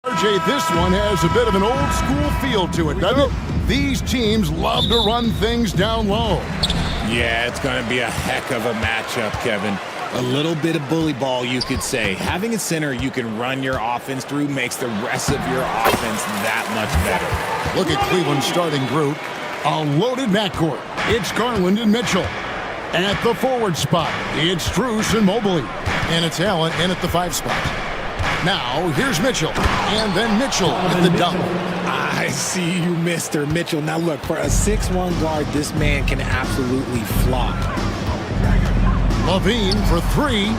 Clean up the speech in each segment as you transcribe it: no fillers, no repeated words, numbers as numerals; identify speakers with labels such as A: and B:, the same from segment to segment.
A: RJ, this one has a bit of an old school feel to it, doesn't it? These teams love to run things down low.
B: Yeah, it's going to be a heck of a matchup, Kevin. A little bit of bully ball, you could say. Having a center you can run your offense through makes the rest of your offense that much better.
A: Look at Cleveland's starting group. A loaded backcourt. It's Garland and Mitchell. At the forward spot, it's Strus and Mobley. And it's Allen in at the 5 spot. Now, here's Mitchell. And then Mitchell at the double.
B: I see you, Mr. Mitchell. Now look, for a 6'1 guard, this man can absolutely fly.
A: Levine for 3.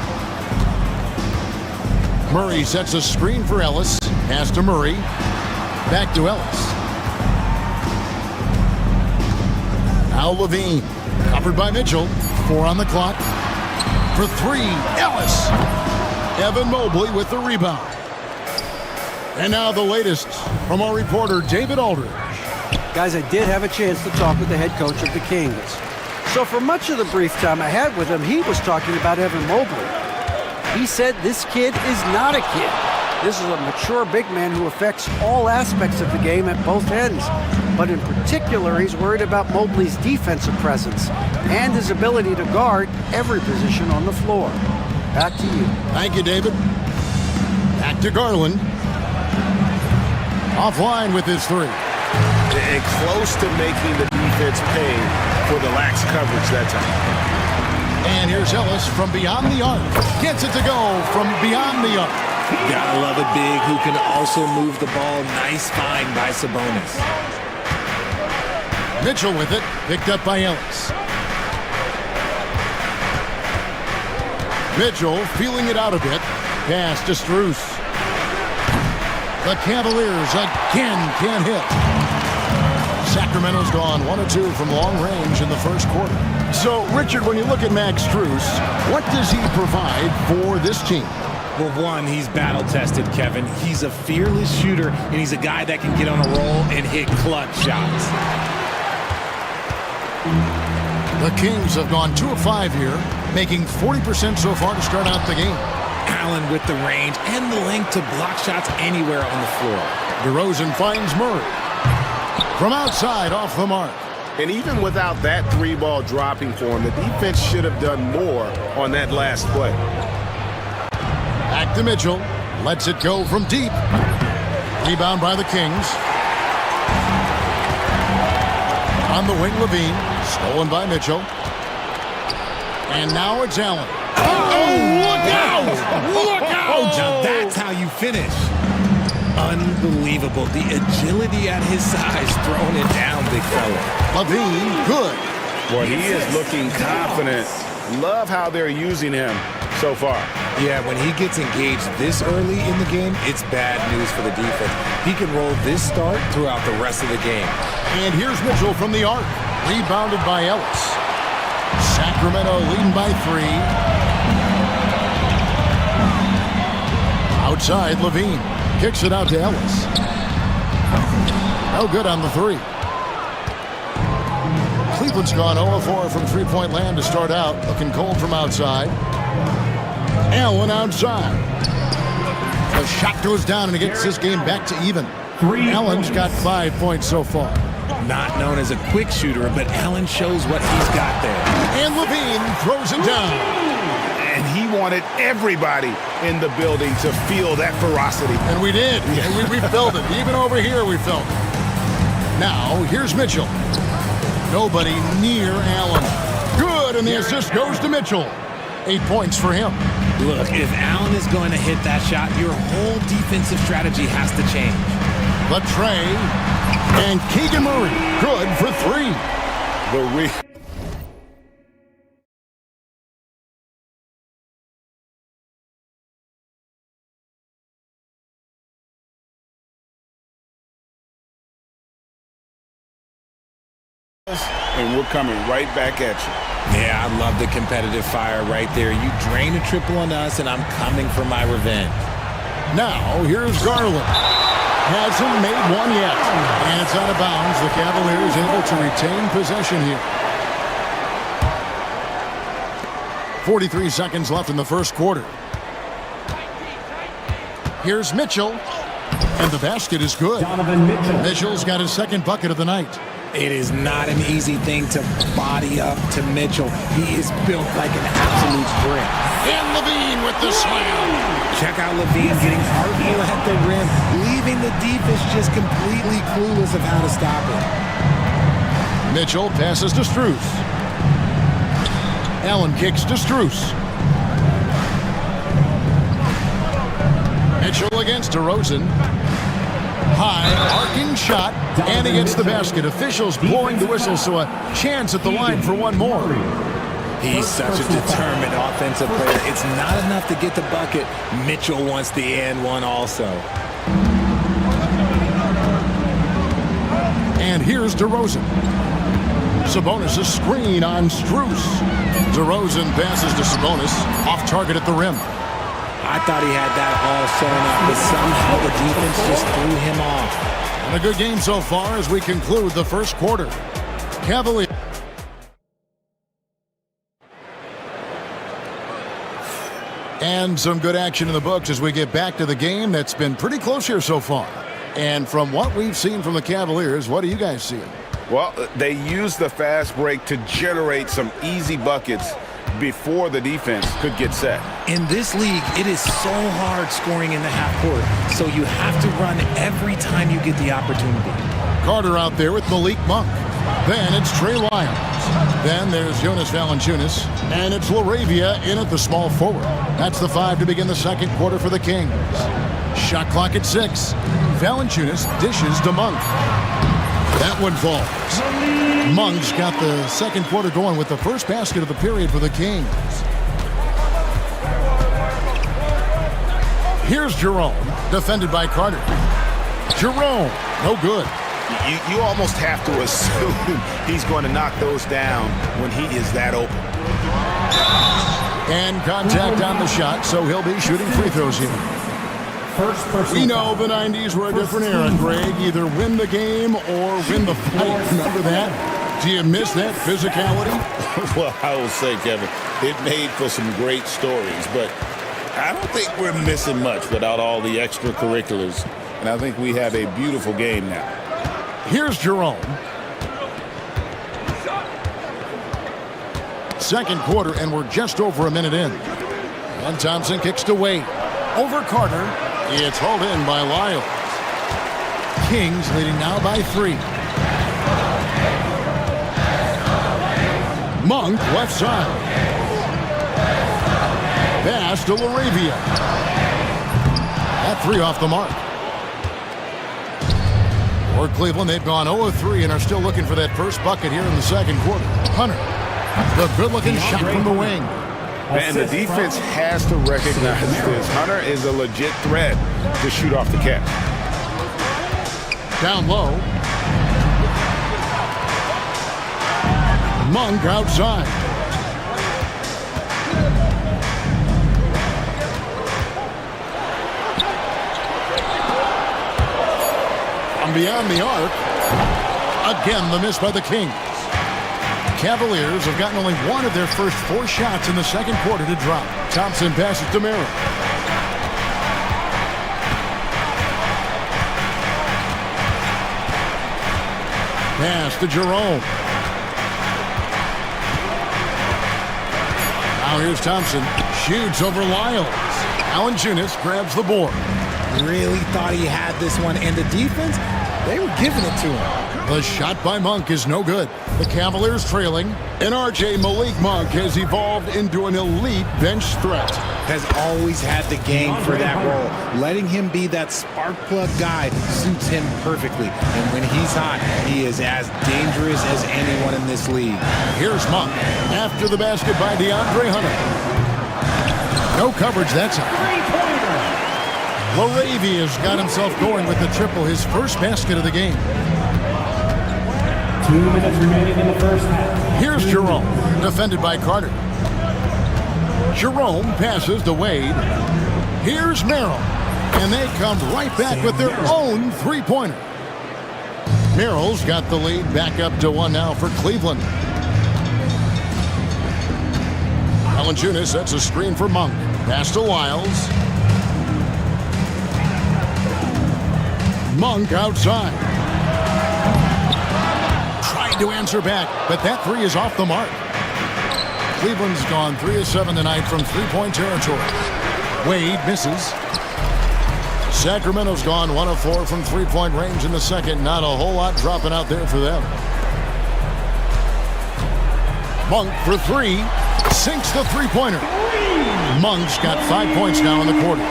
A: Murray sets a screen for Ellis. Pass to Murray. Back to Ellis. Now Levine. Covered by Mitchell. 4 on the clock. For 3, Ellis. Evan Mobley with the rebound. And now the latest from our reporter, David Aldridge.
C: Guys, I did have a chance to talk with the head coach of the Kings. So for much of the brief time I had with him, he was talking about Evan Mobley. He said this kid is not a kid. This is a mature big man who affects all aspects of the game at both ends. But in particular, he's worried about Mobley's defensive presence and his ability to guard every position on the floor. Back to you.
A: Thank you, David. Back to Garland. Offline with his 3.
D: And close to making the defense pay for the lax coverage that time.
A: And here's Ellis from beyond the arc. Gets it to go from beyond the arc.
B: Gotta love a big who can also move the ball. Nice find by Sabonis.
A: Mitchell with it, picked up by Ellis. Mitchell feeling it out a bit. Pass to Strus. The Cavaliers again can't hit. Sacramento's gone 1 of 2 from long range in the first quarter. So, Richard, when you look at Max Strus, what does he provide for this team?
B: Well, one, he's battle-tested, Kevin. He's a fearless shooter, and he's a guy that can get on a roll and hit clutch shots.
A: The Kings have gone 2 of 5 here, making 40% so far to start out the game.
B: Allen with the range and the length to block shots anywhere on the floor.
A: DeRozan finds Murray. From outside, off the mark.
D: And even without that 3-ball dropping for him, the defense should have done more on that last play.
A: Back to Mitchell. Lets it go from deep. Rebound by the Kings. On the wing, Levine. Stolen by Mitchell. And now it's Allen.
B: Look out! Look out! Now that's how you finish. Unbelievable. The agility at his size, throwing it down, big fella.
A: Levine, good.
D: Boy, he is looking confident. Love how they're using him so far.
B: Yeah, when he gets engaged this early in the game, it's bad news for the defense. He can roll this start throughout the rest of the game.
A: And here's Mitchell from the arc. Rebounded by Ellis. Sacramento leading by 3. Outside, Levine. Kicks it out to Ellis. No good on the 3. Cleveland's gone 0-4 from three-point land to start out. Looking cold from outside. Allen outside. The shot goes down and it gets this game back to even. Allen's got 5 points so far.
B: Not known as a quick shooter, but Allen shows what he's got there.
A: And Levine throws it down.
D: And he wanted everybody in the building to feel that ferocity.
A: And we did. And we felt it. Even over here we felt it. Now, here's Mitchell. Nobody near Allen. Good, and the assist goes to Mitchell. 8 points for him.
B: Look, if Allen is going to hit that shot, your whole defensive strategy has to change.
A: The tray. And Keegan Murray. Good for 3.
D: And we're coming right back at you.
B: Yeah, I love the competitive fire right there. You drain a triple on us, and I'm coming for my revenge.
A: Now, here's Garland. Hasn't made one yet. And it's out of bounds. The Cavaliers able to retain possession here. 43 seconds left in the first quarter. Here's Mitchell. And the basket is good. Mitchell's got his second bucket of the night.
B: It is not an easy thing to body up to Mitchell. He is built like an absolute brick.
A: And Levine with the slam.
B: Check out Levine getting hardball at the rim, leaving the defense just completely clueless of how to stop it.
A: Mitchell passes to Strus. Allen kicks to Strus. Mitchell against DeRozan. High, arcing shot, and he gets the basket. Officials blowing the whistle, so a chance at the line for one more.
B: He's such a determined offensive player. It's not enough to get the bucket. Mitchell wants the and one also.
A: And here's DeRozan. Sabonis' screen on Strus. DeRozan passes to Sabonis, off target at the rim.
B: I thought he had that all sewn up, but somehow the defense just threw him off.
A: And a good game so far as we conclude the first quarter. Cavaliers. And some good action in the books as we get back to the game that's been pretty close here so far. And from what we've seen from the Cavaliers, what do you guys see?
D: Well, they used the fast break to generate some easy buckets before the defense could get set.
B: In this league, it is so hard scoring in the half court, so you have to run every time you get the opportunity.
A: Carter out there with Malik Monk. Then it's Trey Lyles. Then there's Jonas Valanciunas. And it's LaRavia in at the small forward. That's the 5 to begin the second quarter for the Kings. Shot clock at 6. Valanciunas dishes to Monk. That one falls. Monk's got the second quarter going with the first basket of the period for the Kings. Here's Jerome, defended by Carter. Jerome, no good.
D: You almost have to assume he's going to knock those down when he is that open.
A: And contact on the shot, so he'll be shooting free throws here. We know the 90s were a different era, Greg. Either win the game or win the fight. Remember that? Do you miss that physicality?
D: Well, I will say, Kevin, it made for some great stories, but I don't think we're missing much without all the extracurriculars. And I think we have a beautiful game now.
A: Here's Jerome. Second quarter, and we're just over a minute in. And Thompson kicks to Wade. Over Carter. It's hauled in by Lyles. Kings leading now by 3. Monk left side. Pass to LaRavia. That 3 off the mark. For Cleveland, they've gone 0-3 and are still looking for that first bucket here in the second quarter. Hunter, the good-looking shot from the wing.
D: And the defense has to recognize this. Hunter is a legit threat to shoot off the catch.
A: Down low. Monk outside. From beyond the arc. Again, the miss by the Kings. Cavaliers have gotten only one of their first 4 shots in the second quarter to drop. Thompson passes to Merrill. Pass to Jerome. Now here's Thompson. Shoots over Lyles. Valanciunas grabs the board.
B: Really thought he had this one, and the defense, they were giving it to him.
A: The shot by Monk is no good. The Cavaliers trailing, and RJ Malik Monk has evolved into an elite bench threat.
B: Has always had the game for that role. Letting him be that spark plug guy suits him perfectly. And when he's hot, he is as dangerous as anyone in this league.
A: Here's Monk after the basket by DeAndre Hunter. No coverage that time. LaRavia's got himself going with the triple, his first basket of the game.
E: 2 minutes remaining in the first half.
A: Here's Jerome, defended by Carter. Jerome passes to Wade. Here's Merrill, and they come right back with their own three-pointer. Merrill's got the lead back up to 1 now for Cleveland. Valanciunas sets a screen for Monk. Pass to Lyles. Monk outside. Tried to answer back, but that three is off the mark. Cleveland's gone 3 of 7 tonight from three-point territory. Wade misses. Sacramento's gone 1 of 4 from three-point range in the second. Not a whole lot dropping out there for them. Monk for three. Sinks the three-pointer. Monk's got 5 points now in the quarter.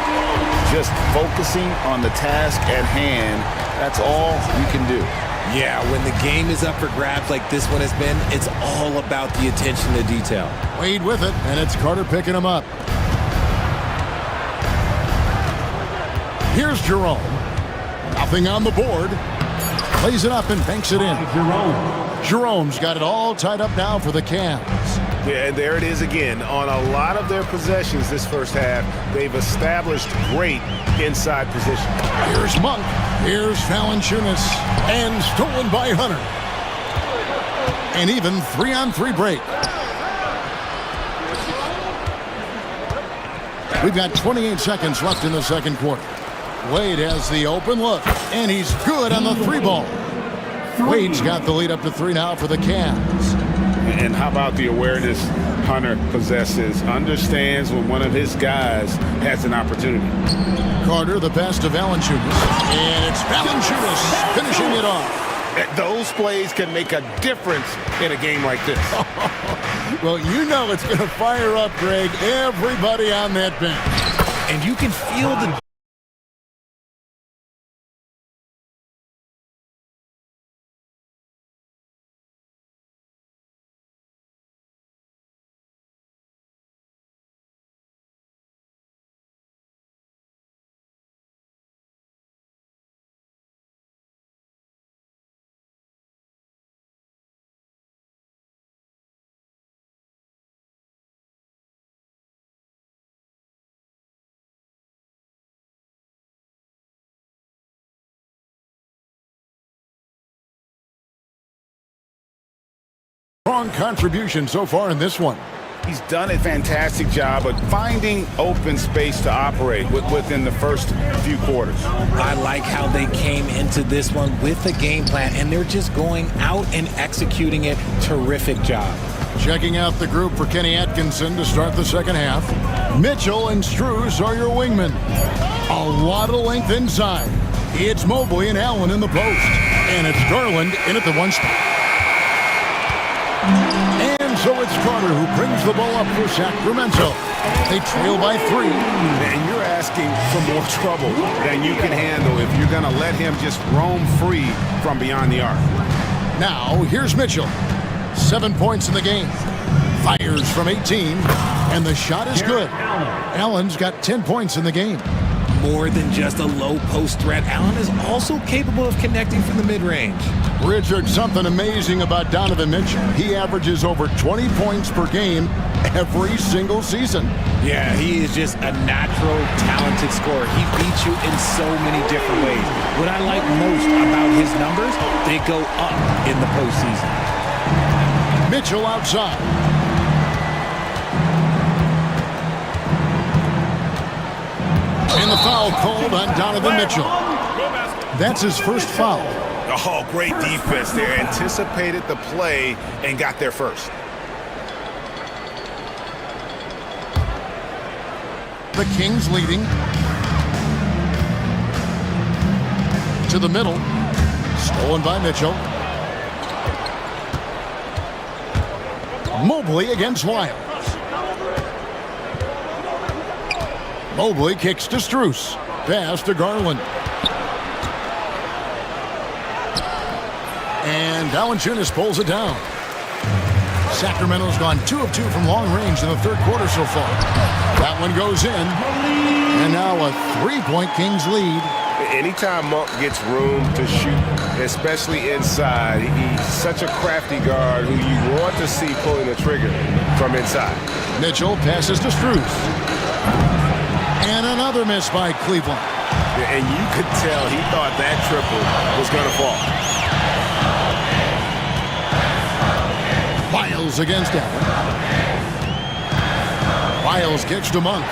D: Just focusing on the task at hand, that's all you can do.
B: Yeah, when the game is up for grabs like this one has been, it's all about the attention to detail.
A: Wade with it, and it's Carter picking him up. Here's Jerome. Nothing on the board. Plays it up and banks it in. Jerome's got it all tied up now for the Cavs.
F: Yeah, and there it is again. On a lot of their possessions this first half, they've established great inside position.
A: Here's Monk. Here's Valanciunas. And stolen by Hunter. An even 3-on-3 break. We've got 28 seconds left in the second quarter. Wade has the open look, and he's good on the three ball. Wade's got the lead up to 3 now for the Cavs.
F: And how about the awareness Hunter possesses? Understands when one of his guys has an opportunity.
A: Carter, the pass to Valanciunas. And it's Valanciunas finishing it off.
F: Those plays can make a difference in a game like this.
A: Well, you know it's going to fire up, Greg, everybody on that bench.
B: And you can feel the
A: strong contribution so far in this one.
F: He's done a fantastic job of finding open space to operate within the first few quarters.
B: I like how they came into this one with a game plan, and they're just going out and executing it. Terrific job.
A: Checking out the group for Kenny Atkinson to start the second half. Mitchell and Strus are your wingmen. A lot of length inside. It's Mobley and Allen in the post. And it's Garland in at the one spot. And so it's Carter who brings the ball up for Sacramento. They trail by 3.
F: And you're asking for more trouble than you can handle if you're going to let him just roam free from beyond the arc.
A: Now, here's Mitchell. 7 points in the game. Fires from 18. And the shot is good. Allen's got 10 points in the game.
B: More than just a low post threat, Allen is also capable of connecting from the mid-range.
A: Richard, something amazing about Donovan Mitchell. He averages over 20 points per game every single season.
B: Yeah, he is just a natural, talented scorer. He beats you in so many different ways. What I like most about his numbers, they go up in the postseason.
A: Mitchell outside. And the foul called on Donovan Mitchell. That's his first foul.
F: Oh, great defense there. Anticipated the play and got there first.
A: The Kings leading. To the middle. Stolen by Mitchell. Mobley against Wiles. Mobley kicks to Strus. Pass to Garland. And Valanciunas pulls it down. Sacramento's gone 2 of 2 from long range in the third quarter so far. That one goes in. And now a 3-point Kings lead.
F: Anytime Monk gets room to shoot, especially inside, he's such a crafty guard who you want to see pulling the trigger from inside.
A: Mitchell passes to Strus. And another miss by Cleveland.
F: And you could tell he thought that triple was going to fall.
A: Wiles against Allen. Wiles kicks to Monk.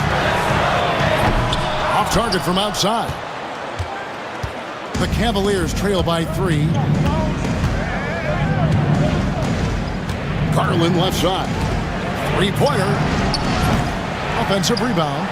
A: Off target from outside. The Cavaliers trail by 3. Garland left side. Three-pointer. Offensive rebound.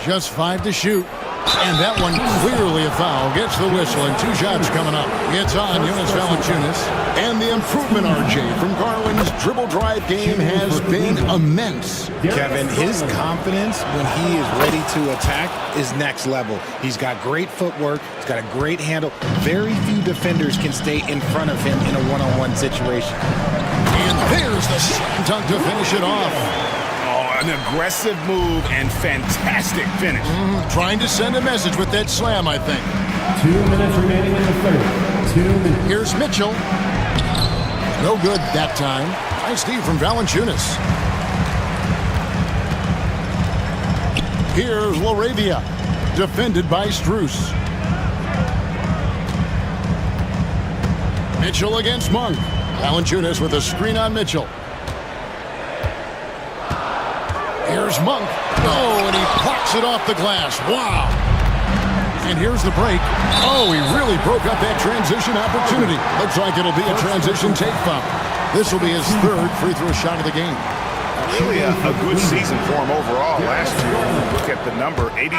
A: Just 5 to shoot. And that one clearly a foul. Gets the whistle, and 2 shots coming up. It's on Jonas Valanciunas.
G: And the improvement, RJ, from Garland's dribble drive game has been immense.
B: Kevin, his confidence when he is ready to attack is next level. He's got great footwork. He's got a great handle. Very few defenders can stay in front of him in a one-on-one situation.
A: And there's the slam dunk to finish it off.
F: An aggressive move and fantastic finish.
A: Trying to send a message with that slam, I think.
E: 2 minutes remaining in the third. 2 minutes.
A: Here's Mitchell. No good that time. Nice D from Valanciunas. Here's Laravia. Defended by Strus. Mitchell against Monk. Valanciunas with a screen on Mitchell. Here's Monk. Oh, and he plucks it off the glass. Wow. And here's the break. Oh, he really broke up that transition opportunity. Looks like it'll be a transition take foul. This will be his 3rd free throw shot of the game.
F: Really a good season for him overall. Last year, look at the number, 83%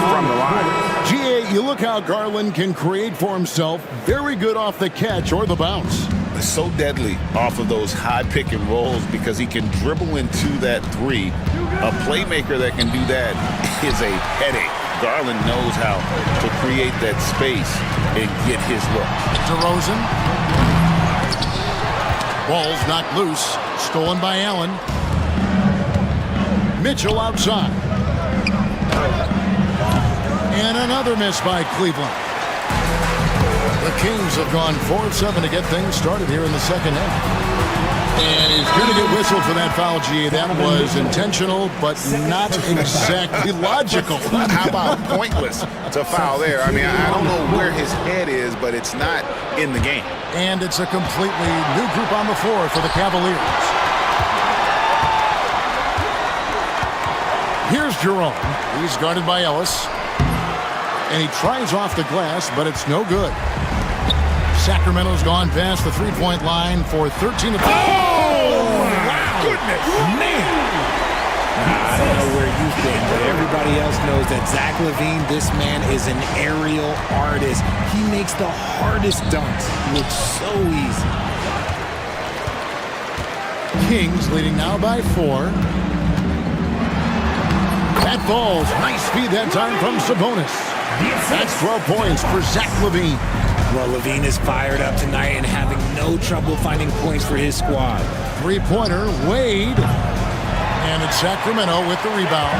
F: from the line.
A: GA, you look how Garland can create for himself. Very good off the catch or the bounce.
D: So deadly off of those high pick and rolls because he can dribble into that 3. A playmaker that can do that is a headache. Garland knows how to create that space and get his look.
A: DeRozan. Ball's knocked loose. Stolen by Allen. Mitchell outside. And another miss by Cleveland. The Kings have gone 4 of 7 to get things started here in the second half. And he's going to get whistled for that foul, G. That was intentional, but not exactly logical.
F: How about pointless to foul there? I mean, I don't know where his head is, but it's not in the game.
A: And it's a completely new group on the floor for the Cavaliers. Here's Jerome. He's guarded by Ellis. And he tries off the glass, but it's no good. Sacramento's gone past the three-point line for 13 to 5.
B: Oh, wow. Goodness, man. I don't know where you've been, but everybody else knows that Zach LaVine, this man is an aerial artist. He makes the hardest dunks look so easy.
A: Kings leading now by 4. That falls. Nice feed that time from Sabonis. That's 12 points for Zach LaVine.
B: Well, LaVine is fired up tonight and having no trouble finding points for his squad.
A: Three-pointer, Wade. And it's Sacramento with the rebound.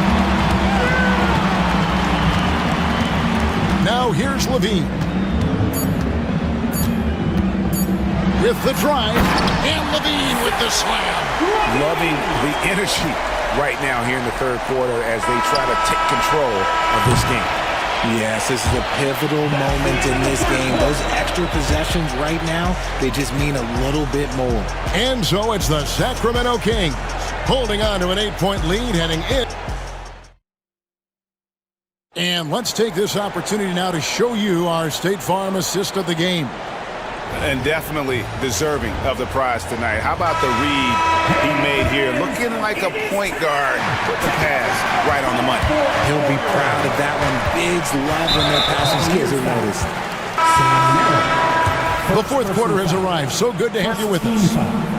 A: Now here's LaVine. With the drive. And LaVine with the slam.
F: Loving the energy right now here in the third quarter as they try to take control of this game.
B: Yes, this is a pivotal moment in this game. Those extra possessions right now, they just mean a little bit more.
A: And so it's the Sacramento Kings holding on to an 8-point lead heading in. And let's take this opportunity now to show you our State Farm assist of the game.
F: And definitely deserving of the prize tonight. How about the read he made here? Looking like a point guard. Put the pass right on the money.
B: He'll be proud of that one. Bigs love when their passing skills are noticed.
A: The fourth quarter has arrived. So good to have you with us.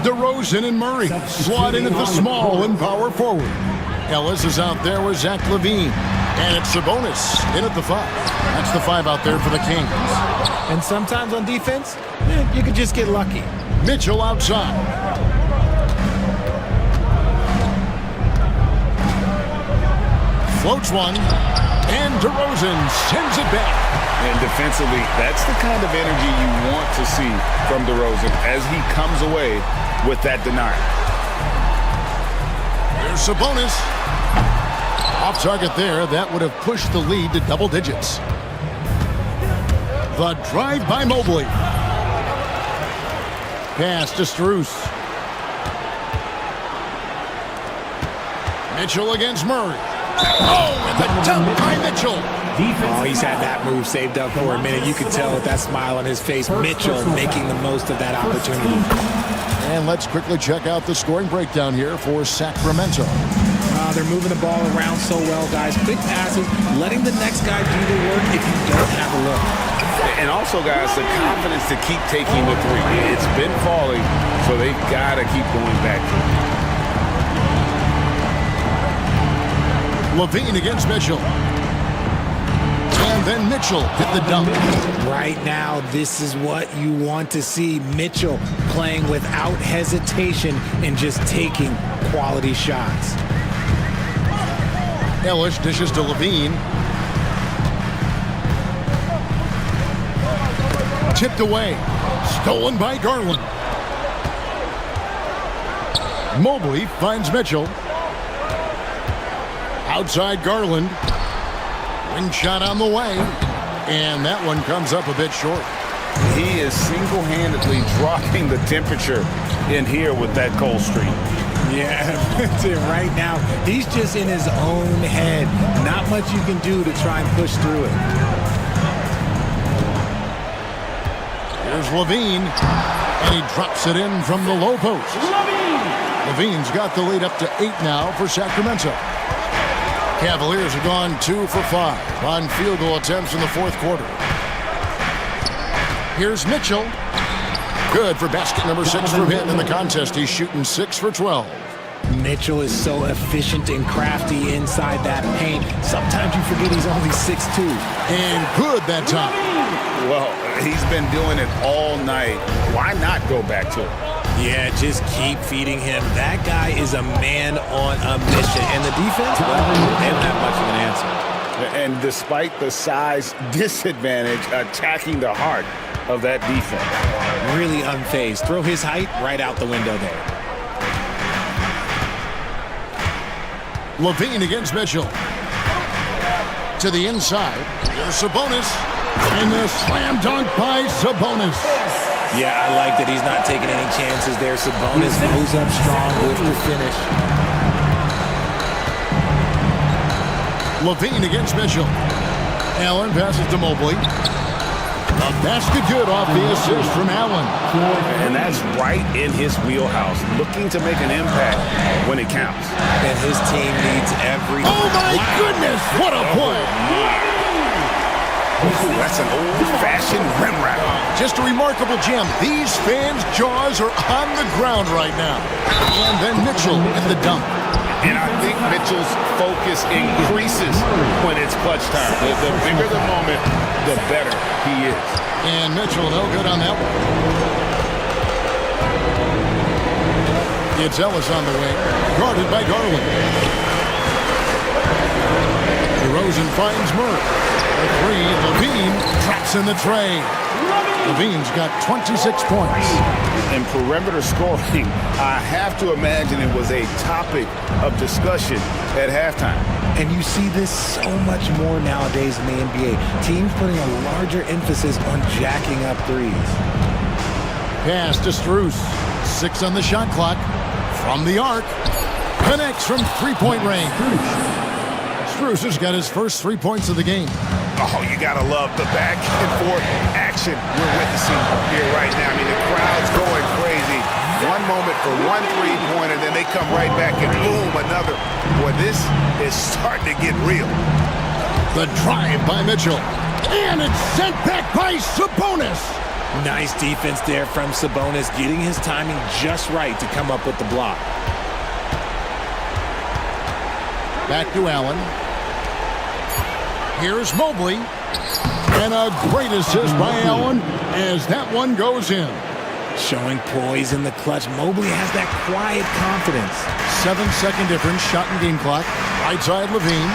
A: DeRozan and Murray slot in at the small and power forward. Ellis is out there with Zach LaVine. And it's Sabonis in at the 5. That's the 5 out there for the Kings.
B: And sometimes on defense, you could just get lucky.
A: Mitchell outside. Floats one. And DeRozan sends it back.
F: And defensively, that's the kind of energy you want to see from DeRozan as he comes away with that denial.
A: Here's Sabonis. Off target there. That would have pushed the lead to double digits. The drive by Mobley. Pass to Strus. Mitchell against Murray. Oh, and the dunk by Mitchell.
B: Oh, he's had that move saved up for a minute. You could tell with that smile on his face, Mitchell making the most of that opportunity.
A: And let's quickly check out the scoring breakdown here for Sacramento.
B: They're moving the ball around so well, guys. Quick passes, letting the next guy do the work if you don't have a look.
D: And also, guys, the confidence to keep taking the three. It's been falling, so they've got to keep going back to it.
A: Levine against Mitchell. And then Mitchell hit the dunk.
B: Right now, this is what you want to see. Mitchell playing without hesitation and just taking quality shots.
A: Ellis dishes to Levine. Tipped away. Stolen by Garland. Mobley finds Mitchell. Outside Garland. Wing shot on the way. And that one comes up a bit short.
D: He is single-handedly dropping the temperature in here with that cold streak.
B: Yeah, that's it right now. He's just in his own head. Not much you can do to try and push through it.
A: Here's Levine, and he drops it in from the low post. Levine's got the lead up to 8 now for Sacramento. Cavaliers have gone 2 for 5 on field goal attempts in the fourth quarter. Here's Mitchell. Good for basket number 6 from him in the contest. He's shooting 6 for 12.
B: Mitchell is so efficient and crafty inside that paint. Sometimes you forget he's only 6'2".
A: And good that time.
D: Well, he's been doing it all night. Why not go back to it?
B: Yeah, just keep feeding him. That guy is a man on a mission. And the defense, well, they don't have much of an answer.
D: And despite the size disadvantage, attacking the heart of that defense.
B: Really unfazed. Throw his height right out the window there.
A: Levine against Mitchell. To the inside. Here's Sabonis. And the slam dunk by Sabonis.
B: Yeah, I like that he's not taking any chances there. Sabonis moves up strong with the finish.
A: Levine against Mitchell. Allen passes to Mobley. A basket good off the assist from Allen.
D: And that's right in his wheelhouse, looking to make an impact when it counts.
B: And his team needs every...
A: Oh, my goodness! What a play!
D: Ooh, that's an old-fashioned rim wrap.
A: Just a remarkable gem. These fans' jaws are on the ground right now. And then Mitchell in the dunk.
D: And I think Mitchell's focus increases when it's clutch time. The bigger the moment, the better he is.
A: And Mitchell no good on that one. It's Ellis on the wing, guarded by Garland. DeRozan finds Murray. The three, Levine traps in the tray. Levine's got 26 points.
D: And perimeter scoring, I have to imagine it was a topic of discussion at halftime.
B: And you see this so much more nowadays in the NBA. Teams putting a larger emphasis on jacking up threes.
A: Pass to Strus. 6 on the shot clock. From the arc. Connects from three-point range. Strus has got his first 3 points of the game.
F: Oh, you gotta love the back and forth action we're witnessing here right now. I mean, the crowd's going crazy. One moment for one three-pointer, then they come right back and boom, another. Boy, this is starting to get real.
A: The drive by Mitchell. And it's sent back by Sabonis.
B: Nice defense there from Sabonis, getting his timing just right to come up with the block.
A: Back to Allen. Here's Mobley. And a great assist by Allen as that one goes in.
B: Showing poise in the clutch. Mobley has that quiet confidence.
A: 7-second difference, shot and game clock. Right side Levine.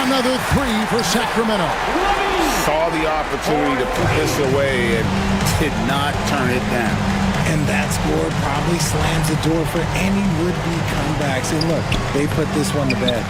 A: Another 3 for Sacramento.
D: Saw the opportunity to put this away and did not turn it down.
B: And that score probably slams the door for any would-be comebacks. And look, they put this one to bed.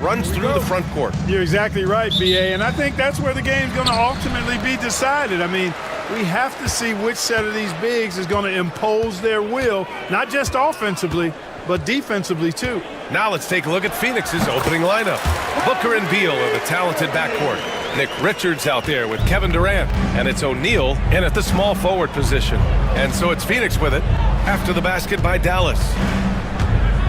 H: runs through the front court.
I: You're exactly right, B.A., and I think that's where the game's going to ultimately be decided. I mean, we have to see which set of these bigs is going to impose their will, not just offensively, but defensively, too.
H: Now let's take a look at Phoenix's opening lineup. Booker and Beal are the talented backcourt. Nick Richards out there with Kevin Durant. And it's O'Neal in at the small forward position. And so it's Phoenix with it after the basket by Dallas.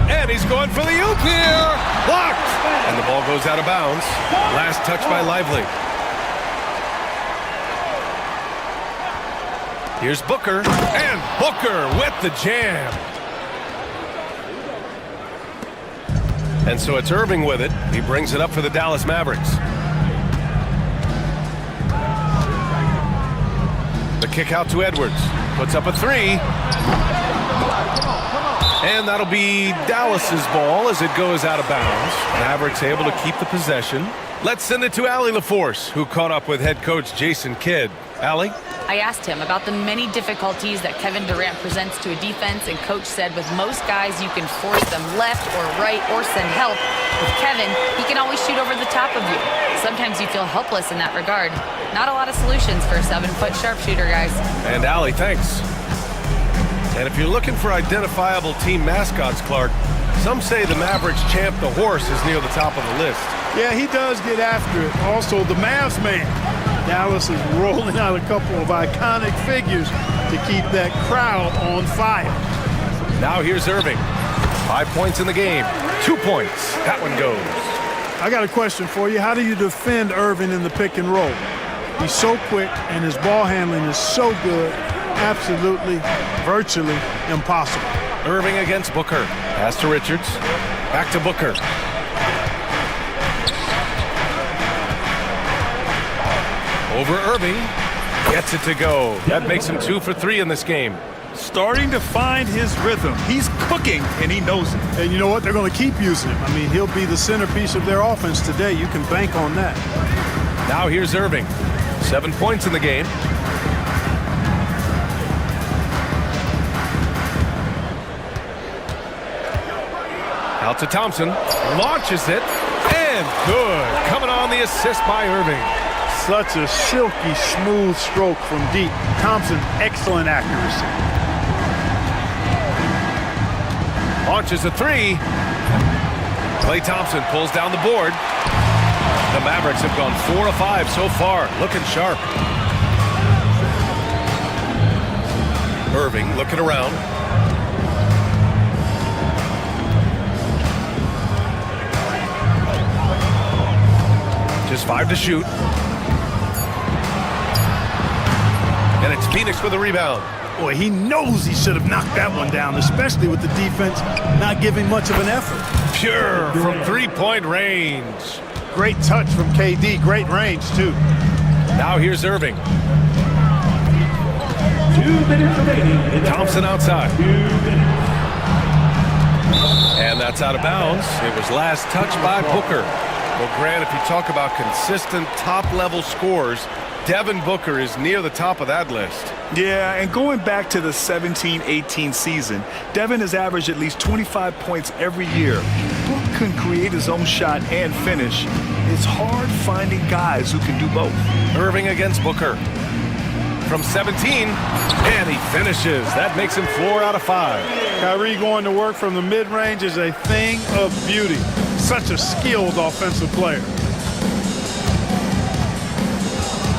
H: And he's going for the oop here. Blocked. And the ball goes out of bounds. Last touch by Lively. Here's Booker. And Booker with the jam. And so it's Irving with it. He brings it up for the Dallas Mavericks. The kick out to Edwards. Puts up a three. And that'll be Dallas's ball as it goes out of bounds. Mavericks able to keep the possession. Let's send it to Allie LaForce, who caught up with head coach Jason Kidd. Allie?
J: I asked him about the many difficulties that Kevin Durant presents to a defense, and coach said with most guys you can force them left or right or send help. With Kevin, he can always shoot over the top of you. Sometimes you feel helpless in that regard. Not a lot of solutions for a 7-foot sharpshooter, guys.
H: And Allie, thanks. And if you're looking for identifiable team mascots, Clark, some say the Mavericks champ, the horse, is near the top of the list.
I: Yeah, he does get after it. Also, the Mavs man. Dallas is rolling out a couple of iconic figures to keep that crowd on fire.
H: Now here's Irving. 5 points in the game. 2 points. That one goes.
I: I got a question for you. How do you defend Irving in the pick and roll? He's so quick and his ball handling is so good. Absolutely, virtually impossible.
H: Irving against Booker. Pass to Richards. Back to Booker. Over Irving. Gets it to go. That makes him 2 for 3 in this game.
I: Starting to find his rhythm. He's cooking, and he knows it. And you know what? They're going to keep using him. I mean, he'll be the centerpiece of their offense today. You can bank on that.
H: Now here's Irving. 7 points in the game. Out to Thompson. Launches it. And good. Coming on the assist by Irving.
I: Such a silky, smooth stroke from deep. Thompson, excellent accuracy.
H: Launches a three. Klay Thompson pulls down the board. The Mavericks have gone 4 of 5 so far. Looking sharp. Irving looking around. Just 5 to shoot. And it's Phoenix with a rebound.
I: Boy, he knows he should have knocked that one down, especially with the defense not giving much of an effort.
H: Pure from 3-point range.
I: Great touch from KD. Great range, too.
H: Now here's Irving.
E: 2 minutes remaining.
H: Thompson outside. And that's out of bounds. It was last touched by Booker. Well, Grant, if you talk about consistent top-level scores, Devin Booker is near the top of that list.
K: Yeah, and going back to the 17-18 season, Devin has averaged at least 25 points every year. Book can create his own shot and finish. It's hard finding guys who can do both.
H: Irving against Booker. From 17, and he finishes. That makes him 4 out of 5.
I: Kyrie going to work from the mid-range is a thing of beauty. Such a skilled offensive player.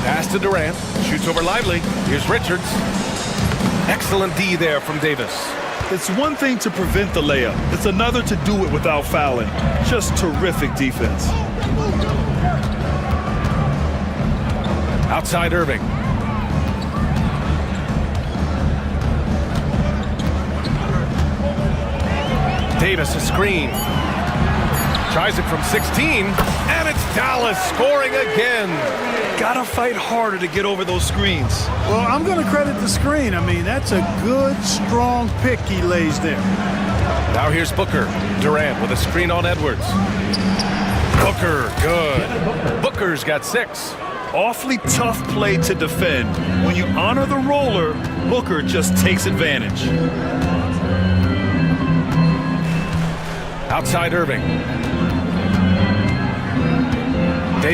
H: Pass to Durant. Shoots over Lively. Here's Richards. Excellent D there from Davis.
K: It's one thing to prevent the layup. It's another to do it without fouling. Just terrific defense.
H: Outside Irving. Davis a screen. Tries it from 16, and it's Dallas scoring again.
K: Gotta fight harder to get over those screens.
I: Well, I'm going to credit the screen. I mean, that's a good, strong pick he lays there.
H: Now here's Booker. Durant with a screen on Edwards. Booker, good. Booker's got 6.
K: Awfully tough play to defend. When you honor the roller, Booker just takes advantage.
H: Outside Irving.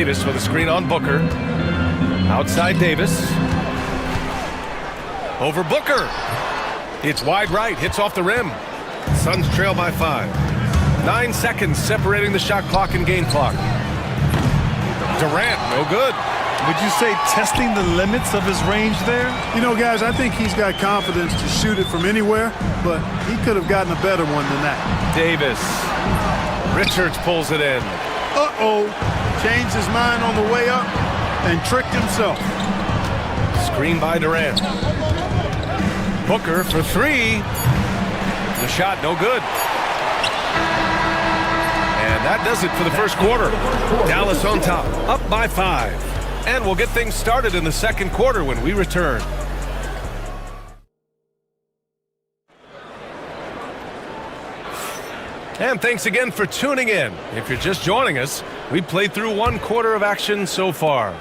H: Davis with a screen on Booker. Outside Davis. Over Booker. It's wide right, hits off the rim. Suns trail by 5. 9 seconds separating the shot clock and game clock. Durant, no good.
K: Would you say testing the limits of his range there?
I: You know, guys, I think he's got confidence to shoot it from anywhere, but he could have gotten a better one than that.
H: Davis. Richards pulls it in.
I: Uh-oh. Changed his mind on the way up and tricked himself.
H: Screen by Durant. Booker for 3. The shot no good. And that does it for the first quarter. Dallas on top, up by 5. And we'll get things started in the second quarter when we return. And thanks again for tuning in. If you're just joining us, we played through 1 quarter of action so far.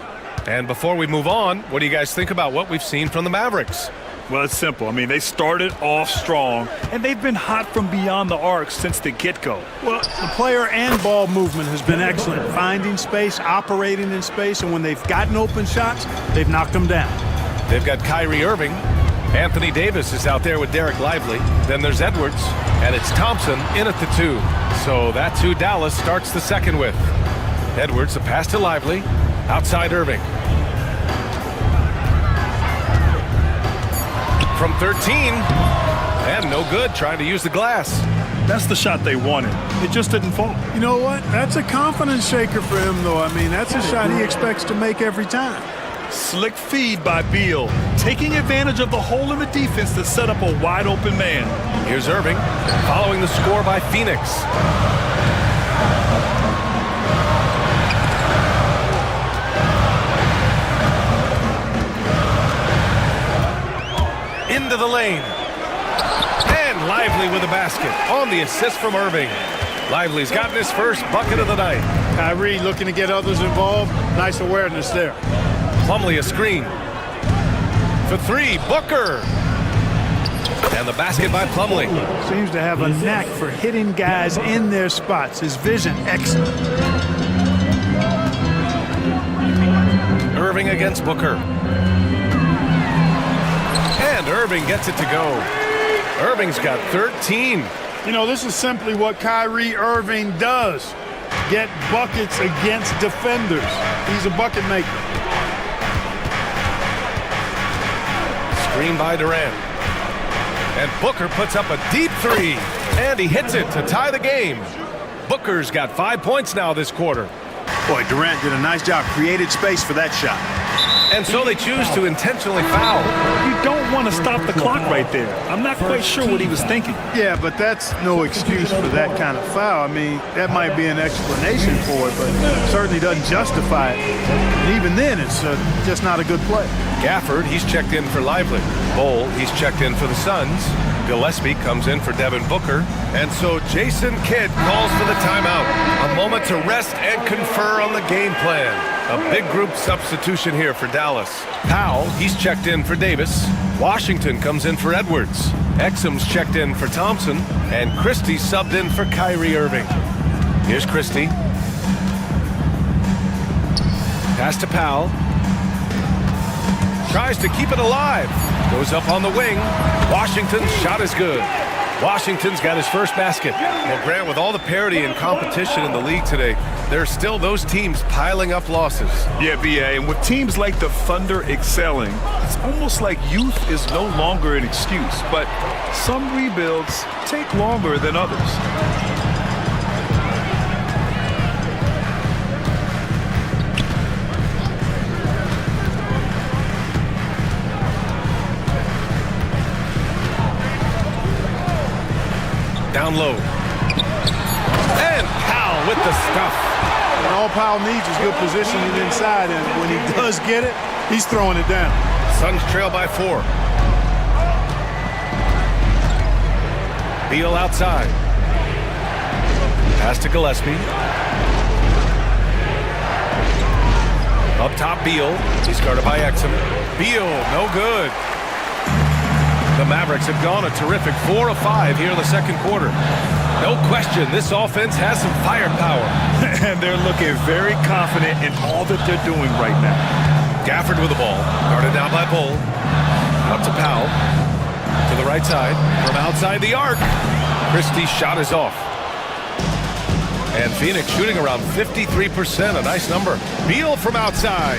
H: And before we move on, what do you guys think about what we've seen from the Mavericks?
K: Well, it's simple. I mean, they started off strong, and they've been hot from beyond the arc since the get-go.
I: Well, the player and ball movement has been excellent. Finding space, operating in space, and when they've gotten open shots, they've knocked them down.
H: They've got Kyrie Irving. Anthony Davis is out there with Derek Lively. Then there's Edwards, and it's Thompson in at the 2. So that's who Dallas starts the second with. Edwards, a pass to Lively. Outside Irving. From 13, and no good, trying to use the glass.
K: That's the shot they wanted. It just didn't fall.
I: You know what? That's a confidence shaker for him, though. I mean, that's a shot he expects to make every time.
K: Slick feed by Beal, taking advantage of the hole in the defense to set up a wide-open man.
H: Here's Irving, following the score by Phoenix. Into the lane. And Lively with a basket on the assist from Irving. Lively's gotten his first bucket of the night.
I: Kyrie looking to get others involved. Nice awareness there.
H: Plumlee a screen. For 3, Booker. And the basket by Plumlee.
I: Seems to have a knack for hitting guys in their spots. His vision, excellent.
H: Irving against Booker. And Irving gets it to go. Irving's got 13.
I: You know, this is simply what Kyrie Irving does. Get buckets against defenders. He's a bucket maker.
H: Screen by Durant. And Booker puts up a deep 3. And he hits it to tie the game. Booker's got 5 points now this quarter.
F: Boy, Durant did a nice job, created space for that shot.
H: And so they choose to intentionally foul.
K: You don't want to stop the clock right there. I'm not quite sure what he was thinking.
I: Yeah, but that's no excuse for that kind of foul. I mean, that might be an explanation for it, but it certainly doesn't justify it. And even then, it's just not a good play.
H: Gafford, he's checked in for Lively. Bowl, he's checked in for the Suns. Gillespie comes in for Devin Booker. And so Jason Kidd calls for the timeout. A moment to rest and confer on the game plan. A big group substitution here for Dallas. Powell, he's checked in for Davis. Washington comes in for Edwards. Exum's checked in for Thompson. And Christie subbed in for Kyrie Irving. Here's Christie. Pass to Powell. Tries to keep it alive. Goes up on the wing. Washington's shot is good. Washington's got his first basket. Well, Grant, with all the parity and competition in the league today, there are still those teams piling up losses.
K: Yeah, BA, and with teams like the Thunder excelling, it's almost like youth is no longer an excuse, but some rebuilds take longer than others.
H: Down low. And Powell with the stuff.
I: And all Powell needs is good positioning inside, and when he does get it, he's throwing it down.
H: Suns trail by 4. Beal outside. Pass to Gillespie. Up top, Beal. He's guarded by Exum. Beal, no good. The Mavericks have gone a terrific 4 of 5 here in the second quarter. No question, this offense has some firepower.
K: And they're looking very confident in all that they're doing right now.
H: Gafford with the ball. Guarded down by Bull. Up to Powell. To the right side. From outside the arc. Christie's shot is off. And Phoenix shooting around 53%, a nice number. Beal from outside.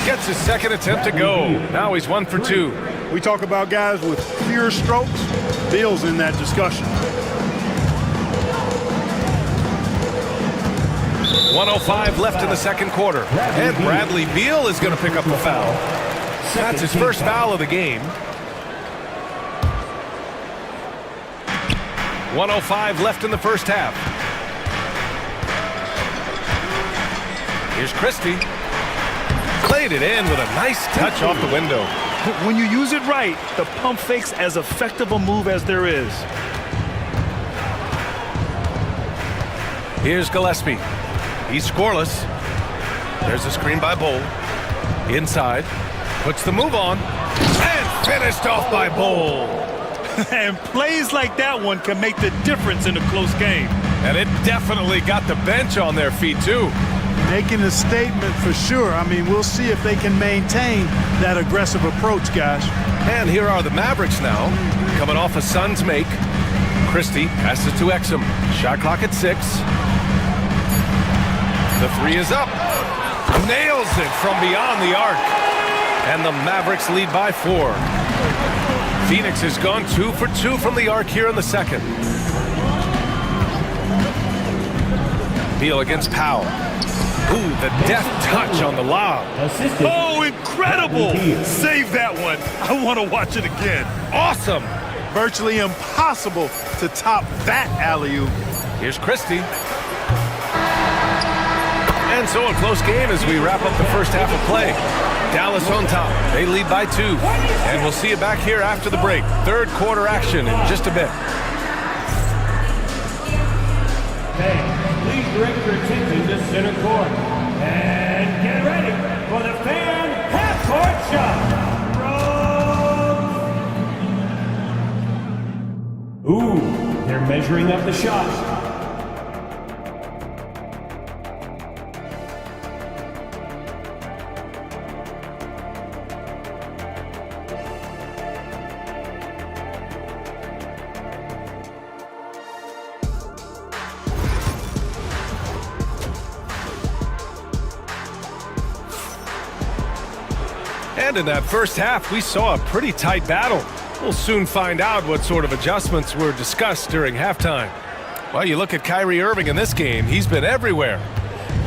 H: Gets his second attempt to go. Now he's 1 for 2.
I: We talk about guys with pure strokes. Beal's in that discussion.
H: 1:05 left in the second quarter. And Bradley Beal is going to pick up the foul. That's his first foul of the game. 1:05 left in the first half. Here's Christie. Played it in with a nice touch off the window.
K: When you use it right, the pump fake's as effective a move as there is.
H: Here's Gillespie. He's scoreless. There's a screen by Bull. Inside. Puts the move on. And finished off by Bull.
K: And plays like that one can make the difference in a close game.
H: And it definitely got the bench on their feet, too.
I: Making a statement for sure. I mean, we'll see if they can maintain that aggressive approach, guys.
H: And here are the Mavericks now, coming off a Suns make. Christie passes to Exum. Shot clock at 6. The 3 is up. Nails it from beyond the arc. And the Mavericks lead by 4. Phoenix has gone 2 for 2 from the arc here in the second. Beal against Powell. Ooh, the deft touch on the lob.
K: Oh, incredible! Save that one. I want to watch it again.
H: Awesome.
I: Virtually impossible to top that alley-oop.
H: Here's Christie. And so a close game as we wrap up the first half of play. Dallas on top. They lead by 2. And we'll see you back here after the break. Third quarter action in just a bit.
E: Okay, please direct your attention to center court. And get ready for the fan half-court shot. Ooh, they're measuring up the shots.
H: And in that first half, we saw a pretty tight battle. We'll soon find out what sort of adjustments were discussed during halftime. Well, you look at Kyrie Irving in this game, he's been everywhere.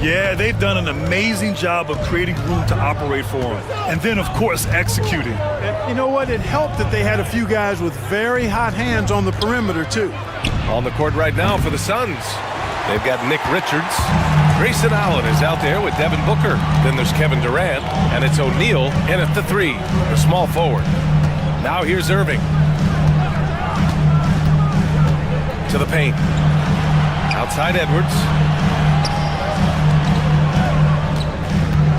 K: Yeah, they've done an amazing job of creating room to operate for him. And then, of course, executing.
I: And you know what? It helped that they had a few guys with very hot hands on the perimeter, too.
H: On the court right now for the Suns. They've got Nick Richards. Grayson Allen is out there with Devin Booker. Then there's Kevin Durant, and it's O'Neal in at the 3, the small forward. Now here's Irving. To the paint. Outside Edwards.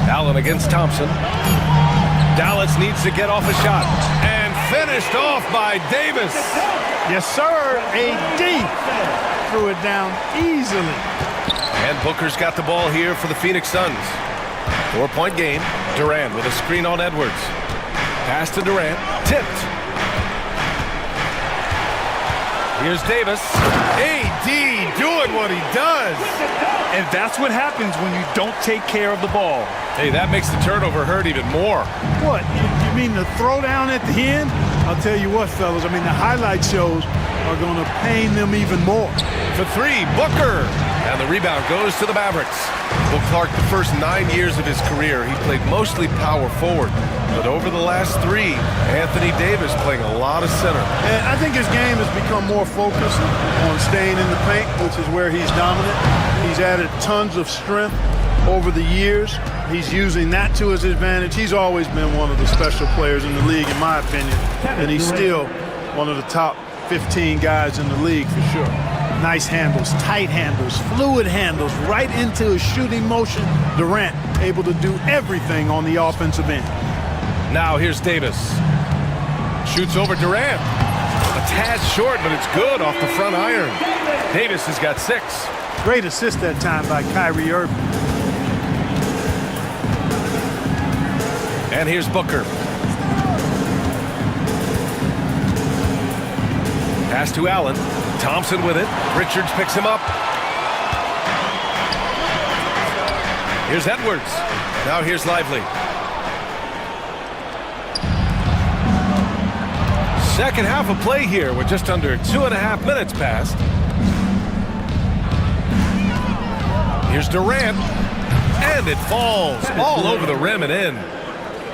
H: Allen against Thompson. Dallas needs to get off a shot. And finished off by Davis.
I: Yes, sir. AD threw it down easily.
H: And Booker's got the ball here for the Phoenix Suns. 4-point game. Durant with a screen on Edwards. Pass to Durant. Tipped. Here's Davis. AD doing what he does.
K: And that's what happens when you don't take care of the ball.
H: Hey, that makes the turnover hurt even more.
I: What? You mean the throwdown at the end? I'll tell you what, fellas. I mean, the highlight shows are going to pain them even more.
H: For 3, Booker. And the rebound goes to the Mavericks. Well, Clark, the first 9 years of his career, he played mostly power forward. But over the last 3, Anthony Davis playing a lot of center.
I: And I think his game has become more focused on staying in the paint, which is where he's dominant. He's added tons of strength over the years. He's using that to his advantage. He's always been one of the special players in the league, in my opinion. And he's still one of the top 15 guys in the league for sure. Nice handles, tight handles, fluid handles, right into his shooting motion. Durant able to do everything on the offensive end.
H: Now here's Davis. Shoots over Durant. A tad short, but it's good off the front iron. Davis has got 6.
I: Great assist that time by Kyrie Irving.
H: And here's Booker. Pass to Allen. Thompson with it. Richards picks him up. Here's Edwards. Now here's Lively. Second half of play here with just under 2.5 minutes passed. Here's Durant. And it falls all over the rim and in.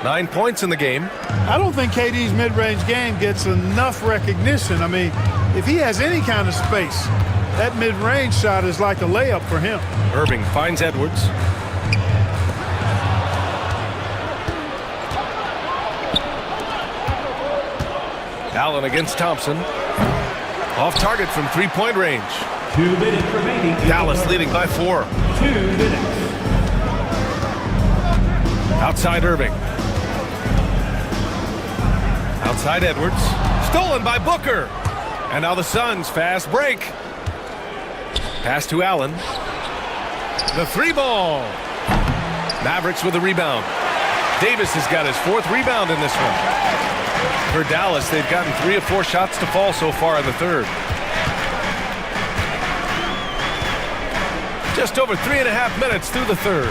H: 9 points in the game.
I: I don't think KD's mid-range game gets enough recognition. I mean, if he has any kind of space, that mid-range shot is like a layup for him.
H: Irving finds Edwards. Allen against Thompson. Off target from three-point range.
E: 2 minutes remaining.
H: Dallas leading by 4.
E: 2 minutes.
H: Outside Irving. Outside Edwards. Stolen by Booker. And now the Suns fast break. Pass to Allen. The 3-ball. Mavericks with the rebound. Davis has got his 4th rebound in this one. For Dallas, they've gotten 3 of 4 shots to fall so far in the third. Just over 3.5 minutes through the third.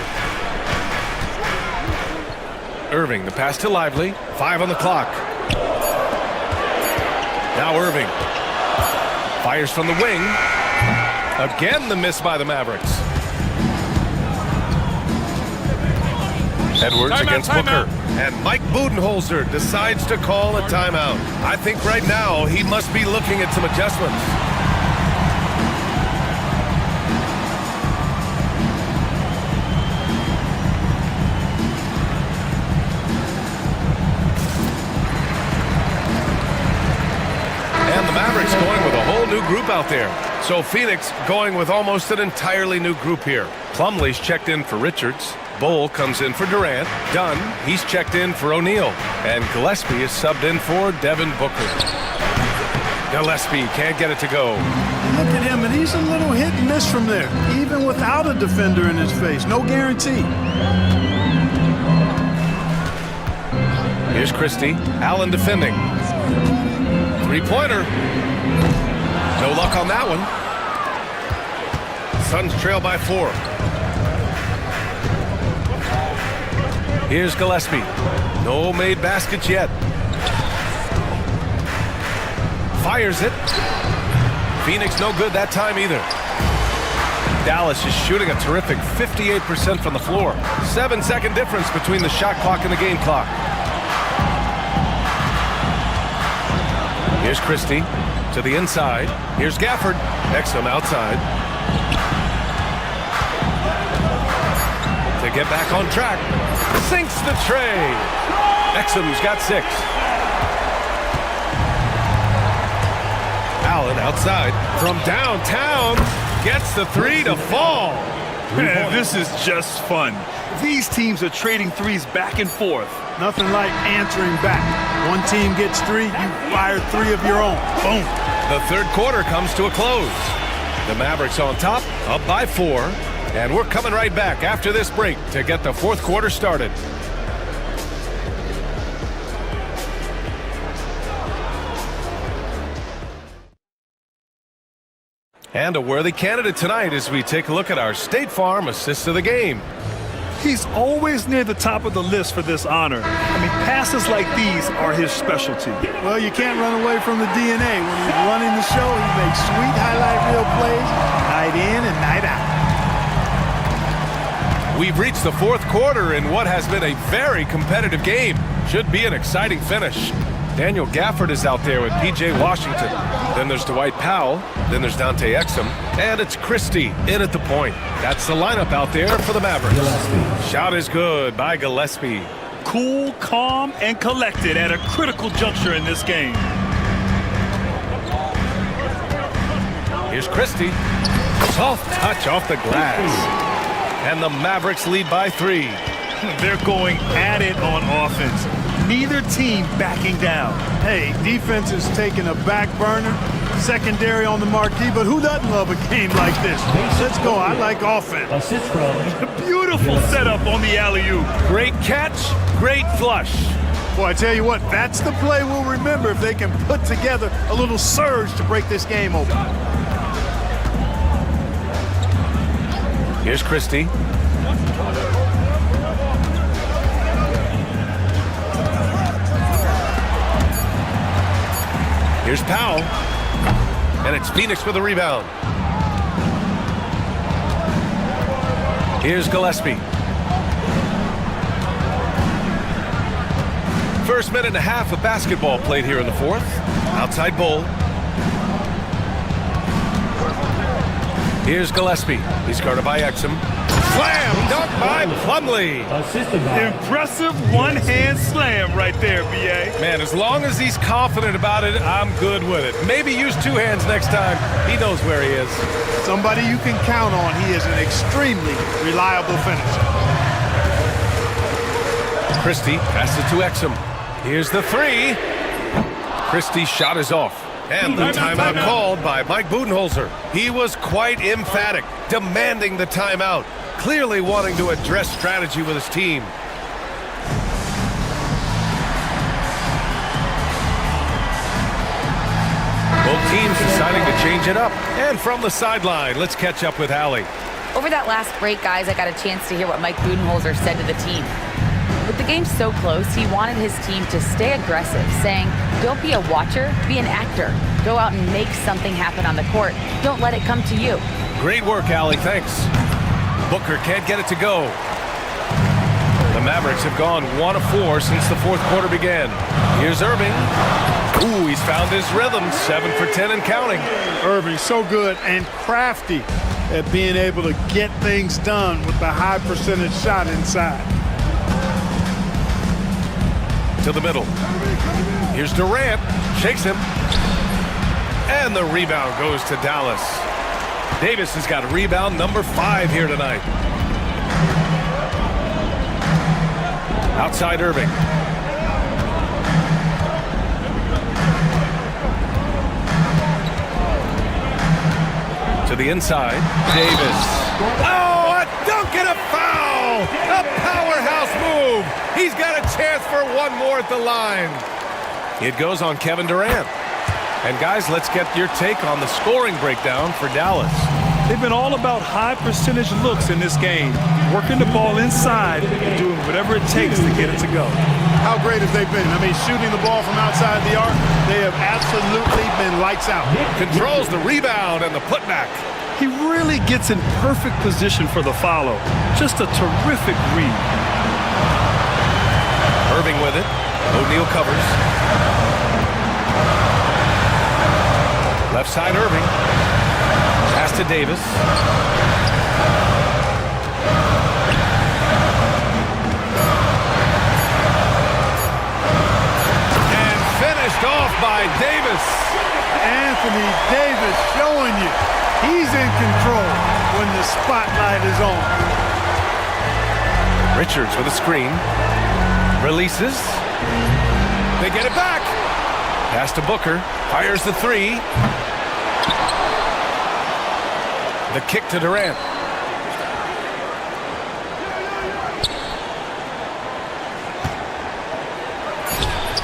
H: Irving, the pass to Lively. 5 on the clock. Now Irving. Fires from the wing. Again, the miss by the Mavericks. Edwards against Booker. And Mike Budenholzer decides to call a timeout. I think right now he must be looking at some adjustments. And the Mavericks going with a whole new group out there. So Phoenix going with almost an entirely new group here. Plumlee's checked in for Richards. Bowl comes in for Durant. Dunn, he's checked in for O'Neal. And Gillespie is subbed in for Devin Booker. Gillespie can't get it to go.
I: Look at him, and he's a little hit and miss from there, even without a defender in his face. No guarantee.
H: Here's Christie. Allen defending. 3-pointer. No luck on that one. Suns trail by 4. Here's Gillespie. No made baskets yet. Fires it. Phoenix no good that time either. Dallas is shooting a terrific 58% from the floor. 7-second difference between the shot clock and the game clock. Here's Christie to the inside. Here's Gafford. Exum outside. To get back on track. Sinks the tray. Exum's got 6. Allen outside from downtown gets the 3 to fall.
K: Man, this is just fun. These teams are trading threes back and forth.
I: Nothing like answering back. One team gets 3, you fire 3 of your own. Boom.
H: The third quarter comes to a close. The Mavericks on top, up by 4. And we're coming right back after this break to get the fourth quarter started. And a worthy candidate tonight as we take a look at our State Farm Assist of the Game.
K: He's always near the top of the list for this honor. I mean, passes like these are his specialty.
I: Well, you can't run away from the DNA. When he's running the show, he makes sweet highlight reel plays, night in and night out.
H: We've reached the fourth quarter in what has been a very competitive game. Should be an exciting finish. Daniel Gafford is out there with P.J. Washington. Then there's Dwight Powell. Then there's Dante Exum. And it's Christie in at the point. That's the lineup out there for the Mavericks. Gillespie. Shot is good by Gillespie.
K: Cool, calm, and collected at a critical juncture in this game.
H: Here's Christie. Soft touch off the glass. And the Mavericks lead by 3.
K: They're going at it on offense. Neither team backing down.
I: Hey, defense is taking a back burner, secondary on the marquee, but who doesn't love a game like this? Let's go. I like offense.
E: Assist from
K: Beautiful setup on the alley-oop. Great catch, great flush.
I: Boy, I tell you what, that's the play we'll remember if they can put together a little surge to break this game open.
H: Here's Christie. Here's Powell. And it's Phoenix with the rebound. Here's Gillespie. First minute and a half of basketball played here in the fourth. Outside Bull. Here's Gillespie. He's guarded by Exum. Slam! Dunk by Plumlee.
K: Impressive one-hand slam right there, B.A.
H: Man, as long as he's confident about it, I'm good with it. Maybe use two hands next time. He knows where he is.
I: Somebody you can count on. He is an extremely reliable finisher.
H: Christie passes to Exum. Here's the three. Christie's shot is off. And the timeout called by Mike Budenholzer. He was quite emphatic, demanding the timeout, clearly wanting to address strategy with his team. Both teams deciding to change it up. And from the sideline, let's catch up with Allie.
J: Over that last break, guys, I got a chance to hear what Mike Budenholzer said to the team. With the game so close, he wanted his team to stay aggressive, saying, don't be a watcher, be an actor. Go out and make something happen on the court. Don't let it come to you.
H: Great work, Allie. Thanks. Booker can't get it to go. The Mavericks have gone 1 of 4 since the fourth quarter began. Here's Irving. Ooh, he's found his rhythm. 7 for 10 and counting.
I: Irving, so good and crafty at being able to get things done with the high percentage shot inside.
H: To the middle. Here's Durant. Shakes him. And the rebound goes to Dallas. Davis has got rebound number 5 here tonight. Outside Irving. To the inside. Davis. Oh, a dunk and a foul! A powerhouse move! He's got a chance for one more at the line. It goes on Kevin Durant. And guys, let's get your take on the scoring breakdown for Dallas.
K: They've been all about high percentage looks in this game, working the ball inside and doing whatever it takes to get it to go.
I: How great have they been? I mean, shooting the ball from outside the arc, they have absolutely been lights out.
H: Controls the rebound and the putback.
K: He really gets in perfect position for the follow. Just a terrific read.
H: Irving with it. O'Neal covers. Left side Irving. Pass to Davis. And finished off by Davis.
I: Anthony Davis showing you he's in control when the spotlight is on.
H: Richards with a screen. Releases. They get it back. Pass to Booker. Fires the three. The kick to Durant.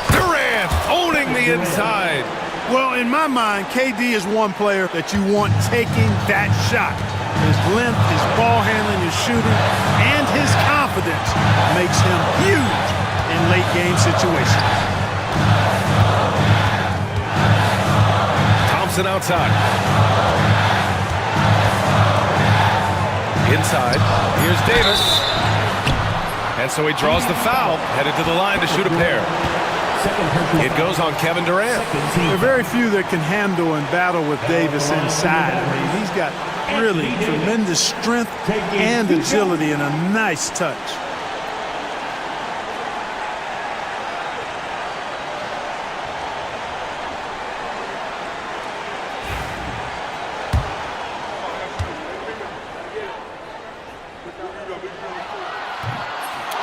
H: Durant owning the inside.
I: Well, in my mind, KD is one player that you want taking that shot. His length, his ball handling, his shooting, and his confidence makes him huge in late game situations.
H: Thompson outside. Inside. Here's Davis. And so he draws the foul, headed to the line to shoot a pair. It goes on Kevin Durant.
I: There are very few that can handle and battle with Davis inside. I mean, he's got really tremendous strength and agility and a nice touch.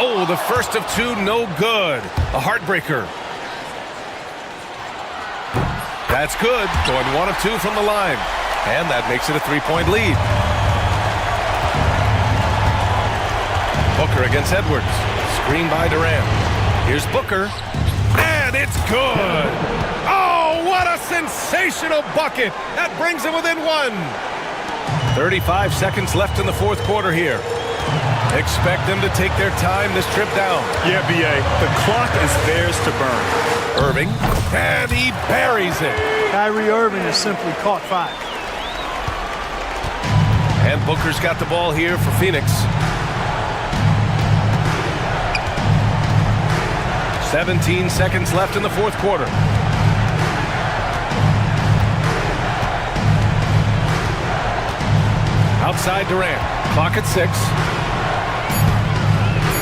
H: Oh, the first of two, no good. A heartbreaker. That's good. Going 1 of 2 from the line. And that makes it a 3-point lead. Booker against Edwards. Screen by Durant. Here's Booker. And it's good. Oh, what a sensational bucket. That brings him within 1. 35 seconds left in the fourth quarter here. Expect them to take their time this trip down.
K: Yeah, B.A. The clock is theirs to burn.
H: Irving, and he buries it.
I: Kyrie Irving has simply caught fire.
H: And Booker's got the ball here for Phoenix. 17 seconds left in the fourth quarter. Outside Durant. Clock at 6.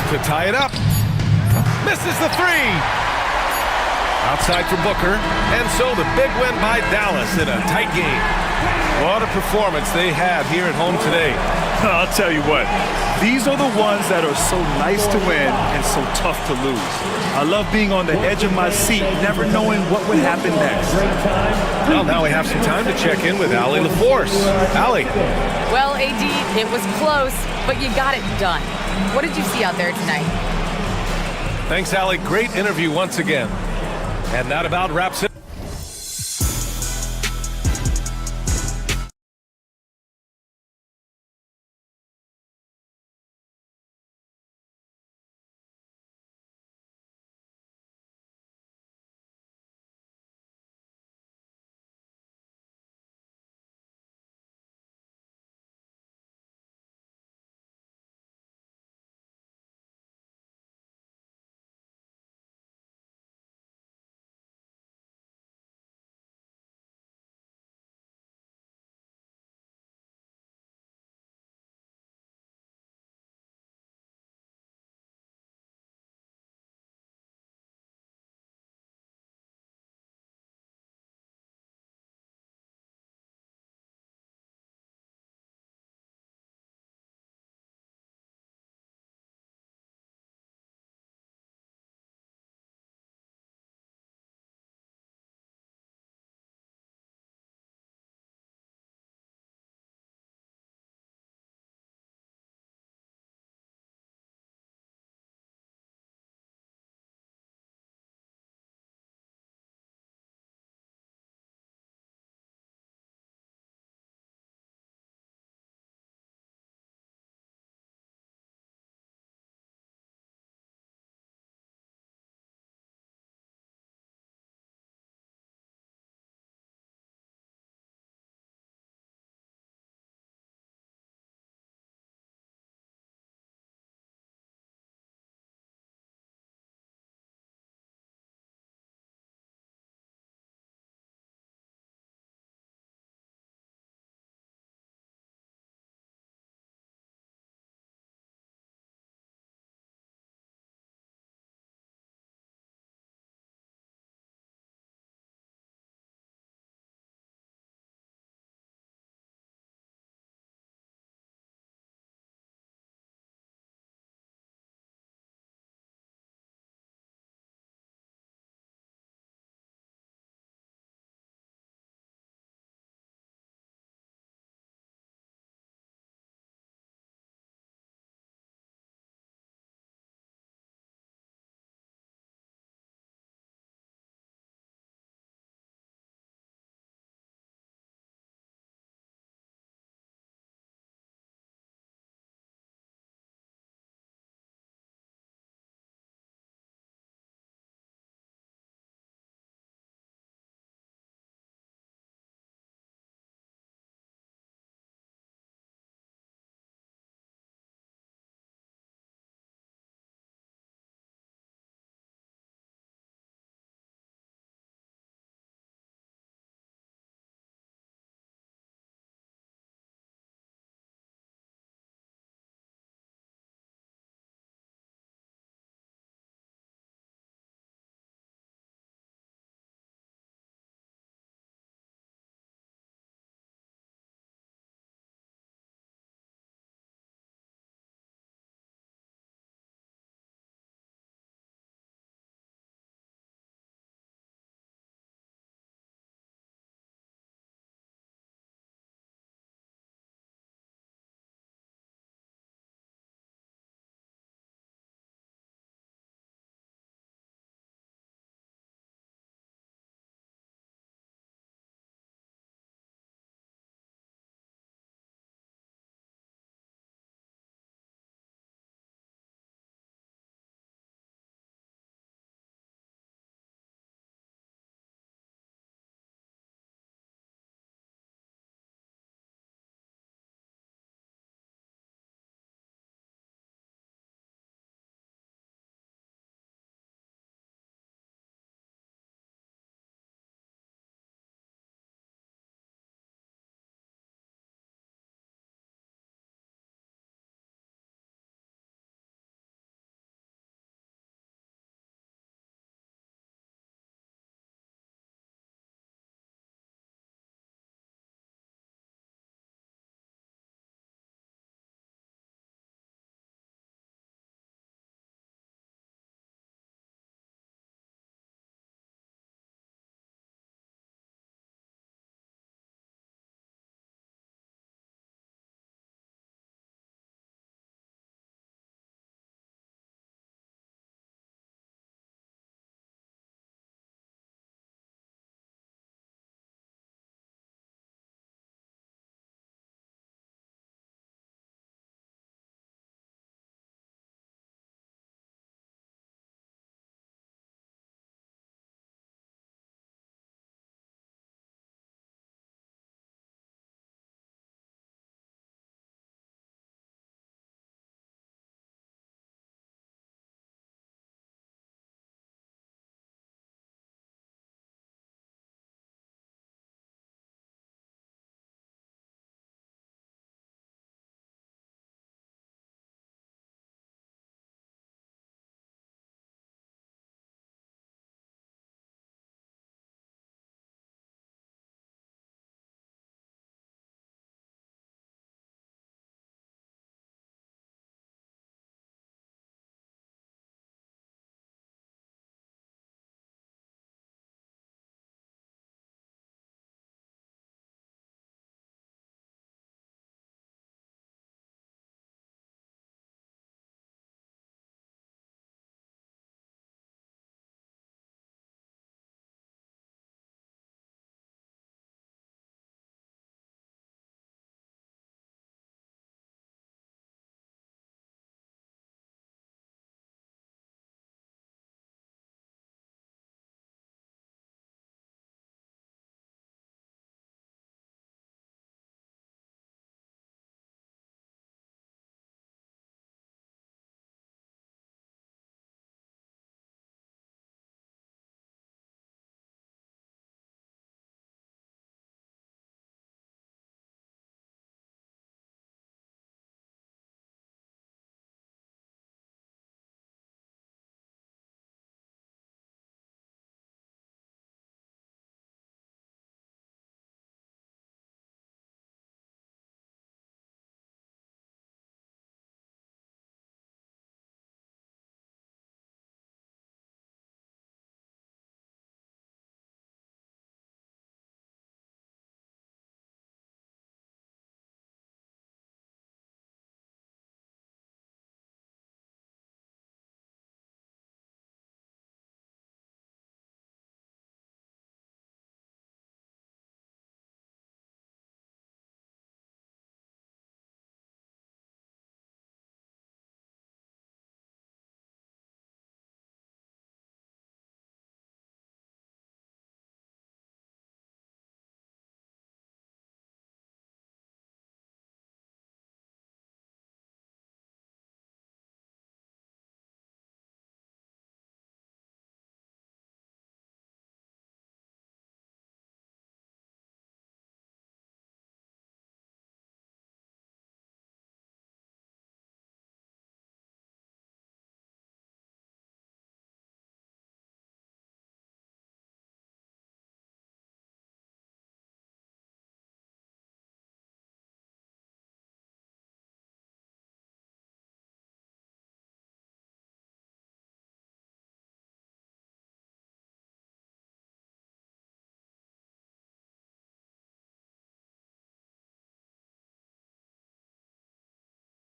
H: To tie it up. Misses the 3. Outside for Booker. And so the big win by Dallas in a tight game. What a performance they had here at home today.
K: I'll tell you what, these are the ones that are so nice to win and so tough to lose. I love being on the edge of my seat, never knowing what would happen next.
H: Well, now we have some time to check in with Allie LaForce. Allie.
J: Well, AD, it was close, but you got it done. What did you see out there tonight?
H: Thanks, Allie. Great interview once again. And that about wraps it.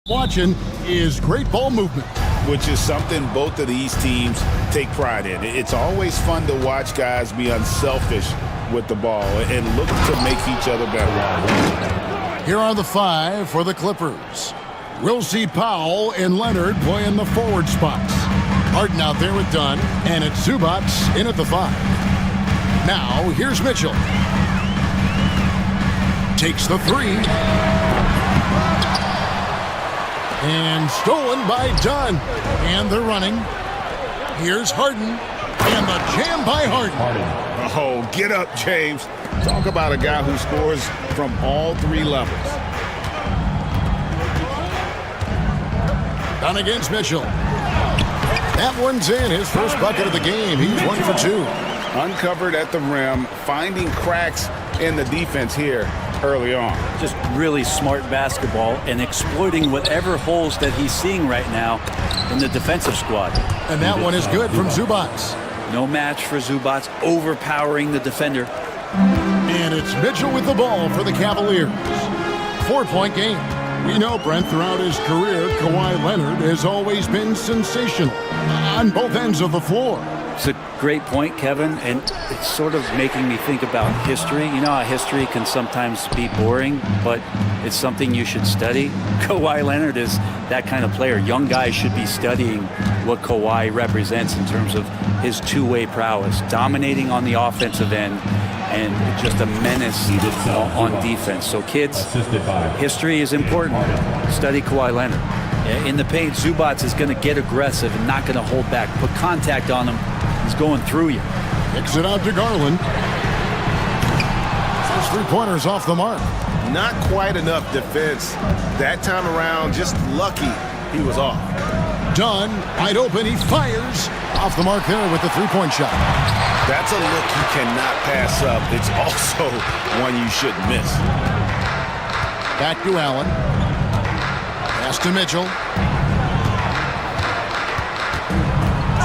A: Watching is great ball movement.
F: Which is something both of these teams take pride in. It's always fun to watch guys be unselfish with the ball and look to make each other better.
A: Here are the 5 for the Clippers. We'll see Powell and Leonard play in the forward spots. Harden out there with Dunn, and it's Zubac in at the 5. Now, here's Mitchell. Takes the 3. And stolen by Dunn. And they're running. Here's Harden. And the jam by Harden.
F: Oh, get up, James. Talk about a guy who scores from all 3 levels.
A: Dunn against Mitchell. That one's in. His first bucket of the game. He's 1 for 2.
F: Uncovered at the rim, finding cracks in the defense here early on.
L: Just really smart basketball and exploiting whatever holes that he's seeing right now in the defensive squad.
A: And that one is good from Zubac.
L: No match for Zubac, overpowering the defender.
A: And it's Mitchell with the ball for the Cavaliers. 4-point game. We know, Brent, throughout his career, Kawhi Leonard has always been sensational on both ends of the floor.
L: It's a great point, Kevin, and it's sort of making me think about history. You know how history can sometimes be boring, but it's something you should study. Kawhi Leonard is that kind of player. Young guys should be studying what Kawhi represents in terms of his two-way prowess, dominating on the offensive end, and just a menace on defense. So kids, history is important. Study Kawhi Leonard. In the paint, Zubac is going to get aggressive and not going to hold back. Put contact on him. He's going through you.
A: Kicks it out to Garland. First 3-pointers off the mark.
F: Not quite enough defense that time around. Just lucky he was off.
A: Dunn, wide open. He fires. Off the mark there with the 3-point shot.
F: That's a look you cannot pass up. It's also one you shouldn't miss.
A: Back to Allen. Pass to Mitchell.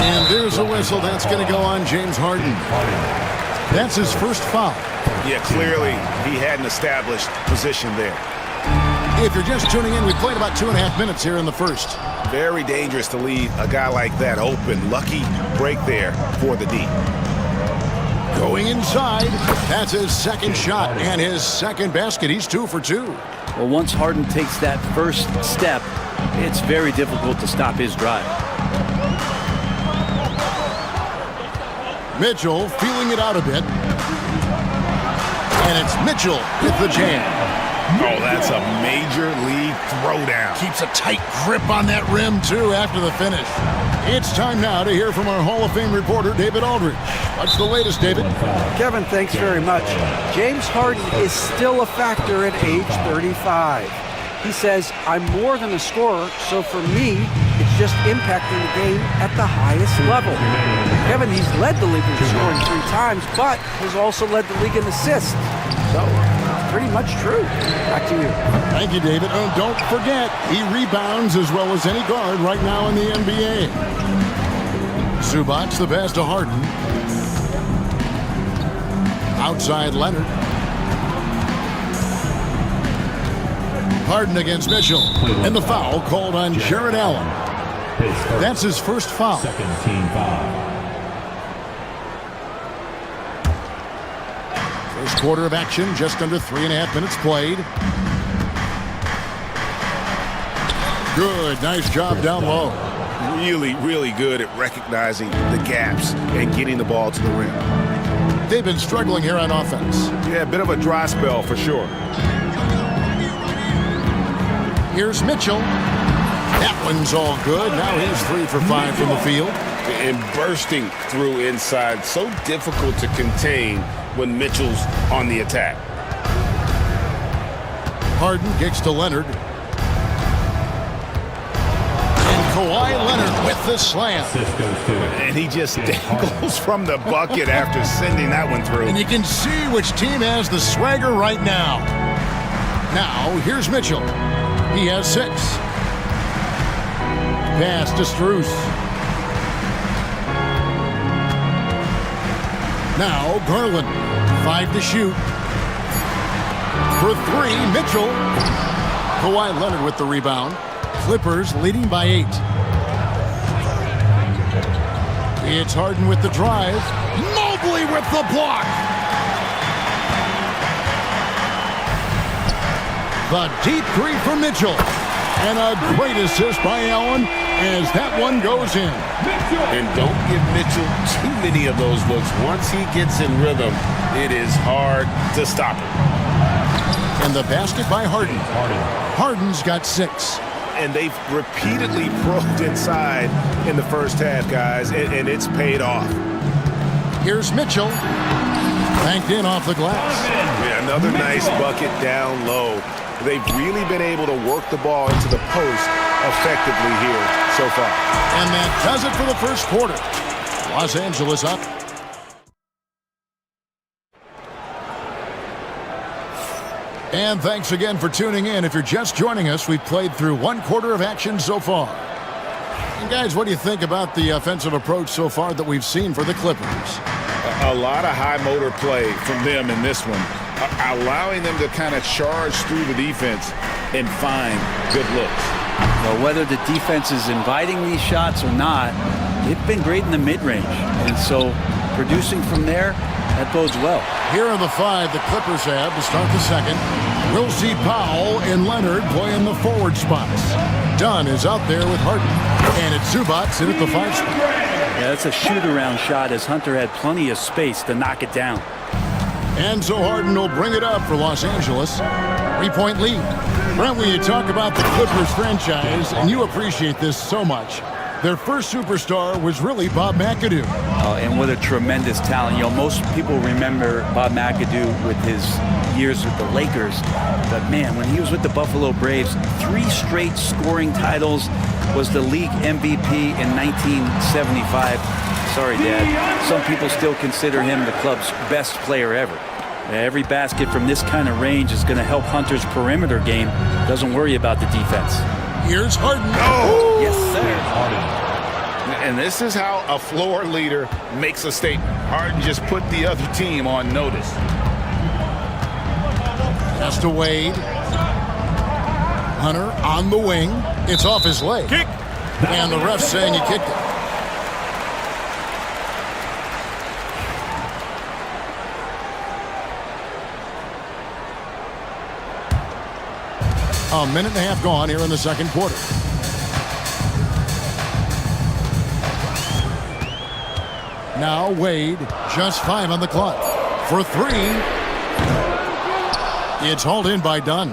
A: And there's a whistle. That's going to go on James Harden. That's his first foul.
F: Yeah, clearly he hadn't established position there.
A: If you're just tuning in, we played about 2.5 minutes here in the first.
F: Very dangerous to leave a guy like that open. Lucky break there for the D.
A: Going inside. That's his second shot and his second basket. He's 2 for 2.
L: Well, once Harden takes that first step, it's very difficult to stop his drive.
A: Mitchell feeling it out a bit. And it's Mitchell with the jam.
F: Oh, that's a major league throwdown.
A: Keeps a tight grip on that rim, too, after the finish. It's time now to hear from our Hall of Fame reporter, David Aldridge. What's the latest, David?
C: Kevin, thanks very much. James Harden is still a factor at age 35. He says, I'm more than a scorer, so for me, it's just impacting the game at the highest level. Kevin, he's led the league in scoring 3 times, but has also led the league in assists. So, pretty much true. Back to you.
A: Thank you, David. And don't forget, he rebounds as well as any guard right now in the NBA. Zubac, the pass to Harden. Outside Leonard. Harden against Mitchell. And the foul called on Jared Allen. That's his first foul.
E: Second team foul.
A: First quarter of action, just under 3.5 minutes played. Good, nice job down low.
F: Really, really good at recognizing the gaps and getting the ball to the rim.
A: They've been struggling here on offense.
F: Yeah, a bit of a dry spell for sure.
A: Here's Mitchell. That one's all good. Now he's 3 for 5 from the field.
F: And bursting through inside. So difficult to contain when Mitchell's on the attack.
A: Harden kicks to Leonard. And Kawhi Leonard with the slam.
F: And he just dangles from the bucket after sending that one through.
A: And you can see which team has the swagger right now. Now, here's Mitchell. He has 6. Pass to Strus. Now Garland, 5 to shoot. For 3, Mitchell. Kawhi Leonard with the rebound. Clippers leading by 8. It's Harden with the drive. Mobley with the block. The deep three for Mitchell. And a great assist by Allen as that one goes in.
D: And don't give Mitchell too many of those looks. Once he gets in rhythm, it is hard to stop him.
A: And the basket by Harden. Harden's got 6.
F: And they've repeatedly probed inside in the first half, guys, and it's paid off.
A: Here's Mitchell. Banked in off the glass.
F: Yeah, another nice bucket down low. They've really been able to work the ball into the post effectively here so far.
A: And that does it for the first quarter. Los Angeles up. And thanks again for tuning in. If you're just joining us, we've played through 1 quarter of action so far. And guys, what do you think about the offensive approach so far that we've seen for the Clippers?
D: A lot of high motor play from them in this one, allowing them to kind of charge through the defense and find good looks.
L: Well, whether the defense is inviting these shots or not, they've been great in the mid-range. And so producing from there, that bodes well.
A: Here are the 5 the Clippers have to start the second. We'll see Powell and Leonard play in the forward spots. Dunn is out there with Harden. And it's Zubac in at the 5 spot.
L: Yeah, that's a shoot-around shot as Hunter had plenty of space to knock it down.
A: And so Harden will bring it up for Los Angeles. 3-point lead. Brent, when you talk about the Clippers franchise, and you appreciate this so much, their first superstar was really Bob McAdoo.
L: And what a tremendous talent. You know, most people remember Bob McAdoo with his years with the Lakers. But, man, when he was with the Buffalo Braves, 3 straight scoring titles, was the league MVP in 1975. Sorry, Dad. Some people still consider him the club's best player ever. Every basket from this kind of range is going to help Hunter's perimeter game. Doesn't worry about the defense.
A: Here's Harden.
D: Oh!
L: Yes, sir.
D: And this is how a floor leader makes a statement. Harden just put the other team on notice.
A: Pass to Wade. Hunter on the wing. It's off his leg.
F: Kick.
A: And the ref's saying he kicked it. A minute and a half gone here in the second quarter. Now Wade, just 5 on the clock. For 3. It's hauled in by Dunn.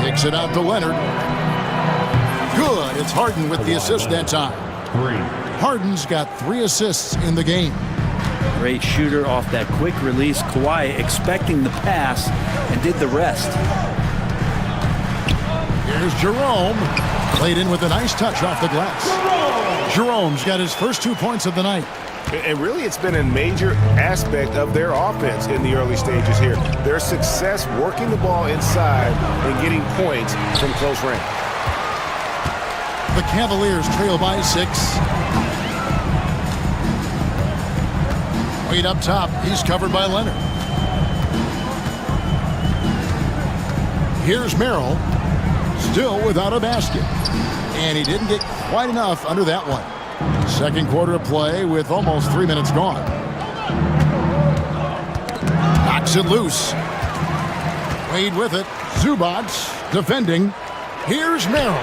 A: Kicks it out to Leonard. Good. It's Harden with the assist that time. Harden's got 3 assists in the game.
L: Great shooter off that quick release. Kawhi expecting the pass and did the rest.
A: Here's Jerome. Played in with a nice touch off the glass. Jerome's got his first 2 points of the night.
F: And really, it's been a major aspect of their offense in the early stages here. Their success working the ball inside and getting points from close range.
A: The Cavaliers trail by 6. Wade up top. He's covered by Leonard. Here's Merrill. Still without a basket. And he didn't get quite enough under that one. Second quarter of play with almost 3 minutes gone. Knocks it loose. Wade with it. Zubac defending. Here's Merrill.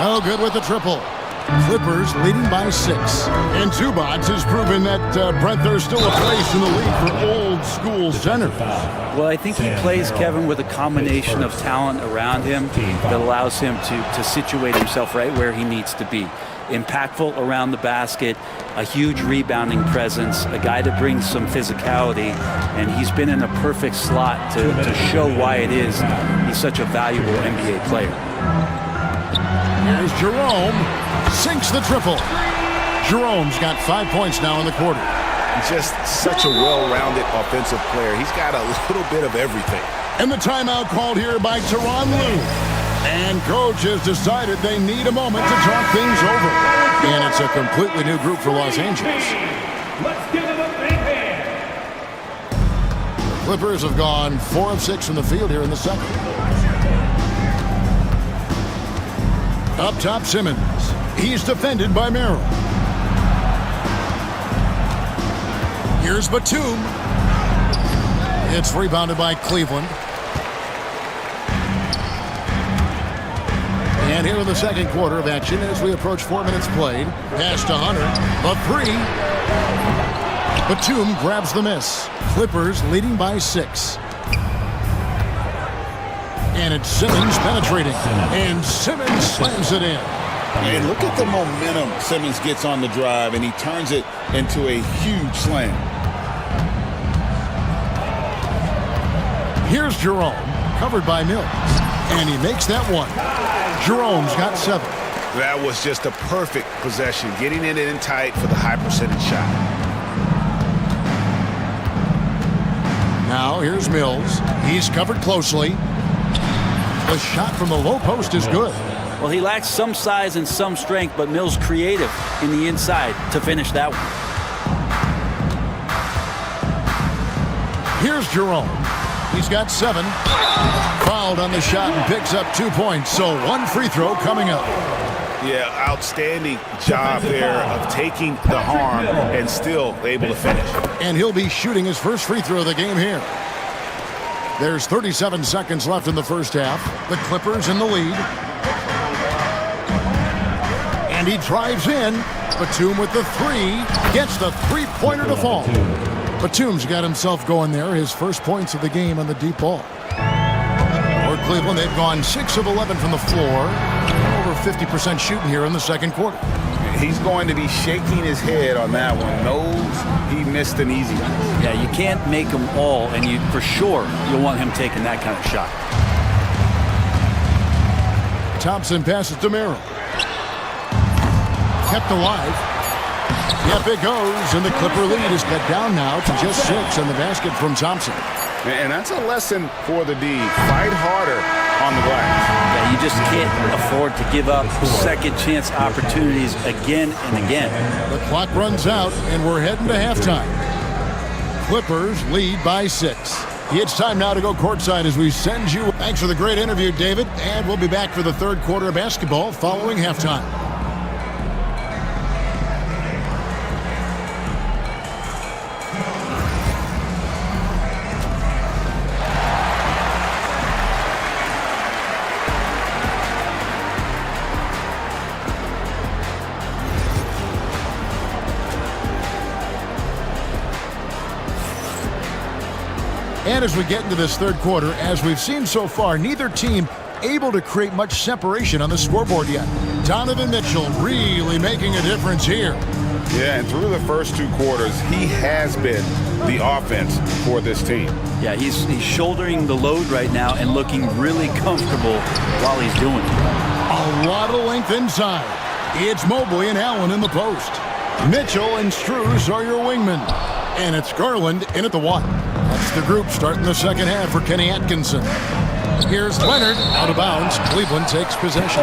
A: No good with the triple. Clippers leading by 6. And Zubac has proven that, Brent, there's still a place in the league for old school centers.
L: Well, I think he plays, Kevin, with a combination of talent around him that allows him to situate himself right where he needs to be. Impactful around the basket, a huge rebounding presence, a guy that brings some physicality, and he's been in a perfect slot to show why it is he's such a valuable NBA player.
A: Here's Jerome. Sinks the triple. Jerome's got 5 points now in the quarter.
F: Just such a well-rounded offensive player. He's got a little bit of everything.
A: And the timeout called here by Tyronn Lue. And coach has decided they need a moment to talk things over. And it's a completely new group for Los Angeles.
E: Let's give them a big hand.
A: Clippers have gone 4 of 6 from the field here in the second. Up top, Simmons. He's defended by Merrill. Here's Batum. It's rebounded by Cleveland. And here in the second quarter of action as we approach 4 minutes played. Pass to Hunter. The three. Batum grabs the miss. Clippers leading by 6. And it's Simmons penetrating. And Simmons slams it in.
D: And look at the momentum Simmons gets on the drive, and he turns it into a huge slam.
A: Here's Jerome, covered by Mills. And he makes that one. Jerome's got 7.
F: That was just a perfect possession, getting it in tight for the high percentage shot.
A: Now here's Mills. He's covered closely. The shot from the low post is good.
L: Well, he lacks some size and some strength, but Mills creative in the inside to finish that one.
A: Here's Jerome. He's got 7. Fouled on the shot and picks up 2 points. So 1 free throw coming up.
F: Yeah, outstanding job there of taking the harm and still able to finish.
A: And he'll be shooting his first free throw of the game here. There's 37 seconds left in the first half. The Clippers in the lead. And he drives in. Batum with the 3. Gets the three-pointer to fall. Batum's got himself going there. His first points of the game on the deep ball. For Cleveland, they've gone 6 of 11 from the floor. Over 50% shooting here in the second quarter.
D: He's going to be shaking his head on that one. Knows he missed an easy one.
L: Yeah, you can't make them all, and you for sure you'll want him taking that kind of shot.
A: Thompson passes to Merrill. Kept alive. Yep, it goes, and the Clipper lead is cut down now to just 6 on the basket from Thompson.
F: And that's a lesson for the D. Fight harder on the glass.
L: Yeah, you just can't afford to give up second chance opportunities again and again.
A: The clock runs out, and we're heading to halftime. Clippers lead by 6. It's time now to go courtside as we send you. Thanks for the great interview, David, and we'll be back for the third quarter of basketball following halftime. And as we get into this third quarter, as we've seen so far, neither team able to create much separation on the scoreboard yet. Donovan Mitchell really making a difference here.
F: Yeah, and through the first 2 quarters, he has been the offense for this team.
L: Yeah, he's shouldering the load right now and looking really comfortable while he's doing it.
A: A lot of length inside. It's Mobley and Allen in the post. Mitchell and Strus are your wingmen. And it's Garland in at the 1. That's the group starting the second half for Kenny Atkinson. Here's Leonard out of bounds. Cleveland takes possession.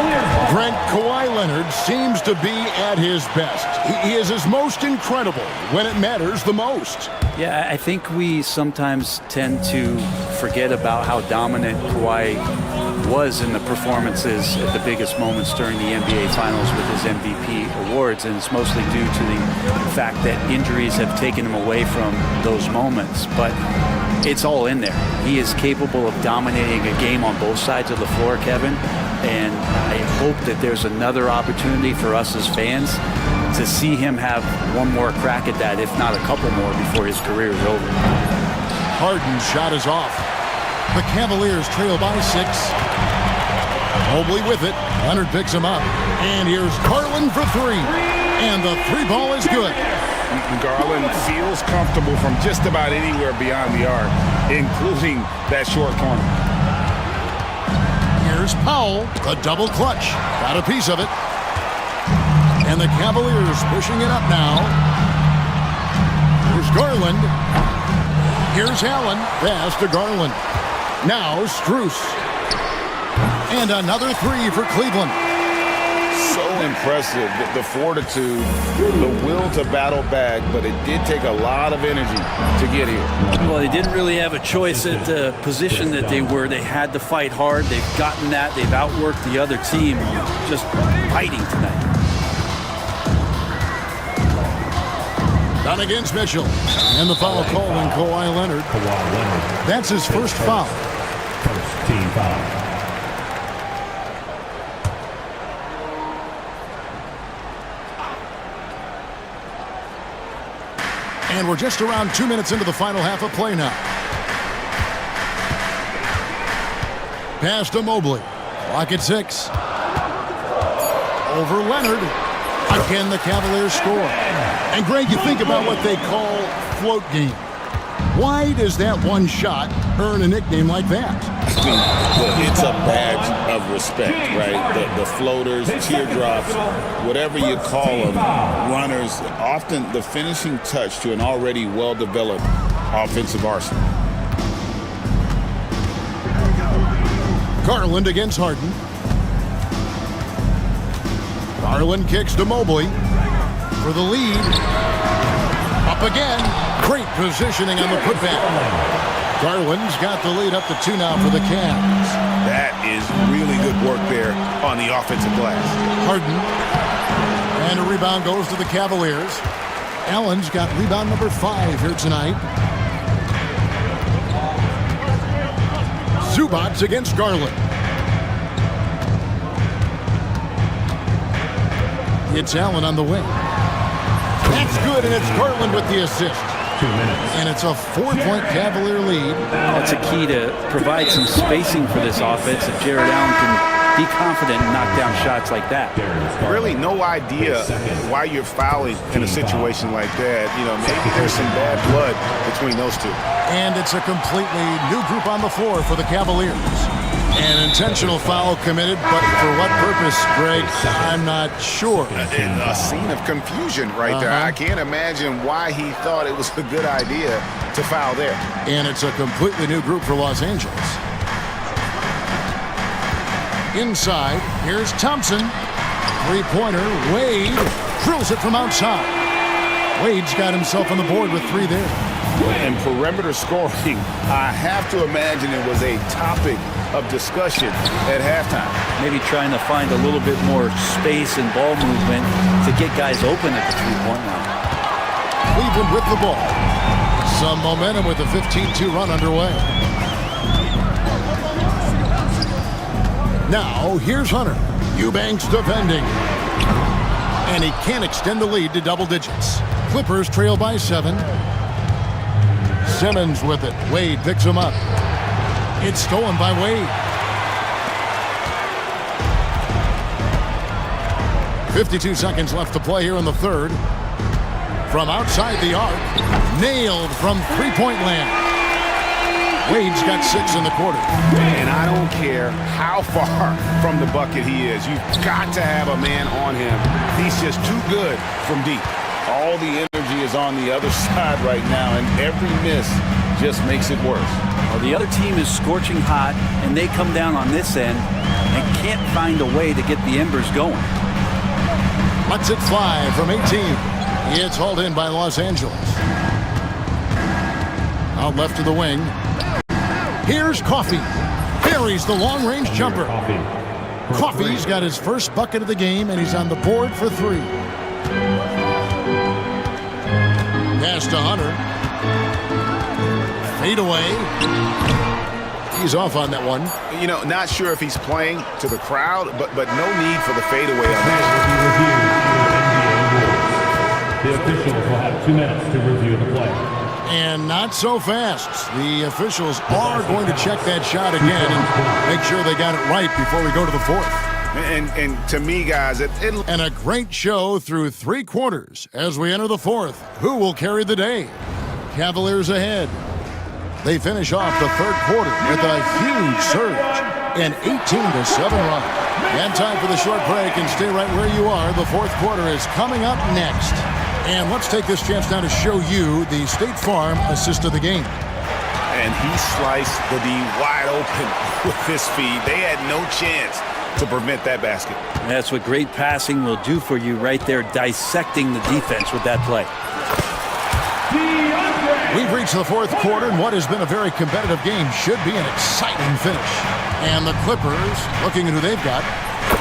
A: Brent, Kawhi Leonard seems to be at his best. He is his most incredible when it matters the most.
L: Yeah, I think we sometimes tend to forget about how dominant Kawhi was in the performances at the biggest moments during the NBA Finals with his MVP awards, and it's mostly due to the fact that injuries have taken him away from those moments. But it's all in there. He is capable of dominating a game on both sides of the floor, Kevin, and I hope that there's another opportunity for us as fans to see him have one more crack at that, if not a couple more, before his career is over.
A: Harden's shot is off. The Cavaliers trail by 6. Mobley with it. Leonard picks him up. And here's Garland for 3. And the 3 ball is good.
F: Garland feels comfortable from just about anywhere beyond the arc, including that short corner.
A: Here's Powell, the double clutch. Got a piece of it. And the Cavaliers pushing it up now. Here's Garland. Here's Allen. Pass to Garland. Now Strus. And another 3 for Cleveland.
D: So impressive, the fortitude, the will to battle back, but it did take a lot of energy to get here.
L: Well, they didn't really have a choice at the position that they were. They had to fight hard. They've gotten that. They've outworked the other team. Just fighting tonight.
A: Done against Mitchell. And the foul call on Kawhi Leonard. That's his first foul.
E: First team foul.
A: And we're just around 2 minutes into the final half of play now. Pass to Mobley. Clock at 6. Over Leonard. Again, the Cavaliers score. And Greg, you think about what they call float game. Why does that one shot earn a nickname like that?
D: I mean, it's a badge of respect, right? The floaters, teardrops, whatever you call them, runners, often the finishing touch to an already well-developed offensive arsenal.
A: Garland against Harden. Garland kicks to Mobley for the lead. Up again. Great positioning on the putback. Garland's got the lead up to 2 now for the Cavs.
F: That is really good work there on the offensive glass.
A: Harden. And a rebound goes to the Cavaliers. Allen's got rebound number 5 here tonight. Zubats against Garland. It's Allen on the wing. That's good, and it's Garland with the assist.
E: 2 minutes.
A: And it's a 4-point Cavalier lead.
L: That's a key to provide some spacing for this offense if Jared Allen can be confident and knock down shots like that.
F: Really no idea why you're fouling in a situation like that. You know, maybe there's some bad blood between those two.
A: And it's a completely new group on the floor for the Cavaliers. An intentional foul committed, but for what purpose, Greg? I'm not sure.
F: A scene of confusion right there. I can't imagine why he thought it was a good idea to foul there.
A: And it's a completely new group for Los Angeles. Inside, here's Thompson. Three-pointer, Wade drills it from outside. Wade's got himself on the board with 3 there.
D: And perimeter scoring, I have to imagine it was a topic of discussion at halftime.
L: Maybe trying to find a little bit more space and ball movement to get guys open at the 3-point line.
A: Cleveland with the ball. Some momentum with a 15-2 run underway. Now, here's Hunter. Eubanks defending. And he can't extend the lead to double digits. Clippers trail by 7. Simmons with it. Wade picks him up. It's stolen by Wade. 52 seconds left to play here in the third. From outside the arc. Nailed from 3-point land. Wade's got 6 in the quarter.
F: And I don't care how far from the bucket he is. You've got to have a man on him. He's just too good from deep.
D: All the energy is on the other side right now, and every miss just makes it worse.
L: Well, the other team is scorching hot, and they come down on this end and can't find a way to get the embers going.
A: Lets it fly from 18. It's hauled in by Los Angeles. Out left to the wing. Here's Coffey. Buries the long-range jumper. Coffey's got his first bucket of the game, and he's on the board for 3. Pass to Hunter. Fade away. He's off on that one.
F: You know, not sure if he's playing to the crowd, but no need for the fadeaway on that.
E: The officials will have 2 minutes to review the play.
A: And not so fast. The officials are going to check that shot again and make sure they got it right before we go to the 4th.
F: And to me, guys,
A: and a great show through 3 quarters as we enter the 4th. Who will carry the day? Cavaliers ahead. They finish off the 3rd quarter with a huge surge, an 18-7 run. And time for the short break, and stay right where you are. The 4th quarter is coming up next. And let's take this chance now to show you the State Farm assist of the game.
F: And he sliced the D wide open with this feed. They had no chance to prevent that basket.
L: That's what great passing will do for you right there, dissecting the defense with that play.
A: We've reached the fourth quarter, and what has been a very competitive game should be an exciting finish. And the Clippers, looking at who they've got,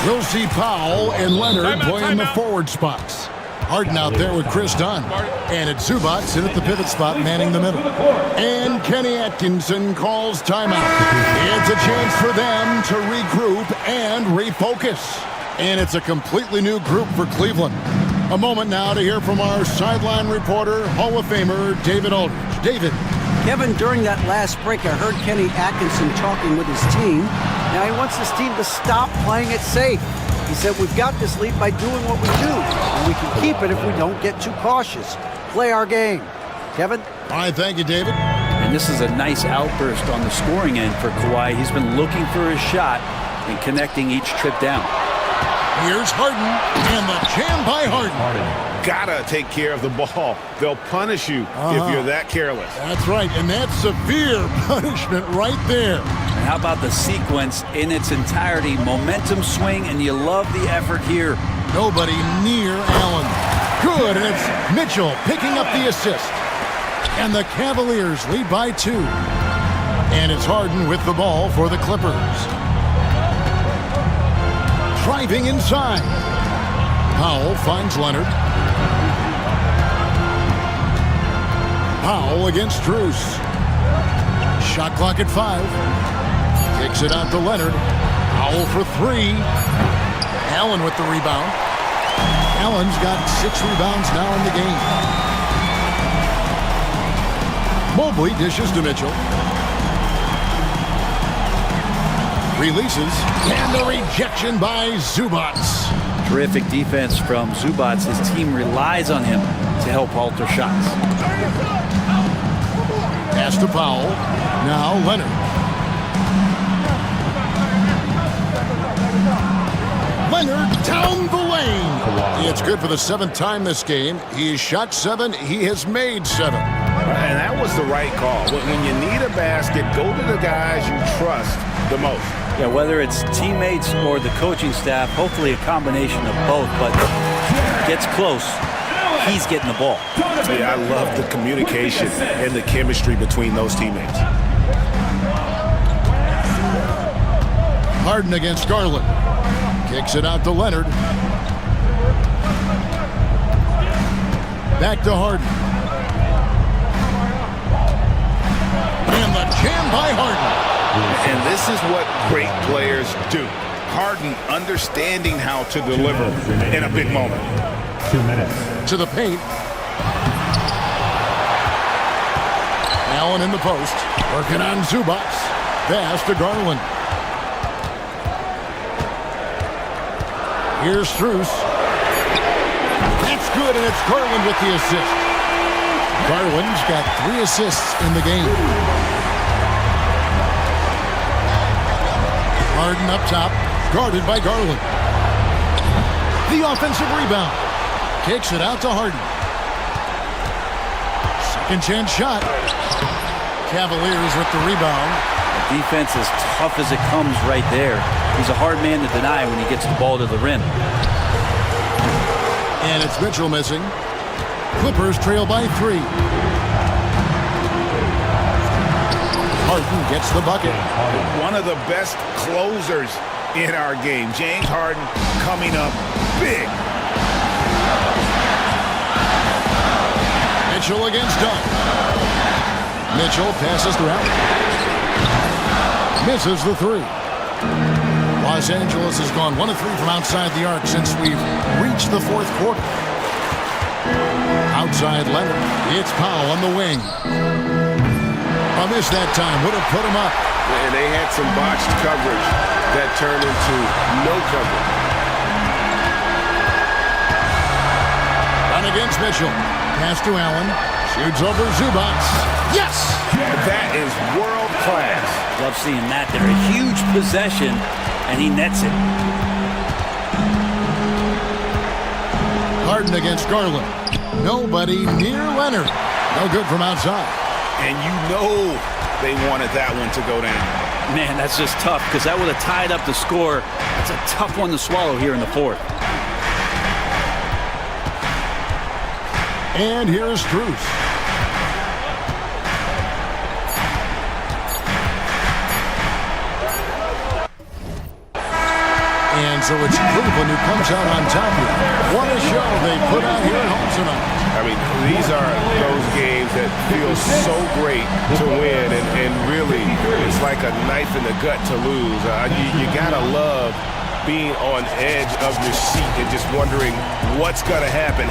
A: we'll see Powell and Leonard playing the forward spots. Harden out there with Chris Dunn. And it's Zubac in at the pivot spot, manning the middle. And Kenny Atkinson calls timeout. It's a chance for them to regroup and refocus. And it's a completely new group for Cleveland. A moment now to hear from our sideline reporter, Hall of Famer David Aldridge. David.
C: Kevin, during that last break, I heard Kenny Atkinson talking with his team. Now he wants his team to stop playing it safe. He said, we've got this lead by doing what we do, and we can keep it if we don't get too cautious. Play our game. Kevin?
A: All right, thank you, David.
L: And this is a nice outburst on the scoring end for Kawhi. He's been looking for his shot and connecting each trip down.
A: Here's Harden, and the jam by Harden.
F: Gotta take care of the ball. They'll punish you if you're that careless.
A: That's right, and that's severe punishment right there.
L: And how about the sequence in its entirety? Momentum swing, and you love the effort here.
A: Nobody near Allen. Good, and it's Mitchell picking up the assist. And the Cavaliers lead by 2. And it's Harden with the ball for the Clippers. Driving inside. Powell finds Leonard. Powell against Strus. Shot clock at 5. Kicks it out to Leonard. Powell for 3. Allen with the rebound. Allen's got 6 rebounds now in the game. Mobley dishes to Mitchell. Releases, and the rejection by Zubac.
L: Terrific defense from Zubac. His team relies on him to help alter shots.
A: Pass to Powell. Now Leonard. Leonard down the lane. It's good for the 7th time this game. He has shot 7. He has made 7.
F: And that was the right call. When you need a basket, go to the guys you trust the most.
L: Yeah, whether it's teammates or the coaching staff, hopefully a combination of both, but gets close, he's getting the ball.
F: Yeah, I love the communication and the chemistry between those teammates.
A: Harden against Garland. Kicks it out to Leonard. Back to Harden. And the jam by Harden.
F: And this is what great players do. Harden understanding how to deliver in a big moment.
E: 2 minutes.
A: To the paint. Allen in the post. Working on Zubac. Pass to Garland. Here's Strus. That's good, and it's Garland with the assist. Garland's got 3 assists in the game. Harden up top, guarded by Garland. The offensive rebound. Kicks it out to Harden. Second chance shot. Cavaliers with the rebound.
L: The defense is tough as it comes right there. He's a hard man to deny when he gets the ball to the rim.
A: And it's Mitchell missing. Clippers trail by 3. Harden gets the bucket.
F: One of the best closers in our game. James Harden coming up big.
A: Mitchell against Dunn. Mitchell passes to Allen. Misses the 3. Los Angeles has gone 1 of 3 from outside the arc since we've reached the 4th quarter. Outside Leonard. It's Powell on the wing. A miss that time. Would have put him up.
F: And they had some botched coverage that turned into no coverage.
A: Run against Mitchell. Pass to Allen. Shoots over Zubac. Yes!
F: That is world class.
L: Love seeing that there. A huge possession, and he nets it.
A: Harden against Garland. Nobody near Leonard. No good from outside.
F: And you know they wanted that one to go down.
L: Man, that's just tough because that would have tied up the score. That's a tough one to swallow here in the fourth.
A: And here's Strus. And so it's Cleveland who comes out on top here. What a show they put out here at home tonight.
F: I mean, these are those games that feel so great to win, and really, it's like a knife in the gut to lose. You gotta love being on edge of your seat and just wondering what's gonna happen.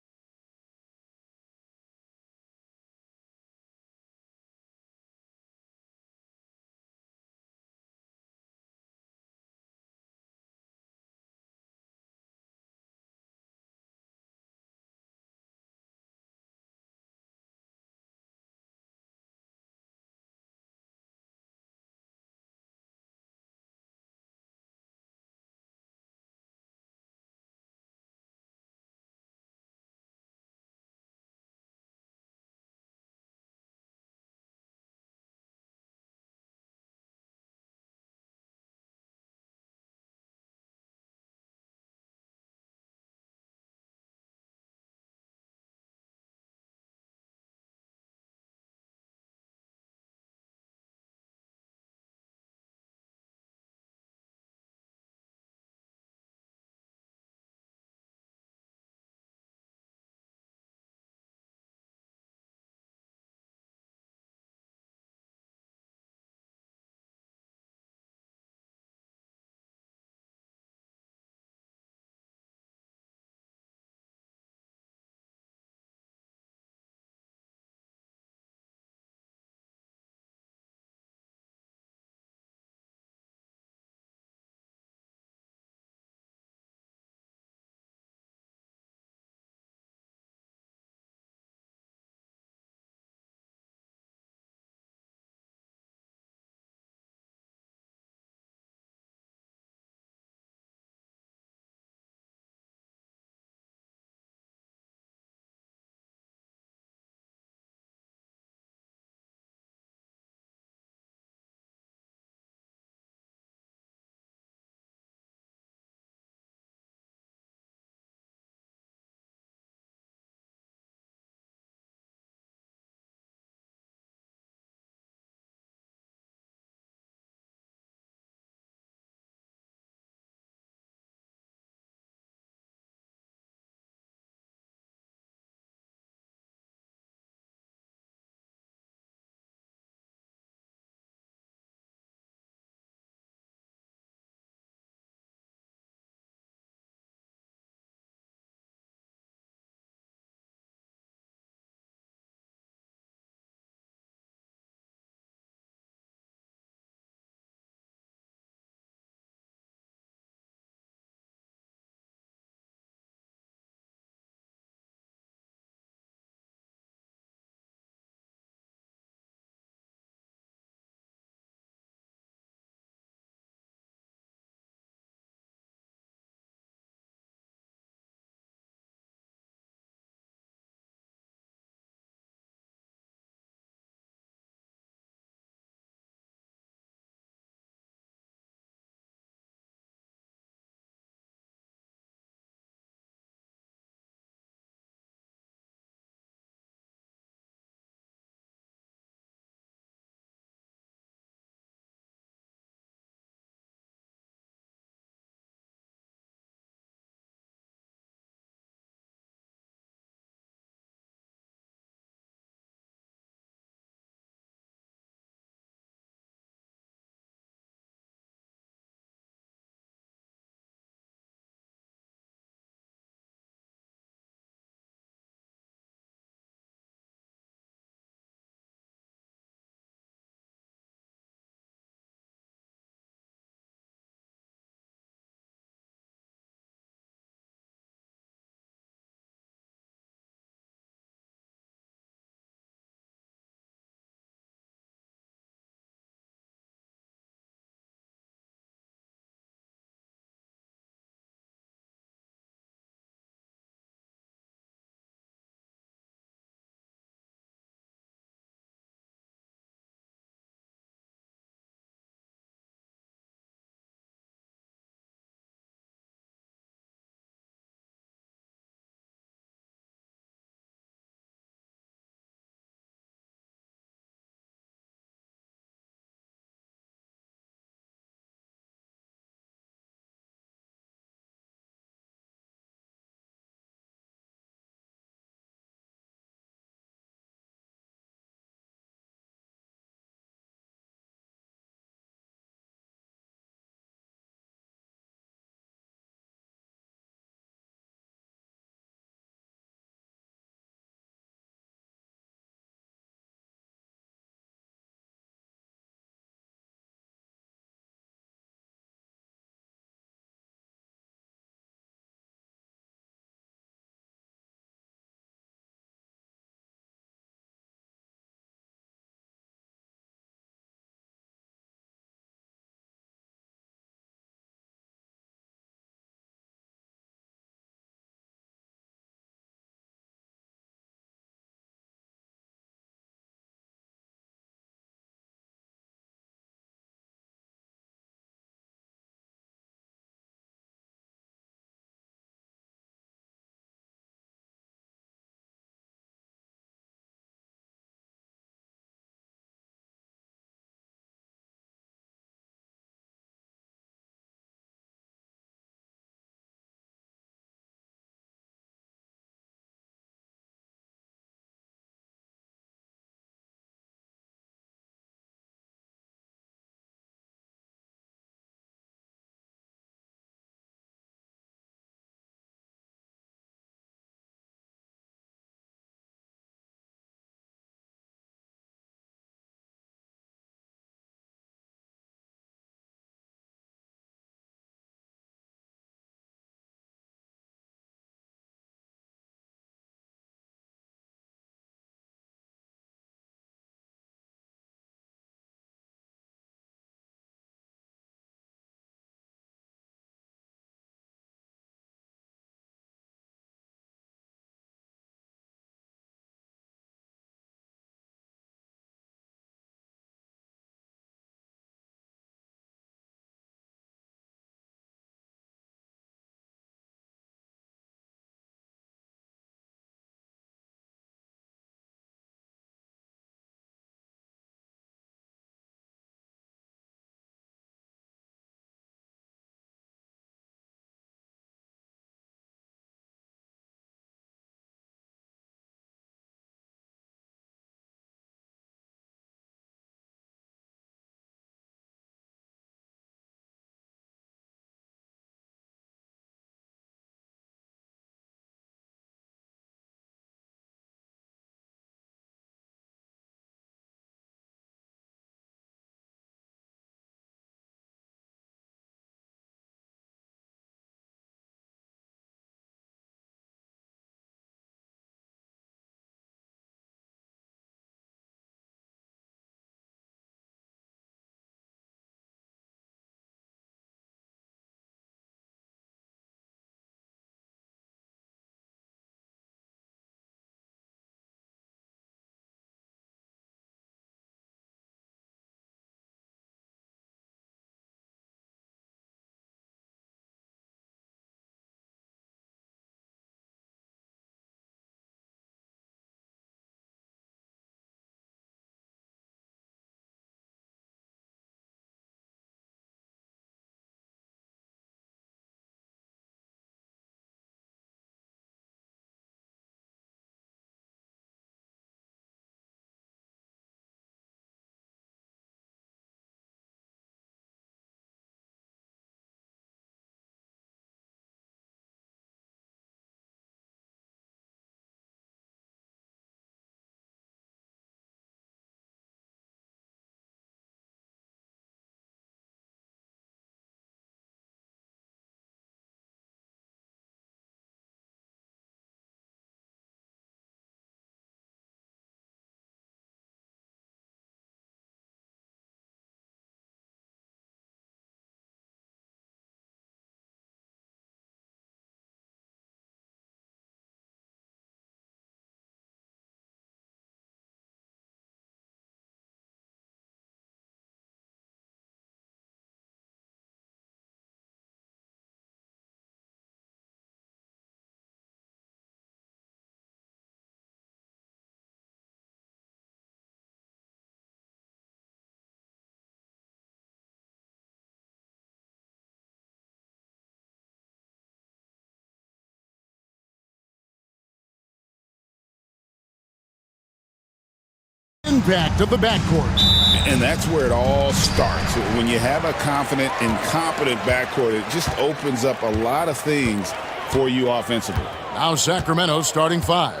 A: impact of the backcourt.
D: And that's where it all starts. When you have a confident and competent backcourt, it just opens up a lot of things for you offensively.
A: Now Sacramento starting five.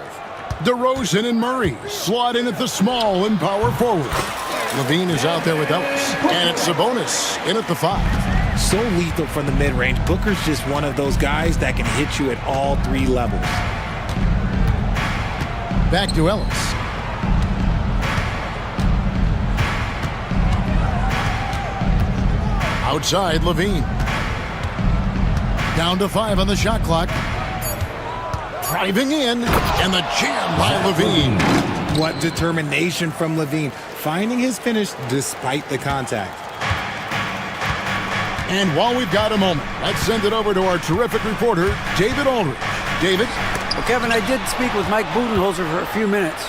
A: DeRozan and Murray slot in at the small and power forward. Levine is out there with Ellis. And it's Sabonis in at the five.
B: So lethal from the mid-range. Booker's just one of those guys that can hit you at all three levels.
A: Back to Ellis. Outside, Levine. Down to 5 on the shot clock. Driving in, and the jam by Levine.
B: What determination from Levine, finding his finish despite the contact.
A: And while we've got a moment, let's send it over to our terrific reporter, David Aldridge. David?
C: Well, Kevin, I did speak with Mike Budenholzer for a few minutes.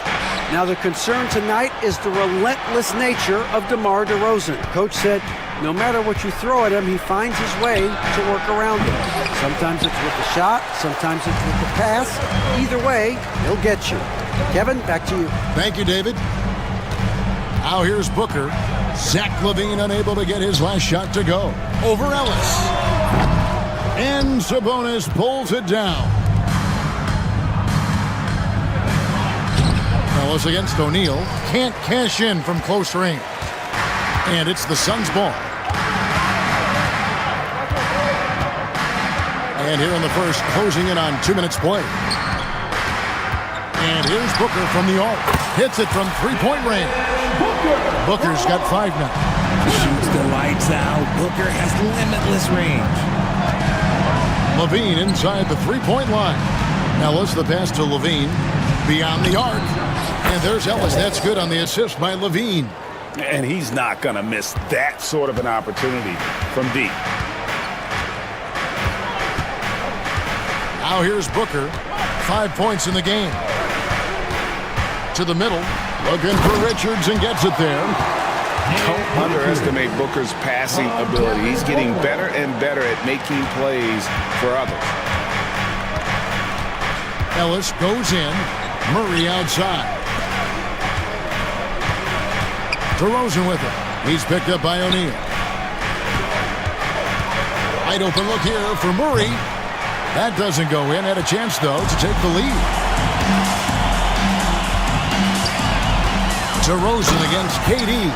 C: Now, the concern tonight is the relentless nature of DeMar DeRozan. Coach said no matter what you throw at him, he finds his way to work around it. Sometimes it's with the shot, sometimes it's with the pass. Either way, he'll get you. Kevin, back to you.
A: Thank you, David. Now here's Booker. Zach LaVine unable to get his last shot to go. Over Ellis. And Sabonis pulls it down. Ellis against O'Neal. Can't cash in from close range. And it's the Suns' ball. And here in the first, closing in on 2 minutes play. And here's Booker from the arc. Hits it from three-point range. Booker's got 5 now.
B: Shoots the lights out. Booker has limitless range.
A: Levine inside the three-point line. Ellis, the pass to Levine. Beyond the arc. And there's Ellis. That's good on the assist by Levine.
D: And he's not going to miss that sort of an opportunity from deep.
A: Now here's Booker. 5 points in the game. To the middle. Looking for Richards and gets it there.
D: Don't underestimate Booker's passing ability. He's getting better and better at making plays for others.
A: Ellis goes in. Murray outside. DeRozan with it. He's picked up by O'Neal. Wide open look here for Murray. That doesn't go in. Had a chance, though, to take the lead. DeRozan against KD.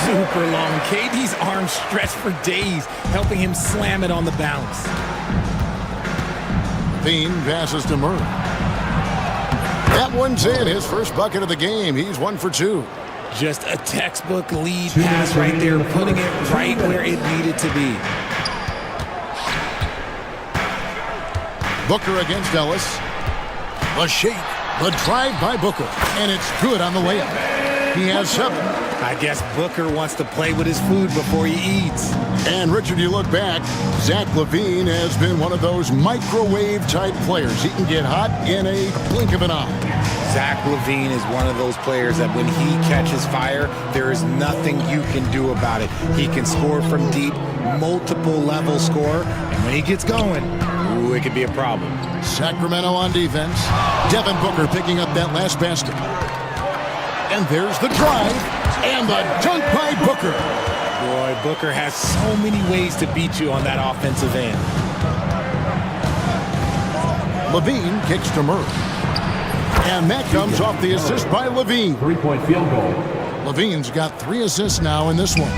B: Super long. KD's arms stretched for days, helping him slam it on the bounce.
A: Levine passes to Murray. That one's in. His first bucket of the game. He's 1 for 2.
B: Just a textbook lead pass right there, putting it right where it needed to be.
A: Booker against Ellis. The shake. The drive by Booker. And it's good on the layup. He has 7.
B: I guess Booker wants to play with his food before he eats.
A: And Richard, you look back, Zach LaVine has been one of those microwave-type players. He can get hot in a blink of an eye.
B: Zach LaVine is one of those players that when he catches fire, there is nothing you can do about it. He can score from deep, multiple level score, and when he gets going, ooh, it could be a problem.
A: Sacramento on defense. Devin Booker picking up that last basket. And there's the drive and the dunk by Booker.
B: Boy, Booker has so many ways to beat you on that offensive end.
A: Levine kicks to Murray. And that comes off the assist by Levine.
E: 3-point field goal.
A: Levine's got 3 assists now in this one.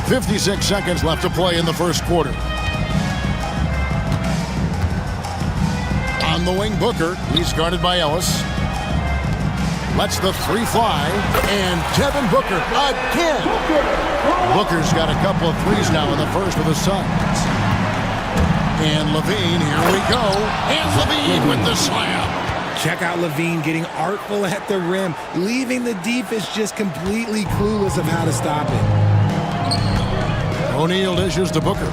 A: 56 seconds left to play in the first quarter. On the wing, Booker. He's guarded by Ellis. Lets the 3 fly. And Devin Booker again. Booker's got a couple of threes now in the first for the Suns. And Levine, here we go. And Levine with the slam.
B: Check out Levine getting artful at the rim, leaving the defense just completely clueless of how to stop it.
A: O'Neal dishes to Booker.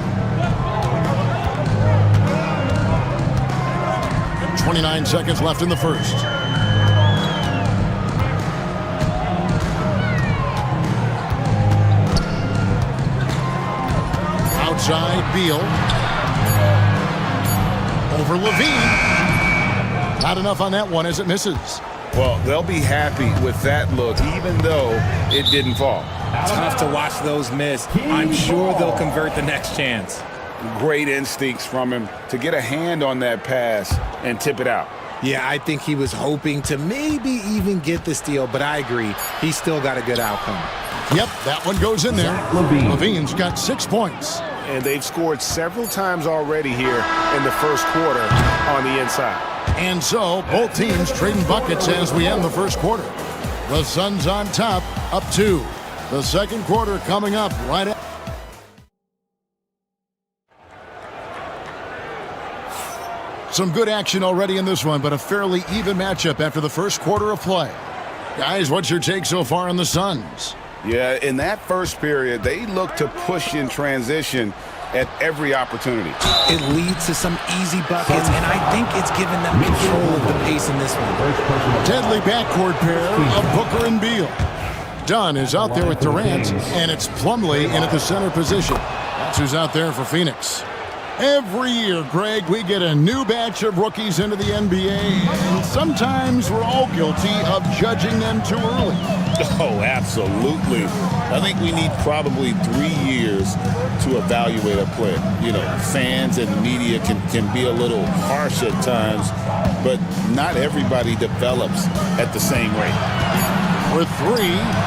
A: 29 seconds left in the first. Outside, Beal. Over Levine. Not enough on that one as it misses.
D: Well, they'll be happy with that look, even though it didn't fall.
B: Tough to watch those miss. I'm sure they'll convert the next chance.
D: Great instincts from him to get a hand on that pass and tip it out.
B: Yeah, I think he was hoping to maybe even get the steal, but I agree. He's still got a good outcome.
A: Yep, that one goes in there. Levine's got 6 points.
F: And they've scored several times already here in the first quarter on the inside.
A: And so, both teams trading buckets as we end the first quarter. The Suns on top, up 2. The second quarter coming up right at... Some good action already in this one, but a fairly even matchup after the first quarter of play. Guys, what's your take so far on the Suns?
D: Yeah, in that first period, they look to push in transition at every opportunity.
B: It leads to some easy buckets, and I think it's given them control of the pace in this one.
A: Deadly backcourt pair of Booker and Beal. Dunn is out there with Durant, and it's Plumlee in at the center position. That's who's out there for Phoenix. Every year, Greg, we get a new batch of rookies into the NBA, and sometimes we're all guilty of judging them too early.
D: Oh, absolutely. I think we need probably 3 years to evaluate a player. You know, fans and media can be a little harsh at times, but not everybody develops at the same rate.
A: For 3,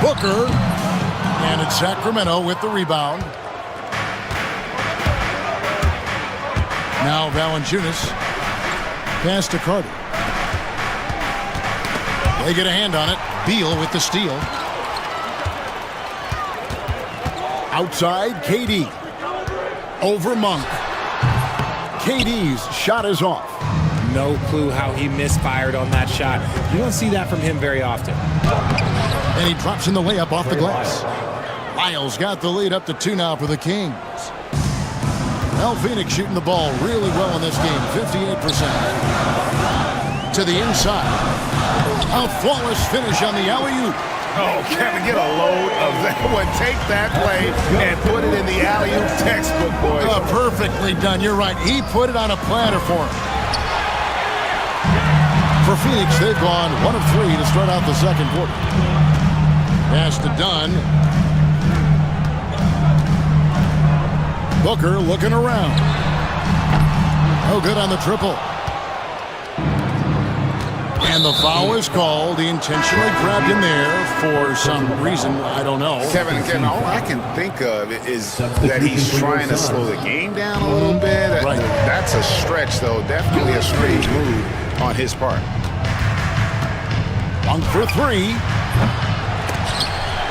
A: Booker, and it's Sacramento with the rebound. Now Valanciunas, pass to Carter. They get a hand on it. Beal with the steal. Outside, KD. Over Monk. KD's shot is off.
B: No clue how he misfired on that shot. You don't see that from him very often.
A: And he drops in the layup off the glass. Lyles got the lead up to 2 now for the Kings. Well, Phoenix shooting the ball really well in this game, 58%. To the inside. A flawless finish on the alley-oop.
F: Oh, Kevin, get a load of that one. Take that play and put it in the alley-oop textbook, boys.
A: Perfectly done. You're right. He put it on a platter for him. For Phoenix, they've gone 1 of 3 to start out the second quarter. Pass to Dunn. Booker looking around. No good on the triple. And the foul is called. He intentionally grabbed him there for some reason. I don't know.
D: Kevin, all I can think of is that he's trying to slow the game down a little bit.
A: Right.
D: That's a stretch, though. Definitely a strange move on his part.
A: 1 for 3.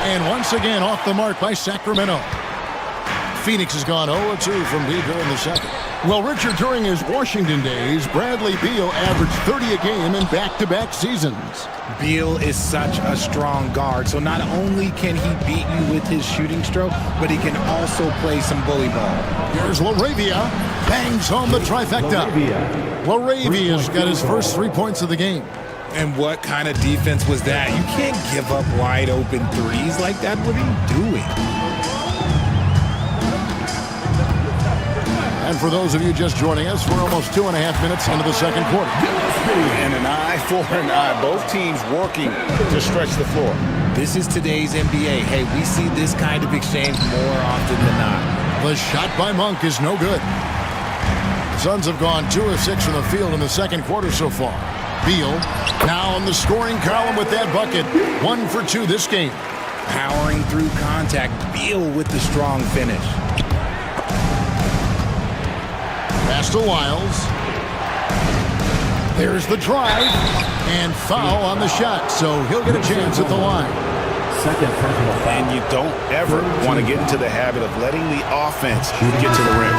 A: And once again off the mark by Sacramento. Phoenix has gone 0-2 from deep here in the second. Well, Richard, during his Washington days, Bradley Beal averaged 30 a game in back-to-back seasons.
B: Beal is such a strong guard, so not only can he beat you with his shooting stroke, but he can also play some bully ball.
A: Here's LaRavia. Bangs home the trifecta. LaRavia's got his first 3 points of the game.
B: And what kind of defense was that? You can't give up wide open threes like that. What are you doing?
A: And for those of you just joining us, we're almost 2.5 minutes into the second quarter.
D: And an eye for an eye. Both teams working to stretch the floor.
B: This is today's NBA. Hey, we see this kind of exchange more often than not.
A: The shot by Monk is no good. Suns have gone 2 of 6 from the field in the second quarter so far. Beal now in the scoring column with that bucket. 1 for 2 this game.
B: Powering through contact. Beal with the strong finish.
A: Pass to Lyles. There's the drive. And foul on the shot, so he'll get a chance at the line.
F: And you don't ever want to get into the habit of letting the offense get to the rim.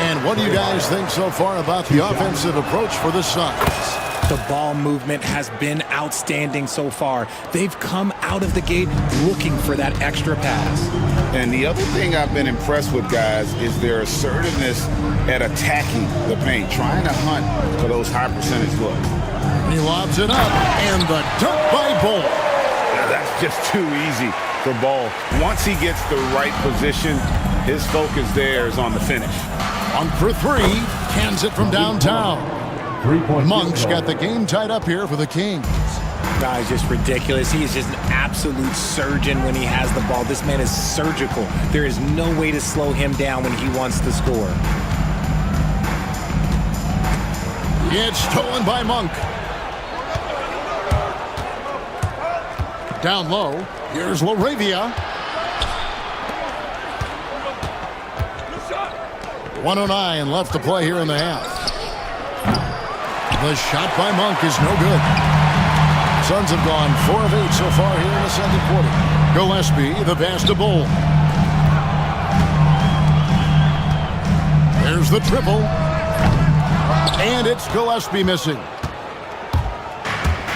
A: And what do you guys think so far about the offensive approach for the Suns?
B: The ball movement has been outstanding so far. They've come out of the gate looking for that extra pass.
D: And the other thing I've been impressed with, guys, is their assertiveness at attacking the paint, trying to hunt for those high percentage looks.
A: He lobs it up, and the dunk by Ball.
F: Now, that's just too easy for Ball. Once he gets the right position, his focus there is on the finish.
A: 1 for 3, cans it from downtown. Monk's got the game tied up here for the Kings.
B: He's just ridiculous. He is just an absolute surgeon when he has the ball. This man is surgical. There is no way to slow him down when he wants to score.
A: It's stolen by Monk. Down low, here's Laravia. 1:09 left to play here in the half. The shot by Monk is no good. Suns have gone 4 of 8 so far here in the second quarter. Gillespie, the pass to Bull. There's the triple. And it's Gillespie missing.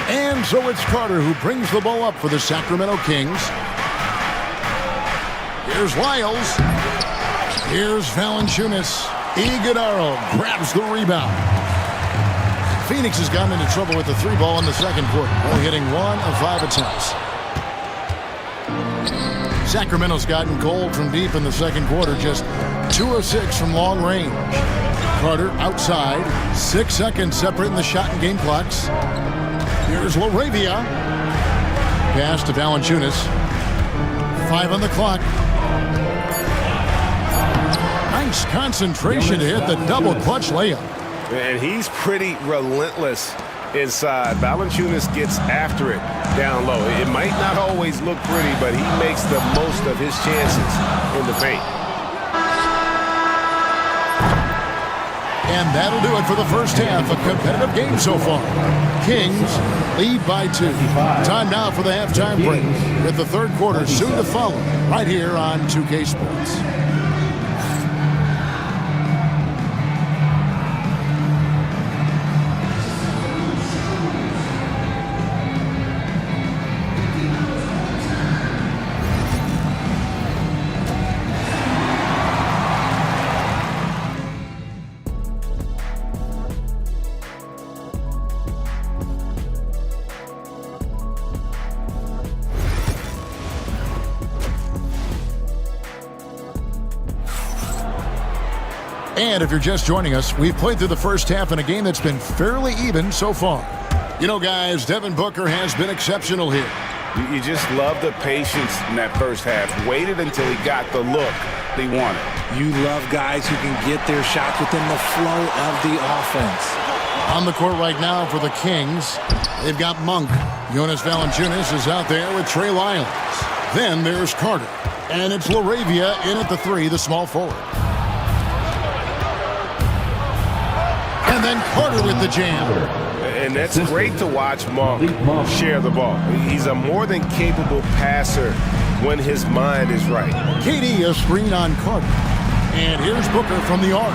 A: And so it's Carter who brings the ball up for the Sacramento Kings. Here's Lyles. Here's Valanciunas. Iguodala grabs the rebound. Phoenix has gotten into trouble with the 3 ball in the second quarter, only hitting 1 of 5 attempts. Sacramento's gotten cold from deep in the second quarter, just 2 of 6 from long range. Carter outside, 6 seconds separating the shot and game clocks. Here's Laravia. Pass to Valanciunas. 5 on the clock. Nice concentration to hit the double clutch layup.
F: And he's pretty relentless inside. Valanciunas gets after it down low. It might not always look pretty, but he makes the most of his chances in the paint.
A: And that'll do it for the first half. A competitive game so far. Kings lead by 2. Time now for the halftime break, with the third quarter soon to follow right here on 2K Sports. And if you're just joining us, we've played through the first half in a game that's been fairly even so far. You know, guys, Devin Booker has been exceptional here.
D: You just love the patience in that first half. Waited until he got the look they wanted.
B: You love guys who can get their shots within the flow of the offense.
A: On the court right now for the Kings, they've got Monk. Jonas Valanciunas is out there with Trey Lyles. Then there's Carter. And it's Laravia in at the 3, the small forward. And then Carter with the jam.
F: And that's great to watch Monk share the ball. He's a more than capable passer when his mind is right.
A: KD a screen on Carter. And here's Booker from the arc.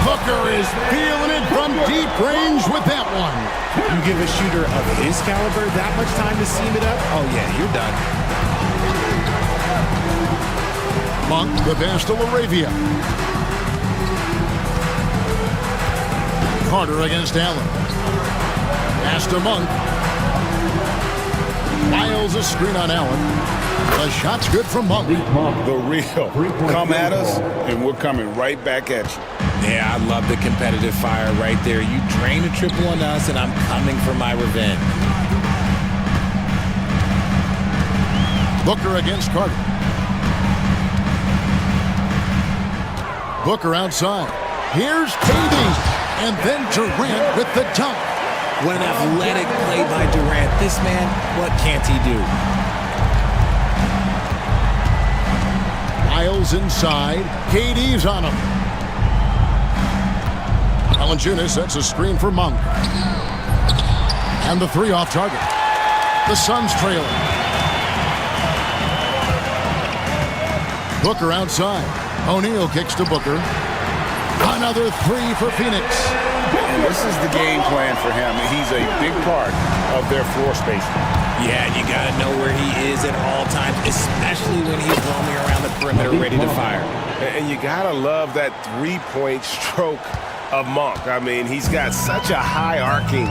A: Booker is feeling it from deep range with that one.
B: You give a shooter of his caliber that much time to seam it up, oh yeah, you're done.
A: Monk, the pass to Laravia. Carter against Allen. Pass to Monk. Miles a screen on Allen. The shot's good from Monk.
D: The real. Come at us, and we're coming right back at you.
B: Yeah, I love the competitive fire right there. You drain a triple on us, and I'm coming for my revenge.
A: Booker against Carter. Booker outside. Here's KD. And then Durant with the dunk.
B: What an athletic play by Durant. This man, what can't he do?
A: Miles inside. KD's on him. Valanciunas sets a screen for Monk. And the 3 off target. The Suns trailing. Booker outside. O'Neal kicks to Booker. Another 3 for Phoenix.
D: And this is the game plan for him. He's a big part of their floor spacing.
B: Yeah, you got to know where he is at all times, especially when he's roaming around the perimeter ready to fire.
F: And you got to love that 3-point stroke of Monk. I mean, he's got such a high arcing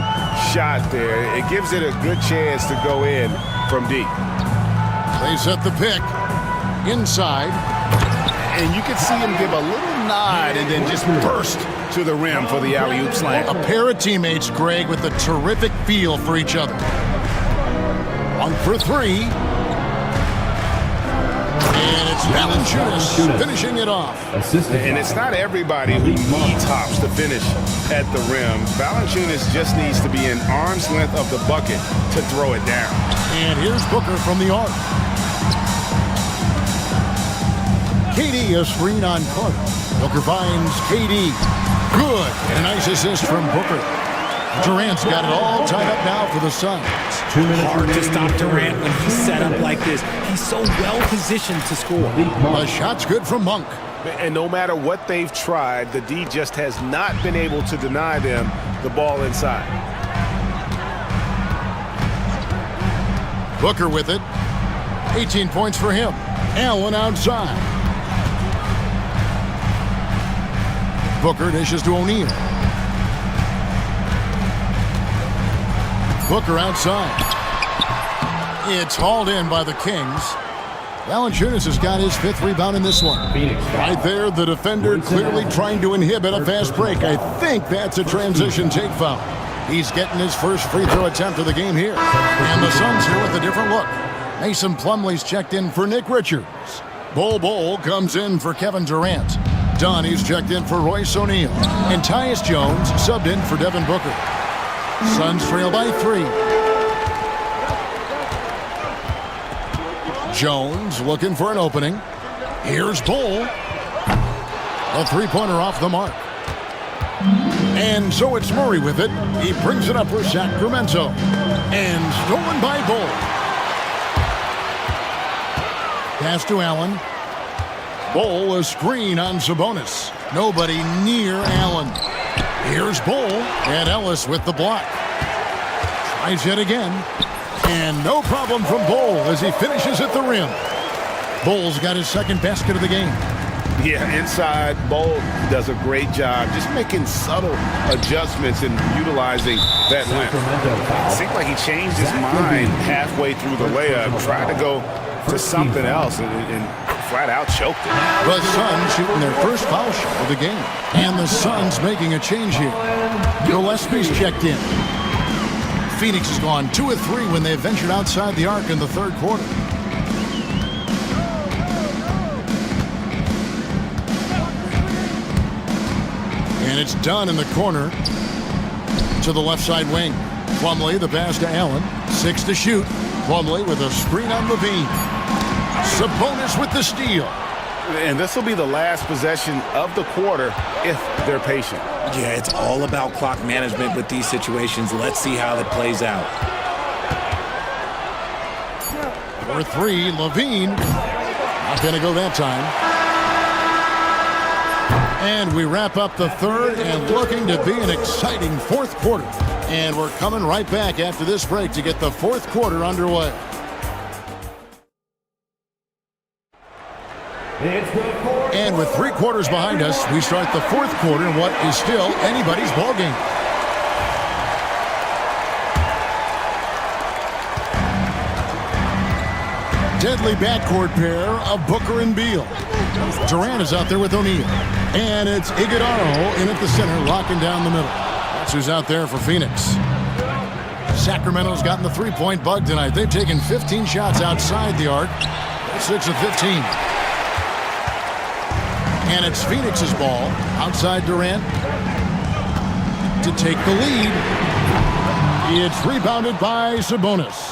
F: shot there. It gives it a good chance to go in from deep.
A: They set the pick inside.
F: And you can see him give a little
D: nod and then just burst
F: to the rim for the alley-oop slam.
A: A pair of teammates, Greg, with a terrific feel for each other. 1 for 3. And it's Valanciunas finishing it off.
F: And it's not everybody who needs hops to finish at the rim. Valanciunas just needs to be an arm's length of the bucket to throw it down.
A: And here's Booker from the arc. KD a screen on Carter. Booker finds KD. Good. And a nice assist from Booker. Durant's got it all tied up now for the Suns.
B: Hard to stop Durant when he's set up like this. He's so well positioned to score.
A: The shot's good from Monk.
F: And no matter what they've tried, the D just has not been able to deny them the ball inside.
A: Booker with it. 18 points for him. Allen outside. Booker dishes to O'Neal. Booker outside. It's hauled in by the Kings. Valanciunas has got his 5th rebound in this one. Right there, the defender clearly trying to inhibit a fast break. I think that's a transition take foul. He's getting his first free throw attempt of the game here. And the Suns here with a different look. Mason Plumlee's checked in for Nick Richards. Bol comes in for Kevin Durant. Donnie's checked in for Royce O'Neal. And Tyus Jones subbed in for Devin Booker. Suns trail by 3. Jones looking for an opening. Here's Bol. A three-pointer off the mark. And so it's Murray with it. He brings it up for Sacramento. And stolen by Bol. Pass to Allen. Bol a screen on Sabonis. Nobody near Allen. Here's Bol, and Ellis with the block. Tries yet again. And no problem from Bol as he finishes at the rim. Bol's got his 2nd basket of the game.
F: Yeah, inside, Bol does a great job just making subtle adjustments and utilizing that length. It seemed like he changed his mind halfway through the layup, tried to go to something else, and flat out choked it.
A: The Suns shooting their first foul shot of the game. And the Suns making a change here. Gillespie's checked in. Phoenix has gone 2 of 3 when they ventured outside the arc in the 3rd quarter. And it's done in the corner to the left side wing. Plumlee, the pass to Allen. 6 to shoot. Plumlee with a screen on Levine. Sabonis with the steal.
F: And this will be the last possession of the quarter if they're patient.
B: Yeah, it's all about clock management with these situations. Let's see how that plays out.
A: For 3, Levine. Not going to go that time. And we wrap up the 3rd and looking to be an exciting 4th quarter. And we're coming right back after this break to get the 4th quarter underway. And with 3 quarters behind us, we start the 4th quarter in what is still anybody's ball game. Deadly backcourt pair of Booker and Beal. Durant is out there with O'Neal. And it's Iguodala in at the center, locking down the middle. That's who's out there for Phoenix. Sacramento's gotten the 3-point bug tonight. They've taken 15 shots outside the arc. 6 of 15. And it's Phoenix's ball outside Durant to take the lead. It's rebounded by Sabonis.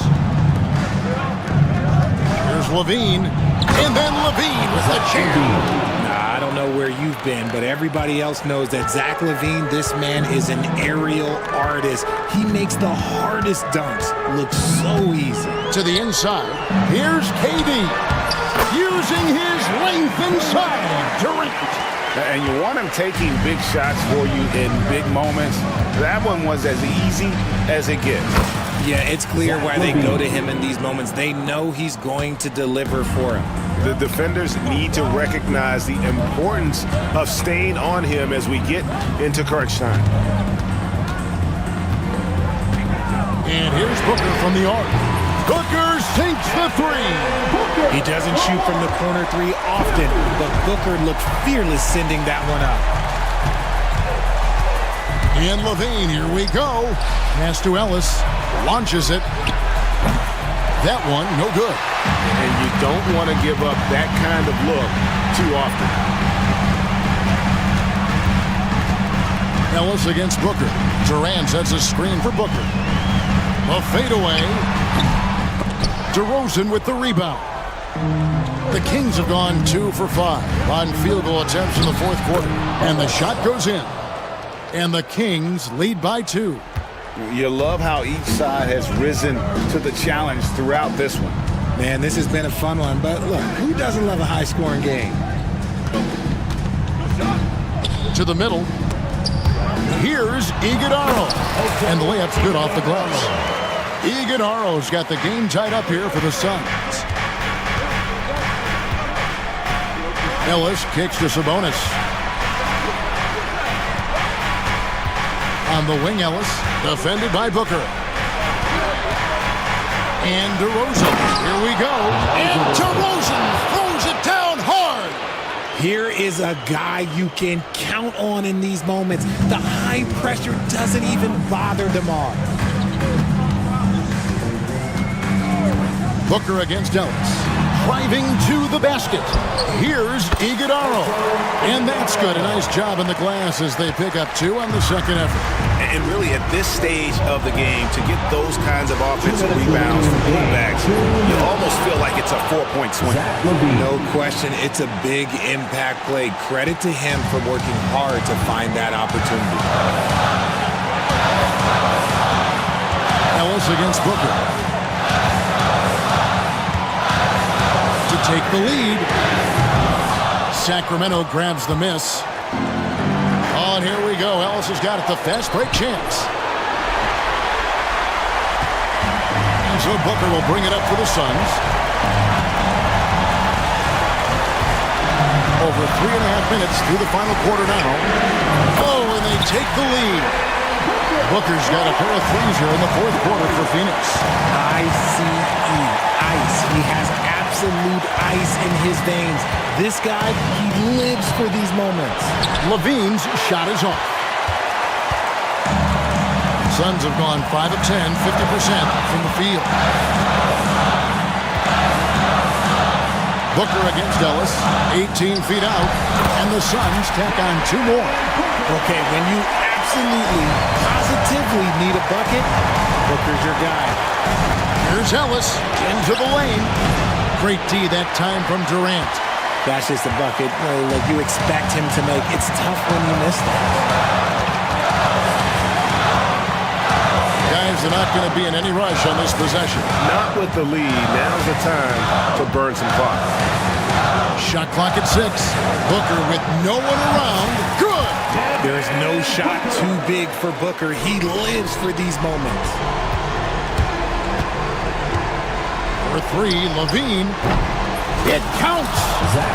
A: Here's Levine. And then Levine with the jam.
B: I don't know where you've been, but everybody else knows that Zach LaVine, this man is an aerial artist. He makes the hardest dunks look so easy.
A: To the inside. Here's KD. Using his length inside. Durant.
F: And you want him taking big shots for you in big moments. That one was as easy as it gets.
B: Yeah, it's clear why they go to him in these moments. They know he's going to deliver for him.
F: The defenders need to recognize the importance of staying on him as we get into crunch time.
A: And here's Booker from the arc. Booker sinks the 3.
B: He doesn't shoot from the corner three often, but Booker looked fearless sending that one up.
A: And Levine, here we go. Pass to Ellis, launches it. That one, no good.
D: And you don't want to give up that kind of look too often.
A: Ellis against Booker. Durant sets a screen for Booker. A fadeaway. DeRozan with the rebound. The Kings have gone 2 for 5 on field goal attempts in the fourth quarter. And the shot goes in. And the Kings lead by 2.
D: You love how each side has risen to the challenge throughout this one.
B: Man, this has been a fun one, but look, who doesn't love a high-scoring game?
A: To the middle. Here's Iguodala. And the layup's good off the gloves. Iguodala's got the game tied up here for the Suns. Ellis kicks to Sabonis. On the wing, Ellis, defended by Booker. And DeRozan, here we go. And DeRozan throws it down hard.
B: Here is a guy you can count on in these moments. The high pressure doesn't even bother DeMar.
A: Booker against Ellis. Driving to the basket. Here's Iguodala. And that's good. A nice job in the glass as they pick up 2 on the second effort.
D: And really at this stage of the game, to get those kinds of offensive rebounds from pullbacks, you almost feel like it's a 4-point swing.
B: No question, it's a big impact play. Credit to him for working hard to find that opportunity.
A: Ellis against Booker. To take the lead. Sacramento grabs the miss. Oh, and here we go. Ellis has got it. The fast break chance. And so Booker will bring it up for the Suns. Over 3.5 minutes through the final quarter now. Oh, and they take the lead. Booker's got a pair of threes here in the fourth quarter for Phoenix.
B: ICE, ice. He has absolute ice in his veins. This guy, he lives for these moments.
A: Levine's shot is off. Suns have gone 5 of 10, 50% from the field. Booker against Ellis, 18 feet out, and the Suns tack on 2 more.
B: Okay, when you absolutely, positively need a bucket, Booker's your guy.
A: Here's Ellis into the lane. Great D that time from Durant.
B: That's just a bucket like you expect him to make. It's tough when you miss that.
A: Guys are not going to be in any rush on this possession.
F: Not with the lead. Now's the time to burn some clock.
A: Shot clock at 6. Booker with no one around. Good.
B: There's no shot too big for Booker. He lives for these moments.
A: For 3, Levine. It counts.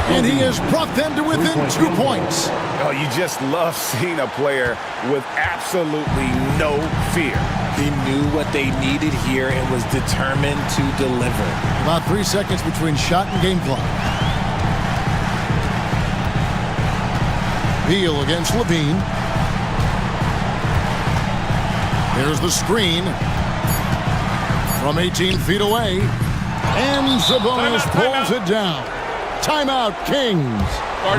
A: And he has brought them to within 2 points.
F: Oh, you just love seeing a player with absolutely no fear.
B: He knew what they needed here and was determined to deliver.
A: About 3 seconds between shot and game clock. Beal against Levine. Here's the screen from 18 feet away. And Sabonis pulls it down. Timeout, Kings.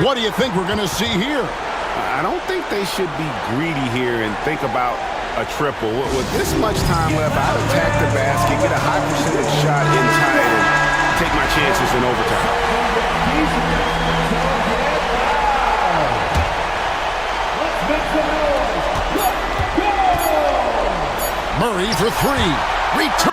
A: What do you think we're going to see here?
F: I don't think they should be greedy here and think about a triple. With this much time left, I'd attack the basket, get a high percentage shot inside, and take my chances in overtime.
A: Murray for 3. Return.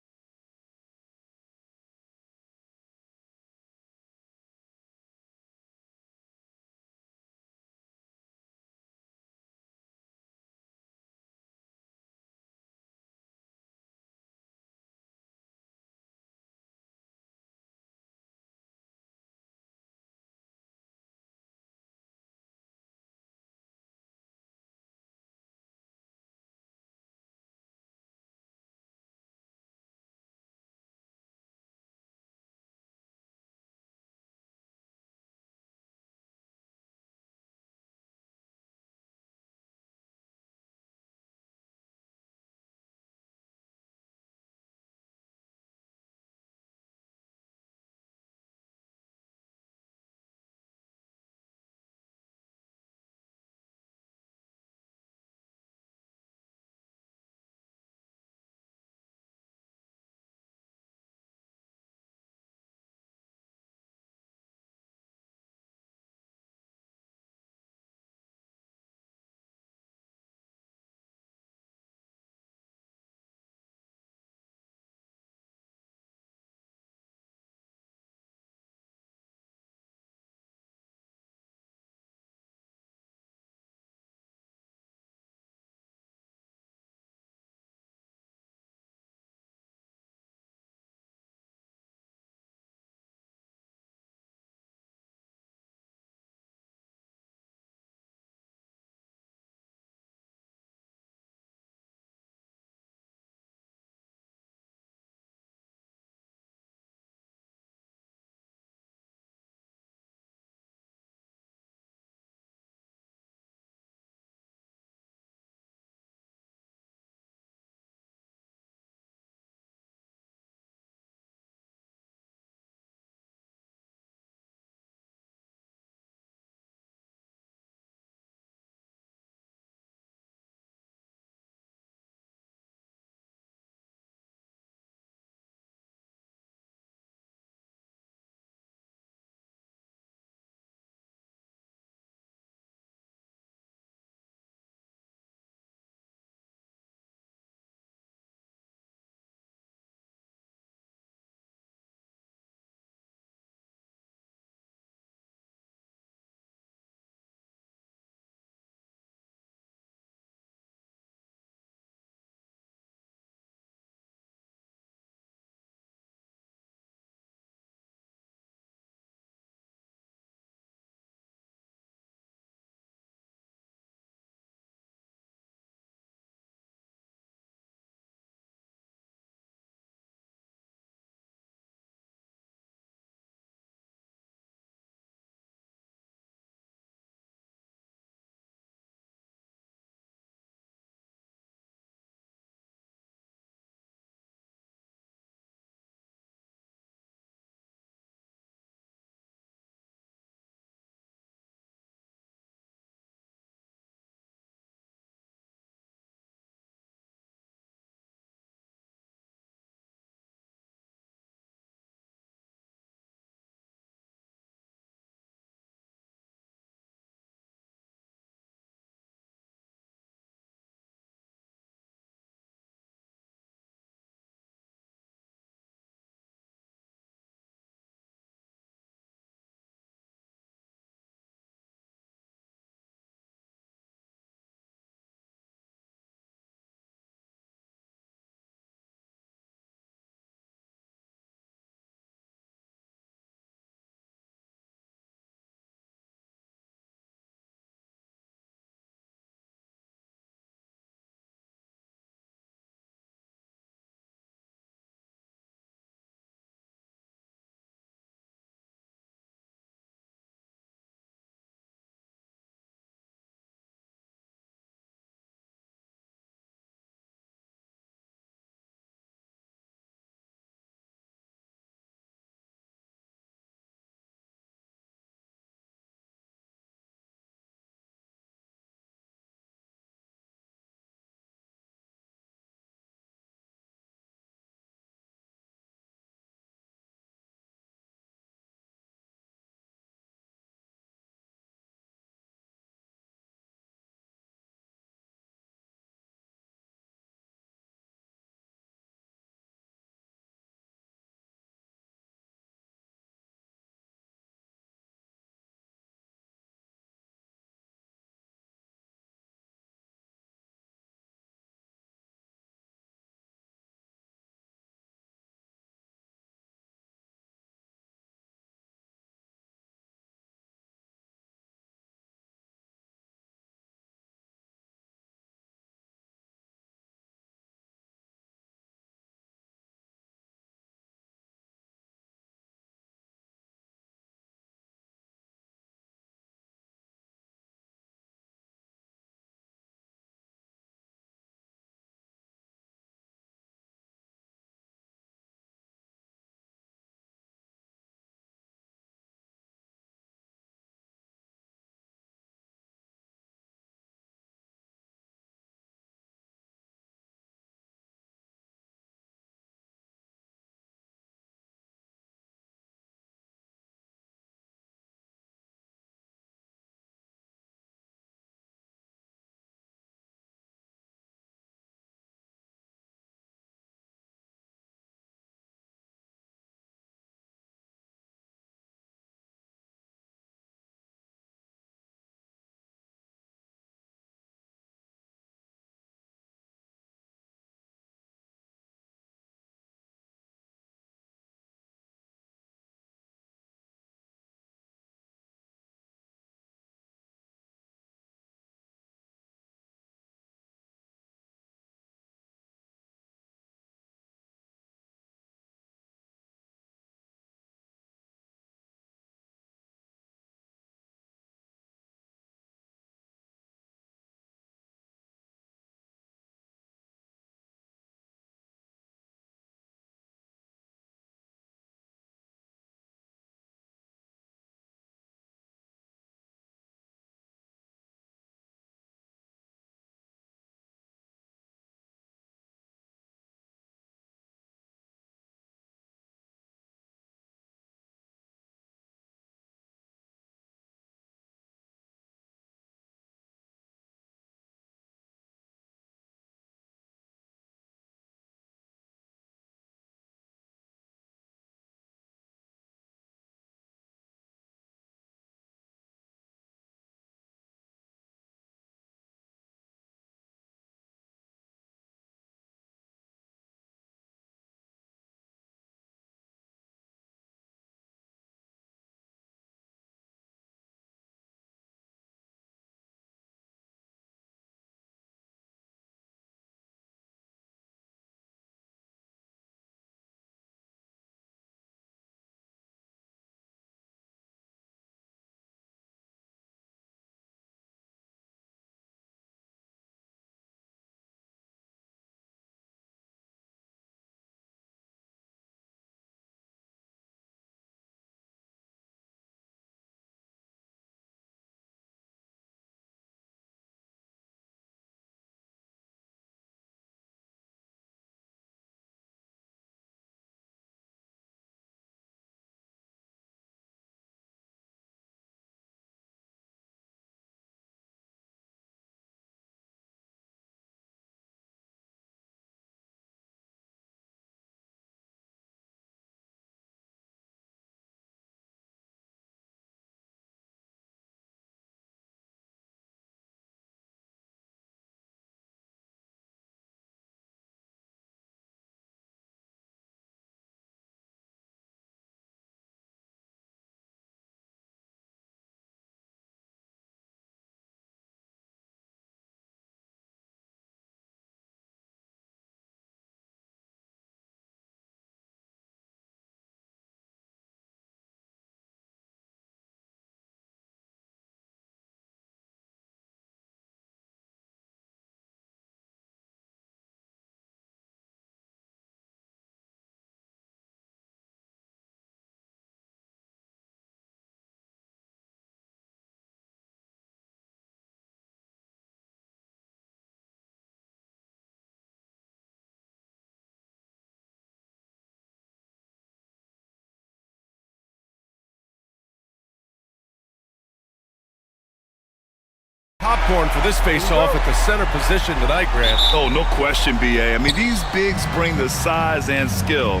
H: Popcorn for this face-off at the center position tonight, Grant.
K: Oh, no question, B.A. I mean, these bigs bring the size and skill.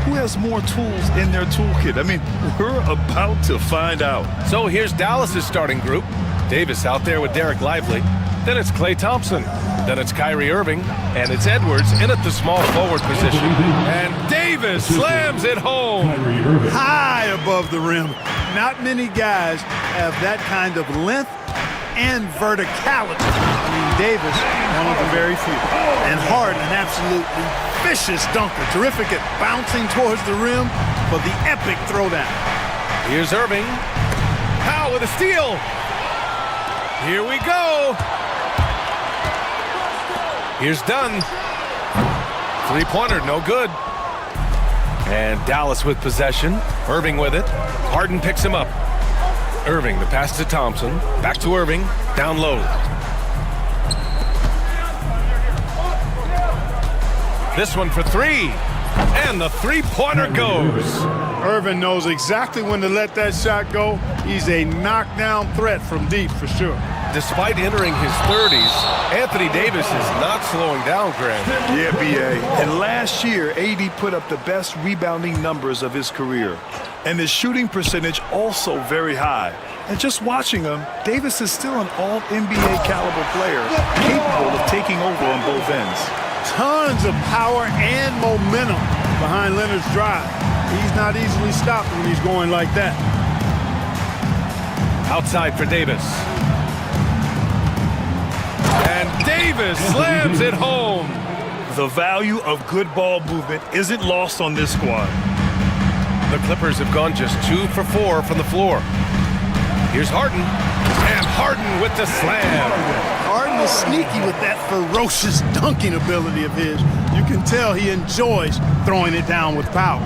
K: Who has more tools in their toolkit? I mean, we're about to find out.
H: So here's Dallas's starting group. Davis out there with Derek Lively. Then it's Klay Thompson. Then it's Kyrie Irving. And it's Edwards in at the small forward position. And Davis slams it home.
I: High above the rim. Not many guys have that kind of length and verticality. I mean, Davis, one of the very few. And Harden, an absolutely vicious dunker. Terrific at bouncing towards the rim for the epic throwdown.
H: Here's Irving. Powell with a steal. Here we go. Here's Dunn. Three-pointer, no good. And Dallas with possession. Irving with it. Harden picks him up. Irving, the pass to Thompson. Back to Irving. Down low. This one for three. And the three-pointer goes.
I: Irving knows exactly when to let that shot go. He's a knockdown threat from deep for sure.
H: Despite entering his 30s, Anthony Davis is not slowing down, Grant.
K: Yeah, B.A. And last year, AD put up the best rebounding numbers of his career. And his shooting percentage also very high. And just watching him, Davis is still an all-NBA caliber player, capable of taking over on both ends.
I: Tons of power and momentum behind Leonard's drive. He's not easily stopped when he's going like that.
H: Outside for Davis. And Davis slams it home.
K: The value of good ball movement isn't lost on this squad.
H: The Clippers have gone just 2 for 4 from the floor. Here's Harden. And Harden with the slam.
I: Harden is sneaky with that ferocious dunking ability of his. You can tell he enjoys throwing it down with power.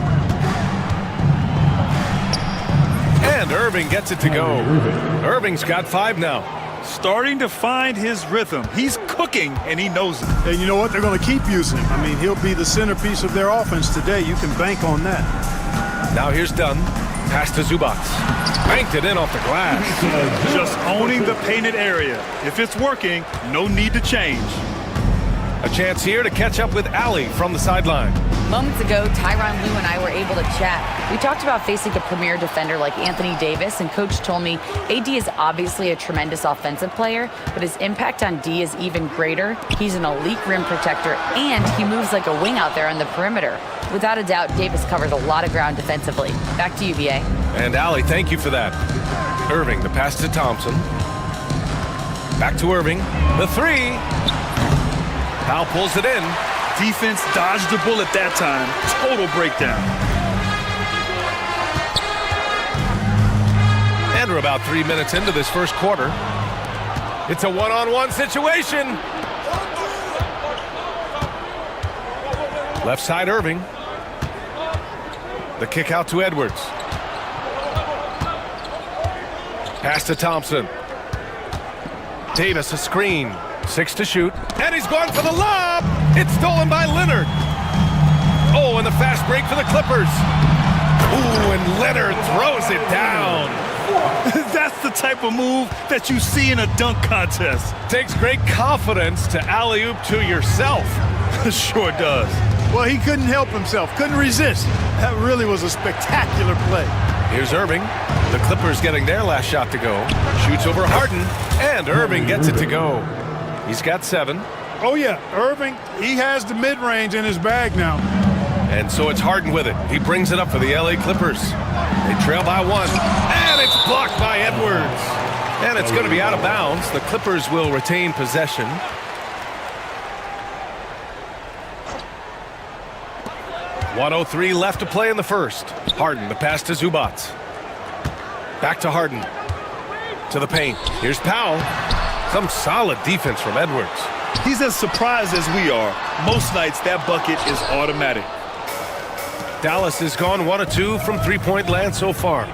H: And Irving gets it to go. Irving's got 5 now.
K: Starting to find his rhythm. He's cooking, and he knows it.
I: And you know what? They're going to keep using him. I mean, he'll be the centerpiece of their offense today. You can bank on that.
H: Now here's Dunn. Pass to Zubac. Banked it in off the glass.
K: Just owning the painted area. If it's working, no need to change.
H: A chance here to catch up with Allie from the sideline.
J: Moments ago, Tyronn Lue and I were able to chat. We talked about facing a premier defender like Anthony Davis, and Coach told me AD is obviously a tremendous offensive player, but his impact on D is even greater. He's an elite rim protector, and he moves like a wing out there on the perimeter. Without a doubt, Davis covers a lot of ground defensively. Back to you, BA.
H: And Allie, thank you for that. Irving, the pass to Thompson. Back to Irving. The three. Powell pulls it in.
K: Defense dodged the bullet that time. Total breakdown.
H: And we're about 3 minutes into this first quarter. It's a one-on-one situation. Left side Irving. The kick out to Edwards. Pass to Thompson. Davis a screen. 6 to shoot. And he's going for the lob. It's stolen by Leonard. Oh, and the fast break for the Clippers. Ooh, and Leonard throws it down.
K: That's the type of move that you see in a dunk contest.
H: Takes great confidence to alley-oop to yourself.
K: Sure does.
I: Well, he couldn't help himself. Couldn't resist. That really was a spectacular play.
H: Here's Irving. The Clippers getting their last shot to go. Shoots over Harden. And Irving gets it to go. He's got 7.
I: Oh, yeah. Irving, he has the mid-range in his bag now.
H: And so it's Harden with it. He brings it up for the LA Clippers. They trail by 1. And it's blocked by Edwards. And it's going to be out of bounds. The Clippers will retain possession. .103 left to play in the first. Harden, the pass to Zubac. Back to Harden. To the paint. Here's Powell. Some solid defense from Edwards.
K: He's as surprised as we are. Most nights, that bucket is automatic.
H: Dallas has gone 1 of 2 from three-point land so far.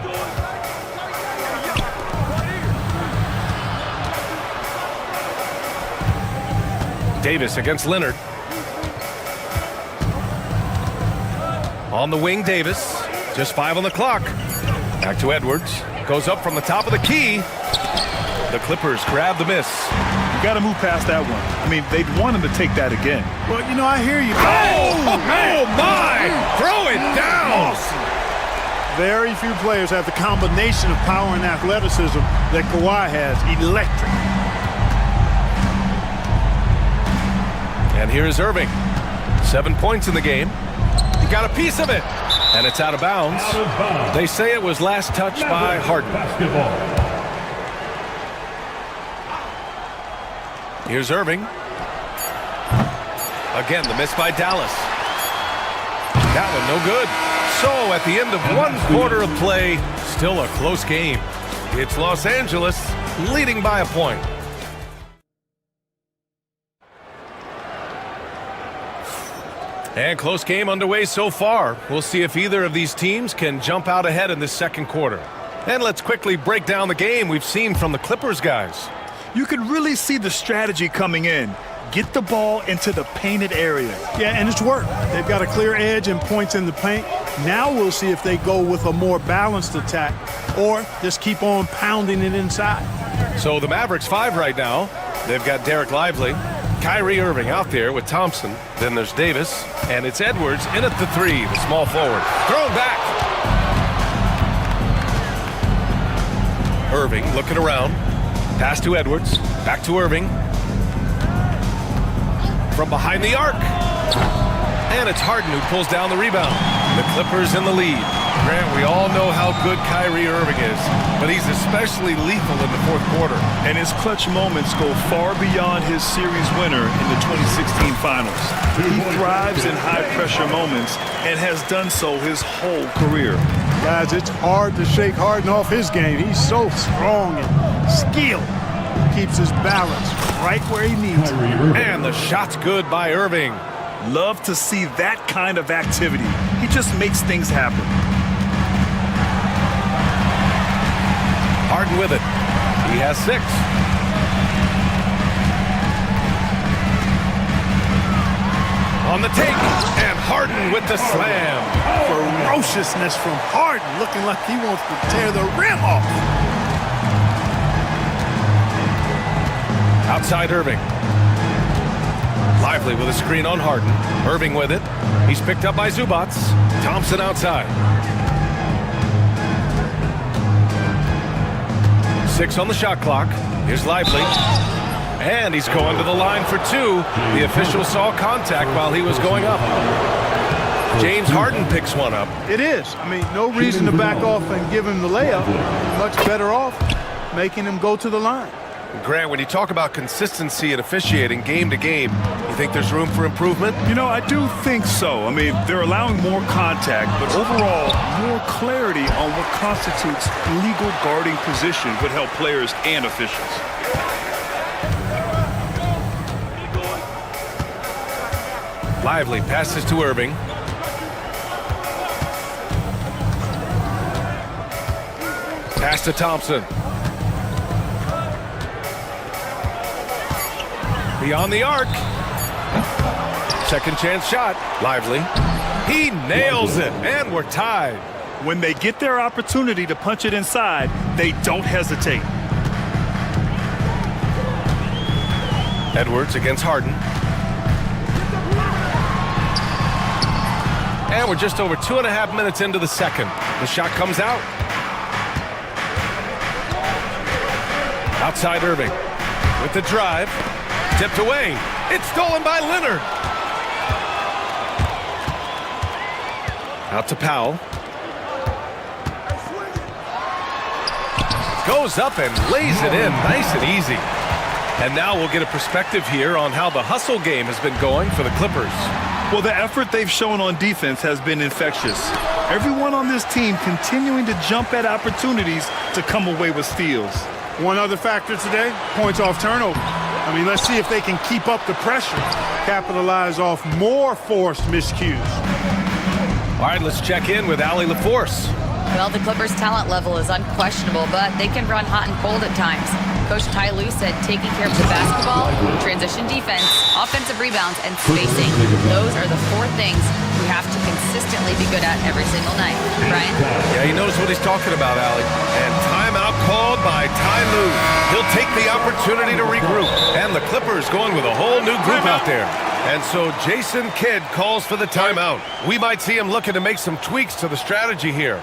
H: Davis against Leonard. On the wing, Davis. Just 5 on the clock. Back to Edwards. Goes up from the top of the key. The Clippers grab the miss.
K: You got to move past that one. I mean, they'd want him to take that again.
I: Well, you know, I hear you.
H: Oh my! Throw it down!
I: Very few players have the combination of power and athleticism that Kawhi has. Electric.
H: And here's Irving. 7 points in the game. He got a piece of it. And it's out of bounds. They say it was last touched by Harden. Here's Irving. Again, the miss by Dallas. That one no good. So at the end of 1 quarter of play, still a close game. It's Los Angeles leading by a point. And close game underway so far. We'll see if either of these teams can jump out ahead in the second quarter. And let's quickly break down the game we've seen from the Clippers guys.
K: You can really see the strategy coming in. Get the ball into the painted area.
I: Yeah, and it's worked. They've got a clear edge and points in the paint. Now we'll see if they go with a more balanced attack or just keep on pounding it inside.
H: So the Mavericks 5 right now. They've got Derek Lively, Kyrie Irving out there with Thompson. Then there's Davis, and it's Edwards in at the 3, the small forward. Thrown back. Irving looking around. Pass to Edwards. Back to Irving. From behind the arc. And it's Harden who pulls down the rebound. The Clippers in the lead. Grant, we all know how good Kyrie Irving is, but he's especially lethal in the fourth quarter.
K: And his clutch moments go far beyond his series winner in the 2016 finals. He thrives in high-pressure moments and has done so his whole career.
I: Guys, it's hard to shake Harden off his game. He's so strong and skilled. Keeps his balance right where he needs it.
H: And the shot's good by Irving.
K: Love to see that kind of activity. He just makes things happen.
H: Harden with it. He has 6. On the take. And Harden with the slam.
I: Ferociousness from Harden, looking like he wants to tear the rim off.
H: Outside Irving. Lively with a screen on Harden. Irving with it. He's picked up by Zubats. Thompson outside. 6 on the shot clock. Here's Lively. And he's going to the line for 2. The official saw contact while he was going up. James Harden picks one up.
I: It is. I mean, no reason to back off and give him the layup. Much better off making him go to the line.
H: Grant, when you talk about consistency in officiating game to game, you think there's room for improvement?
K: You know, I do think so. I mean, they're allowing more contact, but overall, more clarity on what constitutes legal guarding position would help players and officials.
H: Lively passes to Irving. Pass to Thompson. Beyond the arc. Second chance shot. Lively. He nails it, and we're tied.
K: When they get their opportunity to punch it inside, they don't hesitate.
H: Edwards against Harden. And we're just over 2.5 minutes into the second. The shot comes out. Outside Irving with the drive. Tipped away. It's stolen by Leonard. Out to Powell. Goes up and lays it in nice and easy. And now we'll get a perspective here on how the hustle game has been going for the Clippers.
K: Well, the effort they've shown on defense has been infectious. Everyone on this team continuing to jump at opportunities to come away with steals.
I: One other factor today, points off turnover. I mean, let's see if they can keep up the pressure, capitalize off more forced miscues.
H: All right, let's check in with Allie LaForce.
J: Well, the Clippers' talent level is unquestionable, but they can run hot and cold at times. Coach Ty Lue said taking care of the basketball, transition defense, offensive rebounds, and spacing. Those are the 4 things we you have to consistently be good at every single night. Brian?
H: Yeah, he knows what he's talking about, Allie. And timeout called by Ty Lue. He'll take the opportunity to regroup. And the Clippers going with a whole new group out there. And so Jason Kidd calls for the timeout. We might see him looking to make some tweaks to the strategy here.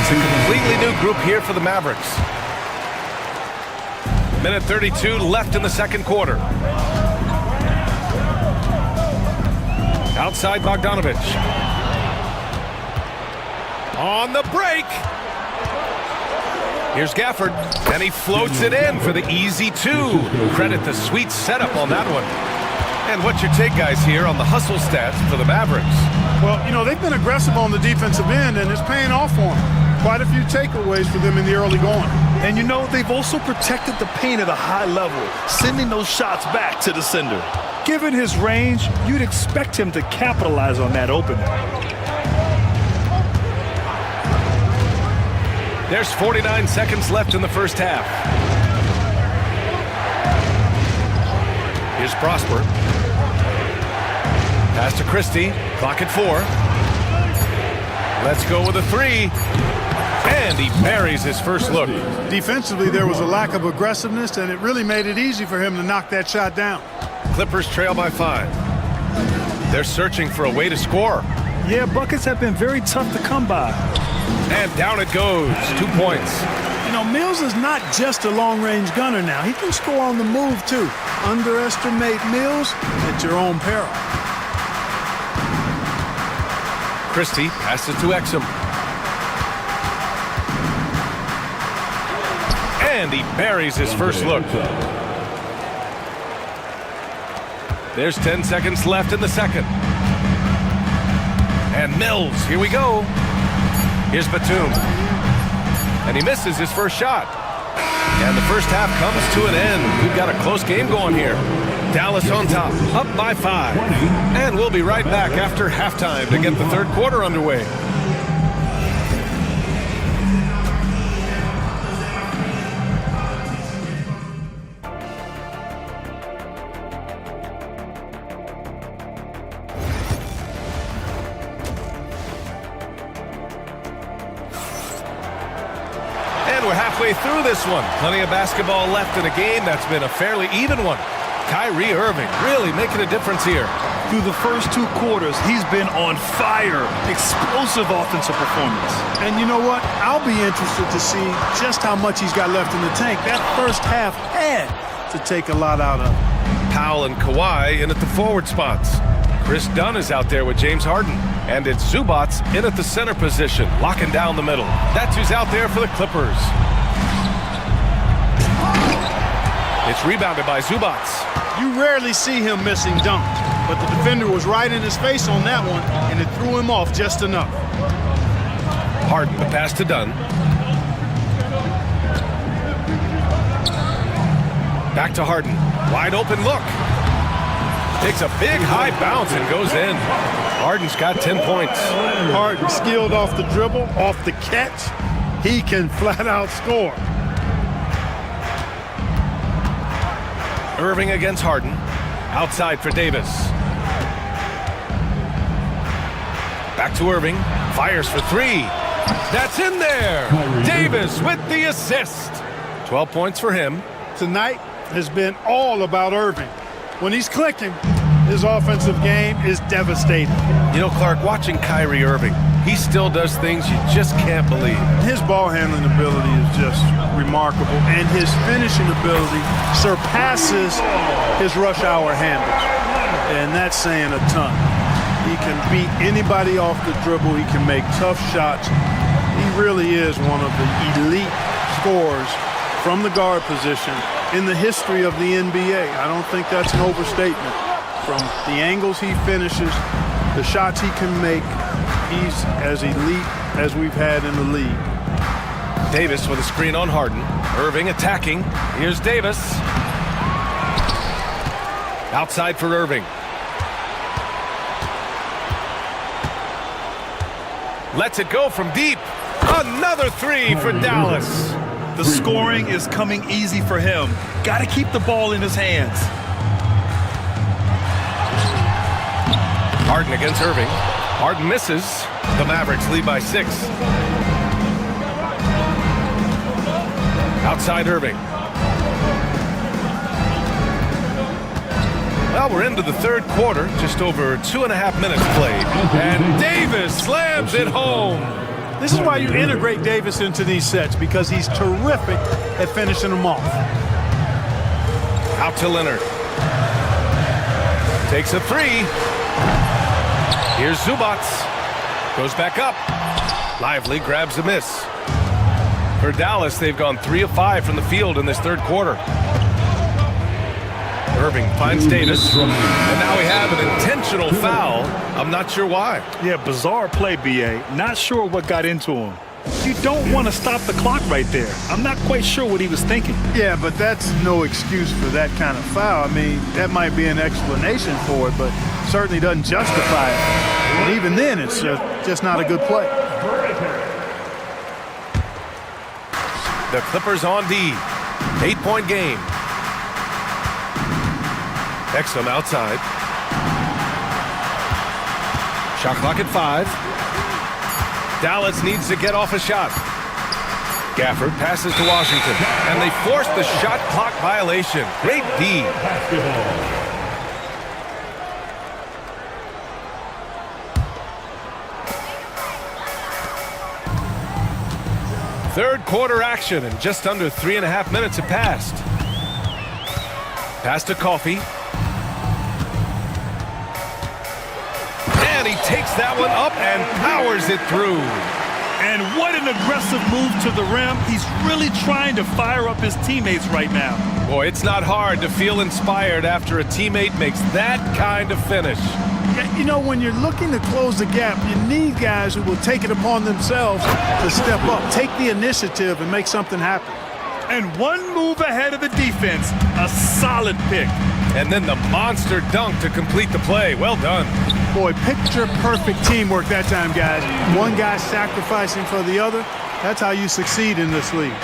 H: A completely new group here for the Mavericks. Minute 32 left in the second quarter. Outside Bogdanovic. On the break. Here's Gafford, and he floats it in for the easy two. Credit the sweet setup on that one. And what's your take, guys, here on the hustle stats for the Mavericks?
I: Well, you know, they've been aggressive on the defensive end, and it's paying off for them. Quite a few takeaways for them in the early going.
K: And you know, they've also protected the paint at a high level, sending those shots back to the sender. Given his range, you'd expect him to capitalize on that opening.
H: There's 49 seconds left in the first half. Here's Prosper. Pass to Christie. Clock at 4. Let's go with a 3. And he buries his first look.
I: Defensively, there was a lack of aggressiveness, and it really made it easy for him to knock that shot down.
H: Clippers trail by 5. They're searching for a way to score.
K: Yeah, buckets have been very tough to come by.
H: And down it goes. 2 points.
I: You know, Mills is not just a long-range gunner now. He can score on the move, too. Underestimate Mills at your own peril.
H: Christie passes to Exum. And he buries his first look. There's 10 seconds left in the second. And Mills, here we go. Here's Batum. And he misses his first shot. And the first half comes to an end. We've got a close game going here. Dallas on top, up by 5. And we'll be right back after halftime to get the third quarter underway. And we're halfway through this one. Plenty of basketball left in a game that's been a fairly even one. Kyrie Irving really making a difference here.
K: Through the first 2 quarters, he's been on fire. Explosive offensive performance.
I: And you know what? I'll be interested to see just how much he's got left in the tank. That first half had to take a lot out of him.
H: Powell and Kawhi in at the forward spots. Chris Dunn is out there with James Harden. And it's Zubats in at the center position, locking down the middle. That's who's out there for the Clippers. It's rebounded by Zubats.
I: You rarely see him missing dunks, but the defender was right in his face on that one, and it threw him off just enough.
H: Harden, the pass to Dunn. Back to Harden. Wide open look. Takes a big high bounce and goes in. Harden's got 10 points.
I: Harden skilled off the dribble, off the catch. He can flat out score.
H: Irving against Harden. Outside for Davis. Back to Irving. Fires for 3. That's in there. Davis with the assist. 12 points for him.
I: Tonight has been all about Irving. When he's clicking, his offensive game is devastating.
H: You know, Clark, watching Kyrie Irving, he still does things you just can't believe.
I: His ball handling ability is just remarkable, and his finishing ability surpasses his rush hour handles. And that's saying a ton. He can beat anybody off the dribble. He can make tough shots. He really is one of the elite scorers from the guard position in the history of the NBA. I don't think that's an overstatement. From the angles he finishes, the shots he can make, he's as elite as we've had in the league.
H: Davis with a screen on Harden. Irving attacking. Here's Davis. Outside for Irving. Lets it go from deep. Another three for Dallas.
K: The scoring is coming easy for him. Got to keep the ball in his hands.
H: Harden against Irving. Harden misses. The Mavericks lead by 6. Outside Irving. Well, we're into the third quarter, just over 2.5 minutes played. And Davis slams it home.
I: This is why you integrate Davis into these sets, because he's terrific at finishing them off.
H: Out to Leonard. Takes a three. Here's Zubac. Goes back up. Lively grabs a miss. For Dallas, they've gone 3 of 5 from the field in this third quarter. Irving finds Davis. And now we have an intentional foul. I'm not sure why.
K: Yeah, bizarre play, B.A. Not sure what got into him. You don't want to stop the clock right there. I'm not quite sure what he was thinking.
I: Yeah, but that's no excuse for that kind of foul. I mean, that might be an explanation for it, but certainly doesn't justify it. And even then, it's just not a good play.
H: The Clippers on D. 8-point game. Exum outside. Shot clock at 5. Dallas needs to get off a shot. Gafford passes to Washington, and they force the shot clock violation. Great D. Third quarter action, and just under 3.5 minutes have passed. Pass to Coffey. And he takes that one up and powers it through.
K: And what an aggressive move to the rim. He's really trying to fire up his teammates right now.
H: Boy, it's not hard to feel inspired after a teammate makes that kind of finish.
I: You know, when you're looking to close the gap, you need guys who will take it upon themselves to step up, take the initiative, and make something happen.
K: And one move ahead of the defense, a solid pick.
H: And then the monster dunk to complete the play. Well done.
I: Boy, picture-perfect teamwork that time, guys. One guy sacrificing for the other. That's how you succeed in this league.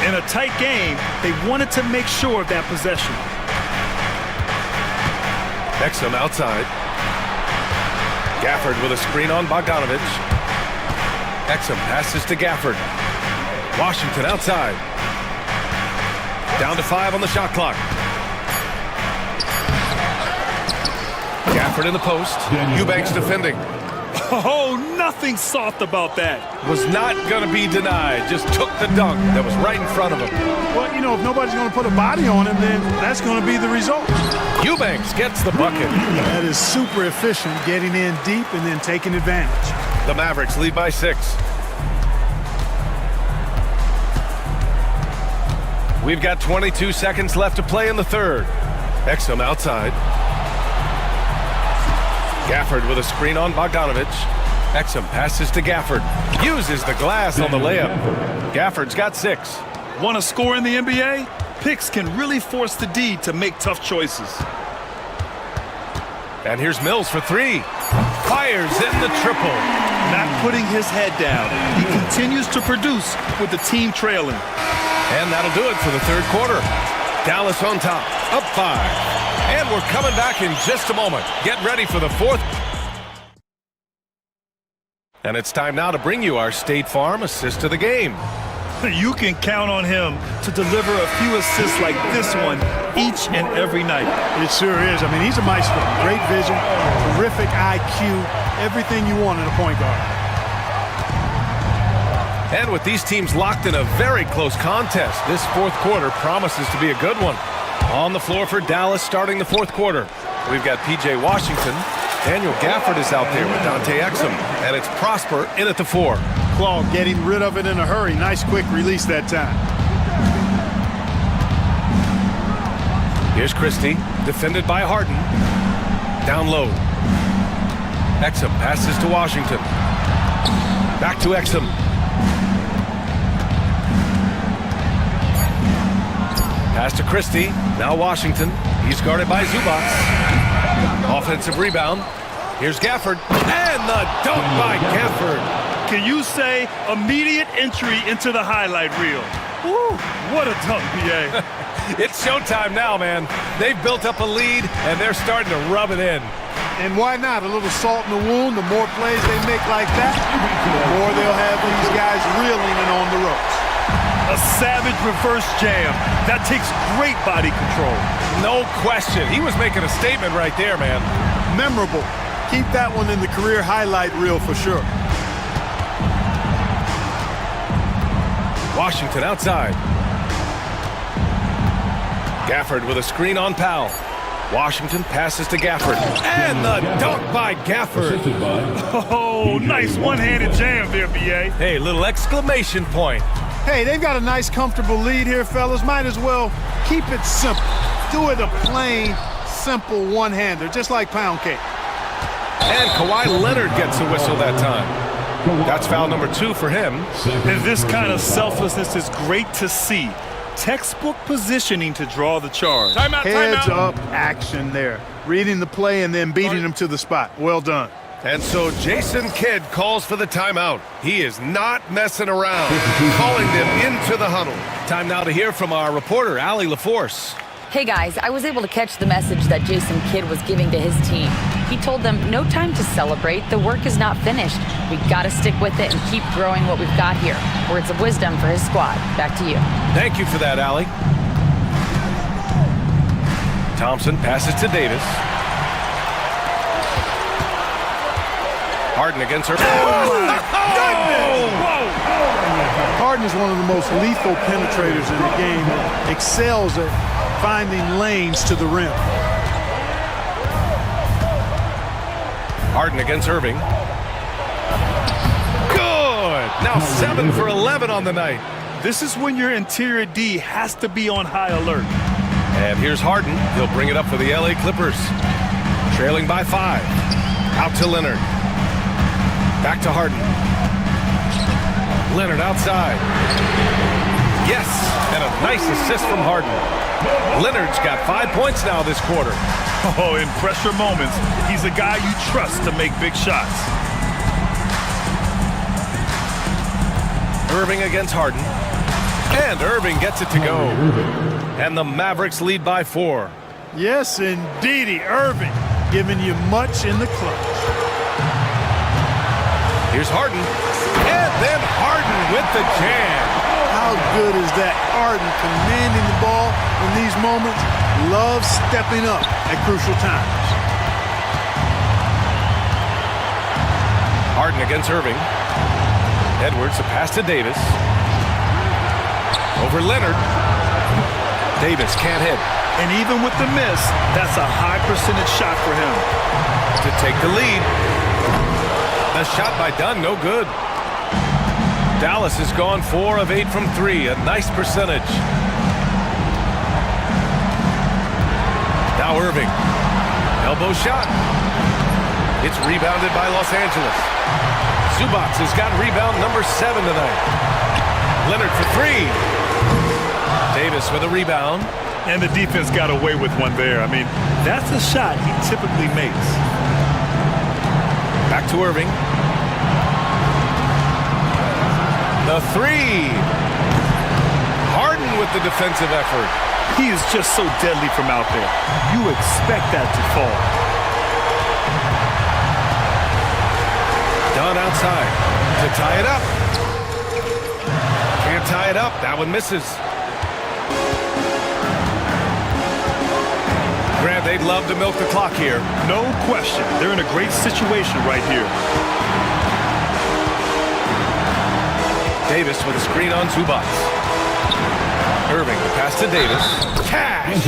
K: In a tight game, they wanted to make sure of that possession.
H: Exum outside. Gafford with a screen on Bogdanovich. Exum passes to Gafford. Washington outside. Down to 5 on the shot clock. Gafford in the post. Eubanks defending.
K: Oh, nothing soft about that.
H: Was not going to be denied. Just took the dunk that was right in front of him.
I: Well, you know, if nobody's going to put a body on him, then that's going to be the result.
H: Eubanks gets the bucket.
I: That is super efficient, getting in deep and then taking advantage.
H: The Mavericks lead by 6. We've got 22 seconds left to play in the third. Exum outside. Gafford with a screen on Bogdanovich. Exum passes to Gafford. Uses the glass on the layup. Gafford's got 6.
K: Want to score in the NBA? Picks can really force the D to make tough choices.
H: And here's Mills for 3. Fires in the triple.
K: Not putting his head down. He continues to produce with the team trailing.
H: And that'll do it for the third quarter. Dallas on top, up 5. And we're coming back in just a moment. Get ready for the fourth. And it's time now to bring you our State Farm assist of the game.
K: You can count on him to deliver a few assists like this one each and every night.
I: It sure is. I mean, he's a maestro. Great vision, terrific IQ, everything you want in a point guard.
H: And with these teams locked in a very close contest, this fourth quarter promises to be a good one. On the floor for Dallas starting the fourth quarter. We've got P.J. Washington. Daniel Gafford is out there with Dante Exum. And it's Prosper in at the 4.
I: Claude getting rid of it in a hurry. Nice quick release that time.
H: Here's Christie, defended by Harden. Down low. Exum passes to Washington. Back to Exum. Pass to Christie. Now Washington. He's guarded by Zubac. Offensive rebound. Here's Gafford. And the dunk by Gafford.
K: Can you say immediate entry into the highlight reel? Woo, what a dunk, PA.
H: It's showtime now, man. They've built up a lead, and they're starting to rub it in.
I: And why not? A little salt in the wound. The more plays they make like that, the more they'll have these guys reeling and on the ropes.
K: A savage reverse jam. That takes great body control.
H: No question. He was making a statement right there, man.
I: Memorable. Keep that one in the career highlight reel for sure.
H: Washington outside. Gafford with a screen on Powell. Washington passes to Gafford. And the dunk by Gafford.
K: Oh, nice one-handed jam there, BA.
H: Hey, little exclamation point.
I: Hey, they've got a nice, comfortable lead here, fellas. Might as well keep it simple. Do it a plain, simple one-hander, just like pound cake.
H: And Kawhi Leonard gets a whistle that time. That's foul number 2 for him.
K: And this kind of selflessness is great to see. Textbook positioning to draw the charge.
H: Timeout,
I: Heads
H: timeout.
I: up action there. Reading the play and then beating them to the spot. Well done.
H: And so Jason Kidd calls for the timeout. He is not messing around, calling them into the huddle. Time now to hear from our reporter, Allie LaForce.
J: Hey guys, I was able to catch the message that Jason Kidd was giving to his team. He told them no time to celebrate, the work is not finished. We gotta stick with it and keep growing what we've got here. Words of wisdom for his squad. Back to you.
H: Thank you for that, Allie. Thompson passes to Davis. Harden against her.
I: Harden is one of the most lethal penetrators in the game. Excels at finding lanes to the rim.
H: Harden against Irving. Good! Now 7 for 11 on the night.
K: This is when your interior D has to be on high alert.
H: And here's Harden. He'll bring it up for the LA Clippers. Trailing by 5. Out to Leonard. Back to Harden. Leonard outside. Yes, and a nice assist from Harden. Leonard's got 5 points now this quarter.
K: Oh, in pressure moments, he's a guy you trust to make big shots.
H: Irving against Harden. And Irving gets it to go. And the Mavericks lead by 4.
I: Yes, indeedy, Irving, giving you much in the clutch.
H: Here's Harden. And then Harden with the jam.
I: How good is that? Harden commanding the ball in these moments. Love stepping up at crucial times.
H: Harden against Irving. Edwards, a pass to Davis. Over Leonard. Davis can't hit.
K: And even with the miss, that's a high percentage shot for him.
H: To take the lead. The shot by Dunn, no good. Dallas has gone 4 of 8 from 3, a nice percentage. Now Irving. Elbow shot. It's rebounded by Los Angeles. Zubac has got rebound number 7 tonight. Leonard for 3. Davis with a rebound.
K: And the defense got away with one there. I mean, that's a shot he typically makes.
H: Back to Irving. The 3. Harden with the defensive effort.
K: He is just so deadly from out there. You expect that to fall.
H: Dunn outside to tie it up. Can't tie it up. That one misses. Grant, they'd love to milk the clock here.
K: No question. They're in a great situation right here.
H: Davis with a screen on Zubac. Irving, the pass to Davis. Cash!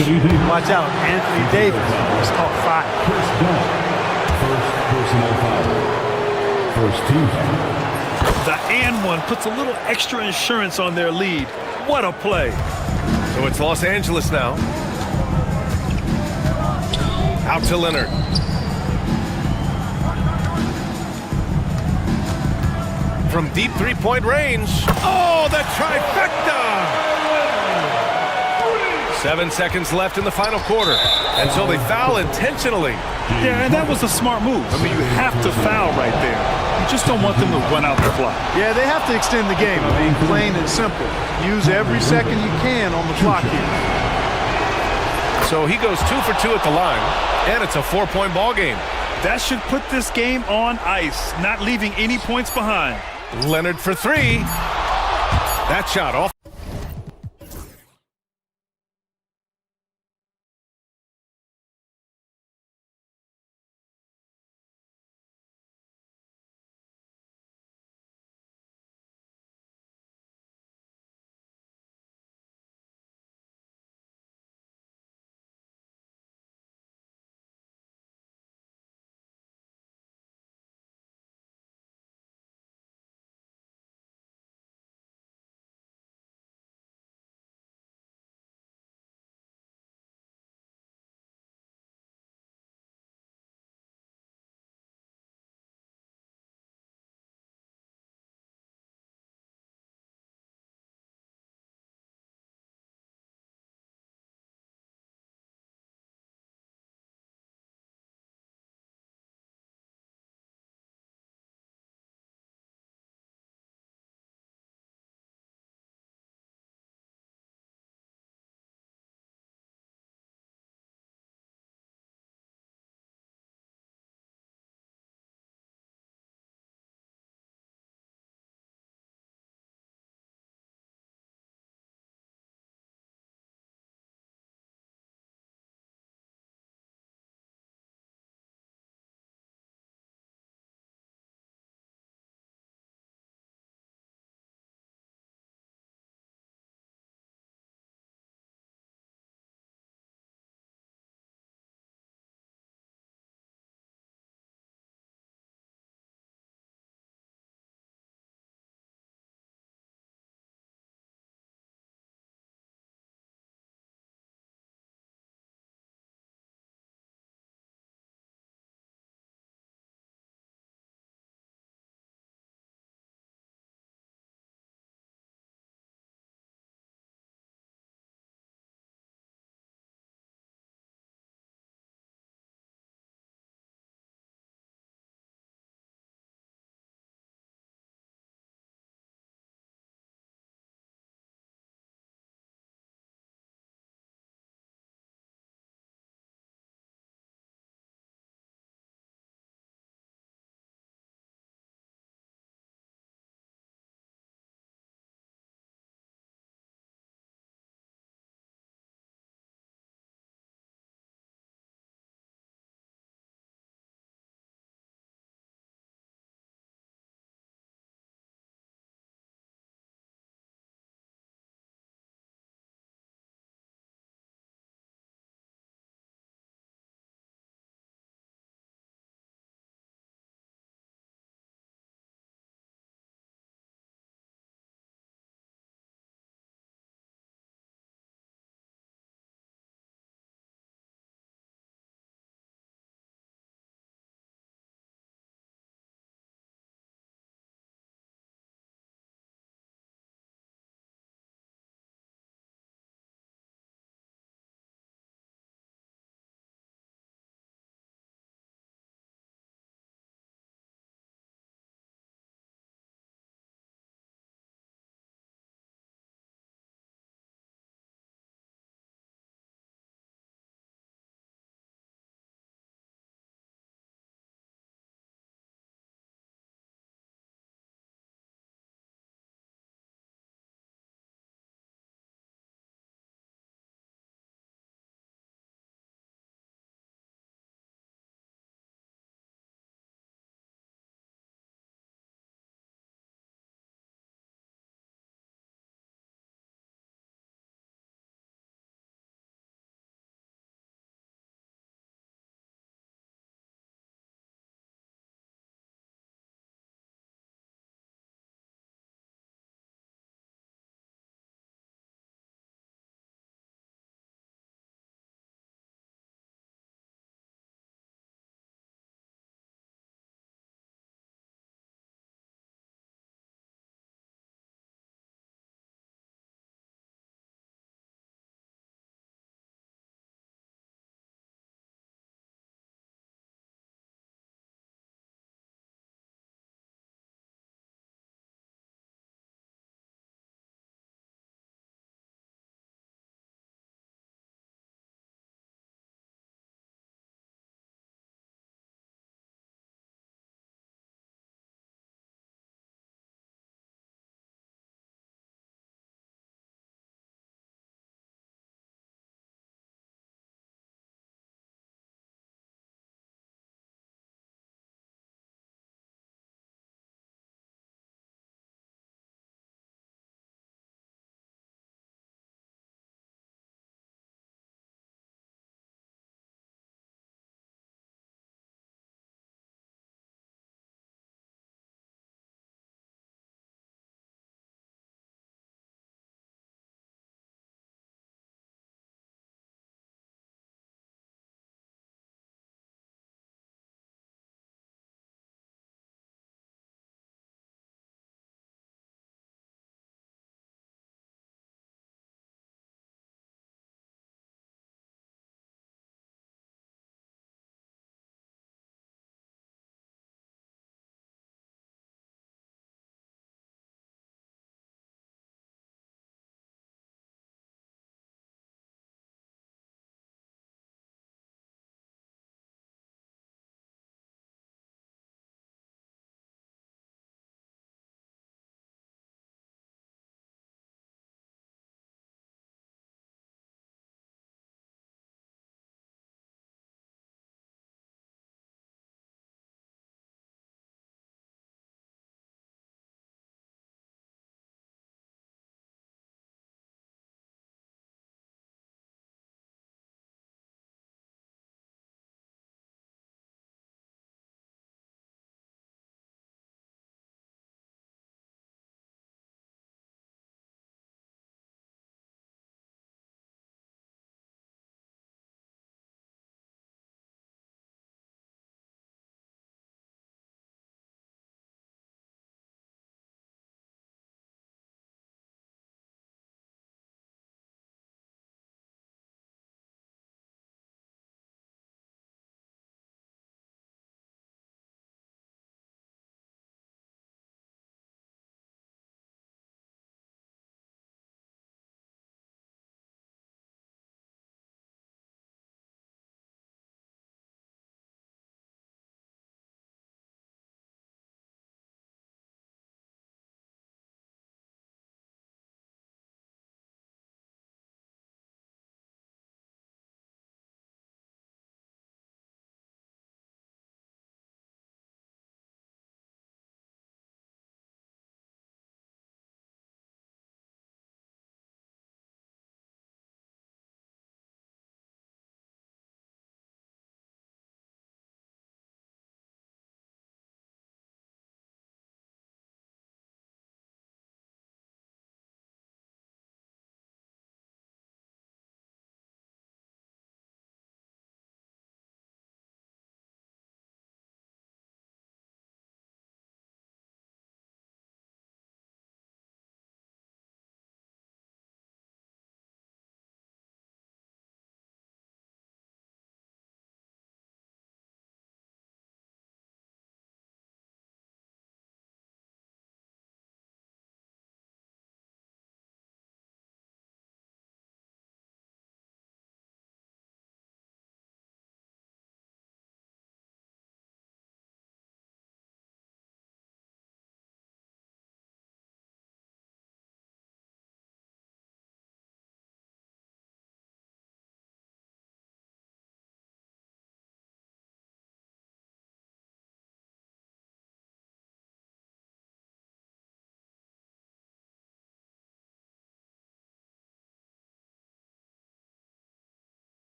I: Watch out, Anthony Davis is caught 5.
M: First personal foul. First team foul.
K: The and one puts a little extra insurance on their lead. What a play.
H: So it's Los Angeles now. Out to Leonard. From deep three-point range. Oh, the trifecta! 7 seconds left in the final quarter. And so they foul intentionally.
K: Yeah, and that was a smart move. I mean, you have to foul right there. You just don't want them to run out the clock.
I: Yeah, they have to extend the game. I mean, plain and simple. Use every second you can on the clock here.
H: So he goes 2 for 2 at the line, and it's a 4-point ball game.
K: That should put this game on ice, not leaving any points behind.
H: Leonard for 3. That shot off.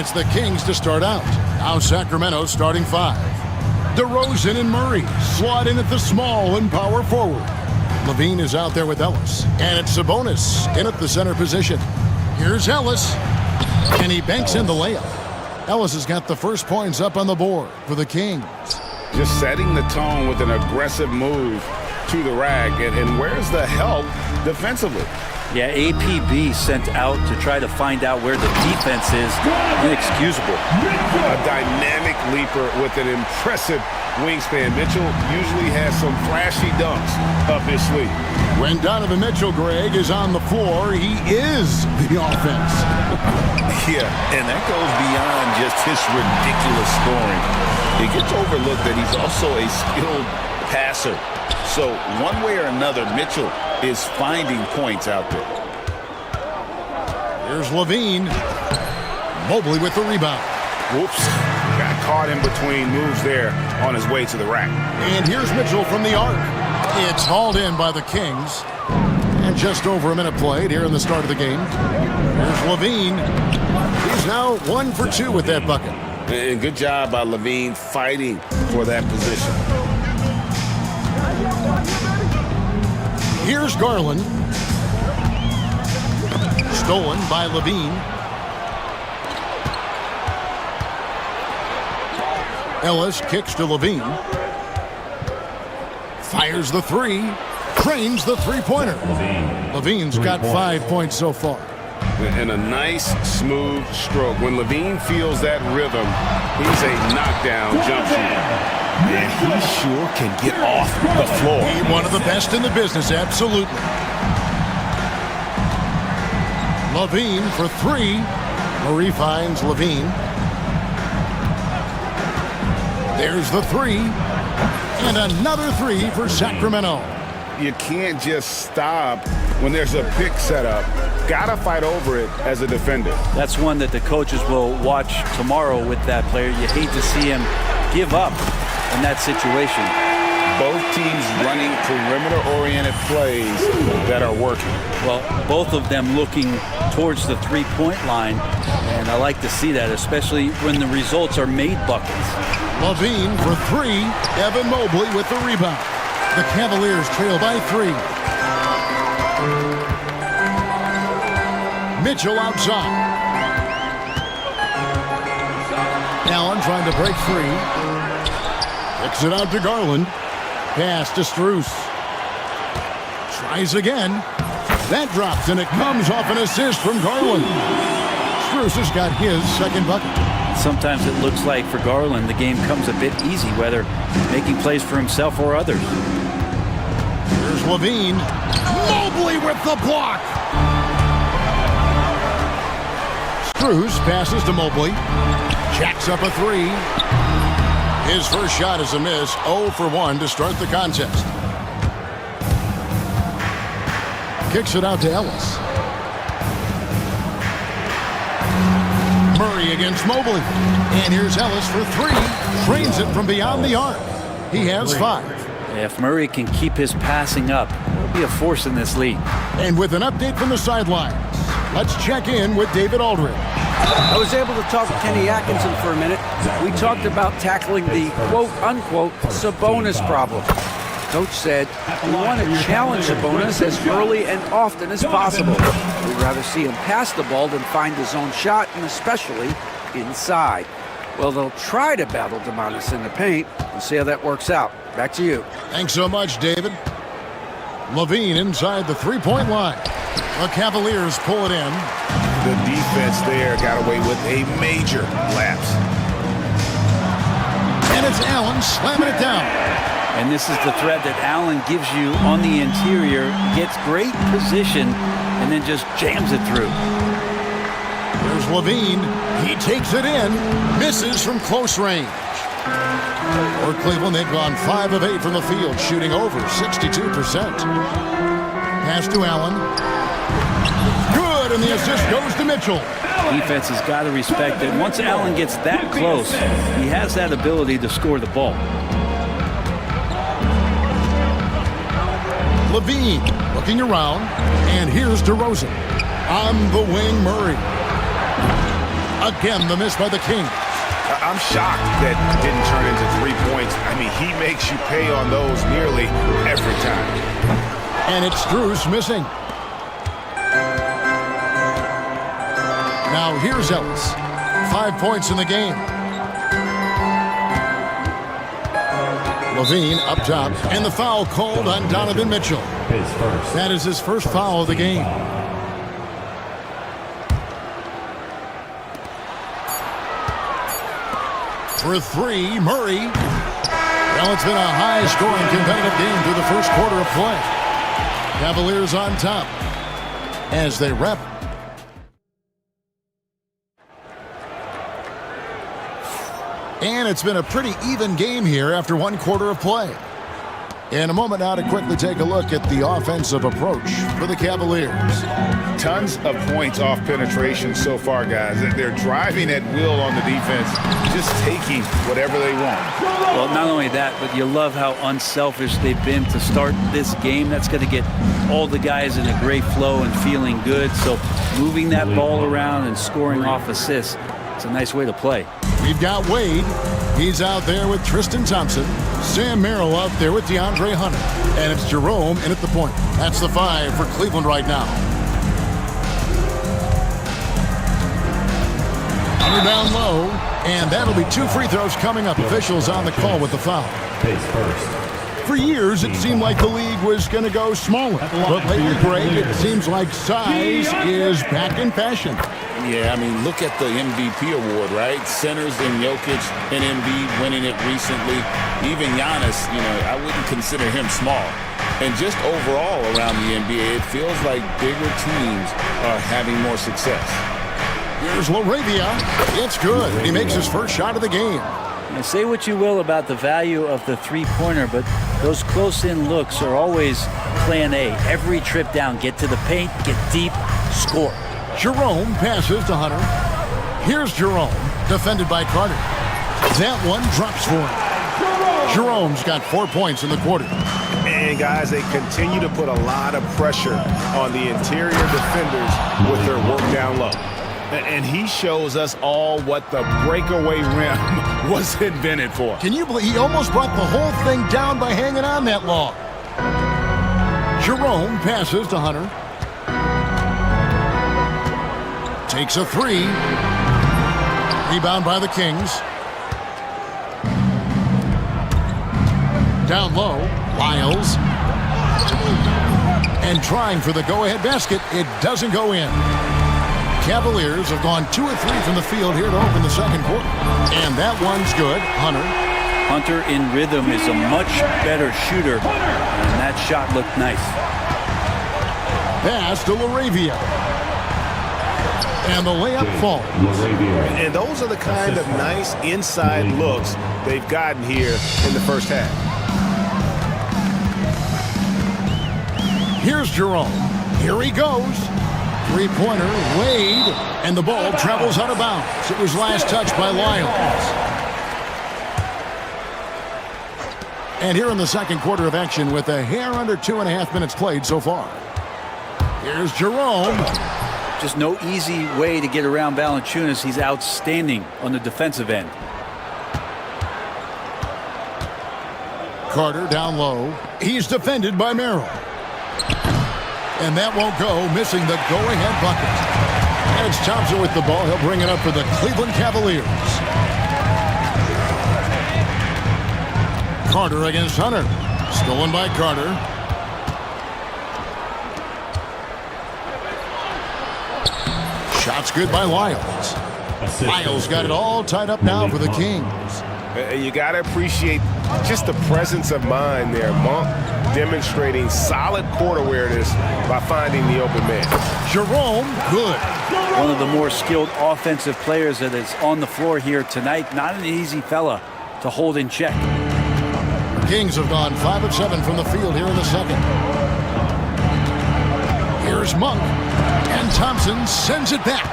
A: it's the Kings to start out. Now Sacramento starting 5. DeRozan and Murray slot in at the small and power forward. Levine is out there with Ellis. And it's Sabonis in at the center position. Here's Ellis. And he banks in the layup. Ellis has got the first points up on the board for the Kings.
D: Just setting the tone with an aggressive move to the rack. And where's the help defensively?
L: Yeah, APB sent out to try to find out where the defense is. Inexcusable.
D: A dynamic leaper with an impressive wingspan. Mitchell usually has some flashy dunks up his sleeve.
A: When Donovan Mitchell, Greg, is on the floor, he is the offense.
D: Yeah, and that goes beyond just his ridiculous scoring. It gets overlooked that he's also a skilled passer. So one way or another, Mitchell is finding points out there.
A: Here's Levine. Mobley with the rebound.
D: Whoops. Got caught in between moves there on his way to the rack.
A: And here's Mitchell from the arc. It's hauled in by the Kings. And just over a minute played here in the start of the game. Here's Levine. He's now 1 for 2 with that bucket.
D: And good job by Levine fighting for that position.
A: Here's Garland. Stolen by Levine. Ellis kicks to Levine. Fires the three. Trains the three-pointer. Levine's got 5 points so far.
D: And a nice, smooth stroke. When Levine feels that rhythm, he's a knockdown jump shooter. And he sure can get off the floor.
A: He's one of the best in the business, absolutely. Levine for 3. Murray finds Levine. There's the 3. And another 3 for Sacramento.
D: You can't just stop when there's a pick set up. Gotta fight over it as a defender.
L: That's one that the coaches will watch tomorrow with that player. You hate to see him give up in that situation.
D: Both teams running perimeter-oriented plays that are working.
L: Well, both of them looking towards the three-point line, and I like to see that, especially when the results are made buckets.
A: Levine for 3. Evan Mobley with the rebound. The Cavaliers trail by 3. Mitchell outside. Allen trying to break free. Kicks it out to Garland. Pass to Strus. Tries again. That drops, and it comes off an assist from Garland. Strus has got his second bucket.
L: Sometimes it looks like for Garland the game comes a bit easy, whether making plays for himself or others.
A: Here's Levine. Mobley with the block. Strus passes to Mobley. Jacks up a 3. His first shot is a miss. 0 for 1 to start the contest. Kicks it out to Ellis. Murray against Mobley. And here's Ellis for 3. Trains it from beyond the arc. He has 5.
L: If Murray can keep his passing up, he'll be a force in this league.
A: And with an update from the sidelines, let's check in with David Aldridge.
C: I was able to talk to Kenny Atkinson for a minute. We talked about tackling the quote-unquote Sabonis problem. Coach said we want to challenge Sabonis as early and often as possible. We'd rather see him pass the ball than find his own shot, and especially inside. Well, they'll try to battle Domantas in the paint. We'll see how that works out. Back to you.
A: Thanks so much, David. Levine inside the three-point line. The Cavaliers pull it in.
D: The defense there got away with a major lapse.
A: And it's Allen slamming it down.
L: And this is the threat that Allen gives you on the interior. Gets great position and then just jams it through.
A: There's Levine. He takes it in. Misses from close range. For Cleveland, they've gone 5 of 8 from the field, shooting over 62%. Pass to Allen. Good, and the assist goes to Mitchell.
L: Defense has got to respect that once Allen gets that close, he has that ability to score the ball.
A: Levine looking around, and here's DeRozan. On the wing, Murray. Again, the miss by the Kings.
F: I'm shocked that didn't turn into 3 points. I mean, he makes you pay on those nearly every time.
A: And it's Strus missing. Now here's Ellis. 5 points in the game. Levine up top, and the foul called on Donovan Mitchell. That is his first foul of the game. For three, Murray. Well, it's been a high-scoring competitive game through the first quarter of play. Cavaliers on top as they wrap. And it's been a pretty even game here after one quarter of play. In a moment now to quickly take a look at the offensive approach for the Cavaliers.
F: Tons of points off penetration so far, guys. They're driving at will on the defense, just taking whatever they want.
L: Well, not only that, but you love how unselfish they've been to start this game. That's going to get all the guys in a great flow and feeling good. So moving that ball around and scoring off assists, it's a nice way to play.
A: We've got Wade. He's out there with Tristan Thompson. Sam Merrill out there with DeAndre Hunter. And it's Jerome in at the point. That's the 5 for Cleveland right now. Hunter down low. And that'll be 2 free throws coming up. Officials on the call with the foul. For years, it seemed like the league was going to go smaller. But lately, Greg, it seems like size is back in fashion.
D: Yeah, I mean, look at the MVP award, right? Centers and Jokic and Embiid winning it recently. Even Giannis, I wouldn't consider him small. And just overall around the NBA, it feels like bigger teams are having more success.
A: Here's LaRavia. It's good. He makes his first shot of the game.
L: Now, say what you will about the value of the three-pointer, but those close-in looks are always plan A. Every trip down, get to the paint, get deep, score.
A: Jerome passes to Hunter. Here's Jerome, defended by Carter. That one drops for him. Jerome's got 4 points in the quarter.
F: And, guys, they continue to put a lot of pressure on the interior defenders with their work down low. And he shows us all what the breakaway rim was invented for.
A: Can you believe he almost brought the whole thing down by hanging on that long? Jerome passes to Hunter. Takes a 3. Rebound by the Kings. Down low, Lyles. And trying for the go-ahead basket. It doesn't go in. Cavaliers have gone 2 of 3 from the field here to open the second quarter. And that one's good. Hunter.
L: Hunter in rhythm is a much better shooter. And that shot looked nice.
A: Pass to LaRavia. And the layup falls.
F: And those are the kind of nice inside looks they've gotten here in the first half.
A: Here's Jerome. Here he goes. Three-pointer, Wade. And the ball travels out of bounds. It was last touched by Lyles. And here in the second quarter of action with a hair under 2.5 minutes played so far. Here's Jerome.
L: Just no easy way to get around Valanciunas. He's outstanding on the defensive end.
A: Carter down low. He's defended by Merrill. And that won't go, missing the go-ahead bucket. And it's Thompson with the ball. He'll bring it up for the Cleveland Cavaliers. Carter against Hunter. Stolen by Carter. Shot's good by Lyles. Lyles got it all tied up now for the Kings.
F: You got to appreciate just the presence of mind there. Monk demonstrating solid court awareness by finding the open man.
A: Jerome, good.
L: One of the more skilled offensive players that is on the floor here tonight. Not an easy fella to hold in check.
A: The Kings have gone 5 of 7 from the field here in the second. Here's Monk. And Thompson sends it back.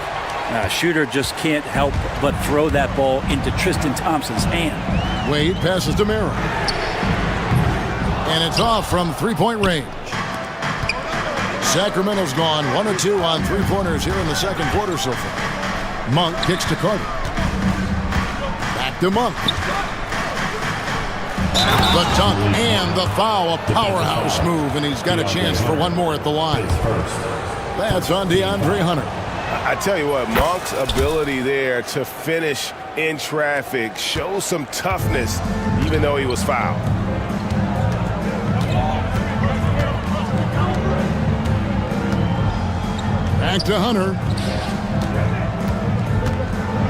L: Shooter just can't help but throw that ball into Tristan Thompson's hand.
A: Wade passes to Merrill. And it's off from three-point range. Sacramento's gone 1 of 2 on three-pointers here in the second quarter so far. Monk kicks to Carter. Back to Monk. The dunk and the foul, a powerhouse move, and he's got a chance for one more at the line. That's on DeAndre Hunter.
F: I tell you what, Monk's ability there to finish in traffic shows some toughness, even though he was fouled.
A: Back to Hunter.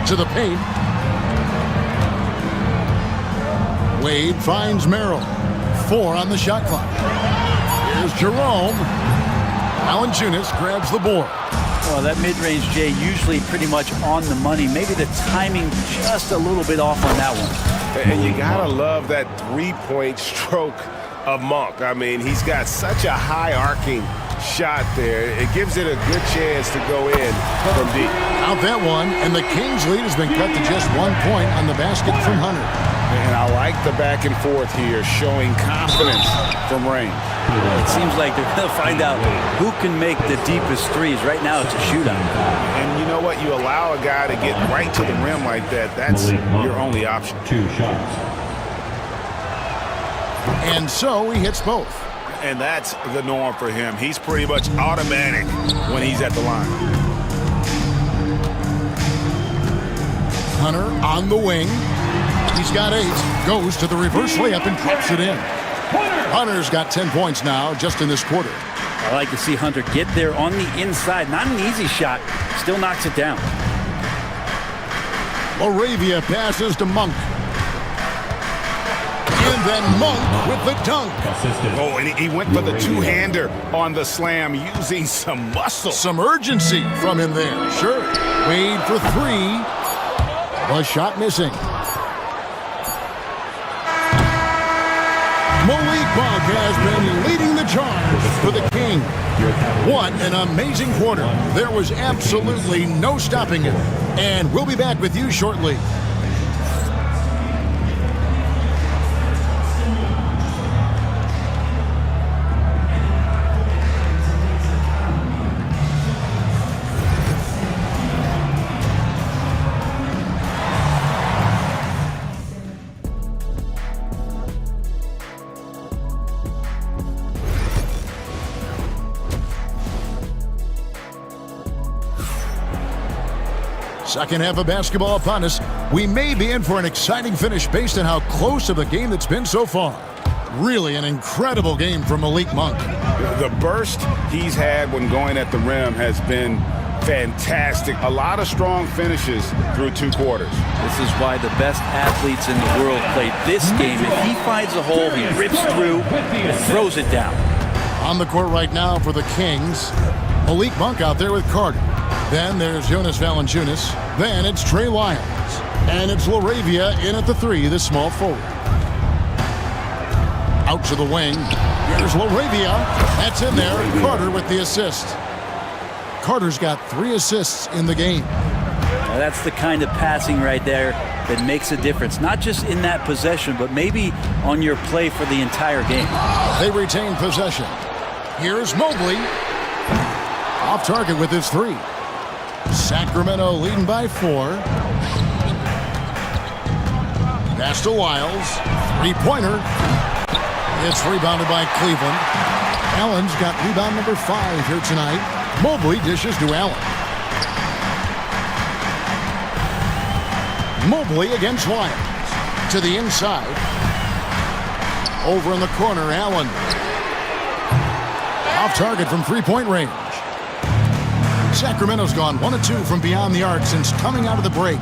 A: To the paint. Wade finds Merrill. 4 on the shot clock. Here's Jerome. Valanciunas grabs the board.
L: Well, that mid-range, Jay, usually pretty much on the money. Maybe the timing just a little bit off on that one.
F: And you gotta love that three-point stroke of Monk. I mean, he's got such a high arcing shot there. It gives it a good chance to go in from deep.
A: Out that one, and the Kings' lead has been cut to just 1 point on the basket from Hunter.
F: And I like the back and forth here, showing confidence from range.
L: It seems like they're going to find out who can make the deepest threes. Right now, it's a shootout.
F: And you know what? You allow a guy to get right to the rim like that. That's your only option.
M: 2 shots.
A: And so he hits both.
F: And that's the norm for him. He's pretty much automatic when he's at the line.
A: Hunter on the wing. He's got 8. Goes to the reverse layup and drops it in. Hunter's got 10 points now just in this quarter.
L: I like to see Hunter get there on the inside. Not an easy shot. Still knocks it down.
A: Laravia passes to Monk. And then Monk with the dunk.
F: Oh, and he went for the two-hander on the slam, using some muscle.
A: Some urgency from him there. Sure. Wade for 3. The shot missing. Malik Monk has been leading the charge for the King. What an amazing quarter. There was absolutely no stopping it. And we'll be back with you shortly. Second half of basketball upon us. We may be in for an exciting finish based on how close of a game that's been so far. Really an incredible game from Malik Monk.
F: The burst he's had when going at the rim has been fantastic. A lot of strong finishes through 2 quarters.
L: This is why the best athletes in the world play this game. If he finds a hole, he rips through and throws it down.
A: On the court right now for the Kings, Malik Monk out there with Carter. Then there's Jonas Valanciunas. Then it's Trey Lyons. And it's Laravia in at the 3, the small forward. Out to the wing. Here's Laravia. That's in there. Carter with the assist. Carter's got 3 assists in the game.
L: Now that's the kind of passing right there that makes a difference. Not just in that possession, but maybe on your play for the entire game.
A: They retain possession. Here's Mobley. Off target with his 3. Sacramento leading by 4. Pass to Lyles. 3-pointer. It's rebounded by Cleveland. Allen's got rebound number 5 here tonight. Mobley dishes to Allen. Mobley against Lyons. To the inside. Over in the corner, Allen. Off target from 3-point range. Sacramento's gone 1 of 2 from beyond the arc since coming out of the break.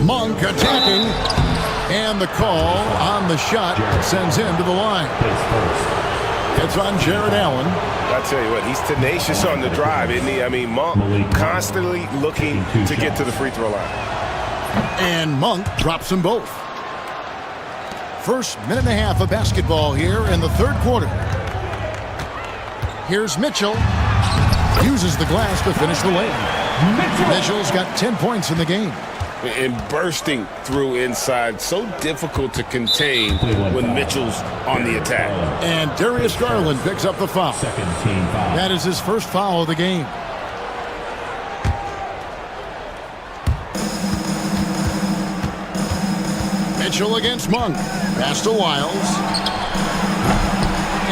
A: Monk attacking. And the call on the shot sends him to the line. It's on Jared Allen.
F: I tell you what, he's tenacious on the drive, isn't he? I mean, Monk constantly looking to get to the free throw line.
A: And Monk drops them both. First minute and a half of basketball here in the 3rd quarter. Here's Mitchell. Uses the glass to finish the layup. Mitchell's got 10 points in the game.
F: And bursting through inside, so difficult to contain when Mitchell's on the attack.
A: And Darius Garland picks up the foul. That is his first foul of the game. Mitchell against Monk. Pass to Wiles.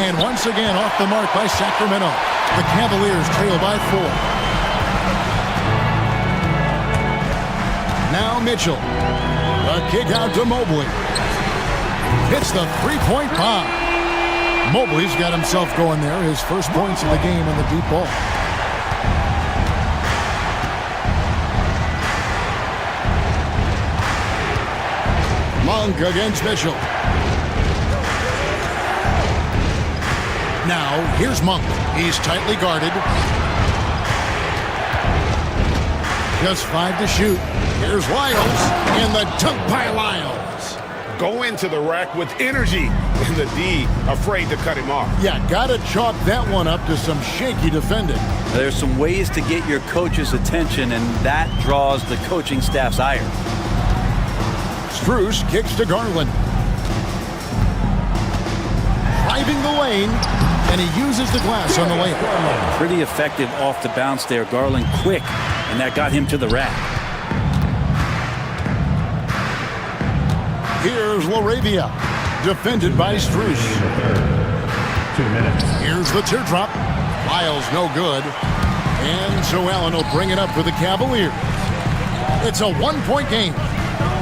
A: And once again off the mark by Sacramento. The Cavaliers trail by 4. Now Mitchell. A kick out to Mobley. Hits the three-point bomb. Mobley's got himself going there. His first points of the game on the deep ball. Monk against Mitchell. Now, here's Monk. He's tightly guarded. Just 5 to shoot. Here's Wiles, and the dunk by Wiles.
F: Go into the rack with energy, and the D afraid to cut him off.
A: Yeah, gotta chalk that one up to some shaky defending.
L: There's some ways to get your coach's attention, and that draws the coaching staff's ire.
A: Strus kicks to Garland. Driving the lane, and he uses the glass on the layup.
L: Pretty effective off the bounce there. Garland quick, and that got him to the rack.
A: Here's Laravia, defended by Strus.
M: 2 minutes.
A: Here's the teardrop. Wiles no good. And so Allen will bring it up for the Cavaliers. It's a one-point game.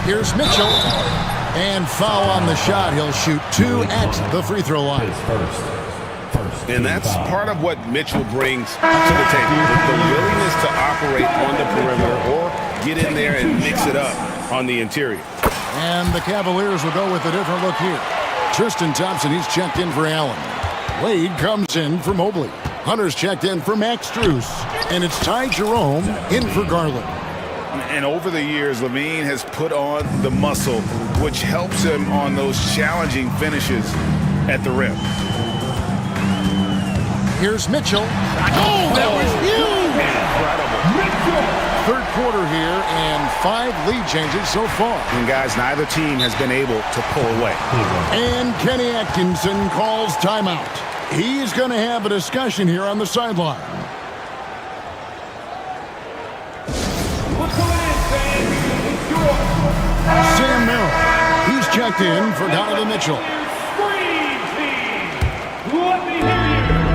A: Here's Mitchell. And foul on the shot. He'll shoot 2 at the free throw line.
F: And that's part of what Mitchell brings to the table. The willingness to operate on the perimeter or get in there and mix it up on the interior.
A: And the Cavaliers will go with a different look here. Tristan Thompson, he's checked in for Allen. Wade comes in for Mobley. Hunter's checked in for Max Strus. And it's Ty Jerome in for Garland.
F: And over the years, Levine has put on the muscle, which helps him on those challenging finishes at the rim.
A: Here's Mitchell. Oh, that was huge!
F: Incredible.
A: Third quarter here, and 5 lead changes so far.
F: And guys, neither team has been able to pull away.
A: And Kenny Atkinson calls timeout. He's going to have a discussion here on the sideline. Sam Merrill. He's checked in for Donovan Mitchell.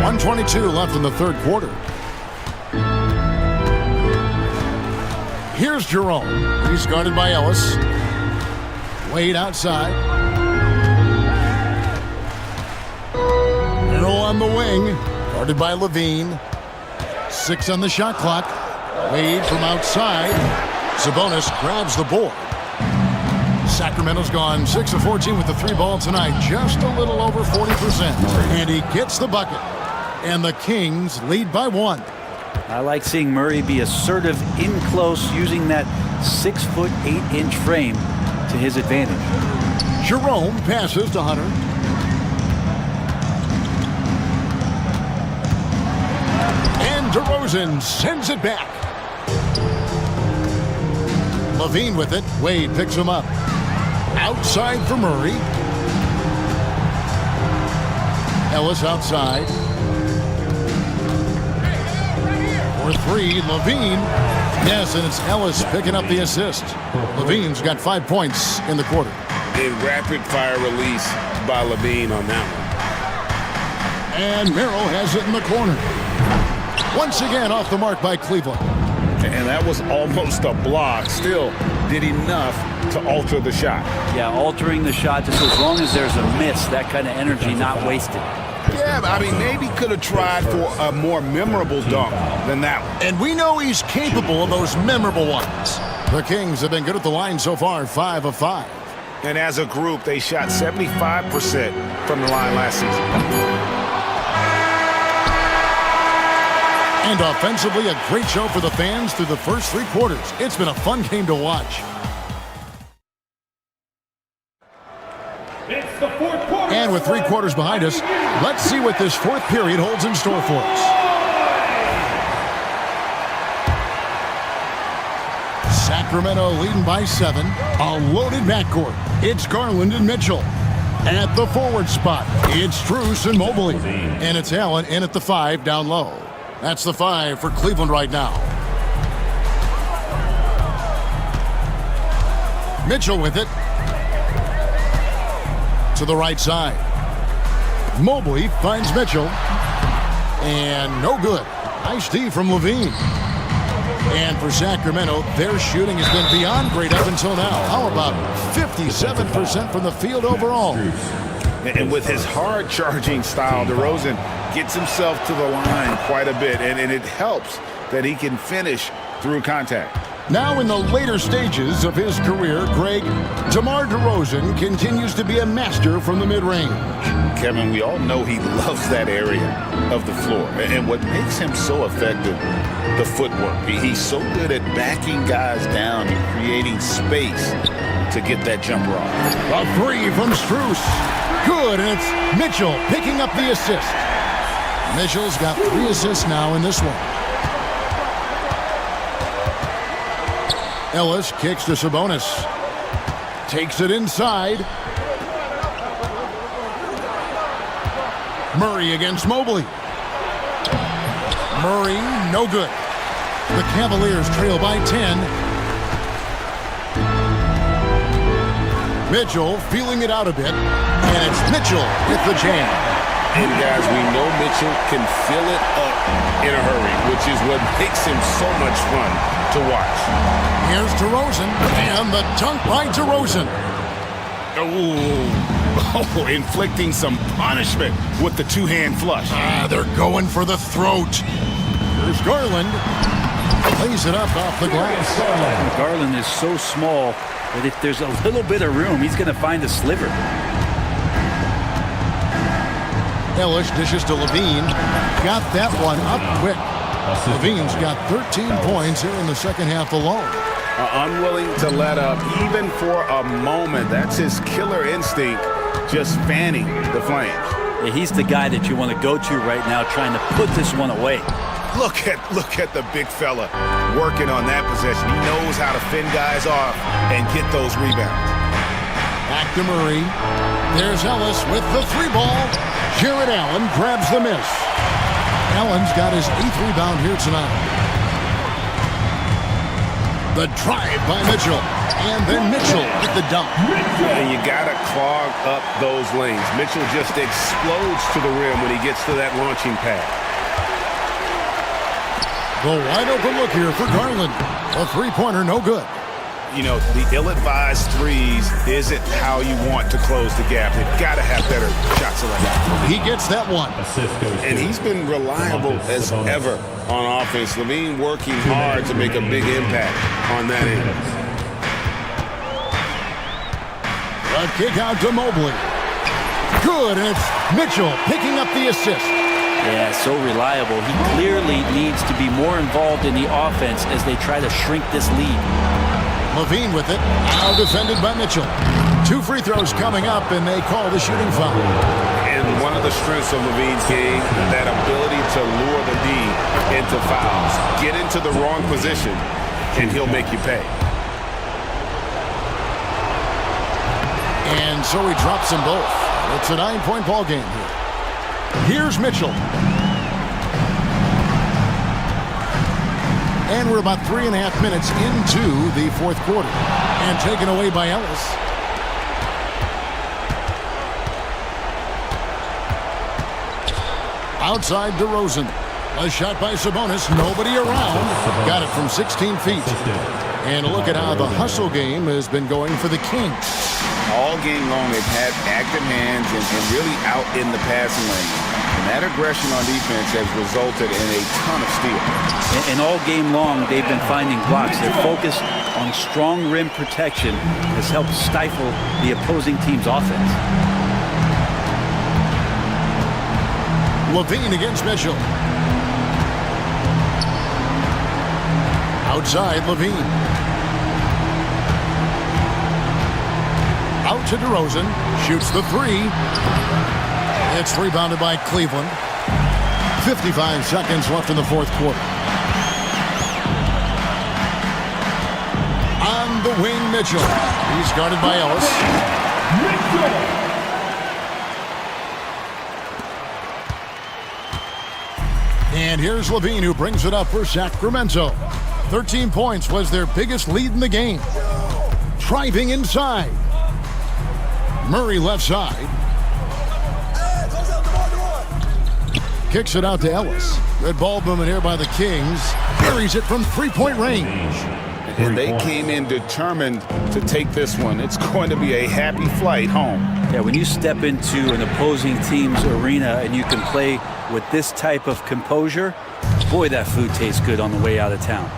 A: 1:22 left in the third quarter. Here's Jerome. He's guarded by Ellis. Wade outside. Merrill on the wing. Guarded by Levine. 6 on the shot clock. Wade from outside. Sabonis grabs the board. Sacramento's gone 6 of 14 with the 3 ball tonight. Just a little over 40%. And he gets the bucket. And the Kings lead by 1.
L: I like seeing Murray be assertive in close, using that 6'8" frame to his advantage.
A: Jerome passes to Hunter. And DeRozan sends it back. Levine with it. Wade picks him up. Outside for Murray. Ellis outside. For 3, Levine. Yes, and it's Ellis picking up the assist. Levine's got 5 points in the quarter.
F: A rapid-fire release by Levine on that one.
A: And Merrill has it in the corner. Once again off the mark by Cleveland.
F: And that was almost a block. Still did enough to alter the shot.
L: Yeah, altering the shot, just as long as there's a miss, that kind of energy not wasted.
F: Yeah, but I mean, maybe could have tried for a more memorable dunk than that one.
A: And we know he's capable of those memorable ones. The Kings have been good at the line so far, 5 of 5.
F: And as a group, they shot 75% from the line last season.
A: And offensively, a great show for the fans through the first 3 quarters. It's been a fun game to watch.
E: It's the fourth quarter.
A: And with 3 quarters behind us, let's see what this 4th period holds in store for us. Sacramento leading by 7. A loaded backcourt. It's Garland and Mitchell. At the forward spot, it's Strus and Mobley. And it's Allen in at the 5 down low. That's the 5 for Cleveland right now. Mitchell with it. to the right side. Mobley finds Mitchell. And no good. Nice D from Levine. And for Sacramento, their shooting has been beyond great up until now. How about 57% from the field overall?
F: And with his hard-charging style, DeRozan gets himself to the line quite a bit, and it helps that he can finish through contact.
A: Now in the later stages of his career, Greg, DeMar DeRozan continues to be a master from the mid-range.
D: Kevin, we all know he loves that area of the floor. And what makes him so effective, the footwork. He's so good at backing guys down and creating space to get that jumper off.
A: A three from Strus. Good, and it's Mitchell picking up the assist. Mitchell's got 3 assists now in this one. Ellis kicks to Sabonis. Takes it inside. Murray against Mobley. Murray, no good. The Cavaliers trail by 10. Mitchell feeling it out a bit. And it's Mitchell with the jam.
F: And guys, we know Mitchell can fill it up in a hurry, which is what makes him so much fun to watch.
A: Here's DeRozan, and the dunk by DeRozan.
F: Oh, inflicting some punishment with the two-hand flush.
A: They're going for the throat. Here's Garland. Lays it up off the glass.
L: Garland is so small that if there's a little bit of room, he's going to find a sliver.
A: Ellis dishes to Levine. Got that one up quick. Levine's got 13 points here in the second half alone.
F: Unwilling to let up even for a moment. That's his killer instinct, just fanning the flames.
L: Yeah, he's the guy that you want to go to right now, trying to put this one away.
F: Look at the big fella working on that possession. He knows how to fend guys off and get those rebounds.
A: Back to Murray. There's Ellis with the 3-ball. Jared Allen grabs the miss. Allen's got his 8th rebound here tonight. The drive by Mitchell. And then Mitchell with the dunk.
F: You gotta clog up those lanes. Mitchell just explodes to the rim when he gets to that launching pad.
A: The wide open look here for Garland. A 3-pointer, no good.
F: You know, the ill-advised threes isn't how you want to close the gap. They've got to have better shot selection.
A: He gets that one.
F: And he's been reliable as ever on offense. Levine working hard to make a big impact on that end.
A: A kick out to Mobley. Good, and it's Mitchell picking up the assist.
L: Yeah, so reliable. He clearly needs to be more involved in the offense as they try to shrink this lead.
A: Levine with it, now defended by Mitchell. 2 free throws coming up, and they call the shooting foul.
F: And one of the strengths of Levine's game, that ability to lure the D into fouls. Get into the wrong position, and he'll make you pay.
A: And so he drops them both. It's a 9-point ball game here. Here's Mitchell. And we're about 3.5 minutes into the fourth quarter. And taken away by Ellis. Outside DeRozan. A shot by Sabonis. Nobody around. Got it from 16 feet. And look at how the hustle game has been going for the Kings.
F: All game long, they've had active hands and really out in the passing lane. And that aggression on defense has resulted in a ton of steals.
L: And all game long, they've been finding blocks. Their focus on strong rim protection has helped stifle the opposing team's offense.
A: Levine against Mitchell. Outside, Levine. Out to DeRozan. Shoots the 3. It's rebounded by Cleveland. 55 seconds left in the fourth quarter. On the wing, Mitchell. He's guarded by Ellis. And here's Levine, who brings it up for Sacramento. 13 points was their biggest lead in the game. Driving inside. Murray left side. Kicks it out to Ellis. Good ball movement here by the Kings. Buries it from three-point range.
D: And they came in determined to take this one. It's going to be a happy flight home.
L: Yeah, when you step into an opposing team's arena and you can play with this type of composure, boy, that food tastes good on the way out of town.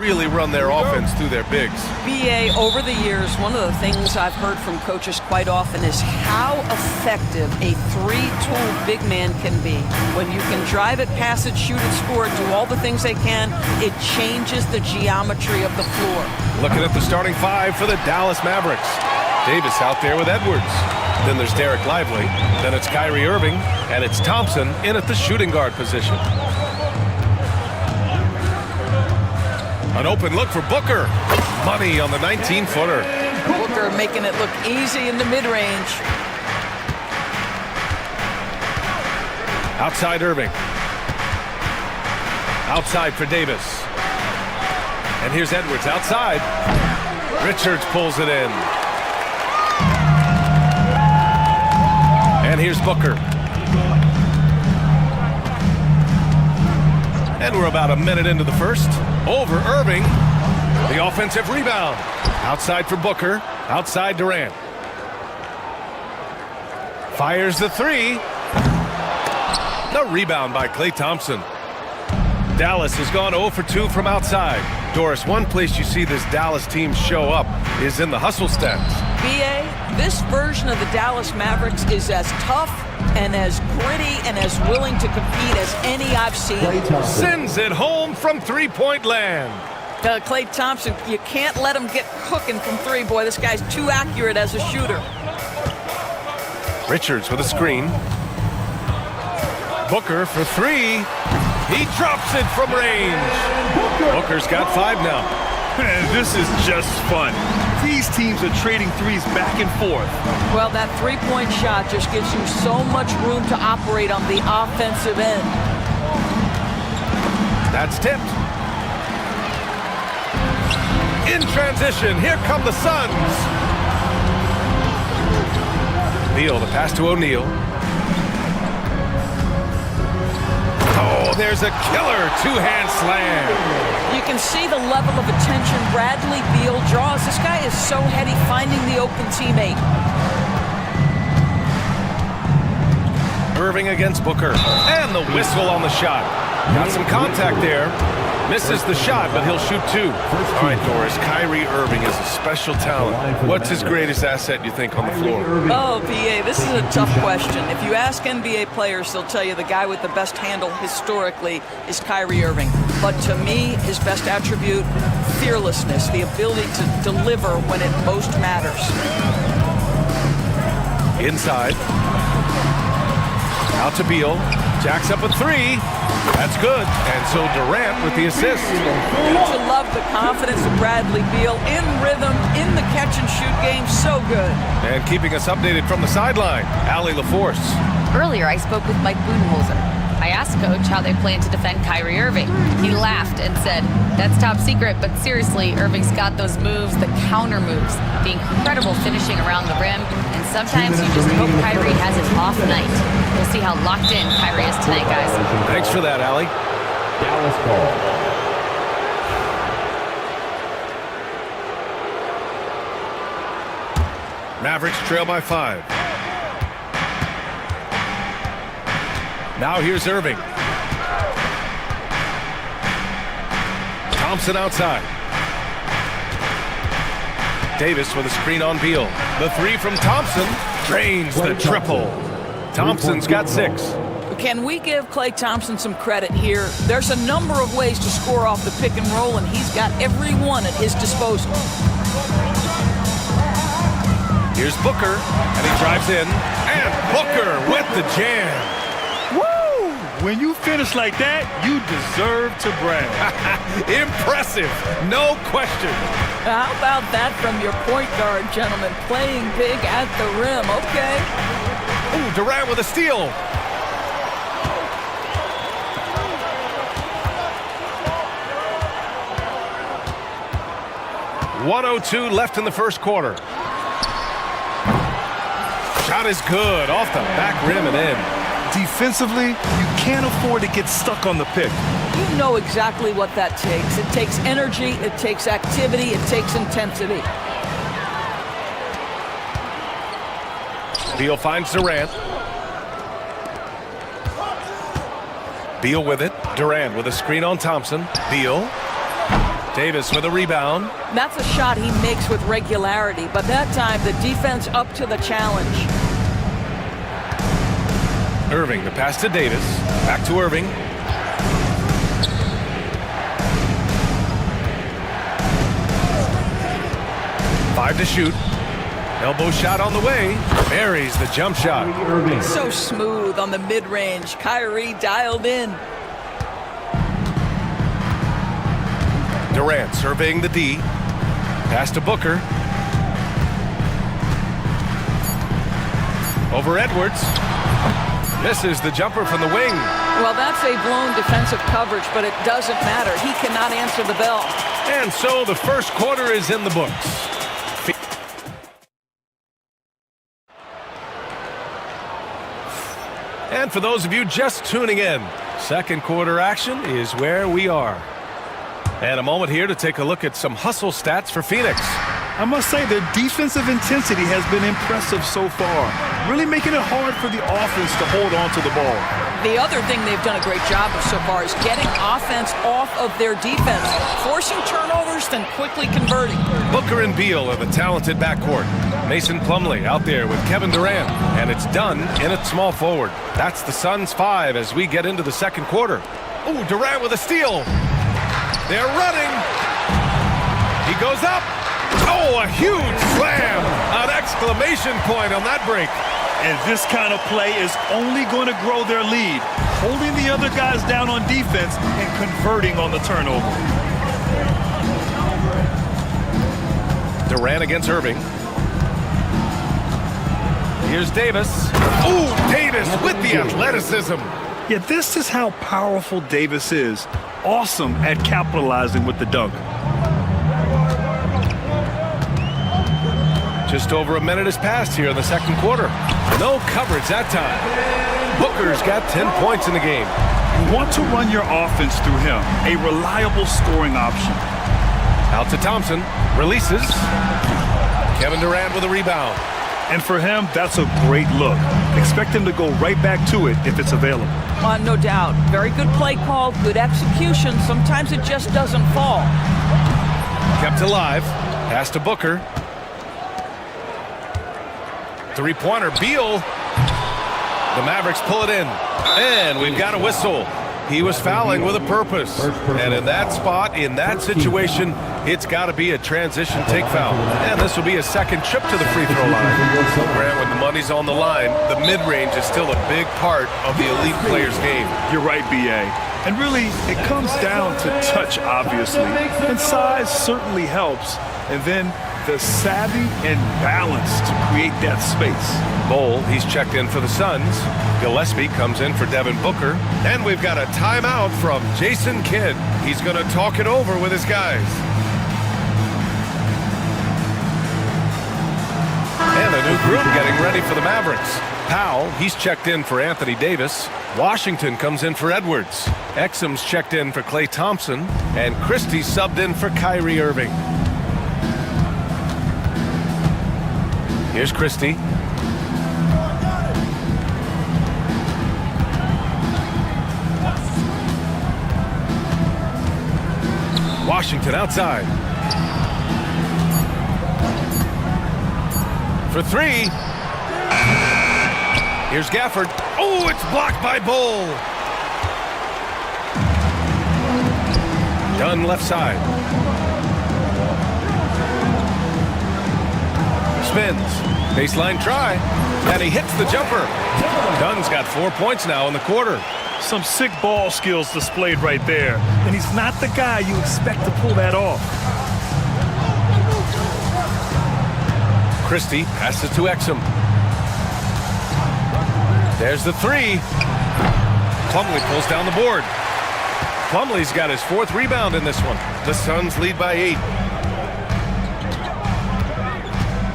H: really run their offense through their bigs.
N: BA, over the years, one of the things I've heard from coaches quite often is how effective a three-tool big man can be. When you can drive it, pass it, shoot it, score it, do all the things they can, it changes the geometry of the floor.
H: Looking at the starting five for the Dallas Mavericks. Davis out there with Edwards. Then there's Derek Lively. Then it's Kyrie Irving. And it's Thompson in at the shooting guard position. An open look for Booker. Money on the 19-footer.
N: Booker making it look easy in the mid-range.
H: Outside Irving. Outside for Davis. And here's Edwards outside. Richards pulls it in. And here's Booker. And we're about a minute into the first. Over Irving. The offensive rebound. Outside for Booker. Outside Durant. Fires the three. The rebound by Klay Thompson. Dallas has gone 0 for 2 from outside. Doris, one place you see this Dallas team show up is in the hustle stats.
N: BA, this version of the Dallas Mavericks is as tough and as gritty and as willing to compete as any I've seen.
H: Sends it home from three-point land.
N: Klay Thompson, you can't let him get cooking from three. Boy, this guy's too accurate as a shooter.
H: Richards with a screen. Booker for three. He drops it from range. Booker's got 5 now.
K: Man, this is just fun. These teams are trading threes back and forth.
N: Well, that three-point shot just gives you so much room to operate on the offensive end.
H: That's tipped. In transition, here come the Suns. Beal, the pass to O'Neal. Oh, there's a killer two-hand slam.
N: You can see the level of attention Bradley Beal draws. This guy is so heady finding the open teammate.
H: Irving against Booker. And the whistle on the shot. Got some contact there. Misses the shot, but he'll shoot 2. All right, Doris, Kyrie Irving is a special talent. What's his greatest asset, you think, on the floor?
N: Oh, BA, this is a tough question. If you ask NBA players, they'll tell you the guy with the best handle historically is Kyrie Irving. But to me, his best attribute, fearlessness, the ability to deliver when it most matters.
H: Inside. Out to Beal. Jacks up a 3. That's good. And so Durant with the assist.
N: Don't you love the confidence of Bradley Beal in rhythm, in the catch-and-shoot game? So good.
H: And keeping us updated from the sideline, Allie LaForce.
J: Earlier, I spoke with Mike Budenholzer. I asked Coach how they plan to defend Kyrie Irving. He laughed and said, "That's top secret, but seriously, Irving's got those moves, the counter moves, the incredible finishing around the rim, and sometimes you just hope Kyrie has an off night." We'll see how locked in Kyrie is tonight, guys.
H: Thanks for that, Allie.
M: Dallas ball.
H: Mavericks trail by 5. Now here's Irving. Thompson outside. Davis with a screen on Beal. The 3 from Thompson drains the triple. Thompson's got 6.
N: Can we give Klay Thompson some credit here? There's a number of ways to score off the pick and roll, and he's got every one at his disposal.
H: Here's Booker, and he drives in. And Booker with the jam.
K: Woo! When you finish like that, you deserve to brag.
H: Impressive, no question.
N: How about that from your point guard, gentlemen? Playing big at the rim, okay.
H: Ooh, Durant with a steal. .102 left in the first quarter. Shot is good, off the back rim and in.
K: Defensively, you can't afford to get stuck on the pick.
N: You know exactly what that takes. It takes energy, it takes activity, it takes intensity.
H: Beal finds Durant. Beal with it. Durant with a screen on Thompson. Beal. Davis with a rebound.
N: That's a shot he makes with regularity, but that time the defense up to the challenge.
H: Irving, the pass to Davis. Back to Irving. Five to shoot. Elbow shot on the way. Buries the jump shot.
N: So smooth on the mid-range. Kyrie dialed in.
H: Durant surveying the D. Pass to Booker. Over Edwards. Misses the jumper from the wing.
N: Well, that's a blown defensive coverage, but it doesn't matter. He cannot answer the bell.
H: And so the first quarter is in the books. And for those of you just tuning in, second quarter action is where we are. And a moment here to take a look at some hustle stats for Phoenix.
K: I must say their defensive intensity has been impressive so far, really making it hard for the offense to hold on to the ball.
N: The other thing they've done a great job of so far is getting offense off of their defense, forcing turnovers, then quickly converting.
H: Booker and Beal are the talented backcourt. Mason Plumlee out there with Kevin Durant, and it's done in at small forward. That's the Suns' 5 as we get into the second quarter. Ooh, Durant with a steal. They're running. He goes up. Oh, a huge slam. An exclamation point on that break.
K: And this kind of play is only going to grow their lead, holding the other guys down on defense and converting on the turnover.
H: Durant against Irving. Here's Davis. Ooh, Davis with the athleticism.
K: Yeah, this is how powerful Davis is. Awesome at capitalizing with the dunk.
H: Just over a minute has passed here in the second quarter. No coverage that time. Booker's got 10 points in the game.
K: You want to run your offense through him, a reliable scoring option.
H: Out to Thompson. Releases. Kevin Durant with a rebound.
K: And for him, that's a great look. Expect him to go right back to it if it's available.
N: No doubt. Very good play call, good execution. Sometimes it just doesn't fall.
H: Kept alive. Pass to Booker. Three-pointer, Beal. The Mavericks pull it in. And we've got a whistle. He was fouling with a purpose. And in that spot, in that situation, it's got to be a transition take foul. And this will be a second trip to the free throw line. Grant, when the money's on the line, the mid-range is still a big part of the elite player's game.
K: You're right, B.A. And really, it comes down to touch, obviously. And size certainly helps. And then the savvy and balance to create that space.
H: Bol, he's checked in for the Suns. Gillespie comes in for Devin Booker. And we've got a timeout from Jason Kidd. He's going to talk it over with his guys. And a new group getting ready for the Mavericks. Powell, he's checked in for Anthony Davis. Washington comes in for Edwards. Exum's checked in for Klay Thompson. And Christie subbed in for Kyrie Irving. Here's Christie. Washington outside. For three. Here's Gafford. Oh, it's blocked by Bol. Dunn left side. Spins. Baseline try. And he hits the jumper. Dunn's got 4 points now in the quarter.
K: Some sick ball skills displayed right there. And he's not the guy you expect to pull that off.
H: Christie passes to Exum. There's the three. Plumlee pulls down the board. Plumlee's got his 4th rebound in this one. The Suns lead by 8.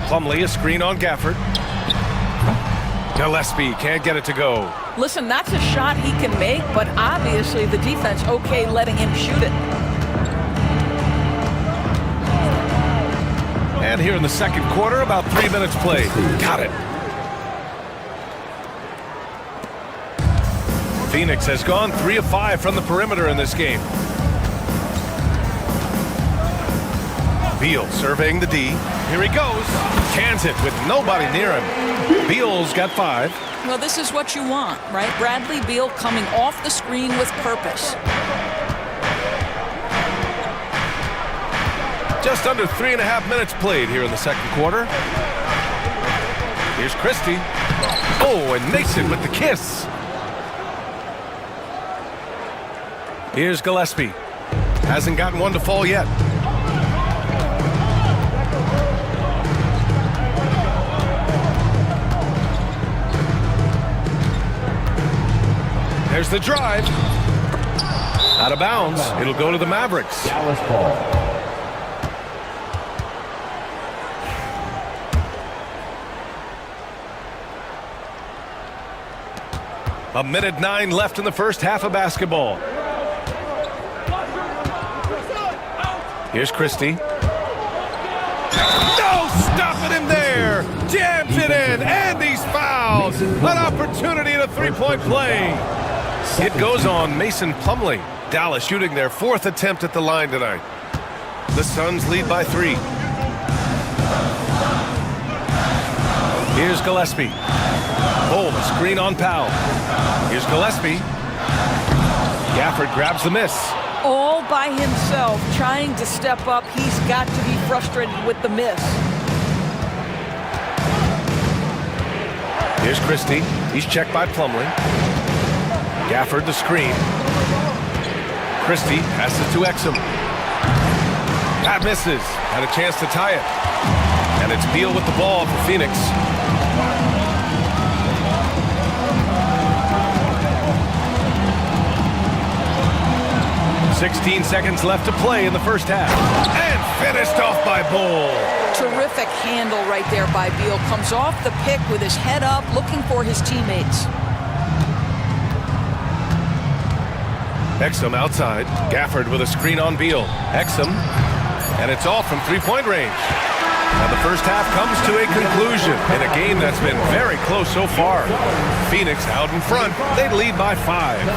H: Plumlee, a screen on Gafford. Gillespie can't get it to go.
N: Listen, that's a shot he can make, but obviously the defense okay letting him shoot it.
H: And here in the second quarter, about 3 minutes played. Got it. Phoenix has gone 3 of 5 from the perimeter in this game. Beal surveying the D. Here he goes. Cans it with nobody near him. Beal's got 5.
N: Well, this is what you want, right? Bradley Beal coming off the screen with purpose.
H: Just under 3.5 minutes played here in the second quarter. Here's Christie. Oh, and Mason with the kiss. Here's Gillespie. Hasn't gotten one to fall yet. There's the drive. Out of bounds. It'll go to the Mavericks.
M: Dallas ball.
H: A minute 9 left in the first half of basketball. Here's Christie. No, stopping him there. Jams it in, and he's fouled. An opportunity in a three-point play. It goes on Mason Plumlee. Dallas shooting their 4th attempt at the line tonight. The Suns lead by 3. Here's Gillespie. Oh, a screen on Powell. Here's Gillespie. Gafford grabs the miss.
N: All by himself, trying to step up. He's got to be frustrated with the miss.
H: Here's Christie. He's checked by Plumlee. Gafford the screen. Christie passes to Exum. That misses. Had a chance to tie it. And it's Beal with the ball for Phoenix. 16 seconds left to play in the first half. And finished off by Bull.
N: Terrific handle right there by Beal. Comes off the pick with his head up, looking for his teammates.
H: Exum outside. Gafford with a screen on Beal. Exum. And it's off from three-point range. Now the first half comes to a conclusion in a game that's been very close so far. Phoenix out in front. They lead by 5.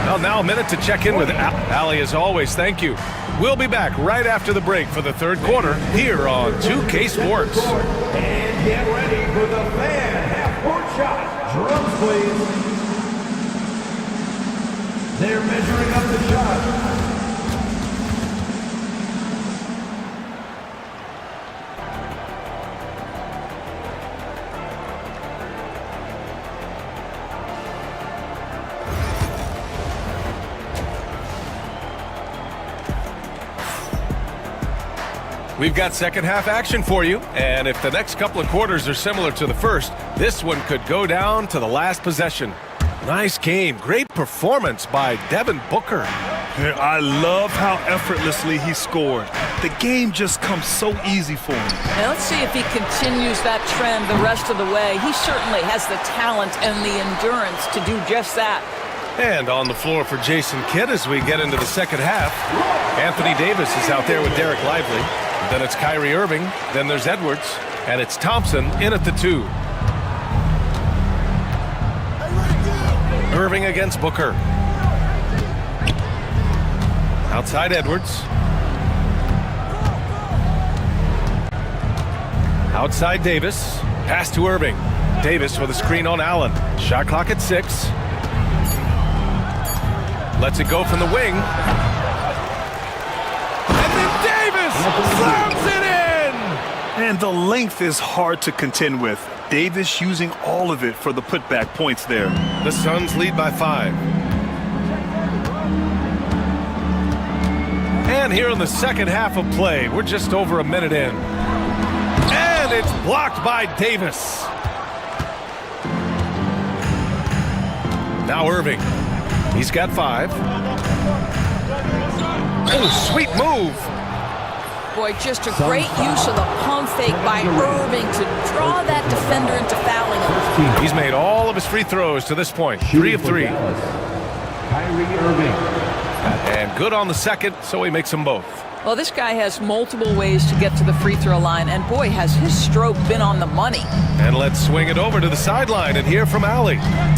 H: Well, now a minute to check in with Allie as always. Thank you. We'll be back right after the break for the third quarter here on 2K Sports.
E: And get ready for the fan half-court shot. Drums, please. They're measuring up the shot.
H: We've got second half action for you, and if the next couple of quarters are similar to the first, this one could go down to the last possession. Nice game. Great performance by Devin Booker.
K: I love how effortlessly he scored. The game just comes so easy for him.
N: Now let's see if he continues that trend the rest of the way. He certainly has the talent and the endurance to do just that.
H: And on the floor for Jason Kidd as we get into the second half. Anthony Davis is out there with Derek Lively. Then it's Kyrie Irving. Then there's Edwards. And it's Thompson in at the 2. Irving against Booker. Outside Edwards. Outside Davis. Pass to Irving. Davis with a screen on Allen. Shot clock at 6. Lets it go from the wing. And then Davis slams it in!
K: And the length is hard to contend with. Davis using all of it for the putback points there.
H: The Suns lead by 5. And here in the second half of play, we're just over a minute in. And it's blocked by Davis. Now Irving. He's got 5. Oh, sweet move.
N: Boy, just a great use of the pump fake by Irving to draw that defender into fouling him.
H: He's made all of his free throws to this point. 3 of 3.
M: Kyrie Irving.
H: And good on the second, so he makes them both.
N: Well, this guy has multiple ways to get to the free throw line, and boy, has his stroke been on the money.
H: And let's swing it over to the sideline and hear from Allie.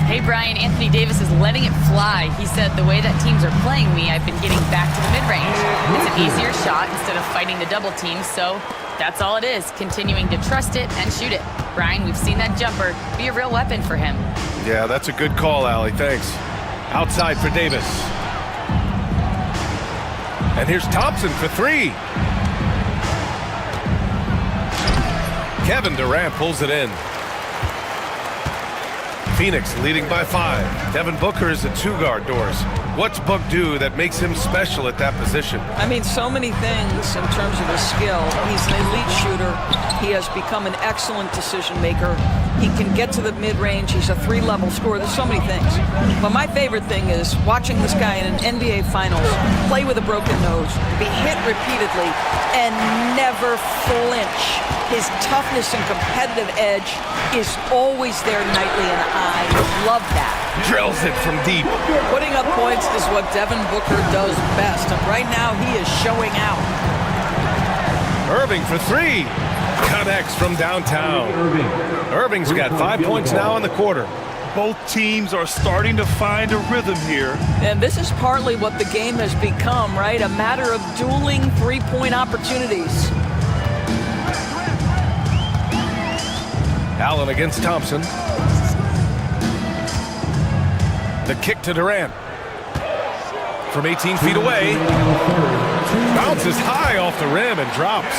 J: Hey, Brian, Anthony Davis is letting it fly. He said, the way that teams are playing me, I've been getting back to the mid-range. It's an easier shot instead of fighting the double team, so that's all it is, continuing to trust it and shoot it. Brian, we've seen that jumper be a real weapon for him.
H: Yeah, that's a good call, Allie. Thanks. Outside for Davis. And here's Thompson for three. Kevin Durant pulls it in. Phoenix leading by 5. Devin Booker is a two-guard doors. What's Book do that makes him special at that position?
N: I mean, so many things in terms of his skill. He's an elite shooter. He has become an excellent decision maker. He can get to the mid-range. He's a 3-level scorer. There's so many things. But my favorite thing is watching this guy in an NBA Finals play with a broken nose, be hit repeatedly, and never flinch. His toughness and competitive edge is always there nightly, and I love that.
H: Drills it from deep.
N: Putting up points is what Devin Booker does best, and right now he is showing out.
H: Irving for three. Connects from downtown. Irving's got 5 points now in the quarter.
K: Both teams are starting to find a rhythm here.
N: And this is partly what the game has become, right? A matter of dueling three-point opportunities.
H: Allen against Thompson. The kick to Durant. From 18 feet away. Bounces high off the rim and drops.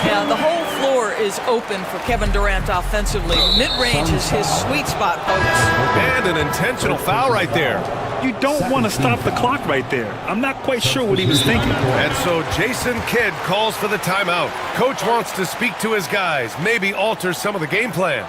N: Yeah, the whole floor is open for Kevin Durant offensively. Mid-range is his sweet spot, folks.
H: And an intentional foul right there.
K: You don't want to stop the clock right there. I'm not quite sure what he was thinking.
H: And so Jason Kidd calls for the timeout. Coach wants to speak to his guys, maybe alter some of the game plan.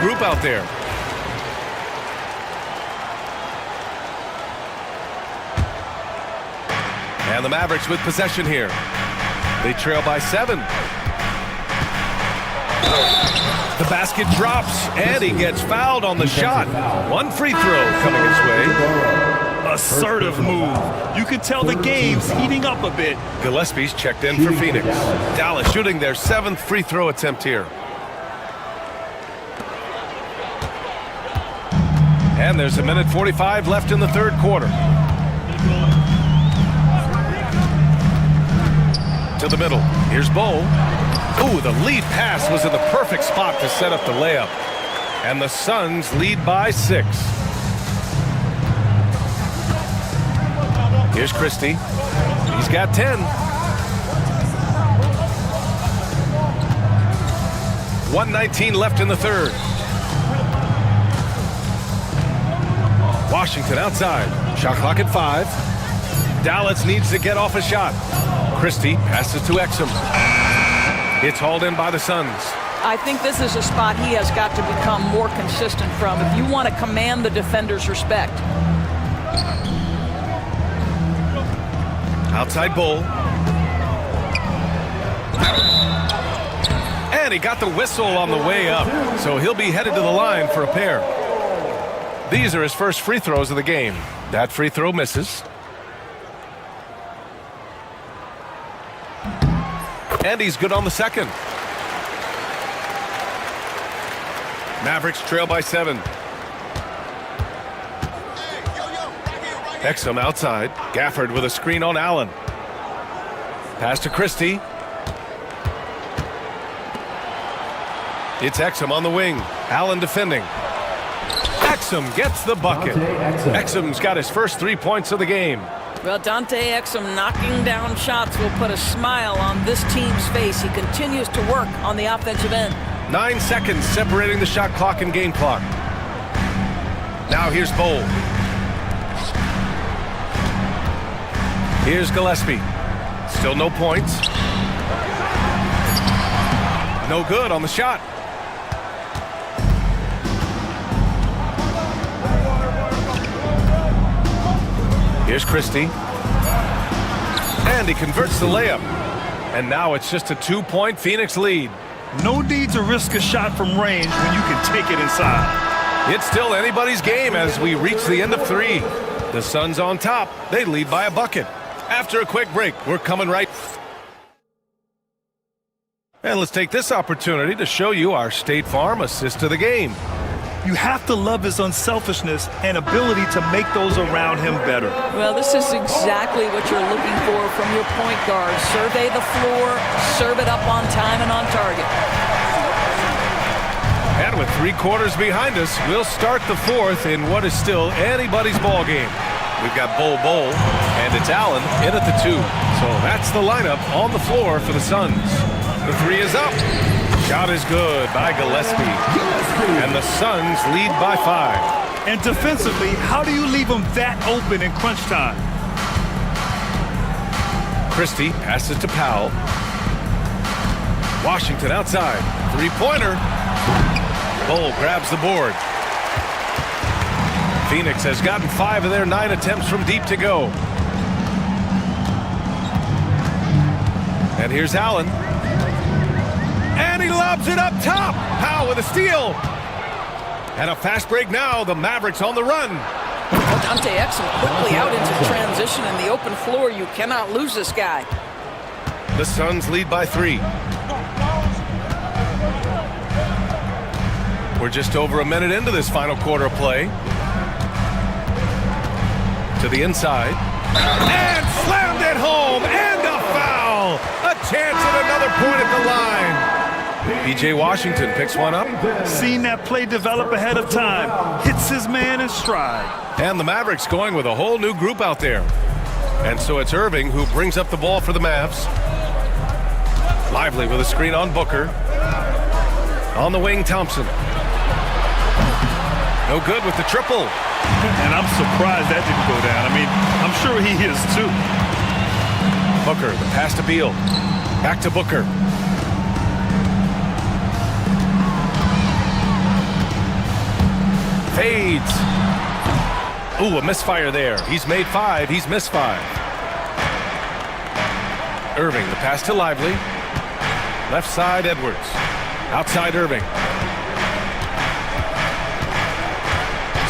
H: Group out there. And the Mavericks with possession here. They trail by 7. The basket drops, and he gets fouled on the shot. One free throw coming his way.
K: Assertive move. You can tell the game's heating up a bit.
H: Gillespie's checked in for Phoenix. Dallas shooting their 7th free throw attempt here. And there's a minute 45 left in the third quarter. To the middle. Here's Bowl. Ooh, the lead pass was in the perfect spot to set up the layup. And the Suns lead by 6. Here's Christie. He's got 10. 1:19 left in the third. Washington outside. Shot clock at 5. Dallas needs to get off a shot. Christie passes to Exum. It's hauled in by the Suns.
N: I think this is a spot he has got to become more consistent from if you want to command the defender's respect.
H: Outside Bull. And he got the whistle on the way up, so he'll be headed to the line for a pair. These are his first free throws of the game. That free throw misses. And he's good on the second. Mavericks trail by 7. Exum outside. Gafford with a screen on Allen. Pass to Christie. It's Exum on the wing. Allen defending. Exum gets the bucket. Exum's got his first 3 points of the game.
N: Well, Dante Exum knocking down shots will put a smile on this team's face. He continues to work on the offensive end.
H: 9 seconds separating the shot clock and game clock. Now here's Bowl. Here's Gillespie. Still no points. No good on the shot. Here's Christie. And he converts the layup. And now it's just a 2-point Phoenix lead.
K: No need to risk a shot from range when you can take it inside.
H: It's still anybody's game as we reach the end of 3. The Suns on top. They lead by a bucket. After a quick break, we're coming right. And let's take this opportunity to show you our State Farm assist to the game.
K: You have to love his unselfishness and ability to make those around him better.
N: Well, this is exactly what you're looking for from your point guard. Survey the floor, serve it up on time and on target.
H: And with 3 quarters behind us, we'll start the 4th in what is still anybody's ball game. We've got Bol, and it's Allen in at the 2. So that's the lineup on the floor for the Suns. The 3 is up. Shot is good by Gillespie. And the Suns lead by 5.
K: And defensively, how do you leave them that open in crunch time?
H: Christie passes to Powell. Washington outside. 3-pointer. Bol grabs the board. Phoenix has gotten 5 of their 9 attempts from deep to go. And here's Allen. And he lobs it up top. Powell with a steal. And a fast break now. The Mavericks on the run.
N: Dante Exum quickly out into transition in the open floor. You cannot lose this guy.
H: The Suns lead by 3. We're just over a minute into this final quarter of play. To the inside. And slammed it home. And a foul. A chance at another point at the line. P.J. Washington picks one up.
K: Seen that play develop ahead of time. Hits his man in stride.
H: And the Mavericks going with a whole new group out there. And so it's Irving who brings up the ball for the Mavs. Lively with a screen on Booker. On the wing, Thompson. No good with the triple.
K: And I'm surprised that didn't go down. I mean, I'm sure he is too.
H: Booker, the pass to Beal. Back to Booker. Fades. Ooh, a misfire there. He's made 5. He's missed 5. Irving, the pass to Lively. Left side, Edwards. Outside, Irving.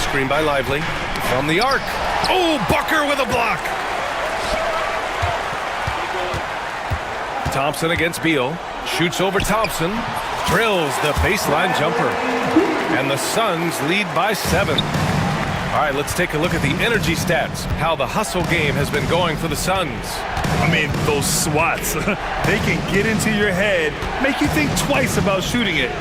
H: Screen by Lively. From the arc. Oh, Booker with a block. Thompson against Beal. Shoots over Thompson. Drills the baseline jumper. And the Suns lead by 7. All right, let's take a look at the energy stats. How the hustle game has been going for the Suns.
K: I mean, those swats, they can get into your head, make you think twice about shooting it.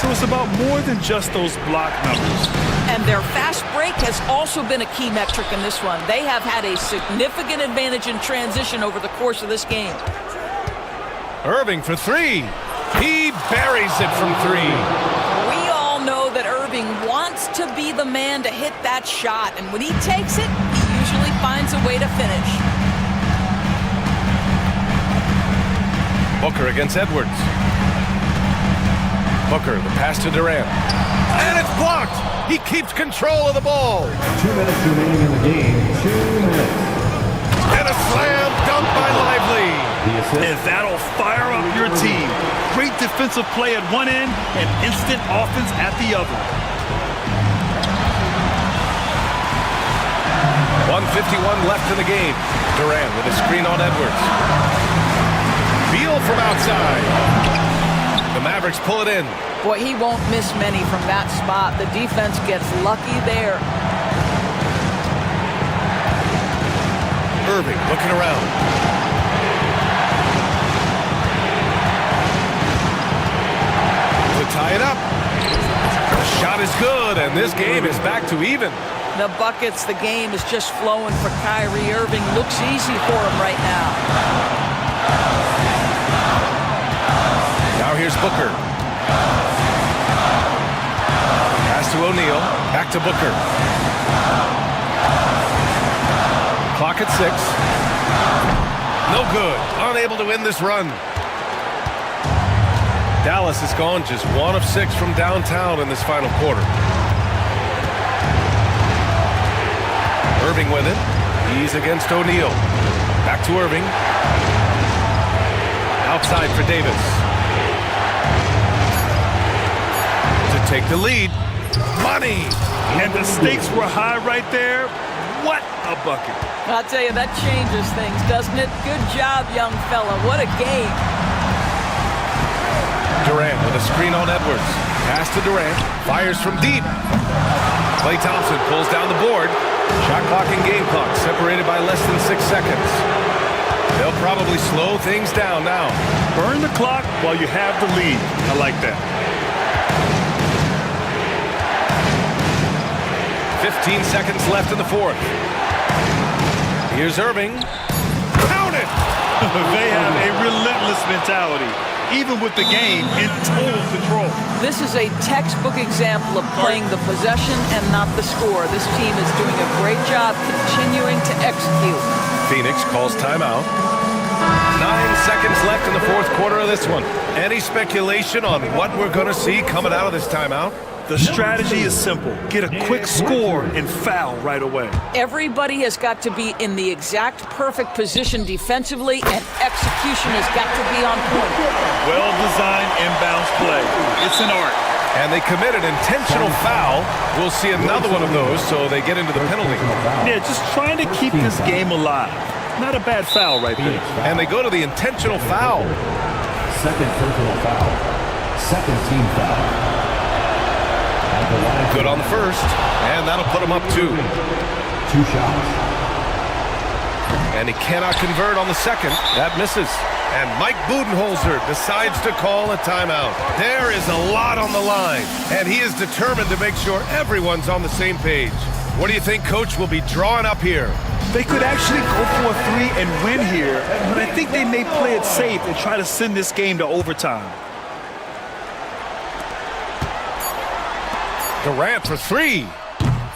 K: So it's about more than just those block numbers.
N: And their fast break has also been a key metric in this one. They have had a significant advantage in transition over the course of this game.
H: Irving for 3. He buries it from 3.
N: We all know that Irving wants to be the man to hit that shot. And when he takes it, he usually finds a way to finish.
H: Booker against Edwards. Booker, the pass to Durant. And it's blocked. He keeps control of the ball.
M: 2 minutes remaining in the game. 2 minutes.
H: And a slam dunk by Lively.
K: And that'll fire up your team. Great defensive play at one end and instant offense at the other.
H: 1:51 left in the game. Durant with a screen on Edwards. Beal from outside. The Mavericks pull it in.
N: Boy, he won't miss many from that spot. The defense gets lucky there.
H: Irving looking around. To tie it up. The shot is good, and this game is back to even.
N: The buckets, the game is just flowing for Kyrie Irving. Looks easy for him right now.
H: Now here's Booker. Pass to O'Neal. Back to Booker. Clock at 6. No good. Unable to win this run. Dallas has gone just 1 of 6 from downtown in this final quarter. Irving with it. He's against O'Neal. Back to Irving. Outside for Davis. To take the lead. Money!
K: And the stakes were high right there. What a bucket.
N: I'll tell you, that changes things, doesn't it? Good job, young fella. What a game.
H: Durant with a screen on Edwards. Pass to Durant. Fires from deep. Klay Thompson pulls down the board. Shot clock and game clock separated by less than 6 seconds. They'll probably slow things down now.
K: Burn the clock while you have the lead. I like that.
H: 15 seconds left in the fourth. Here's Irving. Count it!
K: They have a relentless mentality, even with the game in total control.
N: This is a textbook example of playing the possession and not the score. This team is doing a great job continuing to execute.
H: Phoenix calls timeout. 9 seconds left in the fourth quarter of this one. Any speculation on what we're going to see coming out of this timeout?
K: The strategy is simple. Get a quick score and foul right away.
N: Everybody has got to be in the exact perfect position defensively, and execution has got to be on point.
K: Well-designed inbounds play. It's an art.
H: And they committed intentional foul. We'll see another one of those, so they get into the penalty.
K: Yeah, just trying to keep this game alive. Not a bad foul right there.
H: And they go to the intentional foul.
M: Second personal foul. Second team foul.
H: Good on the first, and that'll put him up 2.
M: 2 shots.
H: And he cannot convert on the second. That misses. And Mike Budenholzer decides to call a timeout. There is a lot on the line, and he is determined to make sure everyone's on the same page. What do you think Coach will be drawing up here?
K: They could actually go for a 3 and win here, but I think they may play it safe and try to send this game to overtime.
H: Durant for 3.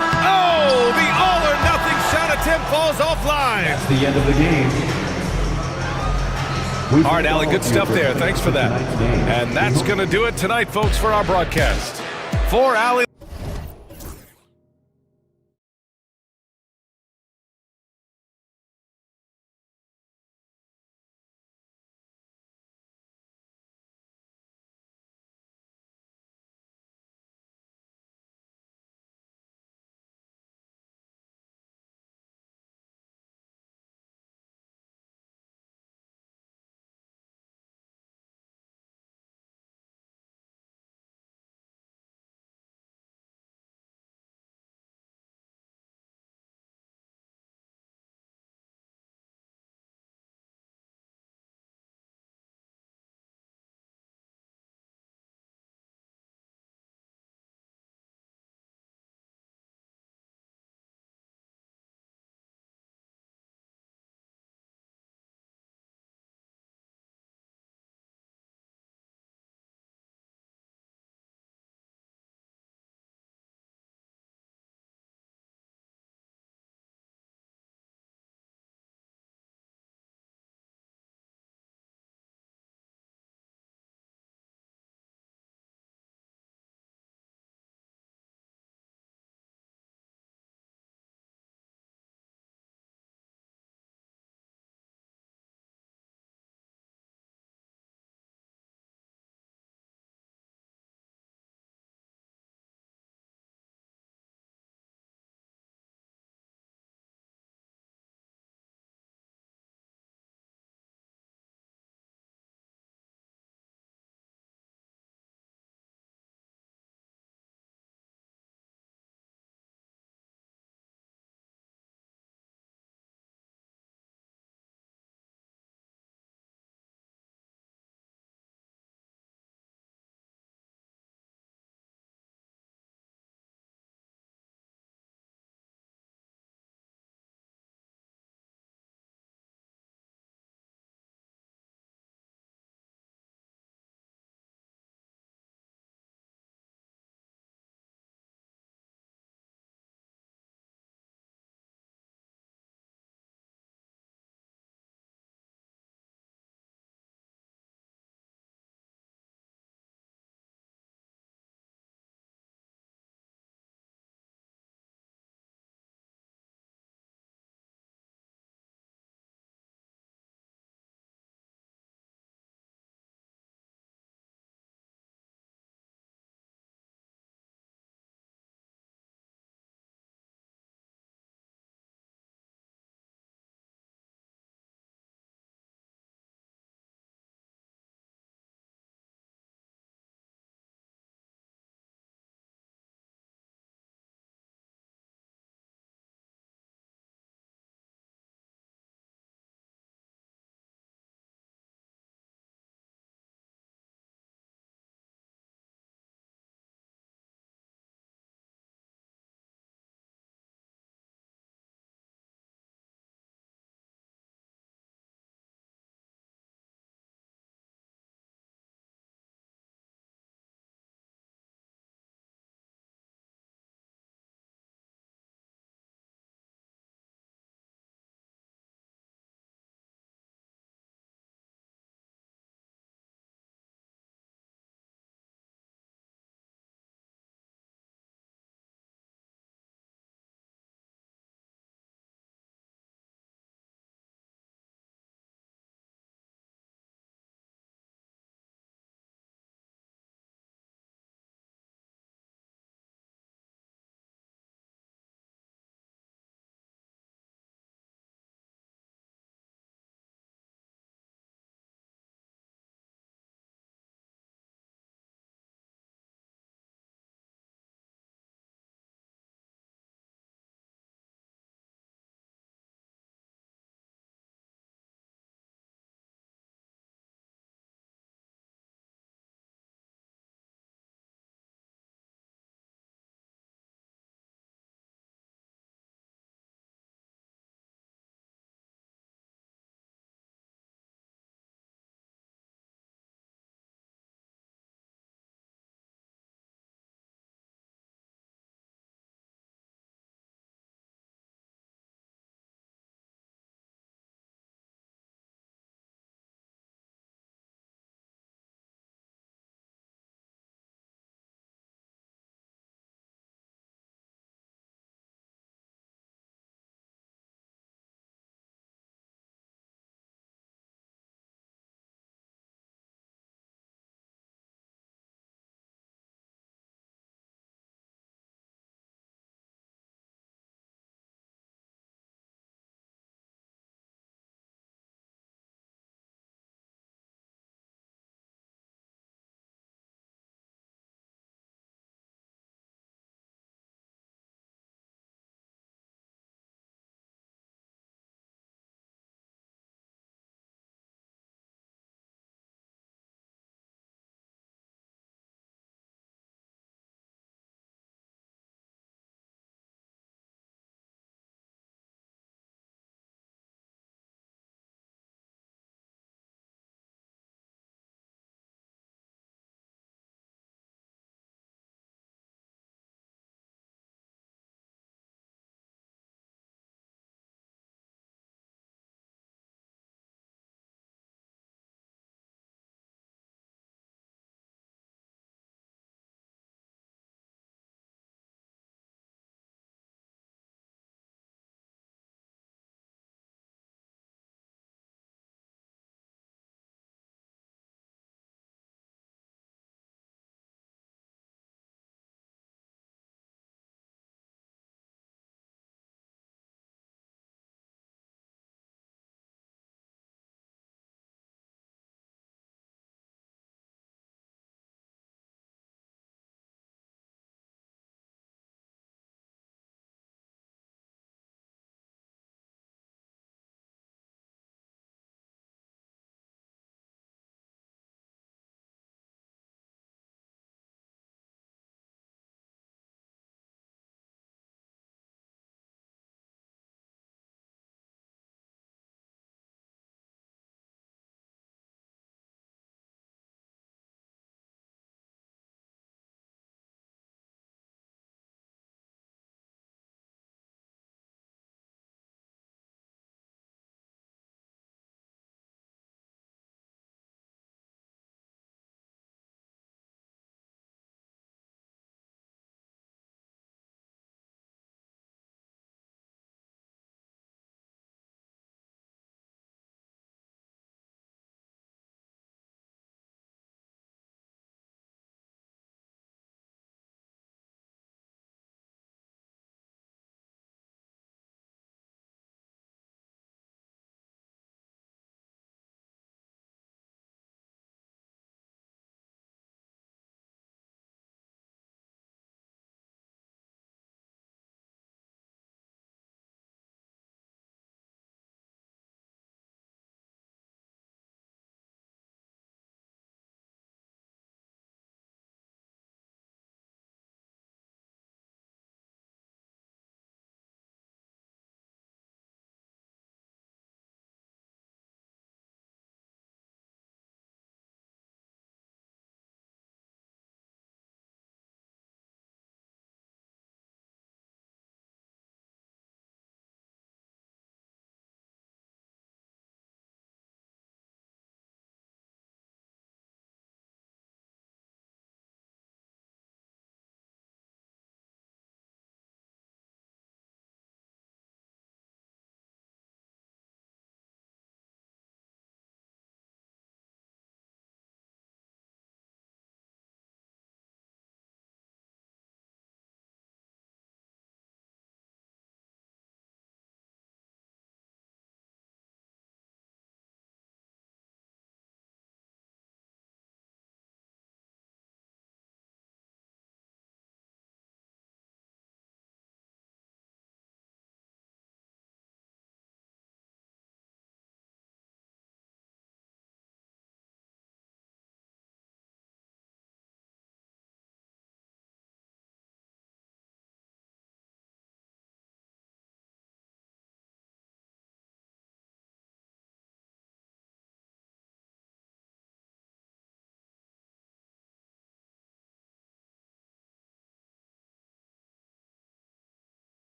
H: Oh, the all-or-nothing shot attempt falls offline.
M: That's the end of the game.
H: All right, Allie, good stuff there. Thanks for that. And that's going to do it tonight, folks, for our broadcast. For Allie.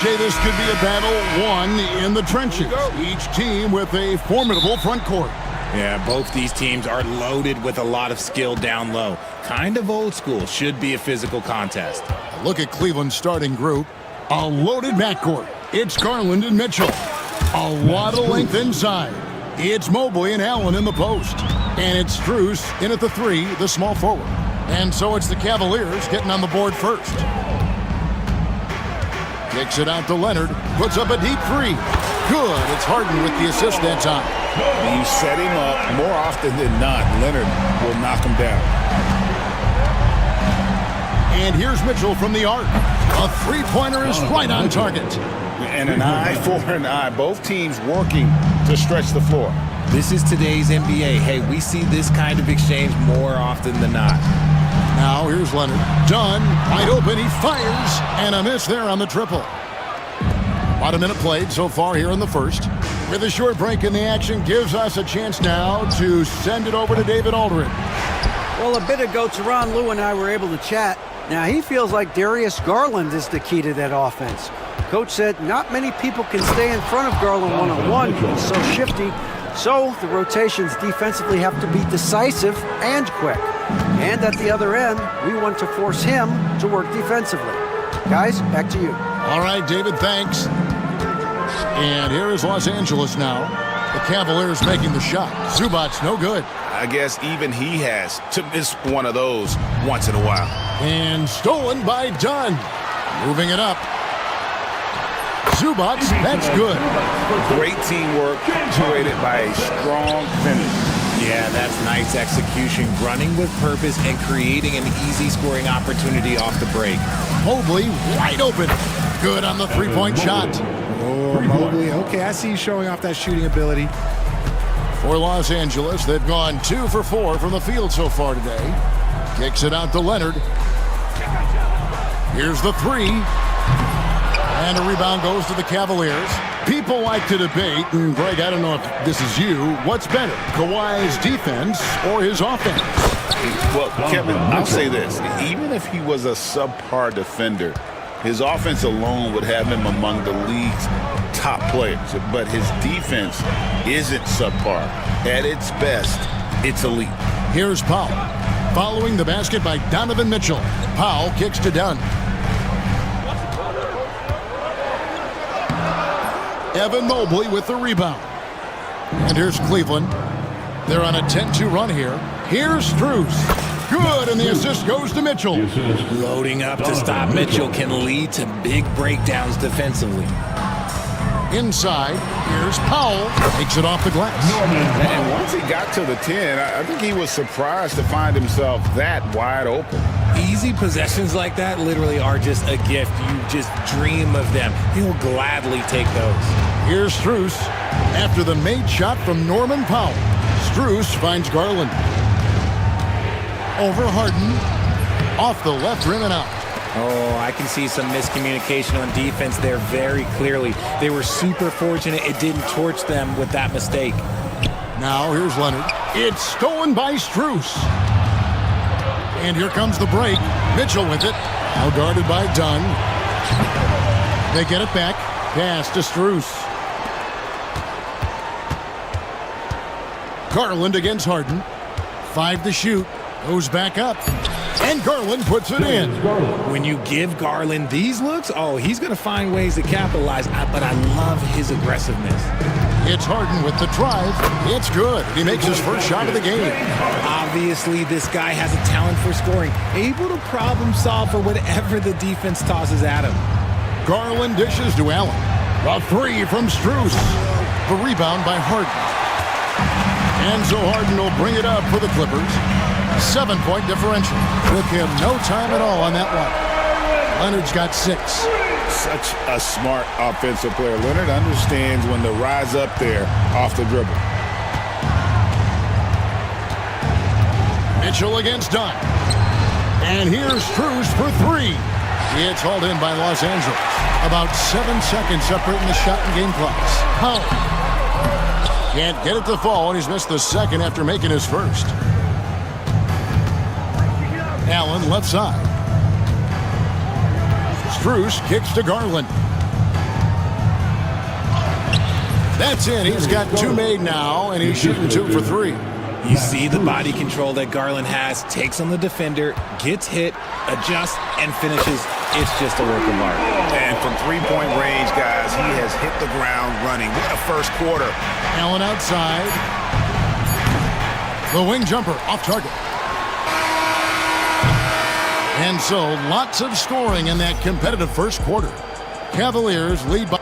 G: Jay, this could be a battle won in the trenches. Each team with a formidable front court.
B: Yeah, both these teams are loaded with a lot of skill down low. Kind of old school. Should be a physical contest.
G: Look at Cleveland's starting group. A loaded backcourt. It's Garland and Mitchell. A lot of length inside. It's Mobley and Allen in the post. And it's Strus in at the 3, the small forward. And so it's the Cavaliers getting on the board first. Kicks it out to Leonard. Puts up a deep 3. Good. It's Harden with the assist that time.
D: You set him up more often than not. Leonard will knock him down.
G: And here's Mitchell from the arc. A three-pointer is right on target.
D: And an eye for an eye. Both teams working to stretch the floor.
B: This is today's NBA. Hey, we see this kind of exchange more often than not.
G: Now here's Leonard. Dunn, wide open, he fires, and a miss there on the triple. About a minute played so far here in the first. With a short break in the action, gives us a chance now to send it over to David Aldridge.
C: Well, a bit ago, Teron Lue and I were able to chat. Now, he feels like Darius Garland is the key to that offense. Coach said not many people can stay in front of Garland one-on-one. He's so shifty. So the rotations defensively have to be decisive and quick. And at the other end, we want to force him to work defensively. Guys, back to you.
G: All right, David, thanks. And here is Los Angeles now. The Cavaliers making the shot. Zubac's no good.
D: I guess even he has to miss one of those once in a while.
G: And stolen by Dunn. Moving it up. Zubac, that's good.
D: Great teamwork, punctuated by a strong finish.
B: Yeah, that's nice execution, running with purpose and creating an easy scoring opportunity off the break.
G: Mobley wide open. Good on the three-point shot.
B: Oh, Mobley. Okay, I see you showing off that shooting ability.
G: For Los Angeles, they've gone 2 for 4 from the field so far today. Kicks it out to Leonard. Here's the 3. And a rebound goes to the Cavaliers. People like to debate, and Greg, I don't know if this is you, what's better, Kawhi's defense or his offense?
D: Well, Kevin, I'll say this. Even if he was a subpar defender, his offense alone would have him among the league's top players. But his defense isn't subpar. At its best, it's elite.
G: Here's Powell. Following the basket by Donovan Mitchell. Powell kicks to Dunn. Evan Mobley with the rebound. And here's Cleveland. They're on a 10-2 run here. Here's Strus. Good, and the assist goes to Mitchell.
B: Loading up to stop Mitchell can lead to big breakdowns defensively.
G: Inside, here's Powell. Takes it off the glass.
D: And once he got to the 10, I think he was surprised to find himself that wide open.
B: Easy possessions like that literally are just a gift. You just dream of them. He'll gladly take those.
G: Here's Strus. After the made shot from Norman Powell, Strus finds Garland. Over Harden. Off the left rim and out.
B: Oh, I can see some miscommunication on defense there very clearly. They were super fortunate it didn't torch them with that mistake.
G: Now here's Leonard. It's stolen by Strus. And here comes the break. Mitchell with it. Now guarded by Dunn. They get it back. Pass to Strus. Garland against Harden. 5 to shoot. Goes back up. And Garland puts it in.
B: When you give Garland these looks, oh, he's going to find ways to capitalize. But I love his aggressiveness.
G: It's Harden with the drive. It's good. He makes his first shot of the game.
B: Obviously, this guy has a talent for scoring. Able to problem solve for whatever the defense tosses at him.
G: Garland dishes to Allen. A 3 from Strus. The rebound by Harden. And so Harden will bring it up for the Clippers. 7-point differential. Took him no time at all on that one. Leonard's got 6.
D: Such a smart offensive player. Leonard understands when to rise up there off the dribble.
G: Mitchell against Dunn. And here's Strus for 3. It's hauled in by Los Angeles. About 7 seconds separating the shot and game clocks. Powell can't get it to fall, and he's missed the second after making his first. Allen left side. Strus kicks to Garland.
A: That's it. He's got 2 made now, and he's shooting 2 for 3.
B: You see the body control that Garland has, takes on the defender, gets hit, adjusts, and finishes. It's just a work of art.
F: And from three-point range, guys, he has hit the ground running. What a first quarter.
A: Allen outside. The wing jumper off target. And so, lots of scoring in that competitive first quarter. Cavaliers lead by...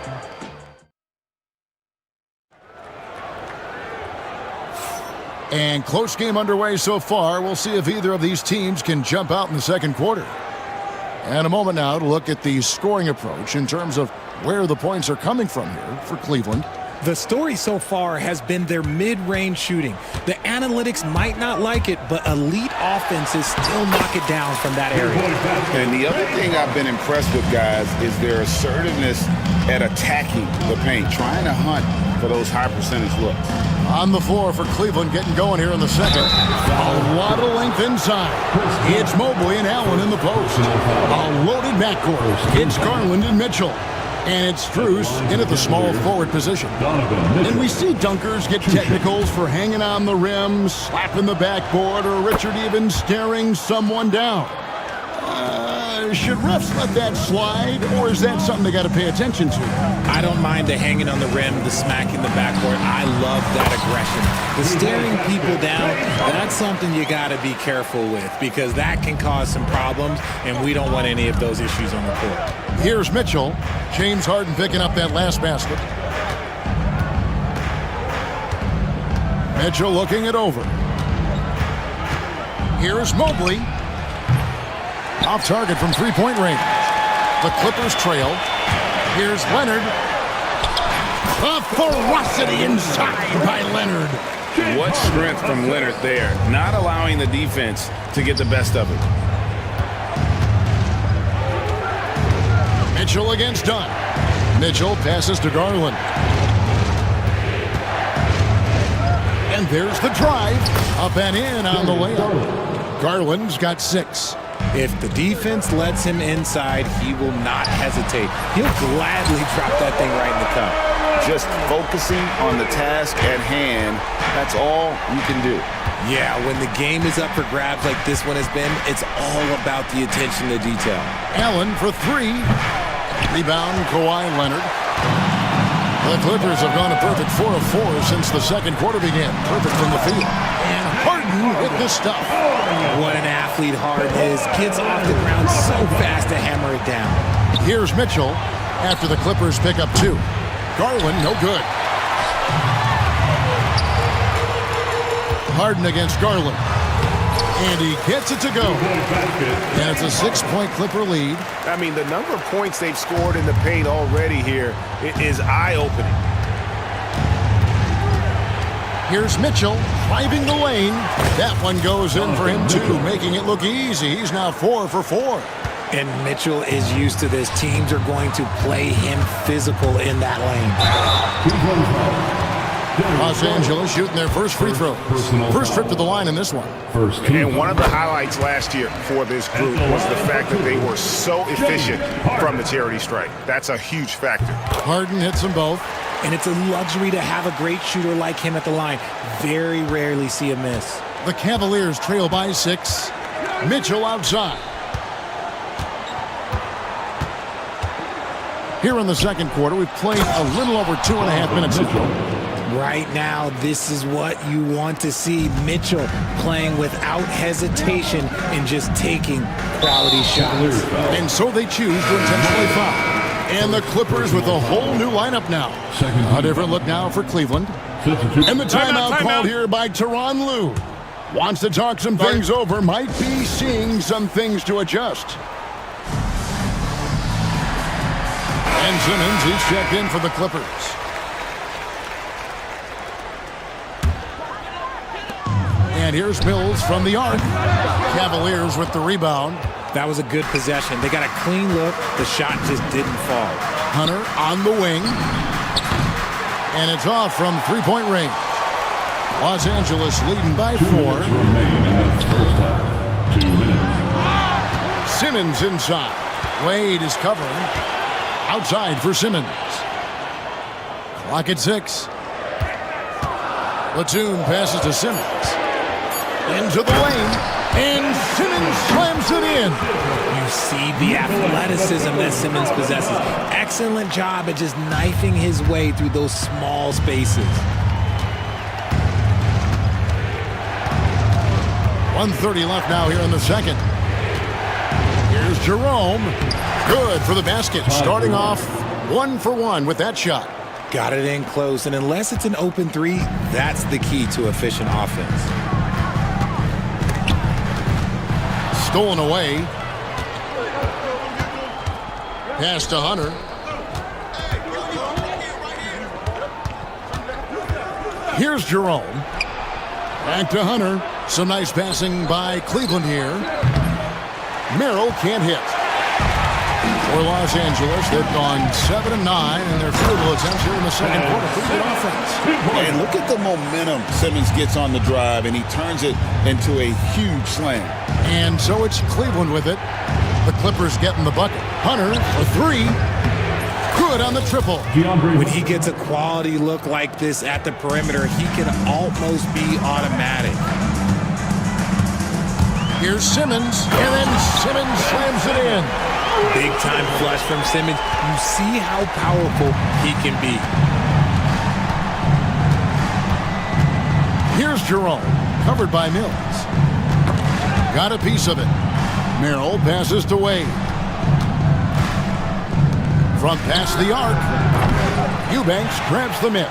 A: And close game underway so far. We'll see if either of these teams can jump out in the second quarter. And a moment now to look at the scoring approach in terms of where the points are coming from here for Cleveland.
B: The story so far has been their mid-range shooting. The analytics might not like it, but elite offenses still knock it down from that area.
D: And the other thing I've been impressed with, guys, is their assertiveness at attacking the paint, trying to hunt for those high percentage looks.
A: On the floor for Cleveland, getting going here in the second. A lot of length inside. It's Mobley and Allen in the post. A loaded backcourt. It's Garland and Mitchell. And it's Strus in at the small forward position. And we see dunkers get technicals for hanging on the rim, slapping the backboard, or Richard even staring someone down. Should refs let that slide, or is that something they got to pay attention to?
B: I don't mind the hanging on the rim, the smacking the backboard. I love that aggression. The staring people down, that's something you got to be careful with because that can cause some problems, and we don't want any of those issues on the court.
A: Here's Mitchell. James Harden picking up that last basket. Mitchell looking it over. Here's Mobley. Off target from three-point range. The Clippers trail. Here's Leonard. A ferocity inside by Leonard.
D: What strength from Leonard there, not allowing the defense to get the best of it.
A: Mitchell against Dunn. Mitchell passes to Garland. And there's the drive. Up and in on the layup. Garland's got 6.
B: If the defense lets him inside, he will not hesitate. He'll gladly drop that thing right in the cup.
D: Just focusing on the task at hand, that's all you can do.
B: Yeah, when the game is up for grabs like this one has been, it's all about the attention to detail.
A: Allen for 3. Rebound, Kawhi Leonard. The Clippers have gone a perfect 4 of 4 since the second quarter began. Perfect from the field. And Harden with the stuff.
B: What an athlete Harden is. Gets off the ground so fast to hammer it down.
A: Here's Mitchell after the Clippers pick up 2. Garland, no good. Harden against Garland. And he gets it to go. And it's a 6-point Clipper lead.
F: I mean, the number of points they've scored in the paint already here is eye-opening.
A: Here's Mitchell driving the lane. That one goes in for him, too, making it look easy. He's now 4 for 4.
B: And Mitchell is used to this. Teams are going to play him physical in that lane.
A: Los Angeles shooting their first free throw. First trip to the line in this one.
F: And one of the highlights last year for this group was the fact that they were so efficient from the charity stripe. That's a huge factor.
A: Harden hits them both.
B: And it's a luxury to have a great shooter like him at the line. Very rarely see a miss.
A: The Cavaliers trail by 6. Mitchell outside. Here in the second quarter, we've played a little over 2.5 minutes.
B: Right now, this is what you want to see. Mitchell playing without hesitation and just taking quality shots.
A: And so they choose to intentionally foul. And the Clippers with a whole new lineup now. A different look now for Cleveland. And the timeout called here by Tyronn Lue. Wants to talk some things over. Might be seeing some things to adjust. And Simmons, he's checked in for the Clippers. And here's Mills from the arc. Cavaliers with the rebound.
B: That was a good possession. They got a clean look. The shot just didn't fall.
A: Hunter on the wing. And it's off from three-point range. Los Angeles leading by 4. Simmons inside. Wade is covering. Outside for Simmons. Clock at 6. Platoon passes to Simmons. Into the lane. And Simmons slams it in.
B: You see the athleticism that Simmons possesses. Excellent job at just knifing his way through those small spaces.
A: 1:30 left now here in the second. Here's Jerome. Good for the basket. Starting off 1 for 1 with that shot.
B: Got it in close, and unless it's an open three, that's the key to efficient offense.
A: Stolen away. Pass to Hunter. Here's Jerome. Back to Hunter. Some nice passing by Cleveland here. Merrill can't hit. For Los Angeles, they've gone 7 of 9 in their field goal attempts here in the second quarter. Pretty good offense.
D: And look at the momentum Simmons gets on the drive, and he turns it into a huge slam.
A: And so it's Cleveland with it. The Clippers getting the bucket. Hunter for 3. Good on the triple.
B: When he gets a quality look like this at the perimeter, he can almost be automatic.
A: Here's Simmons, and then Simmons slams it in.
B: Big time flush from Simmons. You see how powerful he can be.
A: Here's Jerome, covered by Mills. Got a piece of it. Merrill passes to Wade. Front pass the arc. Eubanks grabs the miss.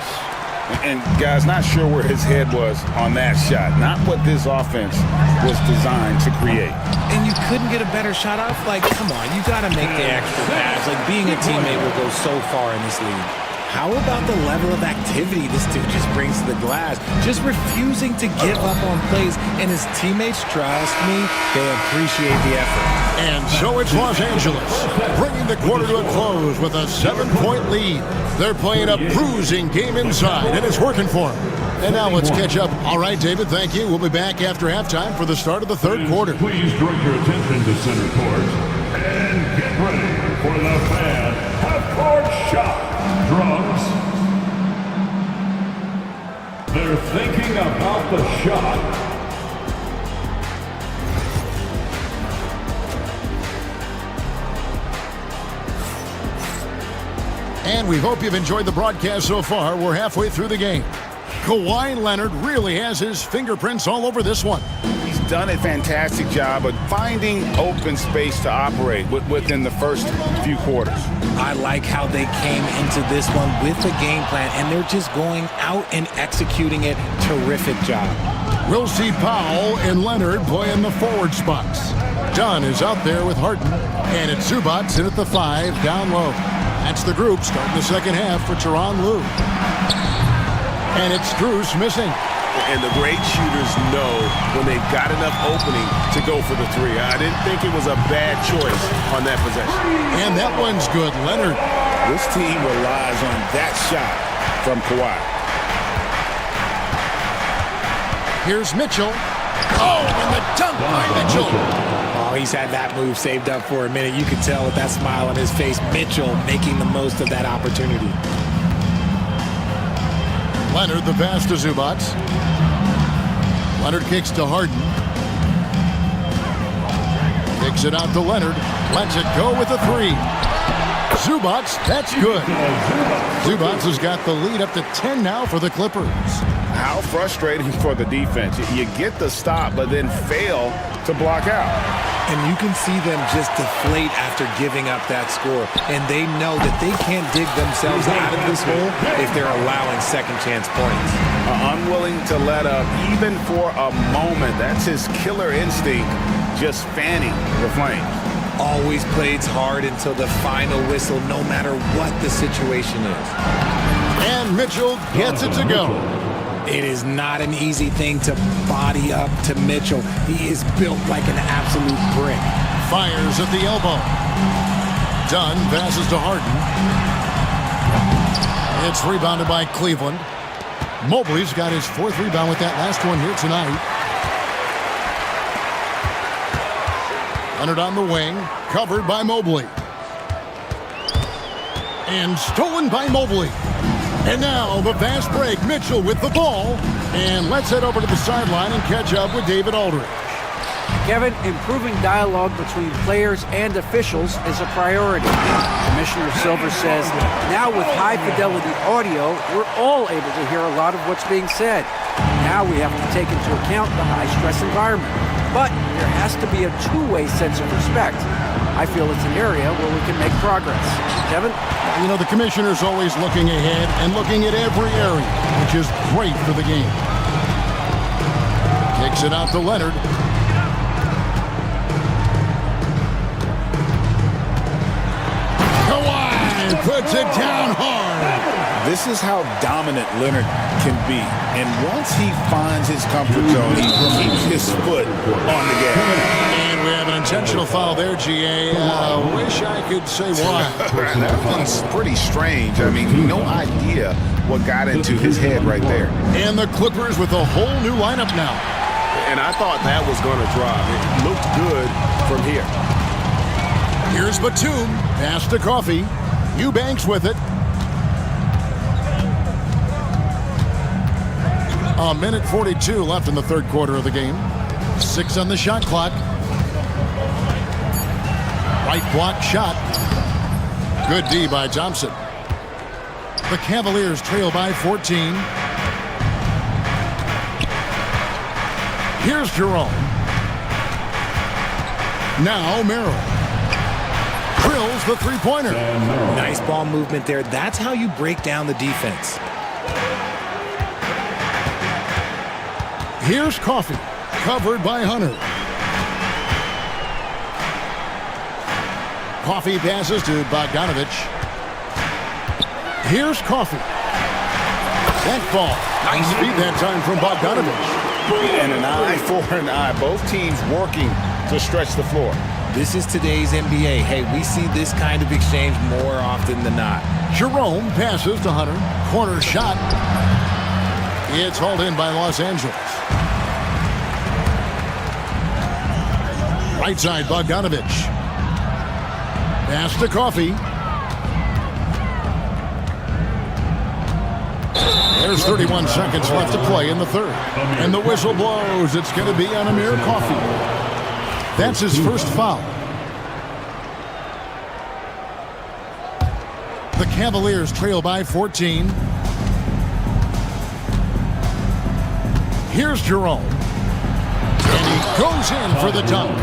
D: And guys, not sure where his head was on that shot. Not what this offense was designed to create.
B: And you couldn't get a better shot off? Like, come on, you got to make the extra pass. Like, being a teammate will go so far in this league. How about the level of activity this dude just brings to the glass? Just refusing to give up on plays, and his teammates, trust me, they appreciate the effort.
A: And so it's Los Angeles, bringing the quarter to a close with a 7-point lead. They're playing a bruising game inside, and it's working for them. And now let's catch up. All right, David, thank you. We'll be back after halftime for the start of the third quarter.
M: Please direct your attention to center court and get ready for the fan half-court shot. Drums. They're thinking about the shot.
A: And we hope you've enjoyed the broadcast so far. We're halfway through the game. Kawhi Leonard really has his fingerprints all over this one.
D: He's done a fantastic job of finding open space to operate within the first few quarters.
B: I like how they came into this one with a game plan, and they're just going out and executing it. Terrific job.
A: We'll see Powell and Leonard play in the forward spots. Dunn is out there with Harden, and it's Zubats in at the 5 down low. That's the group starting the second half for Tyronn Lue. And it's Strus missing.
F: And the great shooters know when they've got enough opening to go for the 3. I didn't think it was a bad choice on that possession.
A: And that one's good, Leonard.
D: This team relies on that shot from Kawhi.
A: Here's Mitchell. Oh, and the dunk by Mitchell.
B: Oh, he's had that move saved up for a minute. You could tell with that smile on his face, Mitchell making the most of that opportunity.
A: Leonard, the pass to Zubats. Leonard kicks to Harden. Kicks it out to Leonard. Lets it go with a 3. Zubats, that's good. Zubats has got the lead up to 10 now for the Clippers.
D: How frustrating for the defense. You get the stop, but then fail to block out.
B: And you can see them just deflate after giving up that score. And they know that they can't dig themselves out of this hole if they're allowing second chance points.
D: Unwilling to let up even for a moment. That's his killer instinct, just fanning the flames.
B: Always plays hard until the final whistle, no matter what the situation is.
A: And Mitchell gets it to go.
B: It is not an easy thing to body up to Mitchell. He is built like an absolute brick.
A: Fires at the elbow. Dunn passes to Harden. It's rebounded by Cleveland. Mobley's got his 4th rebound with that last one here tonight. Leonard on the wing, covered by Mobley. And stolen by Mobley. And now the fast break. Mitchell with the ball. And let's head over to the sideline and catch up with David Aldridge.
C: Kevin, improving dialogue between players and officials is a priority. Commissioner Silver says, now with high-fidelity audio, we're all able to hear a lot of what's being said. Now we have to take into account the high-stress environment. But there has to be a two-way sense of respect. I feel it's an area where we can make progress. Kevin?
A: You know, the commissioner's always looking ahead and looking at every area, which is great for the game. Kicks it out to Leonard. Puts it down hard.
D: This is how dominant Leonard can be. And once he finds his comfort zone, he keeps his foot on the gas.
A: And we have an intentional foul there, GA. Wish I could say why.
F: That one's pretty strange. I mean, no idea what got into his head right there.
A: And the Clippers with a whole new lineup now.
F: And I thought that was going to drop. It looked good from here.
A: Here's Batum. Pass to Coffee. Eubanks with it. A minute 42 left in the third quarter of the game. 6 on the shot clock. Right block shot. Good D by Thompson. The Cavaliers trail by 14. Here's Jerome. Now Merrill. Drills the three-pointer.
B: Nice ball movement there. That's how you break down the defense.
A: Here's Coffee, covered by Hunter. Coffee passes to Bogdanovich. Here's Coffee. That ball. Nice feed that time from Bogdanovich.
D: And an eye for an eye. Both teams working to stretch the floor.
B: This is today's NBA. Hey, we see this kind of exchange more often than not.
A: Jerome passes to Hunter. Corner shot. It's hauled in by Los Angeles. Right side, Bogdanovich. Pass to Coffee. There's 31 seconds left to play in the third. And the whistle blows. It's going to be on Amir Coffee. That's his first foul. The Cavaliers trail by 14. Here's Jerome. And he goes in for the dunk.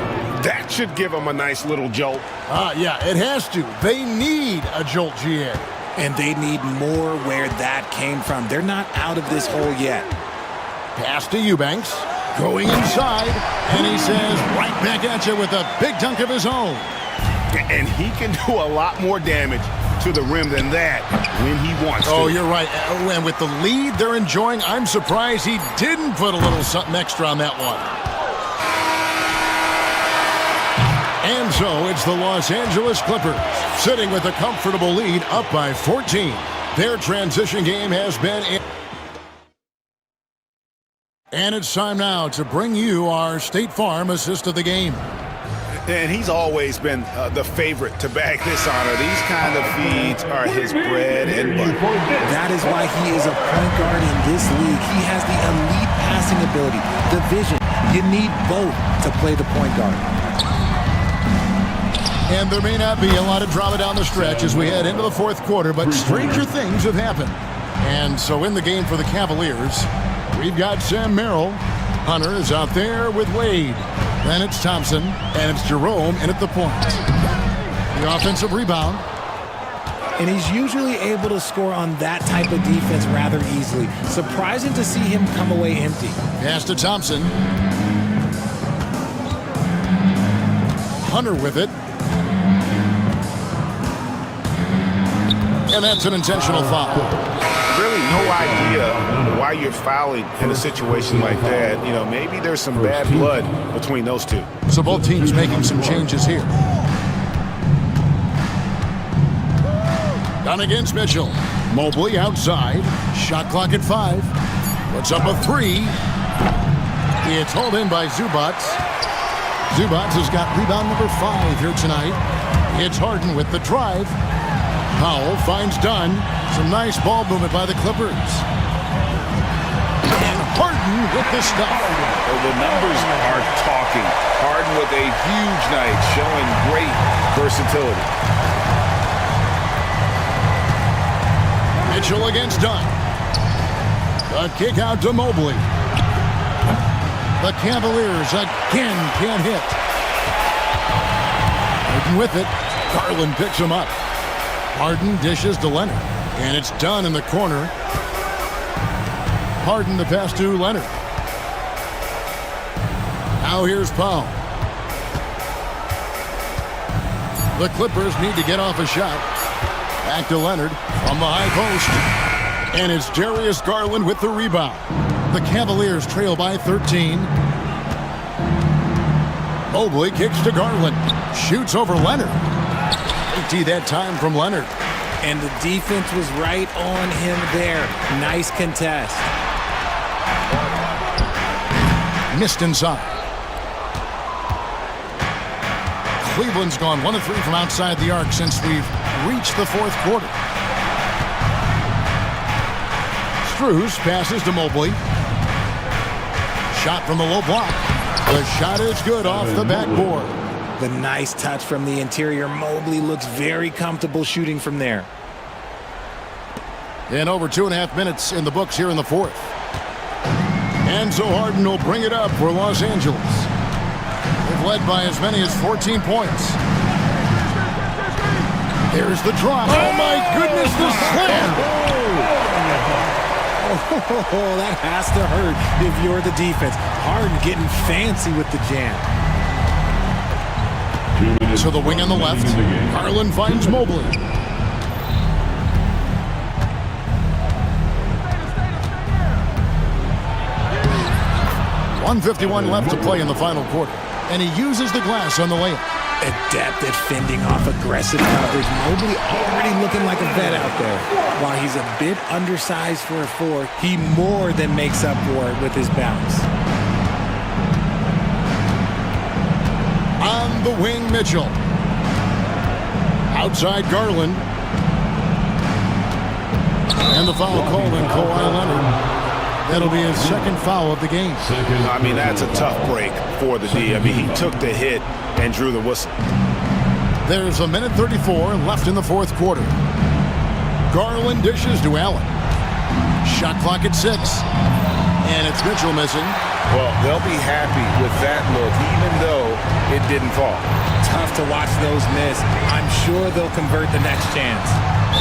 F: That should give him a nice little jolt.
A: Yeah, it has to. They need a jolt, GA.
B: And they need more where that came from. They're not out of this hole yet.
A: Pass to Eubanks. Going inside, and he says, right back at you with a big dunk of his own.
F: And he can do a lot more damage to the rim than that when he wants to.
A: Oh, you're right. And with the lead they're enjoying, I'm surprised he didn't put a little something extra on that one. And so it's the Los Angeles Clippers sitting with a comfortable lead up by 14. Their transition game has been in. And it's time now to bring you our State Farm assist of the game.
F: And he's always been the favorite to bag this honor. These kind of feeds are his bread and butter.
B: That is why he is a point guard in this league. He has the elite passing ability, the vision. You need both to play the point guard.
A: And there may not be a lot of drama down the stretch as we head into the fourth quarter, but stranger things have happened. And so in the game for the Cavaliers, we've got Sam Merrill. Hunter is out there with Wade. Then it's Thompson, and it's Jerome in at the point. The offensive rebound.
B: And he's usually able to score on that type of defense rather easily. Surprising to see him come away empty.
A: Pass to Thompson. Hunter with it. And that's an intentional foul.
F: Really no idea why you're fouling in a situation like that. You know, maybe there's some bad blood between those two.
A: So both teams making some changes here. Down against Mitchell. Mobley outside. Shot clock at 5. Puts up a 3. It's hauled in by Zubats. Zubats has got rebound number 5 here tonight. It's Harden with the drive. Powell finds Dunn. Some nice ball movement by the Clippers. And Harden with the stop.
D: Well, the numbers are talking. Harden with a huge night, showing great versatility.
A: Mitchell against Dunn. The kick out to Mobley. The Cavaliers again can't hit. Harden with it. Garland picks him up. Harden dishes to Leonard. And it's Dunn in the corner. Harden the pass to Leonard. Now here's Powell. The Clippers need to get off a shot. Back to Leonard from the high post. And it's Darius Garland with the rebound. The Cavaliers trail by 13. Mobley kicks to Garland. Shoots over Leonard. Empty that time from Leonard.
B: And the defense was right on him there. Nice contest.
A: Missed inside. Cleveland's gone 1 of 3 from outside the arc since we've reached the fourth quarter. Strus passes to Mobley. Shot from the low block. The shot is good off the backboard.
B: The nice touch from the interior. Mobley looks very comfortable shooting from there.
A: And over 2.5 minutes in the books here in the fourth. And so Harden will bring it up for Los Angeles. They've led by as many as 14 points. Here's the drop. Oh my goodness, the slam!
B: Oh, that has to hurt if you're the defense. Harden getting fancy with the jam.
A: To the wing on the left. Garland finds Mobley. .151 left to play in the final quarter. And he uses the glass on the layup.
B: Adept at fending off aggressive coverage. Mobley already looking like a vet out there. While he's a bit undersized for a 4, he more than makes up for it with his bounce.
A: On the wing, Mitchell. Outside Garland. And the foul called on Kawhi Leonard. That'll be his second foul of the game.
F: I mean, that's a tough break for the D. I mean, he took the hit and drew the whistle.
A: There's a minute 34 left in the fourth quarter. Garland dishes to Allen. Shot clock at 6. And it's Mitchell missing.
D: Well, they'll be happy with that look, even though it didn't fall.
B: Tough to watch those miss. I'm sure they'll convert the next chance.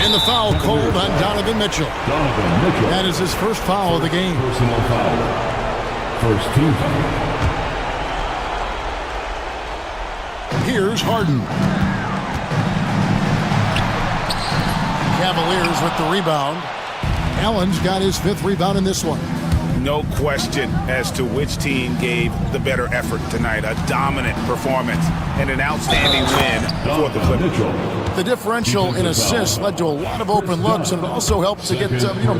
A: And the foul called on Donovan Mitchell. That is his first foul of the game.
M: Personal foul. First team foul.
A: Here's Harden. Cavaliers with the rebound. Allen's got his 5th rebound in this one.
F: No question as to which team gave the better effort tonight. A dominant performance and an outstanding win for the Clippers.
A: The differential in assists led to a lot of open looks, and it also helped to get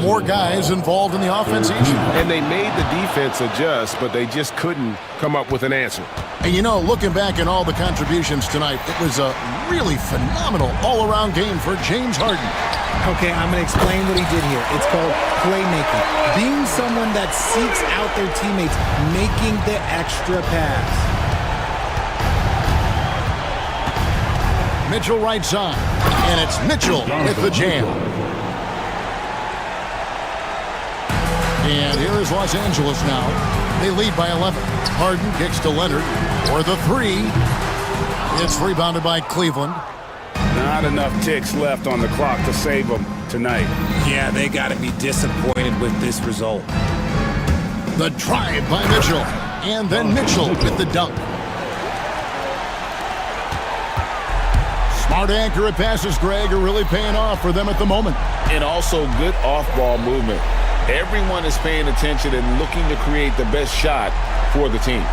A: more guys involved in the offense easier.
O: And they made the defense adjust, but they just couldn't come up with an answer.
A: And looking back at all the contributions tonight, it was a really phenomenal all-around game for James Harden.
B: Okay, I'm going to explain what he did here. It's called playmaking. Being someone that seeks out their teammates, making the extra pass.
A: Mitchell right side, and it's Mitchell with the jam. And here is Los Angeles now. They lead by 11. Harden kicks to Leonard for the 3. It's rebounded by Cleveland.
F: Not enough ticks left on the clock to save them tonight.
B: Yeah, they got to be disappointed with this result.
A: The drive by Mitchell, and then Mitchell with the dunk. Smart accurate passes, Greg, are really paying off for them at the moment.
D: And also good off-ball movement. Everyone is paying attention and looking to create the best shot for the team.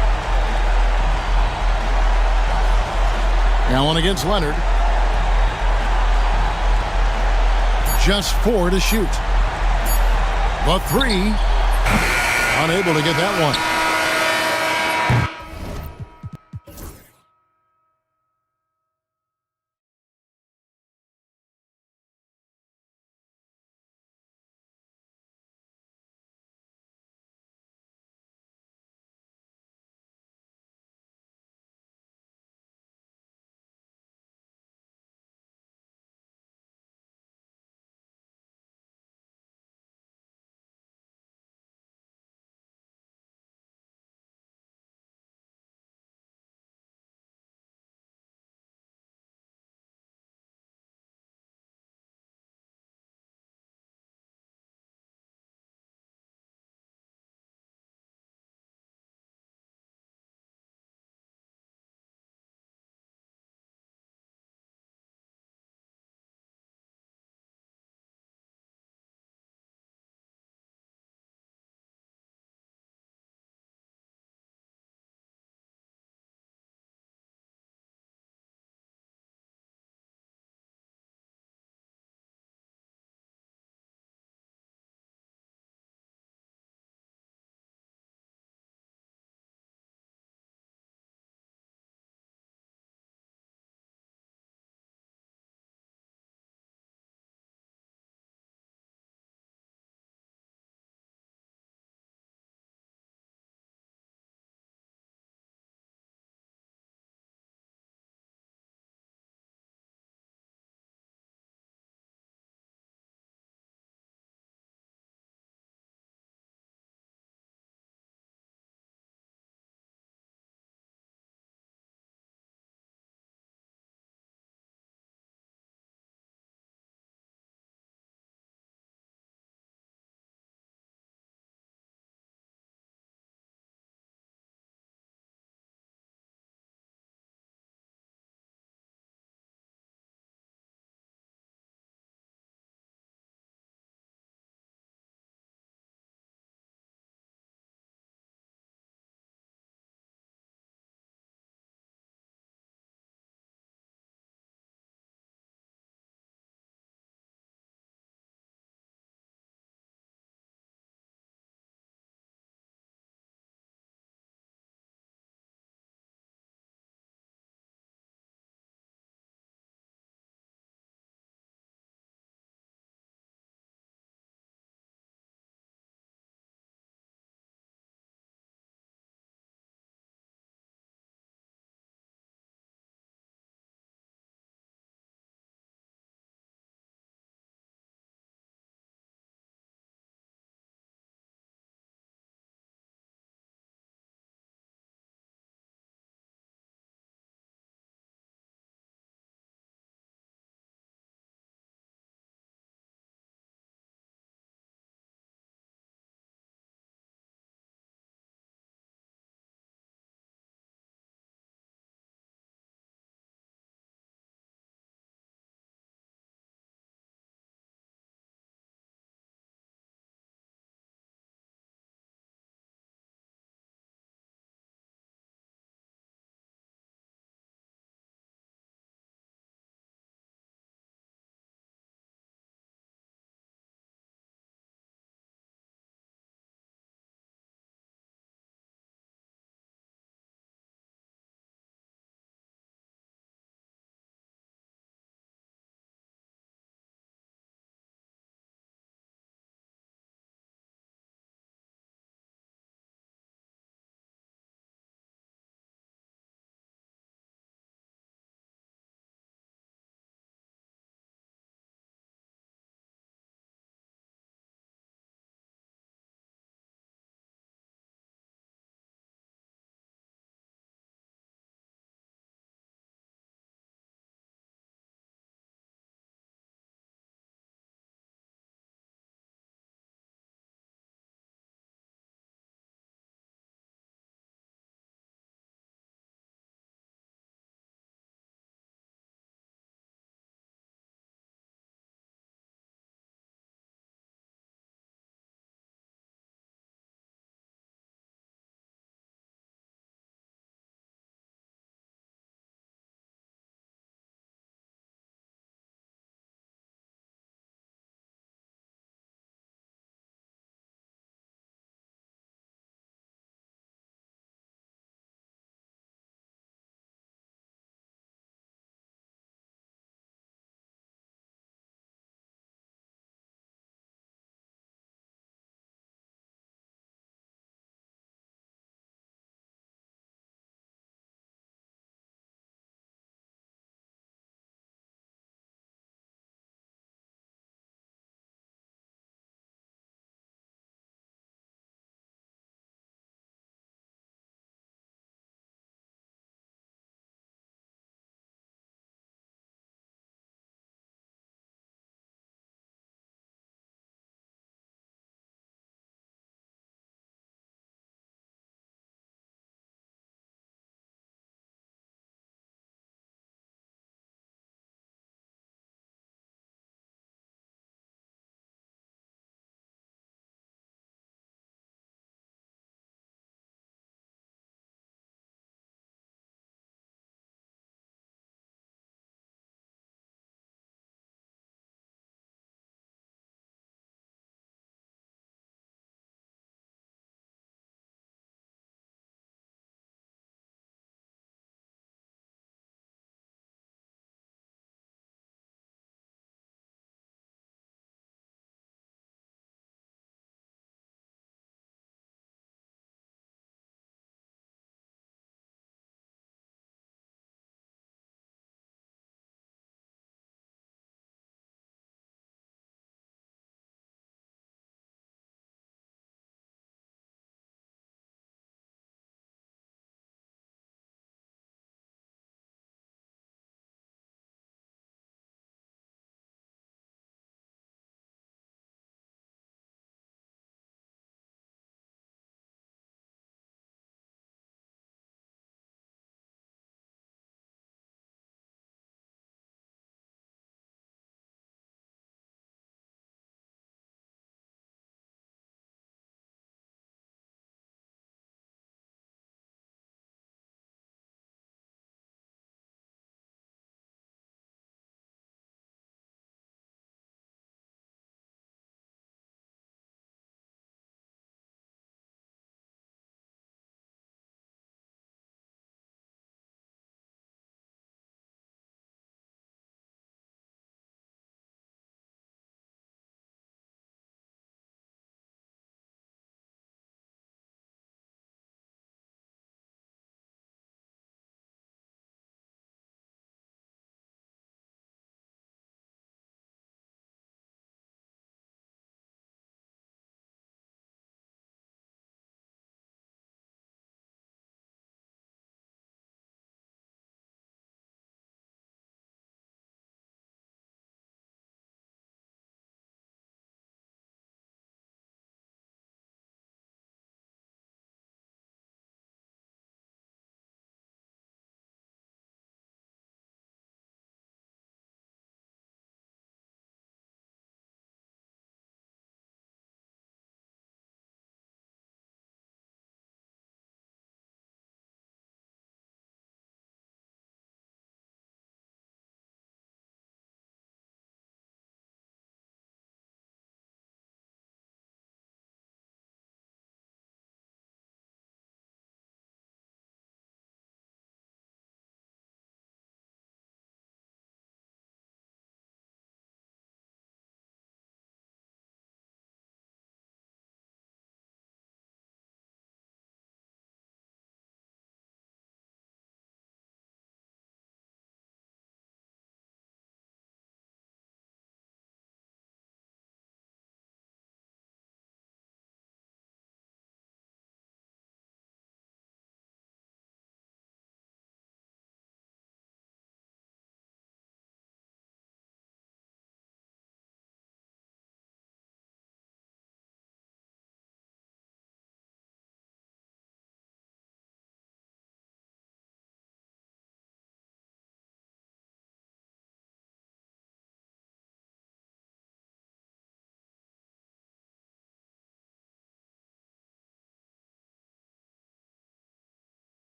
A: Allen against Leonard. Just 4 to shoot. The 3. Unable to get that one.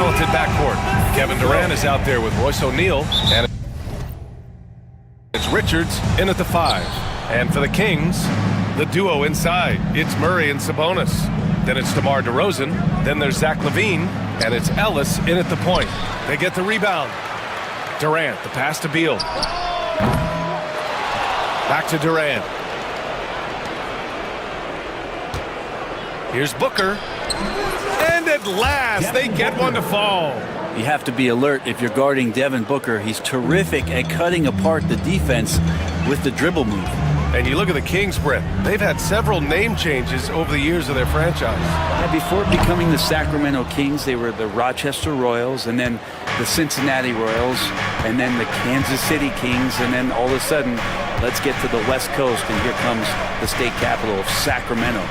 H: talented backcourt. Kevin Durant is out there with Royce O'Neal, and it's Richards in at the 5. And for the Kings, the duo inside. It's Murray and Sabonis. Then it's DeMar DeRozan. Then there's Zach LaVine, and it's Ellis in at the point. They get the rebound. Durant, the pass to Beal. Back to Durant. Here's Booker. And at last, they get one to fall.
L: You have to be alert if you're guarding Devin Booker. He's terrific at cutting apart the defense with the dribble move.
H: And you look at the Kings, Brett. They've had several name changes over the years of their franchise.
L: Yeah, before becoming the Sacramento Kings, they were the Rochester Royals, and then the Cincinnati Royals, and then the Kansas City Kings, and then all of a sudden, let's get to the West Coast, and here comes the state capital of Sacramento.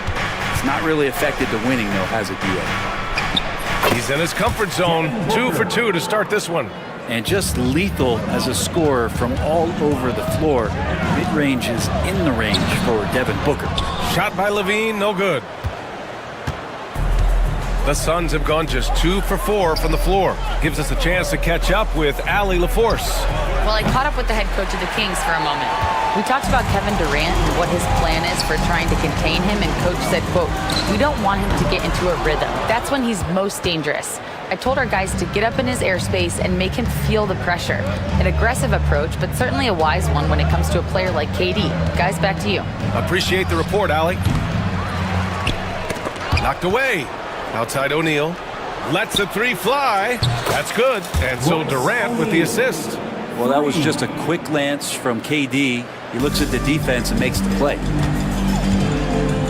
L: It's not really affected the winning, though, has it, D.A.?
H: He's in his comfort zone. 2 for 2 to start this one.
L: And just lethal as a scorer from all over the floor. Mid-range is in the range for Devin Booker.
H: Shot by LaVine, no good. The Suns have gone just 2 for 4 from the floor. Gives us a chance to catch up with Allie LaForce.
J: Well, I caught up with the head coach of the Kings for a moment. We talked about Kevin Durant and what his plan is for trying to contain him, and coach said, quote, "We don't want him to get into a rhythm. That's when he's most dangerous. I told our guys to get up in his airspace and make him feel the pressure. An aggressive approach, but certainly a wise one when it comes to a player like KD. Guys, back to you."
H: Appreciate the report, Allie. Knocked away. Outside O'Neal. Lets the 3 fly. That's good. And so Durant with the assist.
L: Well, that was just a quick glance from KD. He looks at the defense and makes the play.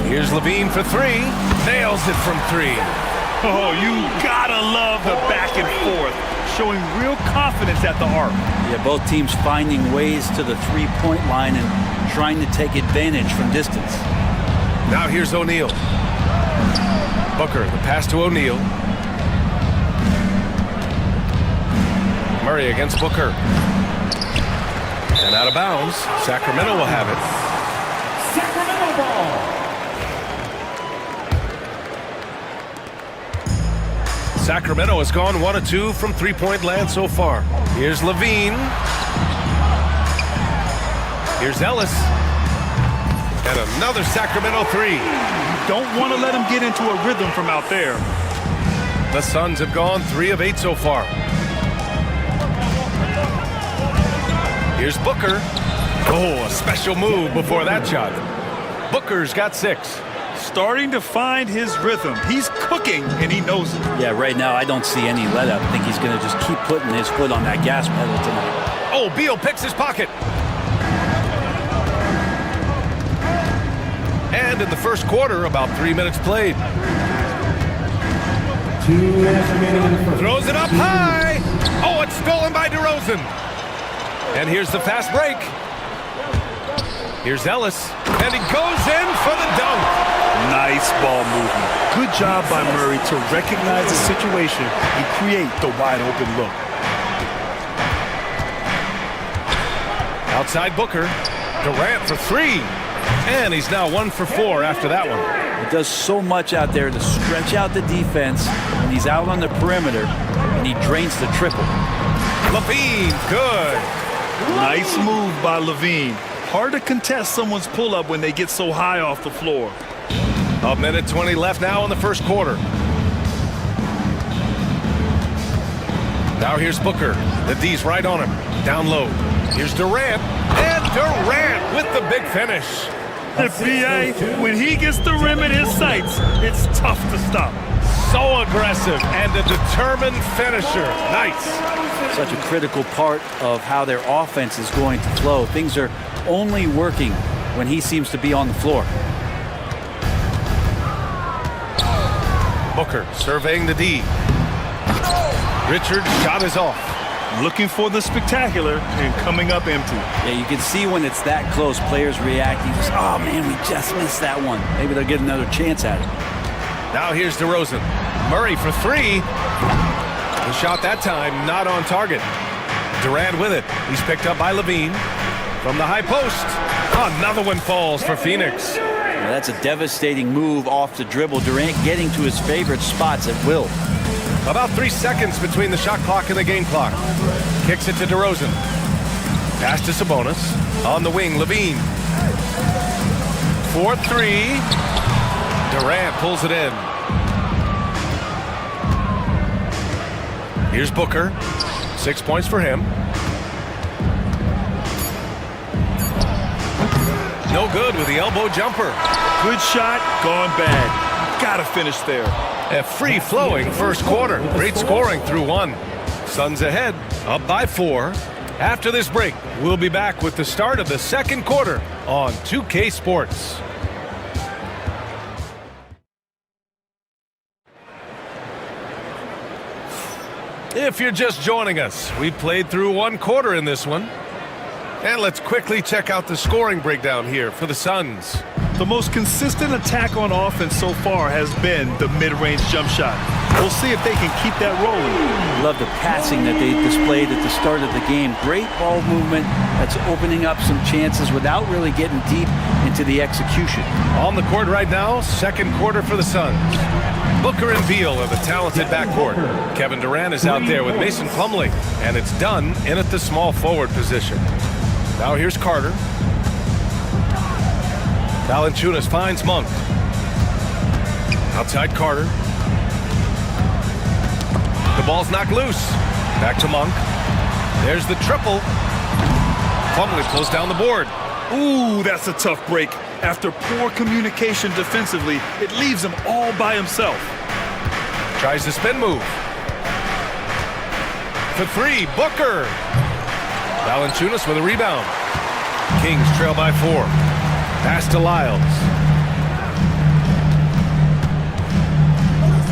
H: Here's LaVine for 3. Nails it from 3.
K: Oh, you gotta love the back and forth, showing real confidence at the arc.
L: Yeah, both teams finding ways to the three-point line and trying to take advantage from distance.
H: Now here's O'Neal. Booker, the pass to O'Neal. Murray against Booker. And out of bounds. Sacramento will have it.
E: Sacramento ball.
H: Sacramento has gone 1 of 2 from three-point land so far. Here's LaVine. Here's Ellis. And another Sacramento 3.
K: Don't want to let him get into a rhythm from out there.
H: The Suns have gone 3 of 8 so far. Here's Booker. Oh, a special move before that shot. Booker's got 6.
K: Starting to find his rhythm. He's cooking, and he knows it.
L: Yeah, right now I don't see any let-up. I think he's going to just keep putting his foot on that gas pedal tonight.
H: Oh, Beal picks his pocket. And in the first quarter, about 3 minutes played.
E: 2 minutes remaining in the first.
H: Throws it up high. Oh, it's stolen by DeRozan. And here's the fast break. Here's Ellis. And he goes in for the dunk.
K: Nice ball movement. Good job by Murray to recognize the situation and create the wide open look.
H: Outside Booker. Durant for 3. And he's now 1 for 4 after that one.
L: He does so much out there to stretch out the defense when he's out on the perimeter, and he drains the triple.
H: LaVine, good.
K: Nice move by LaVine. Hard to contest someone's pull-up when they get so high off the floor.
H: A minute 20 left now in the first quarter. Now here's Booker. The D's right on him. Down low. Here's Durant. And Durant with the big finish.
K: The BA, when he gets the rim in his sights, it's tough to stop.
H: So aggressive and a determined finisher. Nice.
L: Such a critical part of how their offense is going to flow. Things are only working when he seems to be on the floor.
H: Booker surveying the D. Richard's shot is off.
K: Looking for the spectacular and coming up empty.
L: Yeah, you can see when it's that close, players reacting. Just, oh man, we just missed that one. Maybe they'll get another chance at it.
H: Now here's DeRozan. Murray for 3. The shot that time not on target. Durant with it. He's picked up by LaVine. From the high post. Another one falls for Phoenix.
L: Well, that's a devastating move off the dribble. Durant getting to his favorite spots at will.
H: About 3 seconds between the shot clock and the game clock. Kicks it to DeRozan. Pass to Sabonis. On the wing, Levine. 4-3. Durant pulls it in. Here's Booker. 6 points for him. No good with the elbow jumper.
K: Good shot, gone bad. Gotta finish there.
H: A free-flowing first quarter. Great scoring through one. Suns ahead, up by 4. After this break, we'll be back with the start of the second quarter on 2K Sports. If you're just joining us, we played through one quarter in this one. And let's quickly check out the scoring breakdown here for the Suns.
K: The most consistent attack on offense so far has been the mid-range jump shot. We'll see if they can keep that rolling.
L: Love the passing that they displayed at the start of the game. Great ball movement that's opening up some chances without really getting deep into the execution.
H: On the court right now, second quarter for the Suns. Booker and Beal are the talented backcourt. Kevin Durant is out there with Mason Plumlee, and it's done in at the small forward position. Now here's Carter. Valanciunas finds Monk. Outside Carter. The ball's knocked loose. Back to Monk. There's the triple. Plumlee pulls down the board.
K: Ooh, that's a tough break. After poor communication defensively, it leaves him all by himself.
H: Tries the spin move. For 3, Booker. Valanciunas with a rebound. Kings trail by 4. Pass to Lyles.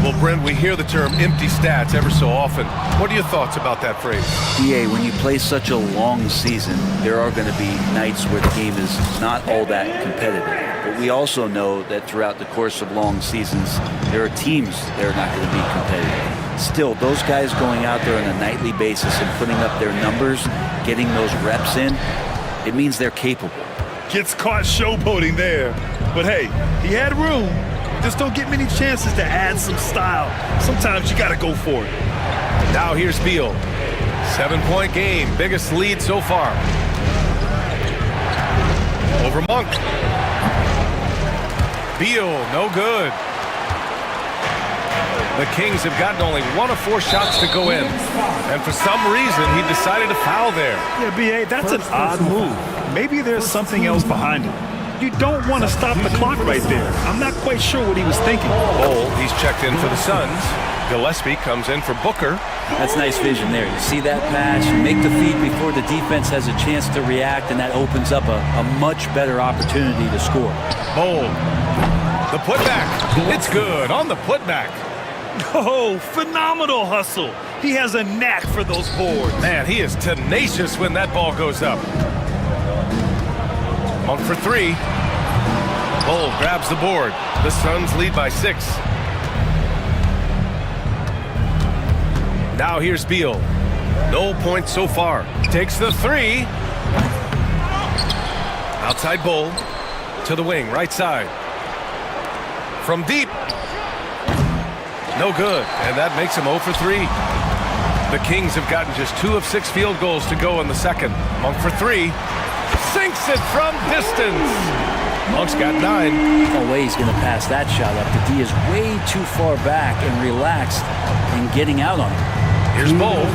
H: Well, Brent, we hear the term empty stats ever so often. What are your thoughts about that phrase?
L: EA, when you play such a long season, there are going to be nights where the game is not all that competitive. But we also know that throughout the course of long seasons, there are teams that are not going to be competitive. Still, those guys going out there on a nightly basis and putting up their numbers, getting those reps in, it means they're capable.
K: Gets caught showboating there. But hey, he had room. Just don't get many chances to add some style. Sometimes you got to go for it.
H: Now here's Beal. 7-point game. Biggest lead so far. Over Monk. Beal, no good. The Kings have gotten only 1 of 4 shots to go in. And for some reason, he decided to foul there.
K: Yeah, B.A., that's an odd move. Maybe there's something else behind it. You don't want to stop the clock right there. I'm not quite sure what he was thinking.
H: Bol, he's checked in for the Suns. Gillespie comes in for Booker.
L: That's nice vision there. You see that pass, you make the feed before the defense has a chance to react, and that opens up a much better opportunity to score.
H: Bol, the putback. It's good on the putback.
K: Oh, phenomenal hustle. He has a knack for those boards.
H: Man, he is tenacious when that ball goes up. Monk for 3. Bol grabs the board. The Suns lead by 6. Now here's Beal. No points so far. Takes the 3. Outside Bol. To the wing, right side. From deep. No good, and that makes him 0 for 3. The Kings have gotten just 2 of 6 field goals to go in the second. Monk for 3. Sinks it from distance. Monk's got 9.
L: No way he's going to pass that shot up. The D is way too far back and relaxed in getting out on it.
H: Here's Bol.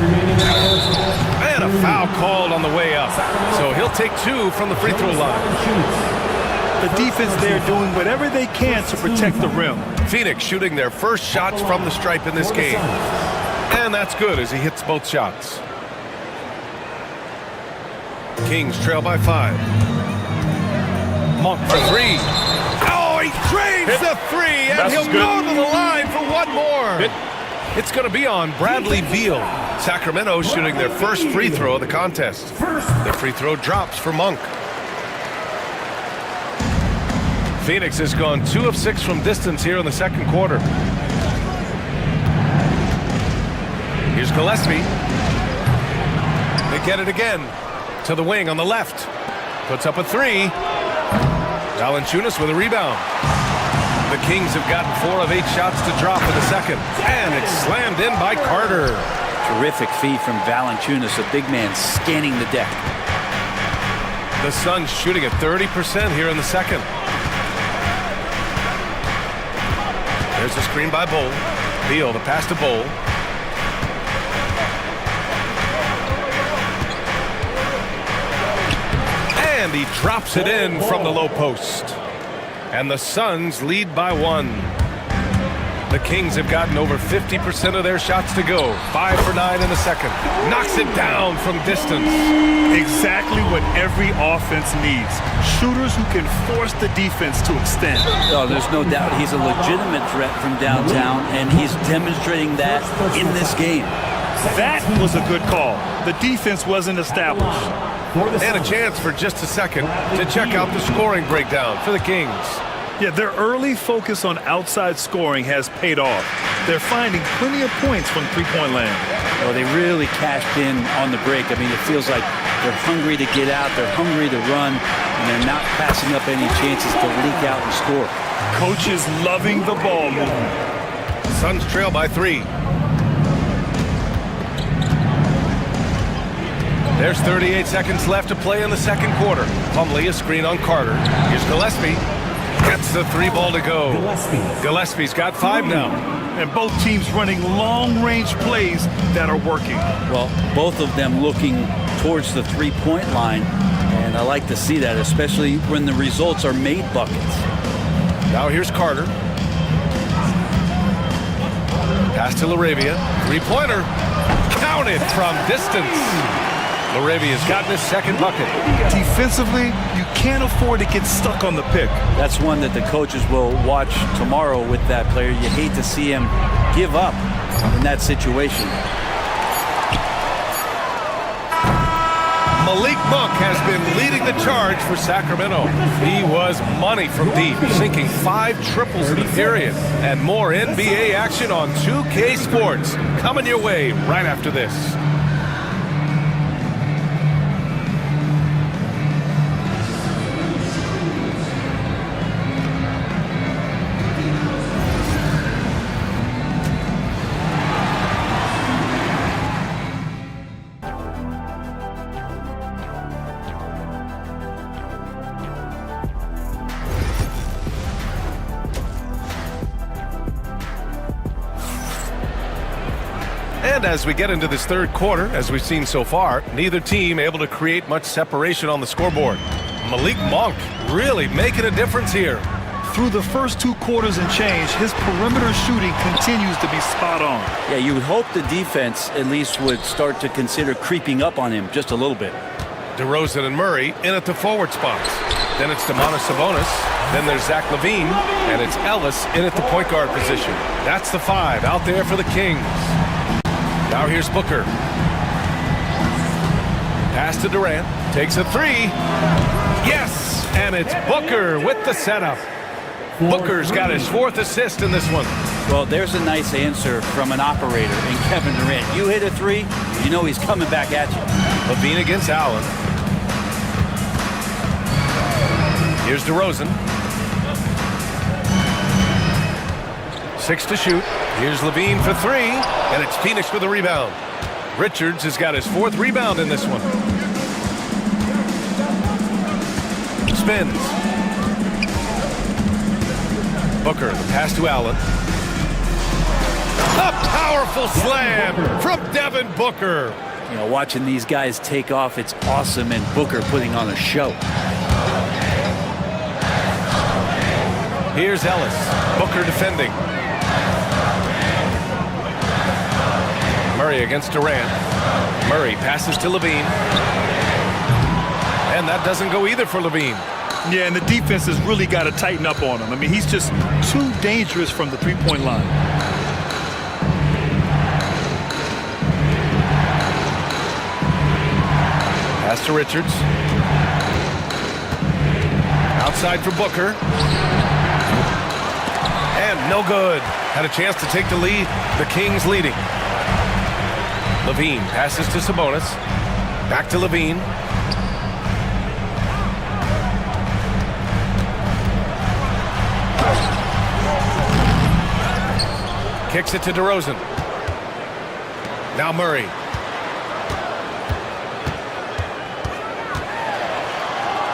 H: And a foul called on the way up. So he'll take 2 from the free throw line.
K: The defense there doing whatever they can to protect the rim.
H: Phoenix shooting their first shots from the stripe in this game. And that's good as he hits both shots. Kings trail by 5. Monk for 3. Oh, he drains the 3, and he'll go to the line for one more. It's going to be on Bradley Beal. Sacramento shooting their first free throw of the contest. The free throw drops for Monk. Phoenix has gone 2 of 6 from distance here in the second quarter. Here's Gillespie. They get it again. To the wing on the left. Puts up a 3. Valanciunas with a rebound. The Kings have gotten 4 of 8 shots to drop in the second. And it's slammed in by Carter.
L: Terrific feed from Valanciunas, a big man scanning the deck.
H: The Suns shooting at 30% here in the second. There's a screen by Bowl. Beal, the pass to Bowl. And he drops it in from the low post. And the Suns lead by 1. The Kings have gotten over 50% of their shots to go. 5 for 9 in the second. Knocks it down from distance.
K: Exactly what every offense needs. Shooters who can force the defense to extend.
L: Oh, there's no doubt he's a legitimate threat from downtown, and he's demonstrating that in this game.
K: That was a good call. The defense wasn't established.
H: And a chance for just a second to check out the scoring breakdown for the Kings.
K: Yeah, their early focus on outside scoring has paid off. They're finding plenty of points from three-point land.
L: Well, they really cashed in on the break. I mean, it feels like they're hungry to get out, they're hungry to run, and they're not passing up any chances to leak out and score.
K: Coaches loving the ball movement.
H: Suns trail by 3. There's 38 seconds left to play in the second quarter. Plumlee, a screen on Carter. Here's Gillespie. Gets the 3 ball to go. Gillespie's got 5 now.
K: And both teams running long-range plays that are working.
L: Well, both of them looking towards the three-point line, and I like to see that, especially when the results are made buckets.
H: Now here's Carter. Pass to LaRavia. 3-pointer. Counted from distance. LaRavia's gotten his second bucket.
K: Defensively, you can't afford to get stuck on the pick.
L: That's one that the coaches will watch tomorrow with that player. You hate to see him give up in that situation.
H: Malik Monk has been leading the charge for Sacramento. He was money from deep, sinking 5 triples in the period. And more NBA action on 2K Sports coming your way right after this. And as we get into this third quarter, as we've seen so far, neither team able to create much separation on the scoreboard. Malik Monk really making a difference here.
K: Through the first 2 quarters and change, his perimeter shooting continues to be spot on.
L: Yeah, you would hope the defense at least would start to consider creeping up on him just a little bit.
H: DeRozan and Murray in at the forward spots. Then it's Domantas Sabonis. Then there's Zach LaVine. And it's Ellis in at the point guard position. That's the 5 out there for the Kings. Now here's Booker. Pass to Durant. Takes a 3. Yes! And it's Booker with the setup. Booker's got his 4th assist in this one.
L: Well, there's a nice answer from an operator in Kevin Durant. You hit a 3, you know he's coming back at you.
H: LaVine against Allen. Here's DeRozan. 6 to shoot. Here's LaVine for 3, and it's Phoenix with a rebound. Richards has got his 4th rebound in this one. Spins. Booker, the pass to Allen. A powerful slam from Devin Booker.
L: You know, watching these guys take off, it's awesome, and Booker putting on a show.
H: Here's Ellis. Booker defending. Murray against Durant. Murray passes to LaVine. And that doesn't go either for LaVine.
K: Yeah, and the defense has really got to tighten up on him. I mean, he's just too dangerous from the three-point line.
H: Pass to Richards. Outside for Booker. And no good. Had a chance to take the lead. The Kings leading. LaVine passes to Sabonis. Back to LaVine. Kicks it to DeRozan. Now Murray.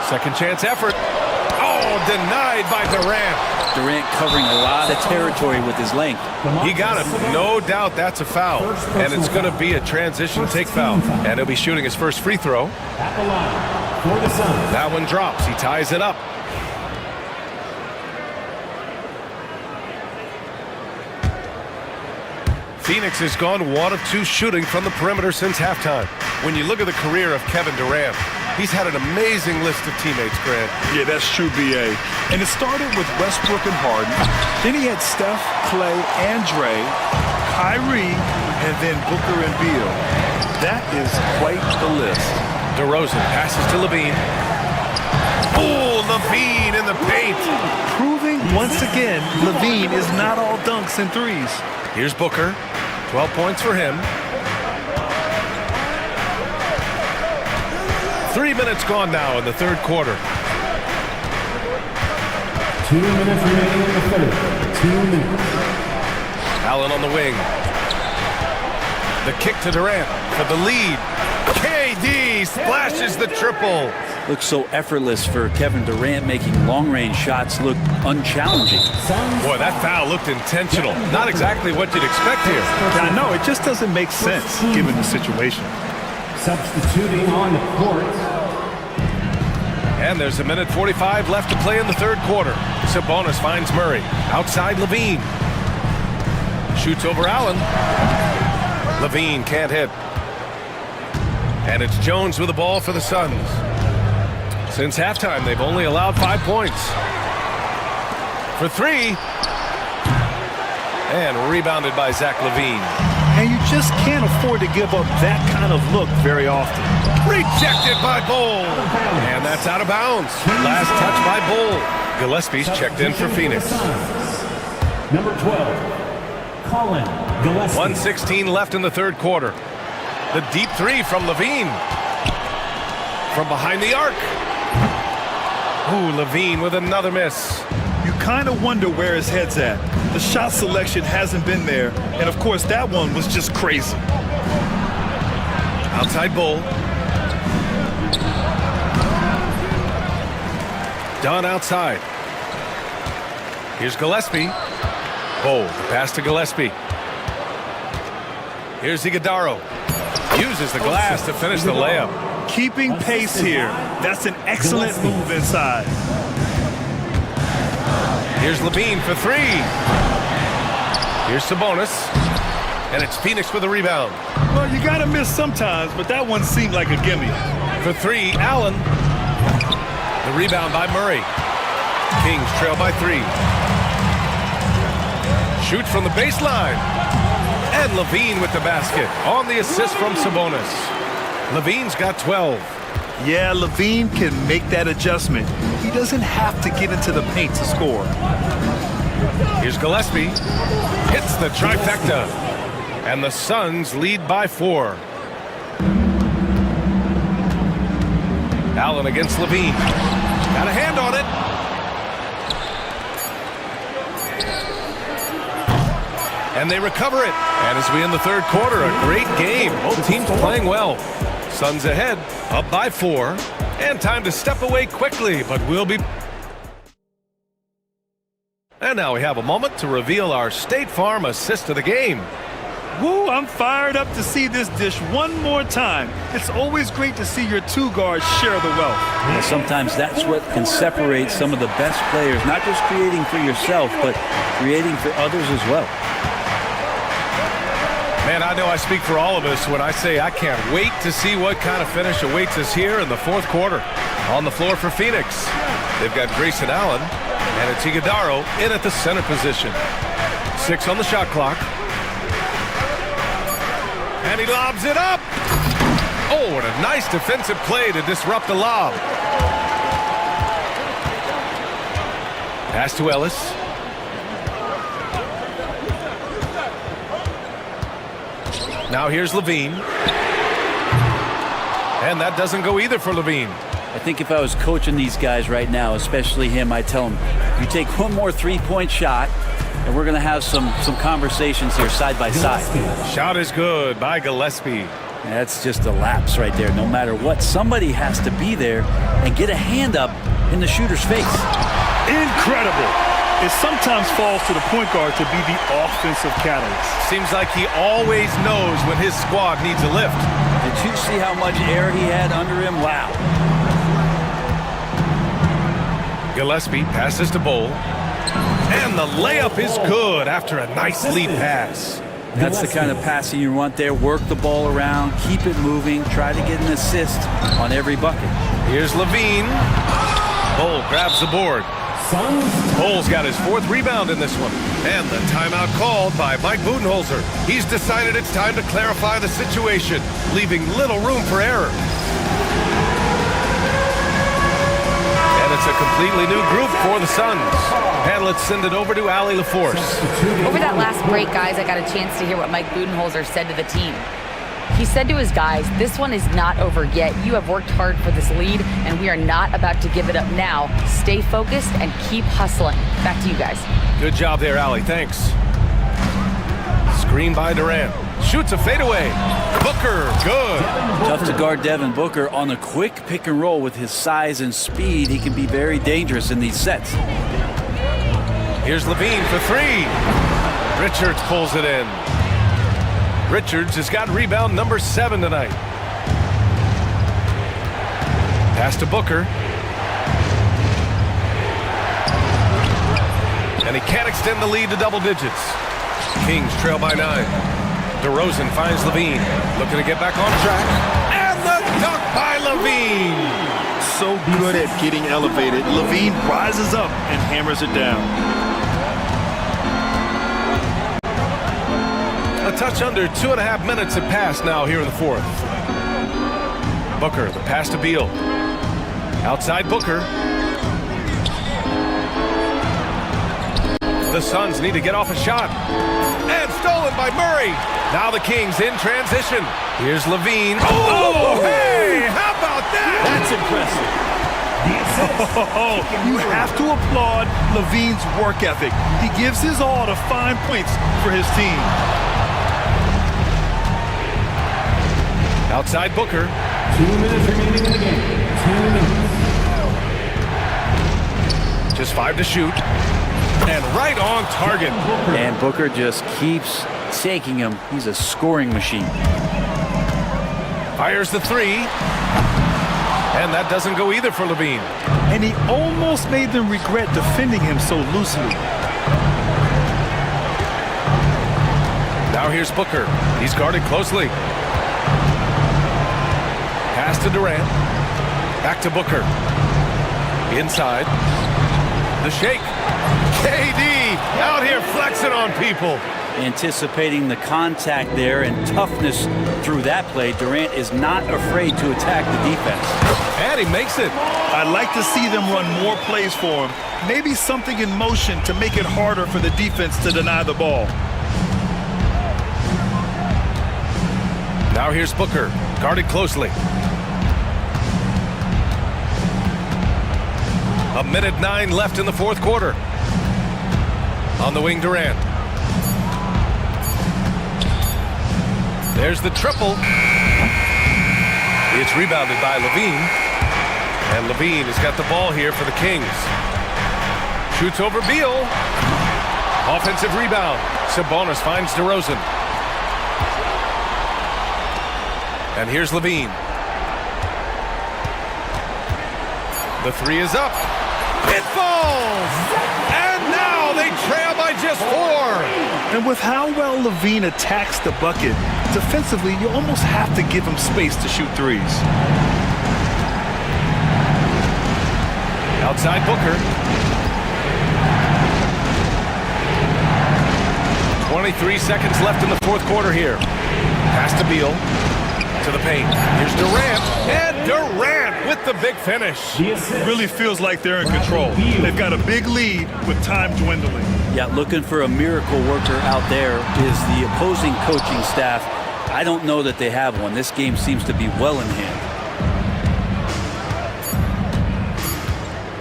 H: Second chance effort. Oh, denied by Durant.
L: Durant covering a lot of territory with his length.
H: He got him. No doubt that's a foul. And it's going to be a transition take foul. And he'll be shooting his first free throw.
E: At the line for the Suns.
H: That one drops. He ties it up. Phoenix has gone 1 of 2 shooting from the perimeter since halftime. When you look at the career of Kevin Durant, he's had an amazing list of teammates, Grant.
K: Yeah, that's true, B.A. And it started with Westbrook and Harden. Then he had Steph, Clay, Andre, Kyrie, and then Booker and Beal. That is quite the list.
H: DeRozan passes to Levine. Oh, Levine in the paint.
K: Proving once again, Levine is not all dunks and threes.
H: Here's Booker. 12 points for him. 3 minutes gone now in the third quarter.
E: 2 minutes remaining in the third. 2 minutes.
H: Allen on the wing. The kick to Durant for the lead. KD splashes the triple.
L: Looks so effortless for Kevin Durant, making long-range shots look unchallenging.
H: Boy, that foul looked intentional. Not exactly what you'd expect here.
K: I know, it just doesn't make sense given the situation.
E: Substituting on the court.
H: And there's 1:45 left to play in the third quarter. Sabonis finds Murray. Outside Levine. Shoots over Allen. Levine can't hit. And it's Jones with the ball for the Suns. Since halftime, they've only allowed 5 points. For 3. And rebounded by Zach Levine.
K: And you just can't afford to give up that kind of look very often.
H: Rejected by Bull. And that's out of bounds. Last touch by Bull. Gillespie's checked in for Phoenix.
E: Number 12, Colin Gillespie.
H: 1:16 left in the third quarter. The deep 3 from Levine. From behind the arc. Ooh, Levine with another miss.
K: You kind of wonder where his head's at. The shot selection hasn't been there. And, of course, that one was just crazy.
H: Outside Bull. Dunn outside. Here's Gillespie. Bull, the pass to Gillespie. Here's Iguodala. Uses the glass to finish the layup.
K: Keeping pace here. That's an excellent move inside.
H: Here's Levine for 3. Here's Sabonis. And it's Phoenix with a rebound.
K: Well, you got to miss sometimes, but that one seemed like a gimme.
H: For 3, Allen. The rebound by Murray. Kings trail by 3. Shoots from the baseline. And Levine with the basket on the assist from Sabonis. Levine's got 12.
K: Yeah, Levine can make that adjustment. He doesn't have to get into the paint to score.
H: Here's Gillespie. Hits the trifecta. And the Suns lead by 4. Allen against Levine. Got a hand on it. And they recover it. And as we end the third quarter, a great game. Both teams playing well. Suns ahead, up by 4. And time to step away quickly, but we'll be... And now we have a moment to reveal our State Farm assist of the game.
K: Woo, I'm fired up to see this dish one more time. It's always great to see your 2 guards share the wealth.
L: And sometimes that's what can separate some of the best players, not just creating for yourself, but creating for others as well.
H: Man, I know I speak for all of us when I say I can't wait to see what kind of finish awaits us here in the fourth quarter. On the floor for Phoenix, they've got Grayson Allen, and it's Iguodala in at the center position. 6 on the shot clock. And he lobs it up. Oh, what a nice defensive play to disrupt the lob. Pass to Ellis. Now here's Levine. And that doesn't go either for Levine.
L: I think if I was coaching these guys right now, especially him, I'd tell him, you take one more 3-point shot, and we're going to have some conversations here side by side.
H: Shot is good by Gillespie.
L: That's just a lapse right there. No matter what, somebody has to be there and get a hand up in the shooter's face.
K: Incredible. It sometimes falls to the point guard to be the offensive catalyst.
H: Seems like he always knows when his squad needs a lift.
L: Did you see how much air he had under him? Wow.
H: Gillespie passes to Bowl. And the layup is good after a nice lead pass.
L: That's the kind of passing you want there. Work the ball around, keep it moving, try to get an assist on every bucket.
H: Here's Levine. Bowl grabs the board. Bowl's got his 4th rebound in this one. And the timeout called by Mike Budenholzer. He's decided it's time to clarify the situation, leaving little room for error. And it's a completely new group for the Suns. And let's send it over to Allie LaForce.
J: Over that last break, guys, I got a chance to hear what Mike Budenholzer said to the team. He said to his guys, this one is not over yet. You have worked hard for this lead, and we are not about to give it up now. Stay focused and keep hustling. Back to you guys.
H: Good job there, Allie. Thanks. Screen by Durant. Shoots a fadeaway. Booker, good.
L: Tough to guard Devin Booker on a quick pick and roll with his size and speed. He can be very dangerous in these sets.
H: Here's Levine for 3. Richards pulls it in. Richards has got rebound number 7 tonight. Pass to Booker. And he can't extend the lead to double digits. Kings trail by 9. DeRozan finds Levine. Looking to get back on track. And the dunk by Levine.
K: So good at getting elevated. Levine rises up and hammers it down.
H: A touch under 2.5 minutes have passed now here in the 4th. Booker, the pass to Beal. Outside Booker. The Suns need to get off a shot. And stolen by Murray. Now the Kings in transition. Here's Levine. Oh, hey! How about that?
K: That's impressive. You have to applaud Levine's work ethic. He gives his all to find points for his team.
H: Outside Booker.
E: 2 minutes remaining in the game. 2 minutes.
H: Just 5 to shoot. And right on target.
L: And Booker just keeps taking him. He's a scoring machine.
H: Fires the 3. And that doesn't go either for Levine.
K: And he almost made them regret defending him so loosely.
H: Now here's Booker. He's guarded closely. Pass to Durant. Back to Booker. Inside. The shake. KD out here flexing on people.
L: Anticipating the contact there and toughness through that play, Durant is not afraid to attack the defense.
H: And he makes it.
K: I'd like to see them run more plays for him. Maybe something in motion to make it harder for the defense to deny the ball.
H: Now here's Booker, guarded closely. 1:09 left in the 4th quarter. On the wing, Durant. There's the triple. It's rebounded by Levine. And Levine has got the ball here for the Kings. Shoots over Beal. Offensive rebound. Sabonis finds DeRozan. And here's Levine. The 3 is up. It falls! And now they trail by just 4.
K: And with how well Levine attacks the bucket, defensively, you almost have to give him space to shoot threes.
H: Outside Booker. 23 seconds left in the 4th quarter here. Pass to Beal. To the paint. Here's Durant. And Durant with the big finish.
K: Really feels like they're in control. They've got a big lead with time dwindling.
L: Yeah, looking for a miracle worker out there is the opposing coaching staff. I don't know that they have one. This game seems to be well in hand.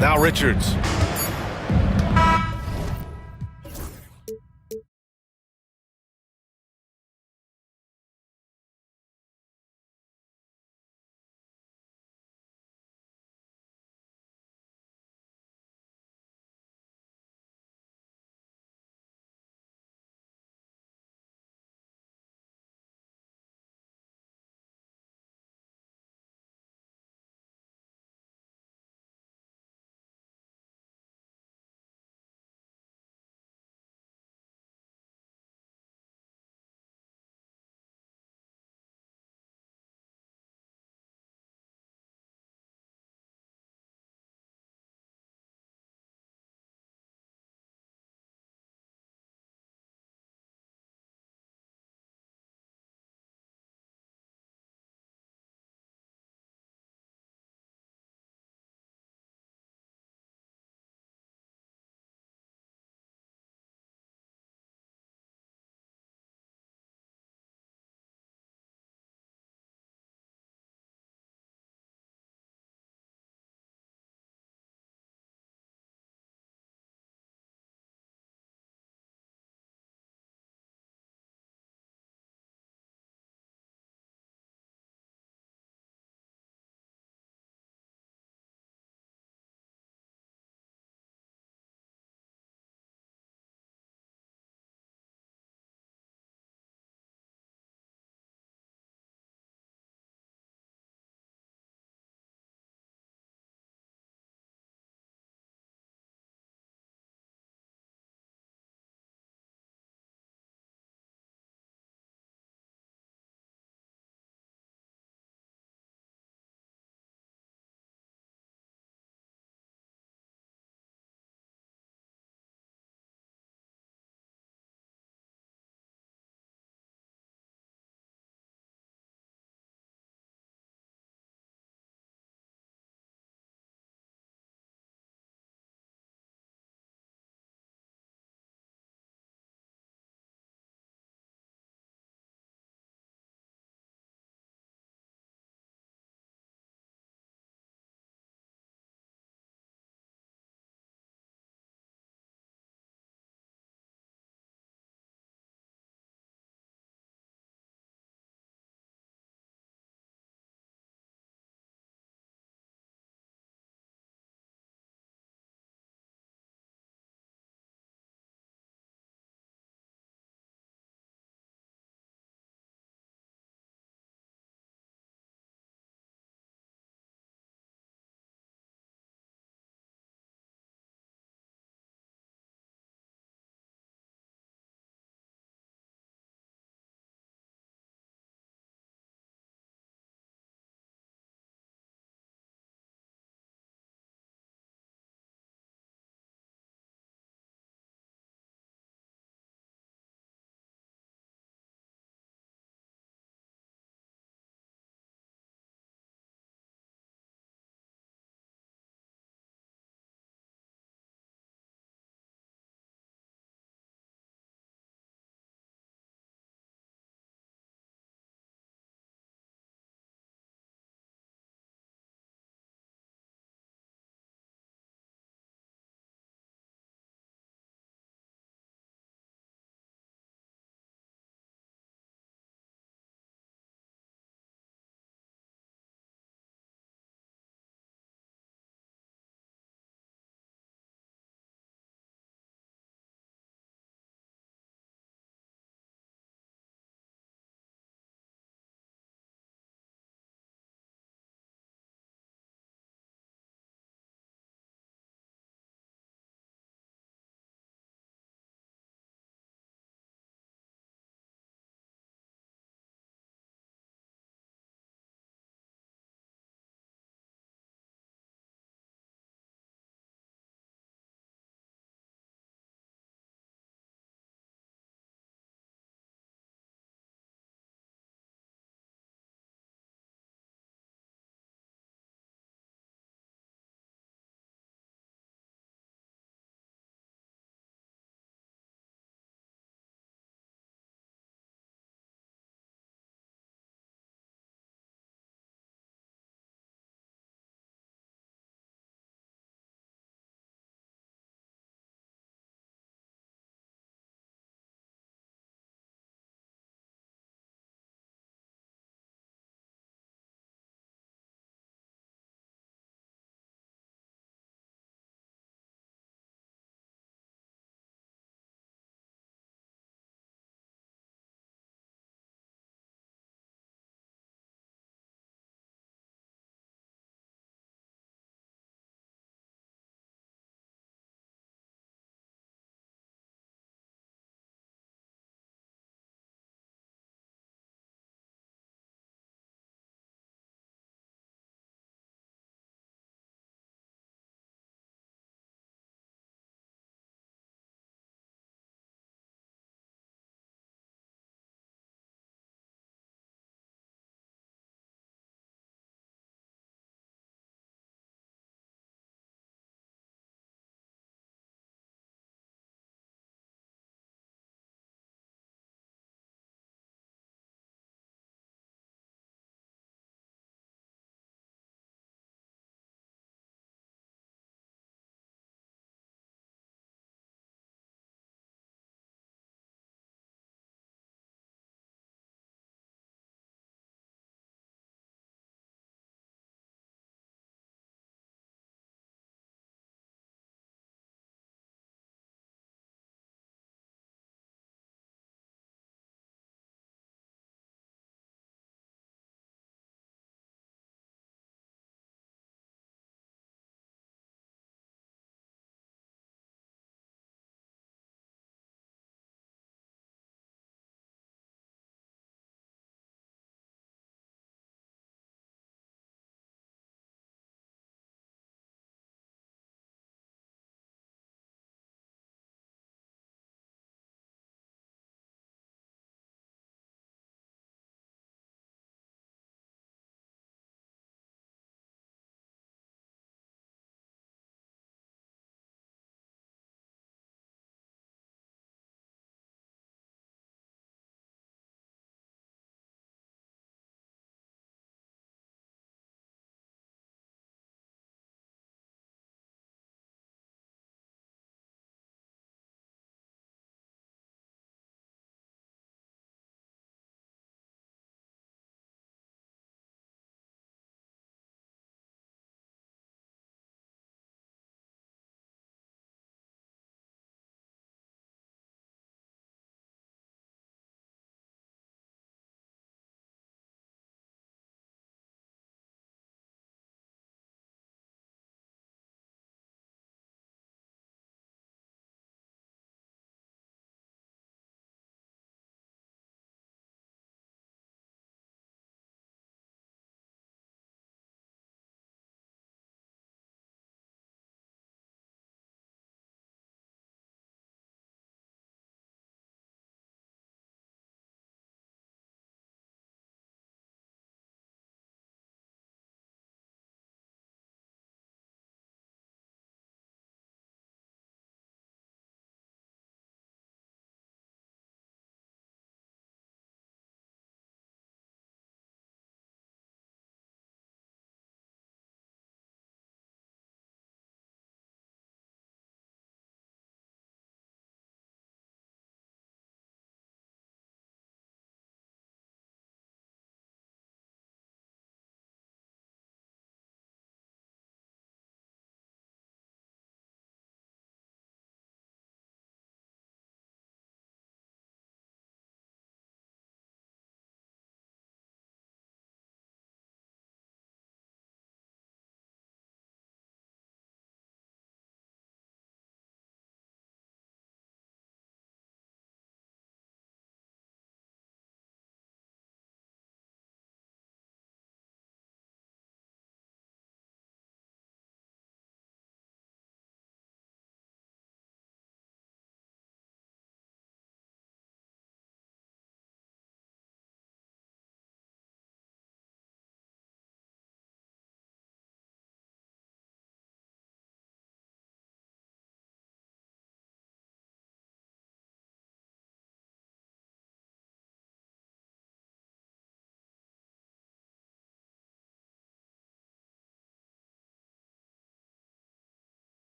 H: Now Richards.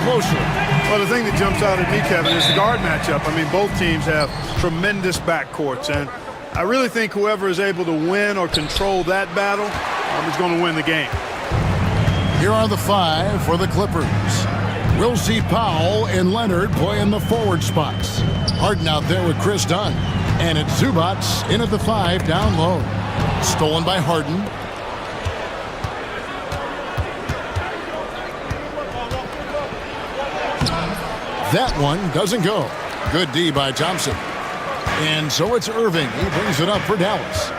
A: closely.
I: Well, the thing that jumps out at me, Kevin, is the guard matchup. I mean, both teams have tremendous backcourts, and I really think whoever is able to win or control that battle is going to win the game.
A: Here are the 5 for the Clippers. We'll see Powell and Leonard play in the forward spots. Harden out there with Chris Dunn. And it's Zubats in at the 5 down low. Stolen by Harden. That one doesn't go. Good D by Thompson. And so it's Irving. He brings it up for Dallas.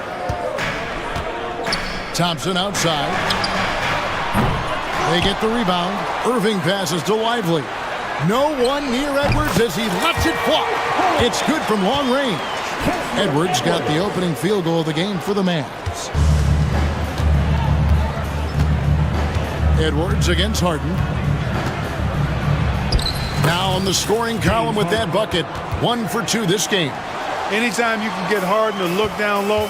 A: Thompson outside. They get the rebound. Irving passes to Lively. No one near Edwards as he lets it fly. It's good from long range. Edwards got the opening field goal of the game for the Mavs. Edwards against Harden. Now on the scoring column with that bucket. 1 for 2 this game.
I: Anytime you can get Harden to look down low,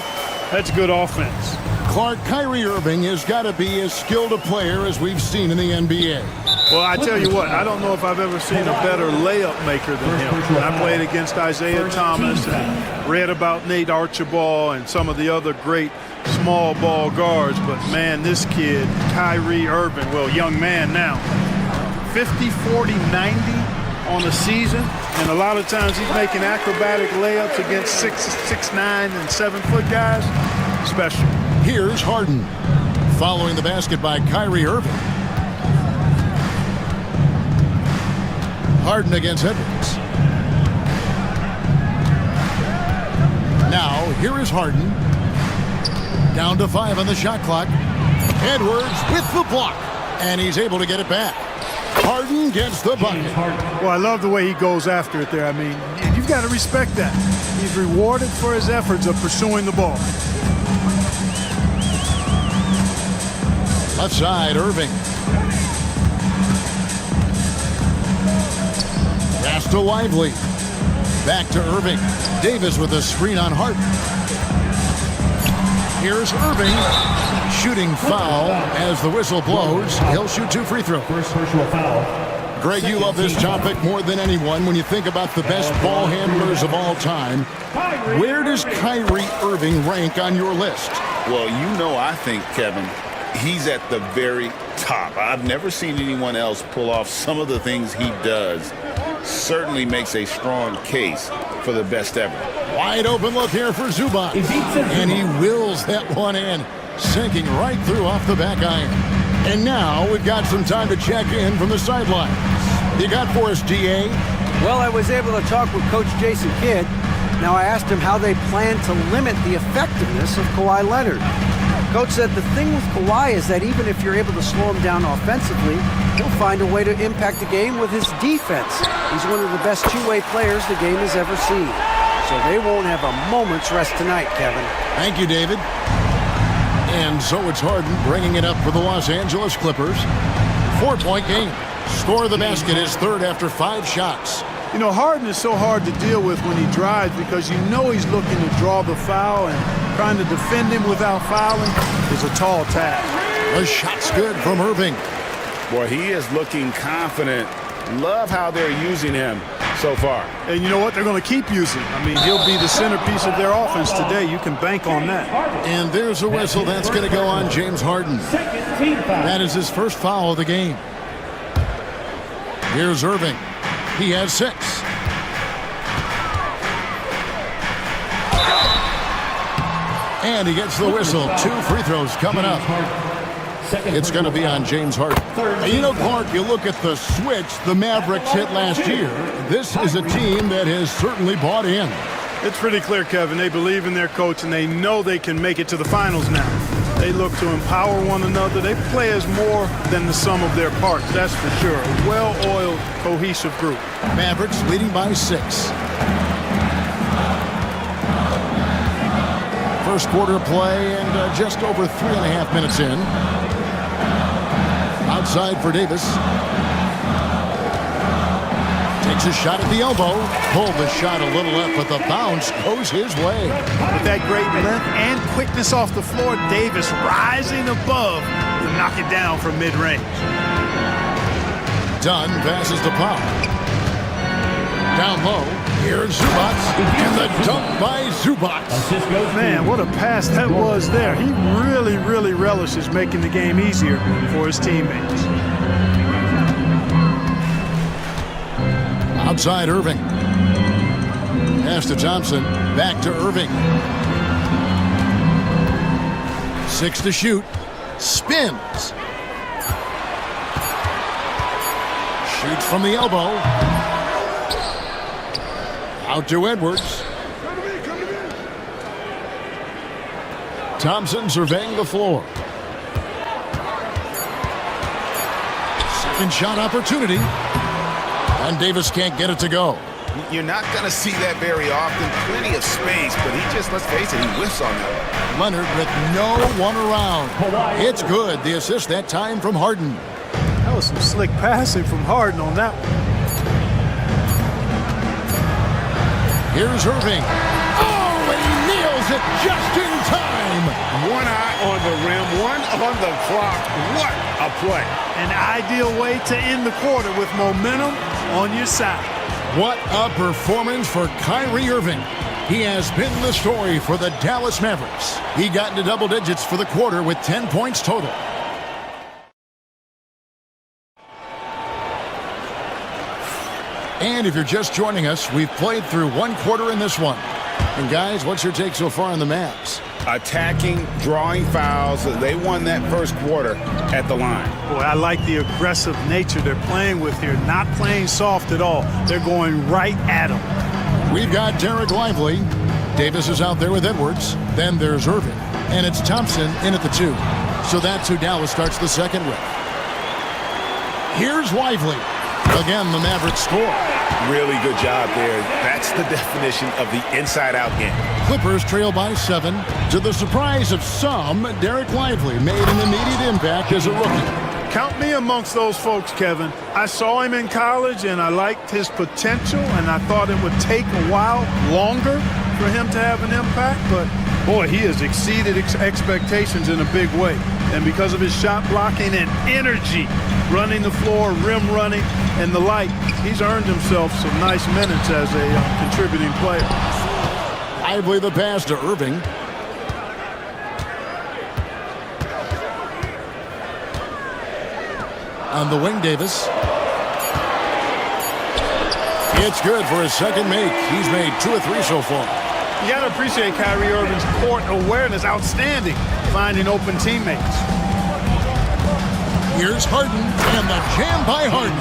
I: that's good offense.
A: Clark, Kyrie Irving has got to be as skilled a player as we've seen in the NBA.
I: Well, I tell you what, I don't know if I've ever seen a better layup maker than him. I played against Isaiah Thomas and read about Nate Archibald and some of the other great small ball guards, but man, this kid, Kyrie Irving, well, young man now, 50, 40, 90 on a season, and a lot of times he's making acrobatic layups against 6'9" and 7-foot guys. Special.
A: Here's Harden. Following the basket by Kyrie Irving. Harden against Edwards. Now, here is Harden. Down to 5 on the shot clock. Edwards with the block. And he's able to get it back. Harden gets the bucket.
I: Well, I love the way he goes after it there. I mean, you've got to respect that. He's rewarded for his efforts of pursuing the ball.
A: Left side, Irving. Pass to Lively. Back to Irving. Davis with a screen on Harden. Here's Irving. Shooting foul as the whistle blows. He'll shoot 2 free throws.
M: First personal foul.
A: Greg, you love this topic more than anyone when you think about the best ball handlers of all time. Where does Kyrie Irving rank on your list?
D: Well, you know, I think, Kevin, he's at the very top. I've never seen anyone else pull off some of the things he does. Certainly makes a strong case for the best ever.
A: Wide open look here for Zubac. And he wills that one in, sinking right through off the back iron. And now we've got some time to check in from the sidelines. You got for us, DA?
C: Well, I was able to talk with Coach Jason Kidd. Now I asked him how they plan to limit the effectiveness of Kawhi Leonard. Coach said the thing with Kawhi is that even if you're able to slow him down offensively, he'll find a way to impact the game with his defense. He's one of the best two-way players the game has ever seen. So they won't have a moment's rest tonight, Kevin.
A: Thank you, David. And so it's Harden bringing it up for the Los Angeles Clippers. 4-point game. Score of the basket is third after 5 shots.
I: You know, Harden is so hard to deal with when he drives because you know he's looking to draw the foul, and trying to defend him without fouling is a tall task.
A: The shot's good from Irving.
O: Boy, he is looking confident. Love how they're using him so far.
I: And you know what? They're going to keep using him. I mean, he'll be the centerpiece of their offense today. You can bank on that.
A: And there's a whistle. That's going to go on James Harden. That is his first foul of the game. Here's Irving. He has 6. And he gets the whistle. 2 free throws coming up. It's going to be on James Harden. And you know, Clark, you look at the switch the Mavericks hit last year. This is a team that has certainly bought in.
I: It's pretty clear, Kevin. They believe in their coach, and they know they can make it to the finals now. They look to empower one another. They play as more than the sum of their parts, that's for sure. A well-oiled, cohesive group.
A: Mavericks leading by 6. First quarter play and just over 3.5 minutes in. Outside for Davis. Takes a shot at the elbow. Pulled the shot a little up, but the bounce goes his way.
I: With that great length and quickness off the floor, Davis rising above to knock it down from mid-range.
A: Dunn passes to Powell. Down low, here's Zubac, and the dunk by Zubac.
I: Man, what a pass that was there. He really, really relishes making the game easier for his teammates.
A: Outside Irving. Pass to Thompson, back to Irving. 6 to shoot, spins. Shoots from the elbow. Out to Edwards. Thompson surveying the floor. Second shot opportunity. And Davis can't get it to go.
F: You're not going to see that very often. Plenty of space, but he just, let's face it, he whiffs on that.
A: Leonard with no one around. It's good. The assist that time from Harden.
I: That was some slick passing from Harden on that one.
A: Here's Irving. Oh, and he nails it just in time.
F: One eye on the rim, one on the clock. What a play.
I: An ideal way to end the quarter with momentum on your side.
A: What a performance for Kyrie Irving. He has been the story for the Dallas Mavericks. He got into double digits for the quarter with 10 points total. And if you're just joining us, we've played through one quarter in this one. And guys, what's your take so far on the Mavs?
F: Attacking, drawing fouls. They won that first quarter at the line.
I: Boy, I like the aggressive nature they're playing with here. Not playing soft at all. They're going right at them.
A: We've got Derek Lively. Davis is out there with Edwards. Then there's Irving. And it's Thompson in at the 2. So that's who Dallas starts the second with. Here's Lively. Again, the Mavericks score.
F: Really good job there. That's the definition of the inside-out game.
A: Clippers trail by 7. To the surprise of some, Derek Lively made an immediate impact as a rookie.
I: Count me amongst those folks, Kevin. I saw him in college, and I liked his potential, and I thought it would take a while longer for him to have an impact, but boy, he has exceeded expectations in a big way. And because of his shot blocking and energy, running the floor, rim running, and the like, he's earned himself some nice minutes as a contributing player.
A: Lively the pass to Irving. On the wing, Davis. It's good for his second make. He's made 2 or 3 so far.
I: You got to appreciate Kyrie Irving's court awareness. Outstanding. Finding open teammates.
A: Here's Harden, and the jam by Harden.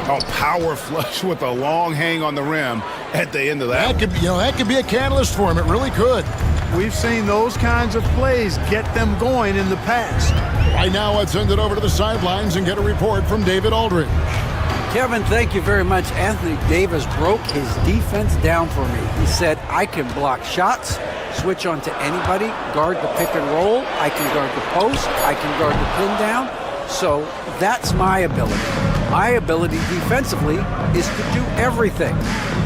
F: A power flush with a long hang on the rim at the end of that.
A: That could be a catalyst for him. It really could.
I: We've seen those kinds of plays get them going in the past.
A: Right now, let's send it over to the sidelines and get a report from David Aldridge.
C: Kevin, thank you very much. Anthony Davis broke his defense down for me. He said, I can block shots, switch on to anybody, guard the pick and roll, I can guard the post, I can guard the pin down. So that's my ability. My ability defensively is to do everything.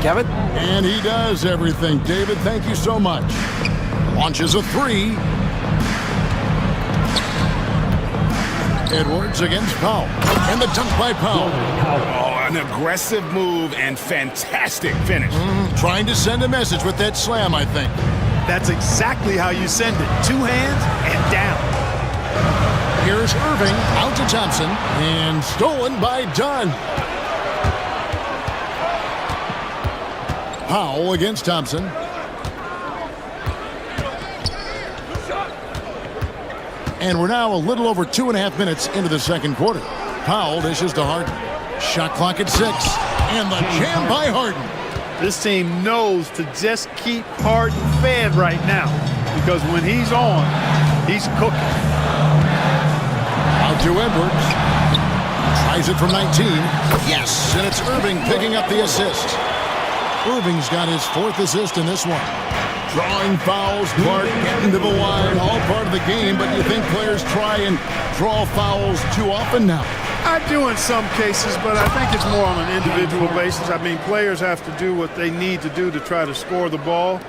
C: Kevin?
A: And he does everything. David, thank you so much. Launches a 3. Edwards against Powell. And the dunk by Powell.
F: Oh, an aggressive move and fantastic finish.
A: Trying to send a message with that slam, I think.
I: That's exactly how you send it. 2 hands and down.
A: Here's Irving out to Thompson. And stolen by Dunn. Powell against Thompson. And we're now a little over 2.5 minutes into the second quarter. Powell dishes to Harden. Shot clock at 6. And the jam by Harden.
I: This team knows to just keep Harden fed right now. Because when he's on, he's cooking.
A: Out to Edwards. Tries it from 19. Yes, and it's Irving picking up the assist. Irving's got his 4th assist in this one. Drawing fouls, Clark getting to the line, all part of the game, but you think players try and draw fouls too often now?
I: I do in some cases, but I think it's more on an individual basis. I mean, players have to do what they need to do to try to score the ball.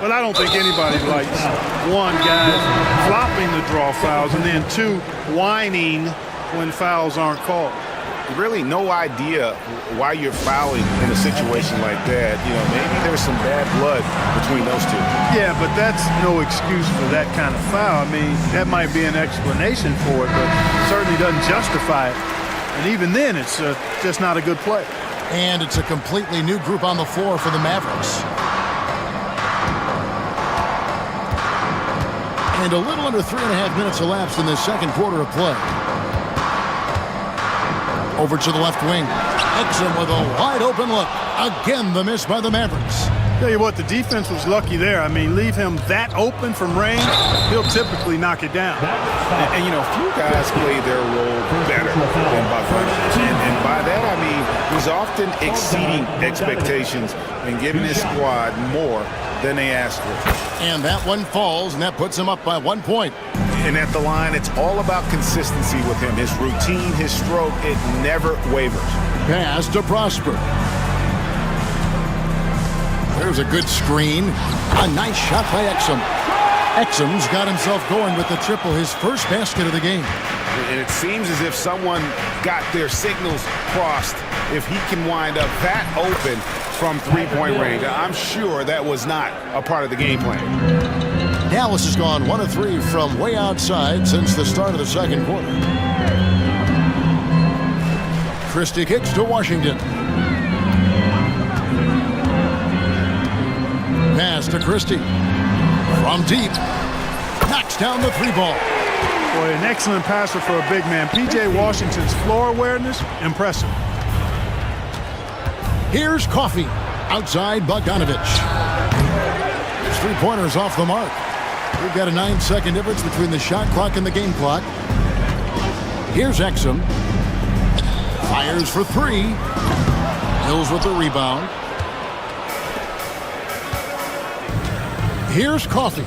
I: But I don't think anybody likes, 1, guys flopping the draw fouls, and then 2, whining when fouls aren't called.
F: really no idea why you're fouling in a situation like that. You know, maybe there's some bad blood between those two.
I: Yeah, but that's no excuse for that kind of foul. I mean, that might be an explanation for it, but certainly doesn't justify it. And even then, it's just not a good play.
A: And it's a completely new group on the floor for the Mavericks. And a little under 3.5 minutes elapsed in this second quarter of play. Over to the left wing. Exum with a wide open look. Again, the miss by the Mavericks.
I: Tell you what, the defense was lucky there. I mean, leave him that open from range, he'll typically knock it down.
F: And you know, few guys play their role better than Butler. And by that, I mean, he's often exceeding expectations and giving his squad more than they asked for.
A: And that one falls, and that puts him up by 1 point.
F: And at the line, it's all about consistency with him. His routine, his stroke, it never wavers.
A: Pass to Prosper. There's a good screen. A nice shot by Exum. Exum's got himself going with the triple, his first basket of the game.
F: And it seems as if someone got their signals crossed. If he can wind up that open from three-point range, I'm sure that was not a part of the game plan.
A: Dallas has gone 1 of 3 from way outside since the start of the second quarter. Christie kicks to Washington. Pass to Christie. From deep. Knocks down the three ball.
I: Boy, an excellent passer for a big man. P.J. Washington's floor awareness, impressive.
A: Here's Coffey. Outside Bogdanovich. His three-pointers off the mark. We've got a 9-second difference between the shot clock and the game clock. Here's Exum. Fires for 3. Hills with the rebound. Here's Coffey.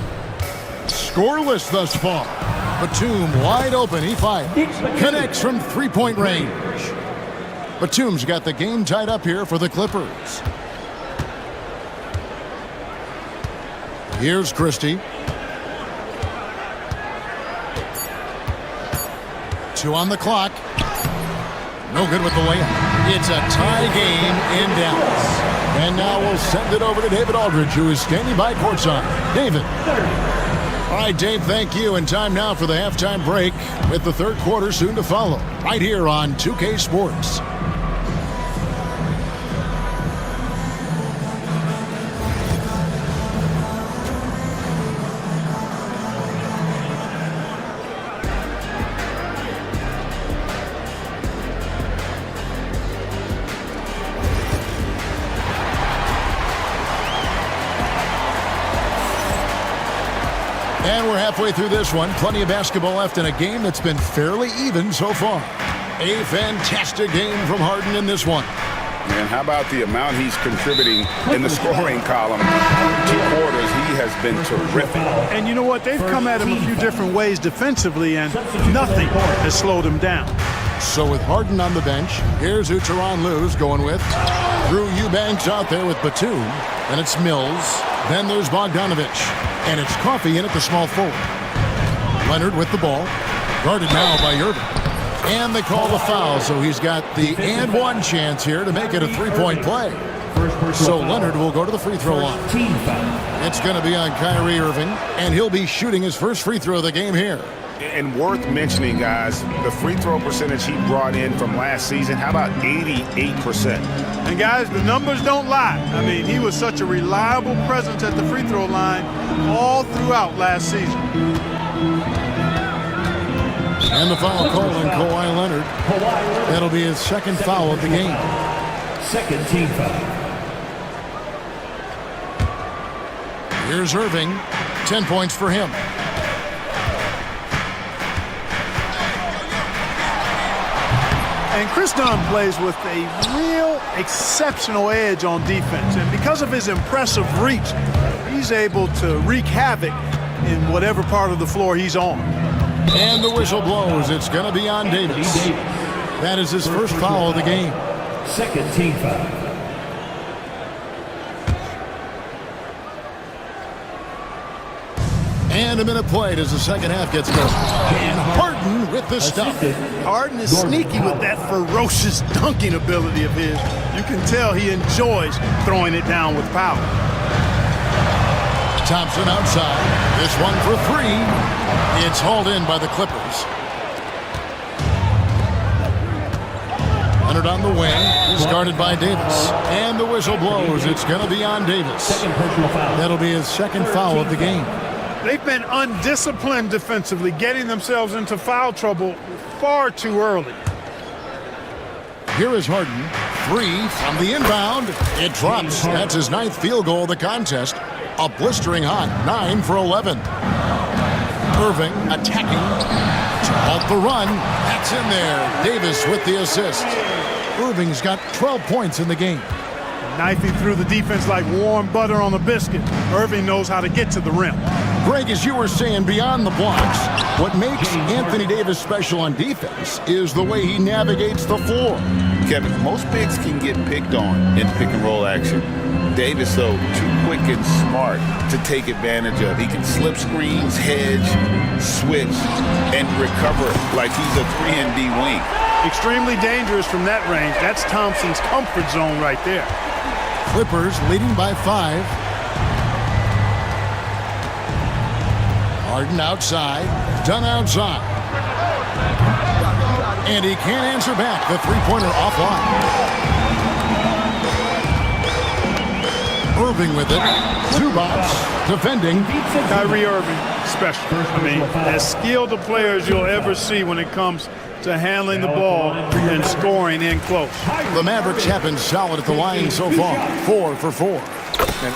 A: Scoreless thus far. Batum wide open. He fires. Connects from three-point range. Batum's got the game tied up here for the Clippers. Here's Christie. 2 on the clock. No good with the layup. It's a tie game in Dallas. And now we'll send it over to David Aldridge, who is standing by courtside. David. All right, Dave, thank you. And time now for the halftime break with the third quarter soon to follow. Right here on 2K Sports. And we're halfway through this one. Plenty of basketball left in a game that's been fairly even so far. A fantastic game from Harden in this one.
F: And how about the amount he's contributing in the scoring column? 2 quarters, he has been terrific.
I: And you know what? They've come at him a few different ways defensively, and nothing has slowed him down.
A: So with Harden on the bench, here's who Tyronn Lue's going with. Drew Eubanks out there with Batum. Then it's Mills. Then there's Bogdanovich. And it's Coffey in at the small forward. Leonard with the ball. Guarded now by Irving. And they call the foul, so he's got the and one chance here to make it a three-point play. So Leonard will go to the free throw line. It's going to be on Kyrie Irving, and he'll be shooting his first free throw of the game here.
F: And worth mentioning, guys, the free throw percentage he brought in from last season, how about 88%?
I: And guys, the numbers don't lie. I mean, he was such a reliable presence at the free throw line all throughout last season.
A: And the foul call on Kawhi Leonard. That'll be his second foul of the game.
E: Second team foul.
A: Here's Irving. 10 points for him.
I: And Chris Dunn plays with a real exceptional edge on defense. And because of his impressive reach, he's able to wreak havoc in whatever part of the floor he's on.
A: And the whistle blows. It's going to be on Davis. That is his first foul of the game.
E: Second team foul.
A: And a minute played as the second half gets going. And Harden with the stuff.
I: Harden is sneaky with that ferocious dunking ability of his. You can tell he enjoys throwing it down with power.
A: Thompson outside. This one for three. It's hauled in by the Clippers. Leonard on the wing, is guarded by Davis. And the whistle blows. It's going to be on Davis. That'll be his second foul of the game.
I: They've been undisciplined defensively, getting themselves into foul trouble far too early.
A: Here is Harden. Three from the inbound. It drops. That's his 9th field goal of the contest. A blistering hot 9 for 11. Irving attacking to halt the run. That's in there. Davis with the assist. Irving's got 12 points in the game.
I: Knifing through the defense like warm butter on a biscuit. Irving knows how to get to the rim.
A: Greg, as you were saying, beyond the blocks, what makes Anthony Davis special on defense is the way he navigates the floor.
D: Kevin, most bigs can get picked on in pick and roll action. Davis, though, too quick and smart to take advantage of. He can slip screens, hedge, switch, and recover like he's a 3-and-D wing.
I: Extremely dangerous from that range. That's Thompson's comfort zone right there.
A: Clippers leading by 5. Harden outside, Dunn outside. And he can't answer back. The three-pointer offline. Irving with it. Zubac defending.
I: Kyrie Irving, special. I mean, as skilled a player as you'll ever see when it comes to handling the ball and scoring in close.
A: The Mavericks have been solid at the line so far. 4 for 4.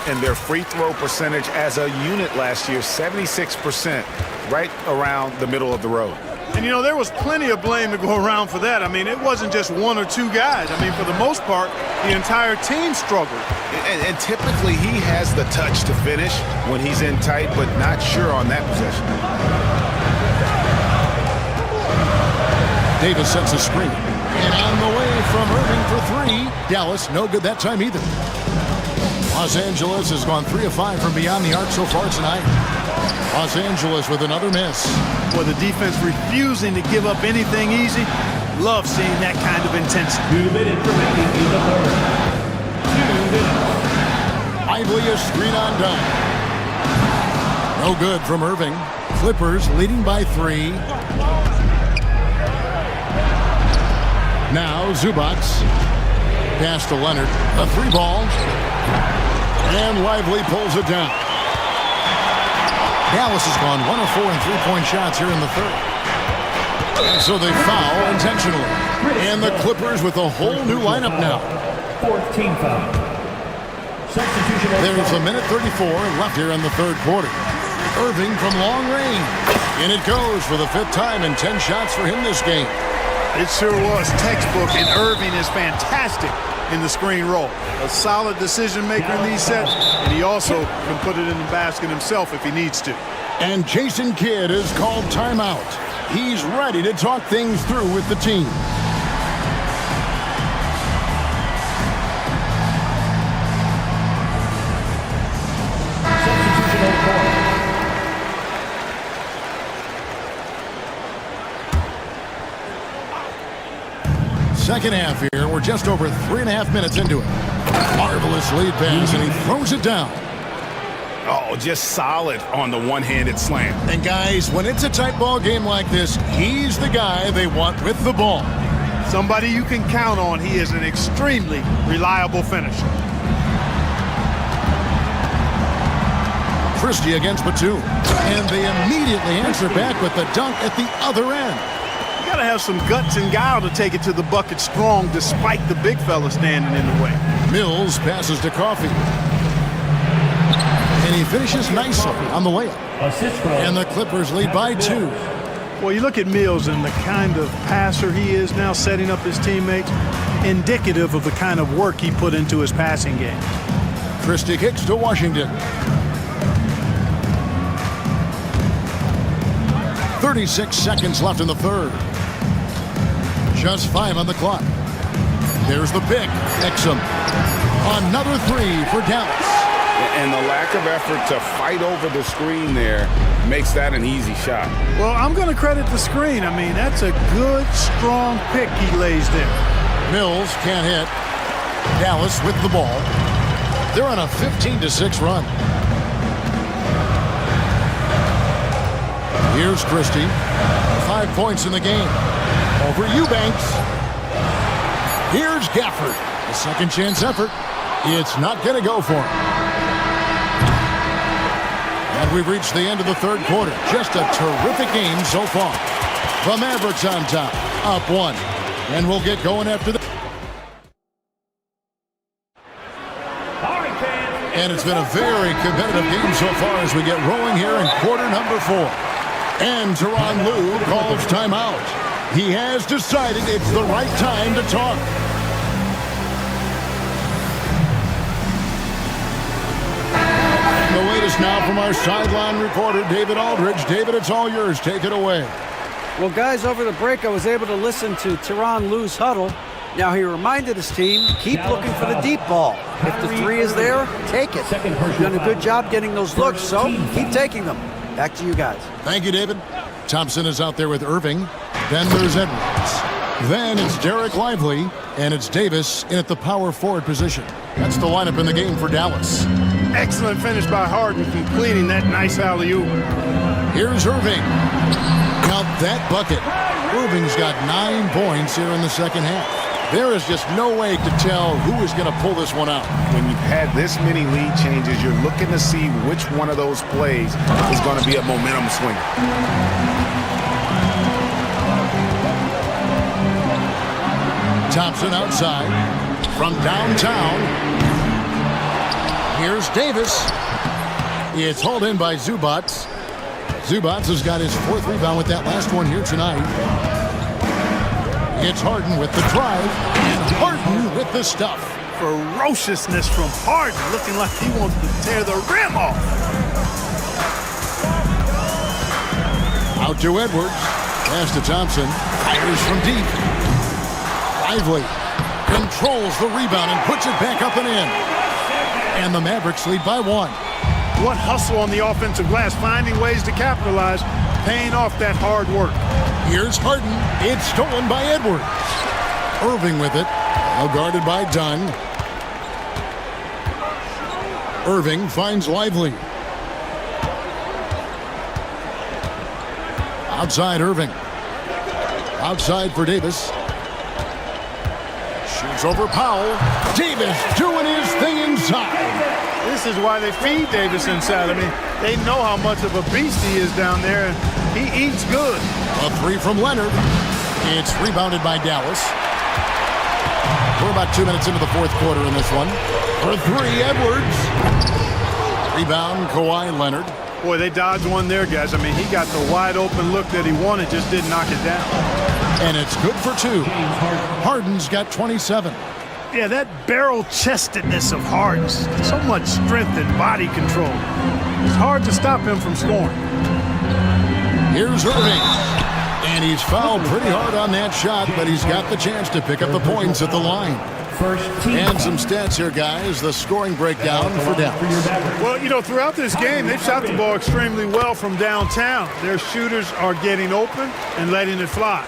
F: And their free throw percentage as a unit last year, 76%, right around the middle of the road.
I: And, you know, there was plenty of blame to go around for that. I mean, it wasn't just one or two guys. I mean, for the most part, the entire team struggled.
F: And typically he has the touch to finish when he's in tight, but not sure on that possession.
A: Davis sets a screen. And on the way from Irving for 3. Dallas, no good that time either. Los Angeles has gone 3 of 5 from beyond the arc so far tonight. Los Angeles with another miss.
I: Well, the defense refusing to give up anything easy. Love seeing that kind of intensity.
E: 2 minutes remaining in the third. 2 minutes.
A: Lively a screen on Dunn. No good from Irving. Clippers leading by 3. Now Zubac. Pass to Leonard. A 3-ball. And Lively pulls it down. Dallas has gone 1 of 4 in three-point shots here in the third. And so they foul intentionally. And the Clippers with a whole new lineup now.
E: 4th team foul. Substitution.
A: There's a minute 34 left here in the third quarter. Irving from long range. And it goes for the 5th time in 10 shots for him this game.
I: It sure was textbook, and Irving is fantastic in the screen roll. A solid decision maker in these sets, and he also can put it in the basket himself if he needs to.
A: And Jason Kidd has called timeout. He's ready to talk things through with the team. Second half here. We're just over 3.5 minutes into it. Marvelous lead pass, and he throws it down.
F: Oh, just solid on the one-handed slam.
A: And guys, when it's a tight ball game like this, he's the guy they want with the ball.
I: Somebody you can count on. He is an extremely reliable finisher.
A: Christie against Batum. And they immediately answer back with the dunk at the other end.
I: You gotta have some guts and guile to take it to the bucket strong despite the big fella standing in the way.
A: Mills passes to Coffey. And he finishes nicely on the layup. And the Clippers lead by 2.
I: Well, you look at Mills and the kind of passer he is now, setting up his teammates, indicative of the kind of work he put into his passing game.
A: Christie kicks to Washington. 36 seconds left in the third. Just 5 on the clock. There's the pick. Exum. Another 3 for Dallas.
O: And the lack of effort to fight over the screen there makes that an easy shot.
I: Well, I'm going to credit the screen. I mean, that's a good, strong pick he lays there.
A: Mills can't hit. Dallas with the ball. They're on a 15-6 run. Here's Christie. 5 points in the game. Over Eubanks. Here's Gafford. A second chance effort. It's not going to go for him. And we've reached the end of the third quarter. Just a terrific game so far. The Mavericks on top, up 1. And we'll get going after that. And it's been a very competitive game so far as we get rolling here in quarter number 4. And Tyronn Lue calls timeout. He has decided it's the right time to talk. The latest now from our sideline reporter, David Aldridge. David, it's all yours. Take it away.
C: Well, guys, over the break, I was able to listen to Tyronn Lue's huddle. Now, he reminded his team, keep looking for the deep ball. If the three is there, take it. You've done a good job getting those looks, so keep taking them. Back to you guys.
A: Thank you, David. Thompson is out there with Irving. Then there's Edwards. Then it's Derek Lively, and it's Davis in at the power forward position. That's the lineup in the game for Dallas.
I: Excellent finish by Harden, completing that nice alley-oop.
A: Here's Irving. Count that bucket. Irving's got 9 points here in the second half. There is just no way to tell who is going to pull this one out.
F: When you've had this many lead changes, you're looking to see which one of those plays is going to be a momentum swinger.
A: Thompson outside from downtown. Here's Davis. It's hauled in by Zubac. Zubac has got his 4th rebound with that last one here tonight. It's Harden with the drive, and Harden with the stuff.
I: Ferociousness from Harden, looking like he wants to tear the rim off.
A: Out to Edwards. Pass to Thompson. Fires from deep. Lively controls the rebound and puts it back up and in. And the Mavericks lead by 1.
I: What hustle on the offensive glass, finding ways to capitalize, paying off that hard work.
A: Here's Harden. It's stolen by Edwards. Irving with it. Now guarded by Dunn. Irving finds Lively. Outside Irving. Outside for Davis. Shoots over Powell. Davis doing his thing inside.
I: This is why they feed Davis inside. I mean, they know how much of a beast he is down there, and he eats good.
A: A 3 from Leonard. It's rebounded by Dallas. We're about 2 minutes into the 4th quarter in this one. For 3, Edwards. Rebound, Kawhi Leonard.
I: Boy, they dodged one there, guys. I mean, he got the wide open look that he wanted, just didn't knock it down.
A: And it's good for 2. Harden's got 27.
I: Yeah, that barrel-chestedness of Harden, so much strength and body control. It's hard to stop him from scoring.
A: Here's Irving. And he's fouled pretty hard on that shot, but he's got the chance to pick up the points at the line. And some stats here, guys. The scoring breakdown for Dallas.
I: Well, you know, throughout this game, they've shot the ball extremely well from downtown. Their shooters are getting open and letting it fly.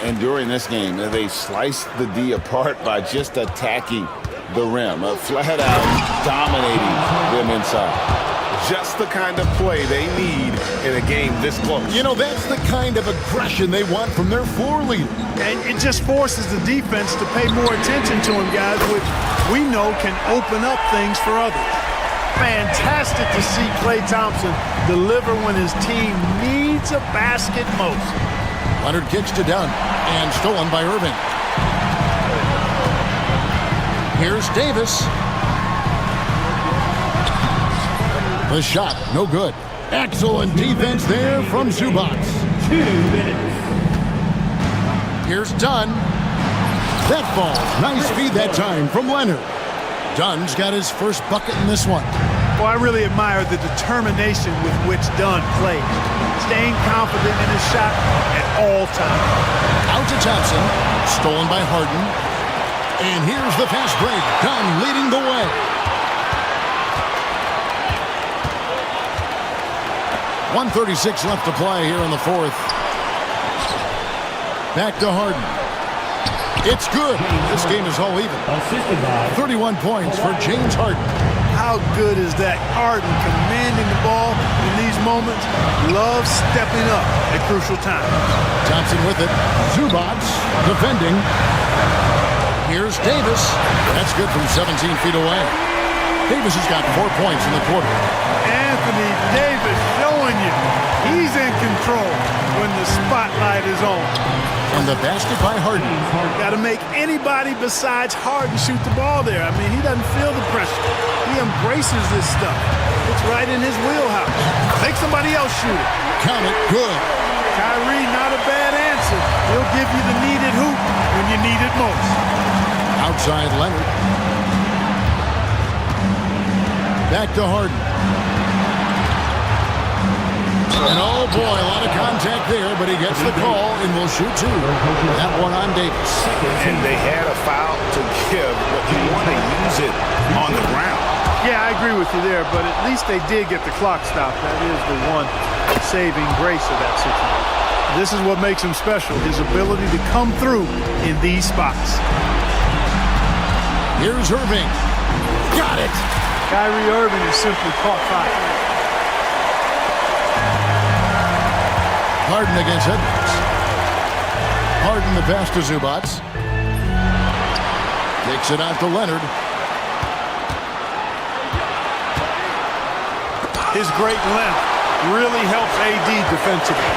D: And during this game, they sliced the D apart by just attacking the rim, flat out dominating them inside. Just the kind of play they need in a game this close.
A: You know, that's the kind of aggression they want from their floor leader.
I: And it just forces the defense to pay more attention to him, guys, which we know can open up things for others. Fantastic to see Klay Thompson deliver when his team needs a basket most.
A: Leonard kicks to Dunn, and stolen by Irving. Here's Davis. The shot, no good. Excellent defense there from Zubac.
E: 2 minutes.
A: Here's Dunn. That ball, nice feed that time from Leonard. Dunn's got his first bucket in this one.
I: Well, I really admire the determination with which Dunn plays. Staying confident in his shot at all times.
A: Out to Thompson, stolen by Harden. And here's the fast break. Dunn leading the way. 1:36 left to play here in the fourth. Back to Harden. It's good. This game is all even. 31 points for James Harden.
I: How good is that? Harden commanding the ball in these moments. Love stepping up at crucial times.
A: Thompson with it. Zubats defending. Here's Davis. That's good from 17 feet away. Davis has got 4 points in the quarter.
I: Anthony Davis showing you he's in control when the spotlight is on.
A: And the basket by Harden.
I: Got to make anybody besides Harden shoot the ball there. I mean, he doesn't feel the pressure. He embraces this stuff. It's right in his wheelhouse. Make somebody else shoot it.
A: Count it. Good.
I: Kyrie, not a bad answer. He'll give you the needed hoop when you need it most.
A: Outside Leonard. Back to Harden. And oh boy, a lot of contact there, but he gets the call and will shoot two. That one on Davis.
F: And they had a foul to give, but you want to use it on the ground.
I: Yeah, I agree with you there, but at least they did get the clock stopped. That is the one saving grace of that situation. This is what makes him special, his ability to come through in these spots.
A: Here's Irving. Got it.
I: Kyrie Irving is simply caught fire.
A: Harden against Edwards. Harden the pass to Zubats. Takes it out to Leonard.
I: His great length really helps AD defensively.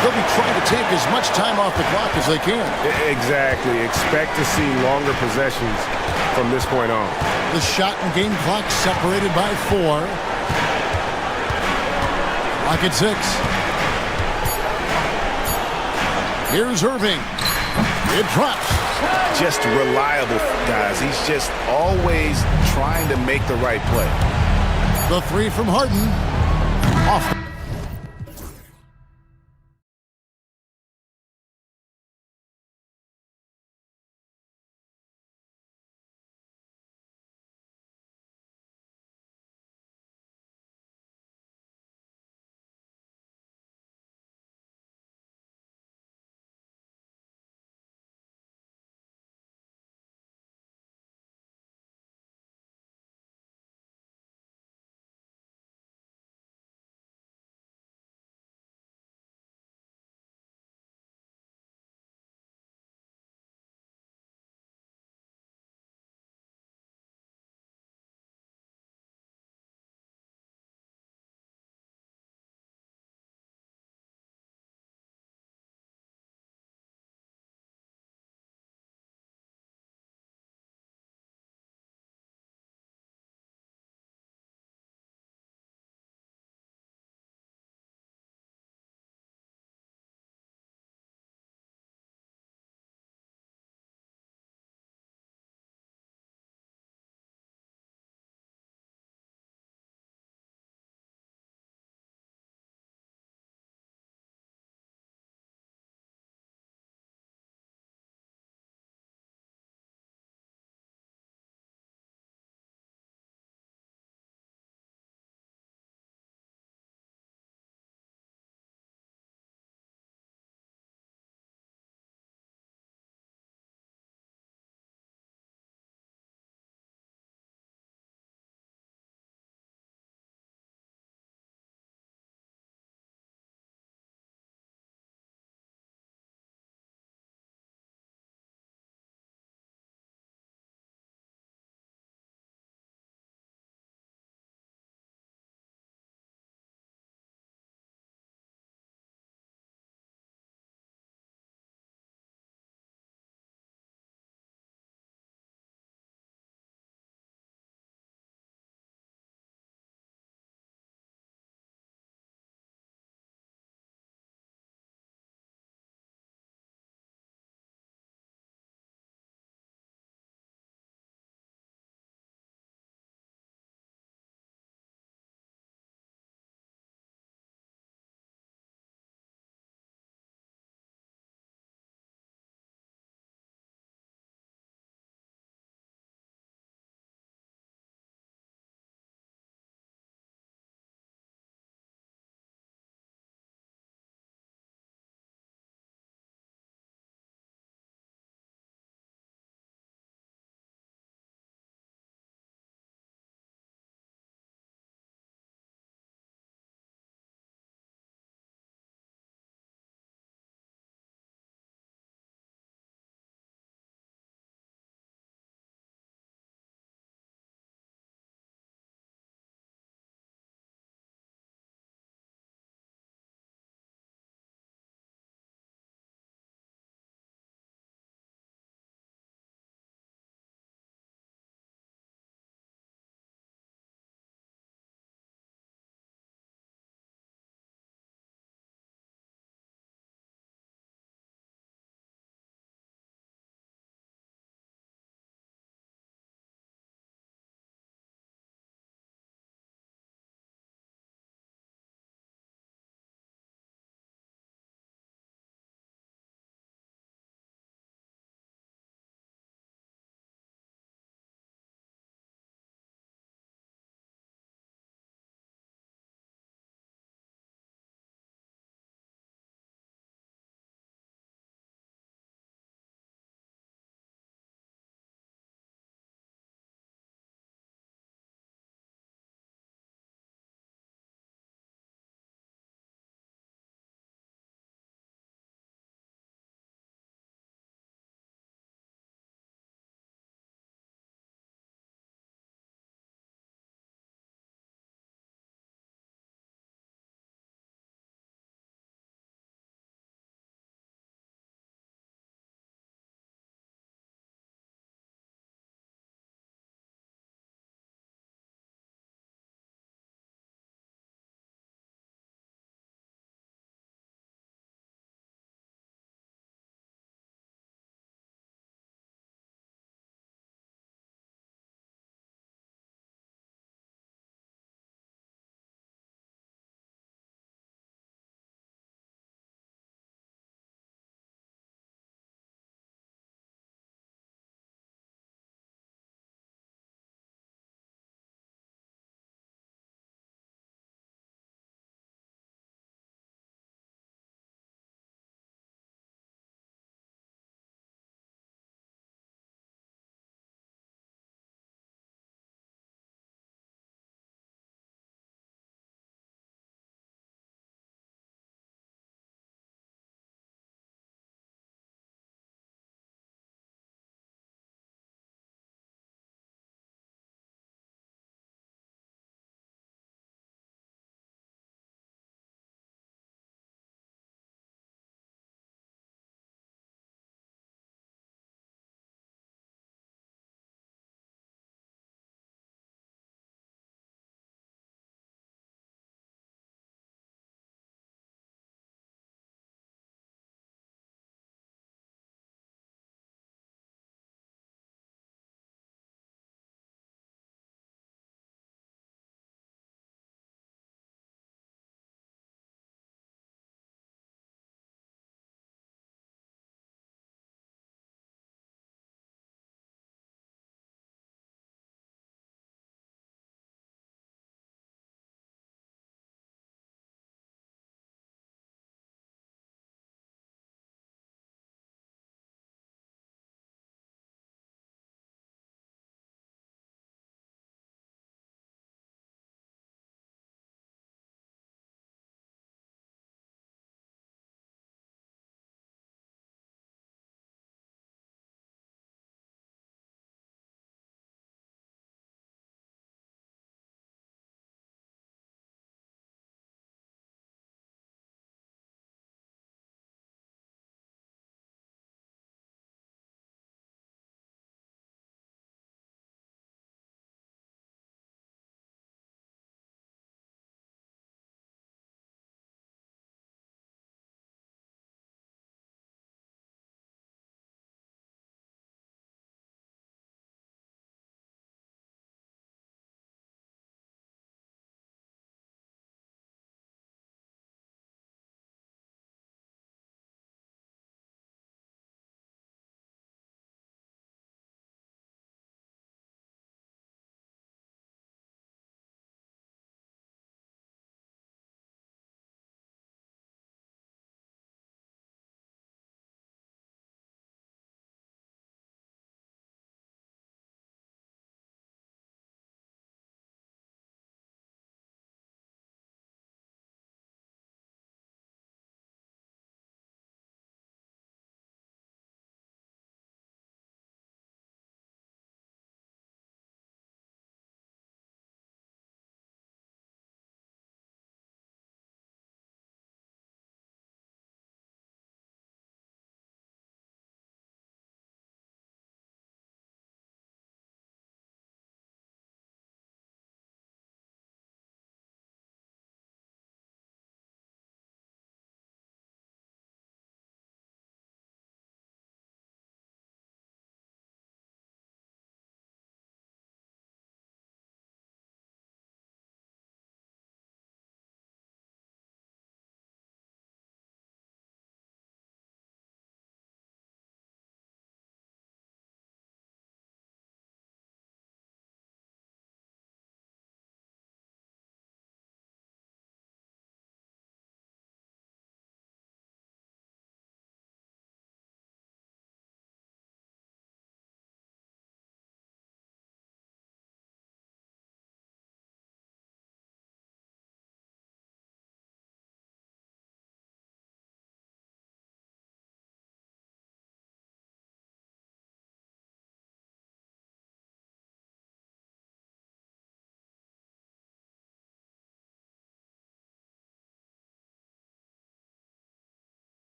A: They'll be trying to take as much time off the clock as they can.
O: Exactly. Expect to see longer possessions from this point on.
A: The shot and game clock separated by 4. Clock at 6. Here's Irving. It drops.
F: Just reliable, guys. He's just always trying to make the right play.
A: The three from Harden. Off.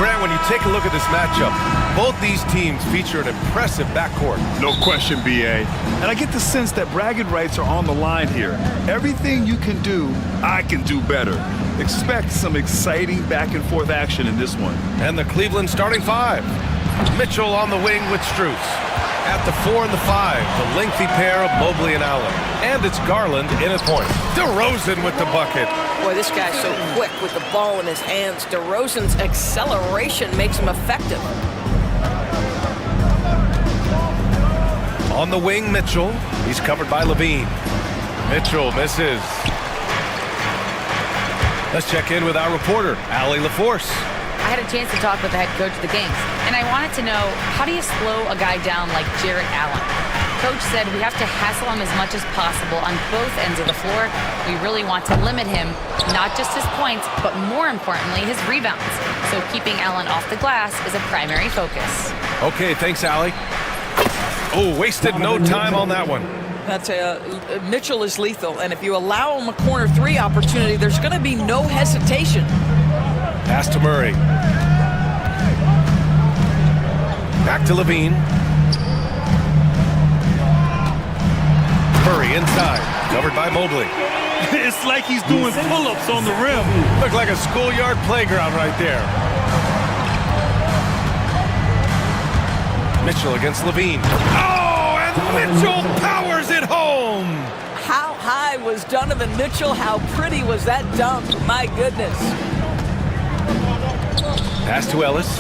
H: Grant, when you take a look at this matchup, both these teams feature an impressive backcourt.
K: No question, BA. And I get the sense that bragging rights are on the line here. Everything you can do, I can do better. Expect some exciting back-and-forth action in this one.
H: And the Cleveland starting five. Mitchell on the wing with Strus. At the 4 and the 5, the lengthy pair of Mobley and Allen. And it's Garland in at point. DeRozan with the bucket.
N: Boy, this guy's so quick with the ball in his hands. DeRozan's acceleration makes him effective.
H: On the wing, Mitchell. He's covered by Levine. Mitchell misses. Let's check in with our reporter, Allie LaForce.
J: I had a chance to talk with the head coach of the Kings, and I wanted to know, how do you slow a guy down like Jarrett Allen? Coach said we have to hassle him as much as possible on both ends of the floor. We really want to limit him, not just his points, but more importantly, his rebounds. So keeping Allen off the glass is a primary focus.
H: Okay, thanks, Allie. Oh, wasted no time on that one.
N: That's Mitchell is lethal, and if you allow him a corner three opportunity, there's going to be no hesitation.
H: Pass to Murray. Back to Levine. Murray inside, covered by Mobley.
I: It's like he's doing pull-ups on the rim.
H: Looked like a schoolyard playground right there. Mitchell against Levine. Oh, and Mitchell powers it home.
N: How high was Donovan Mitchell? How pretty was that dunk? My goodness.
H: Pass to Ellis.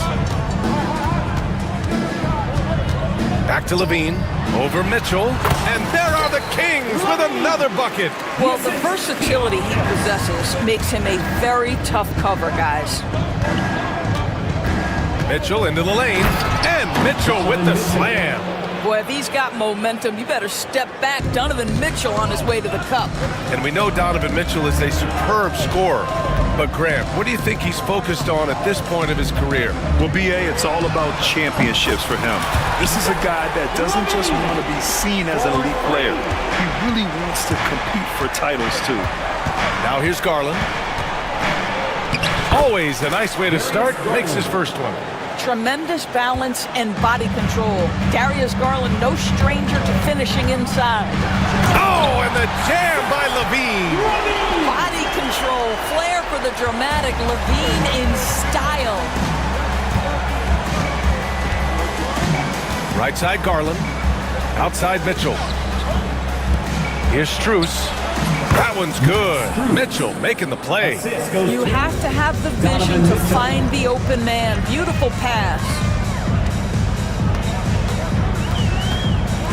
H: Back to Levine. Over Mitchell. And there are the Kings with another bucket.
N: Well, the versatility he possesses makes him a very tough cover, guys.
H: Mitchell into the lane. And Mitchell with the slam.
N: Boy, if he's got momentum, you better step back. Donovan Mitchell on his way to the cup.
H: And we know Donovan Mitchell is a superb scorer. But Grant, what do you think he's focused on at this point of his career?
K: Well, BA, it's all about championships for him. This is a guy that doesn't just want to be seen as an elite player. He really wants to compete for titles, too.
H: Now here's Garland. Always a nice way to start. Makes his first one.
N: Tremendous balance and body control. Darius Garland, no stranger to finishing inside.
H: Oh, and the jam by Levine.
N: Body control, flair for the dramatic. Levine in style.
H: Right side Garland. Outside Mitchell. Here's Strus. That one's good. Mitchell making the play.
N: You have to have the vision to find the open man. Beautiful pass.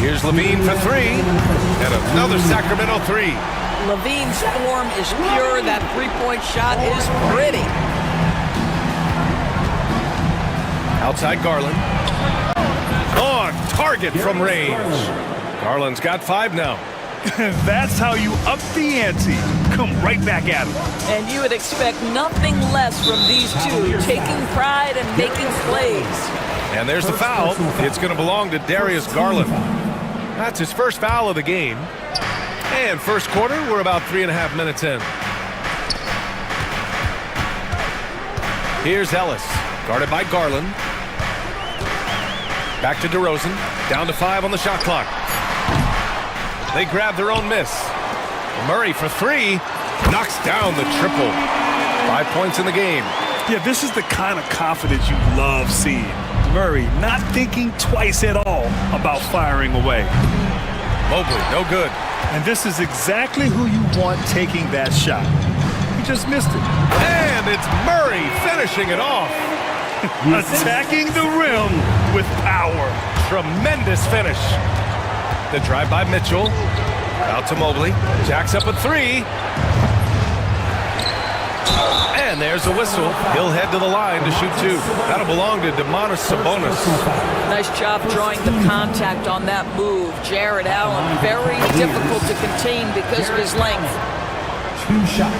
H: Here's Levine for three. And another Sacramento three.
N: Levine's form is pure. That three-point shot is pretty.
H: Outside Garland. On target from range. Garland's got 5 now.
K: That's how you up the ante. Come right back at him.
N: And you would expect nothing less from these two, taking pride and making plays.
H: And there's the foul. It's going to belong to Darius Garland. That's his first foul of the game. And first quarter, we're about 3.5 minutes in. Here's Ellis, guarded by Garland. Back to DeRozan, down to 5 on the shot clock. They grab their own miss. Murray for 3, knocks down the triple. 5 points in the game.
K: Yeah, this is the kind of confidence you love seeing. Murray not thinking twice at all about firing away.
H: Mobley, no good.
K: And this is exactly who you want taking that shot. He just missed it.
H: And it's Murray finishing it off.
K: Attacking the rim with power.
H: Tremendous finish. The drive by Mitchell. Out to Mobley. Jacks up a 3. And there's a whistle. He'll head to the line to shoot 2. That'll belong to Domantas Sabonis.
N: Nice job drawing the contact on that move. Jarrett Allen, very difficult to contain because of his length.
M: 2 shots.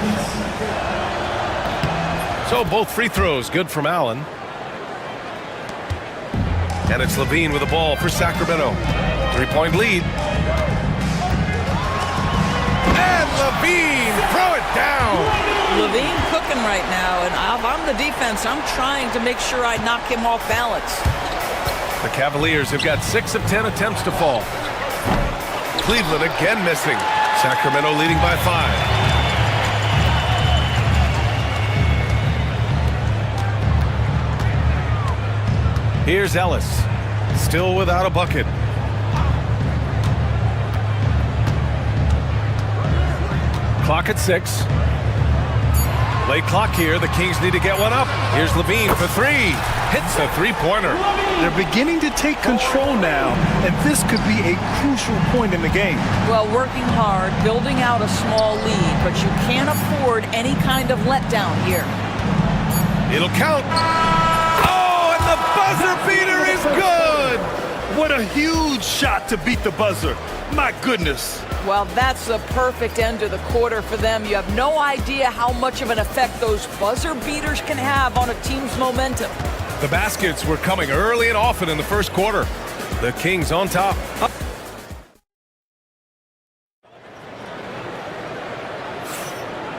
H: So both free throws good from Allen. And it's Levine with the ball for Sacramento. 3-point lead. And Levine, throw it down.
N: Levine cooking right now, and if I'm the defense, I'm trying to make sure I knock him off balance.
H: The Cavaliers have got 6 of 10 attempts to fall. Cleveland again missing. Sacramento leading by 5. Here's Ellis, still without a bucket. Clock at 6. Late clock here. The Kings need to get one up. Here's Levine for 3. Hits the three-pointer.
K: They're beginning to take control now, and this could be a crucial point in the game.
N: Well, working hard, building out a small lead, but you can't afford any kind of letdown here.
H: It'll count. Oh, and the buzzer beater is good.
K: What a huge shot to beat the buzzer. My goodness.
N: Well, that's the perfect end to the quarter for them. You have no idea how much of an effect those buzzer beaters can have on a team's momentum.
H: The baskets were coming early and often in the first quarter. The Kings on top.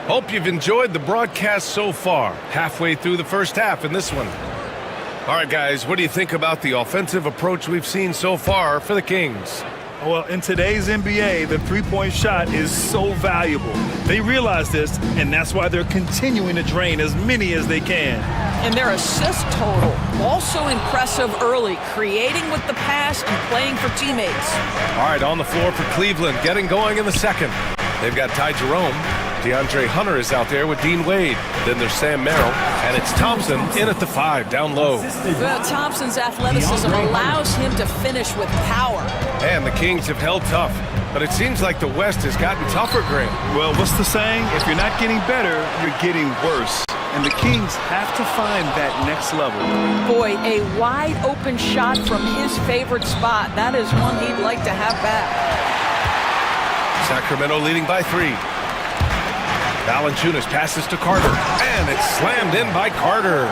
H: Hope you've enjoyed the broadcast so far. Halfway through the first half in this one. All right, guys, what do you think about the offensive approach we've seen so far for the Kings?
K: Well, in today's NBA, the three-point shot is so valuable. They realize this, and that's why they're continuing to drain as many as they can.
N: And their assist total, also impressive early, creating with the pass and playing for teammates.
H: All right, on the floor for Cleveland, getting going in the second. They've got Ty Jerome. DeAndre Hunter is out there with Dean Wade. Then there's Sam Merrill, and it's Thompson in at the 5, down low.
N: Well, Thompson's athleticism allows him to finish with power.
H: And the Kings have held tough, but it seems like the West has gotten tougher, Graham.
K: Well, what's the saying? If you're not getting better, you're getting worse. And the Kings have to find that next level.
N: Boy, a wide open shot from his favorite spot. That is one he'd like to have back.
H: Sacramento leading by 3. Valanciunas passes to Carter, and it's slammed in by Carter.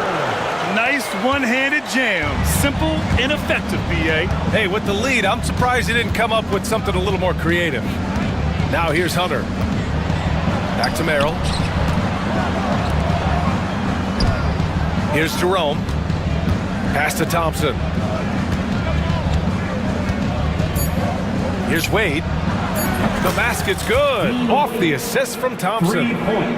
K: Nice one-handed jam. Simple and effective, B.A.
H: Hey, with the lead, I'm surprised he didn't come up with something a little more creative. Now here's Hunter. Back to Merrill. Here's Jerome. Pass to Thompson. Here's Wade. The basket's good. Off the assist from Thompson.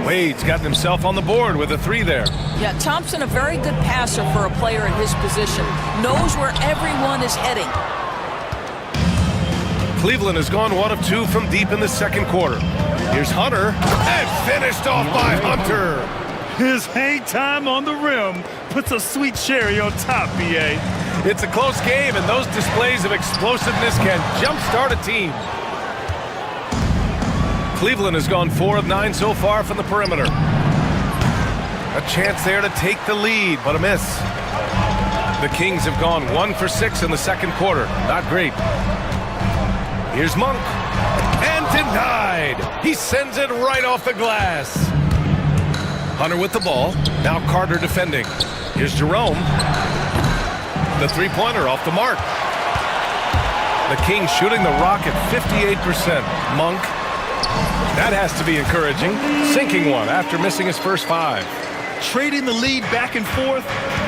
H: Wade's gotten himself on the board with a 3 there.
N: Yeah, Thompson, a very good passer for a player in his position. Knows where everyone is heading.
H: Cleveland has gone 1 of 2 from deep in the second quarter. Here's Hunter, and finished off by Hunter.
K: His hang time on the rim puts a sweet cherry on top, B.A.
H: It's a close game, and those displays of explosiveness can jumpstart a team. Cleveland has gone 4 of 9 so far from the perimeter. A chance there to take the lead, but a miss. The Kings have gone 1 for 6 in the second quarter. Not great. Here's Monk. And denied. He sends it right off the glass. Hunter with the ball. Now Carter defending. Here's Jerome. The three-pointer off the mark. The Kings shooting the rock at 58%. Monk. That has to be encouraging. Sinking one after missing his first 5.
K: Trading the lead back and forth,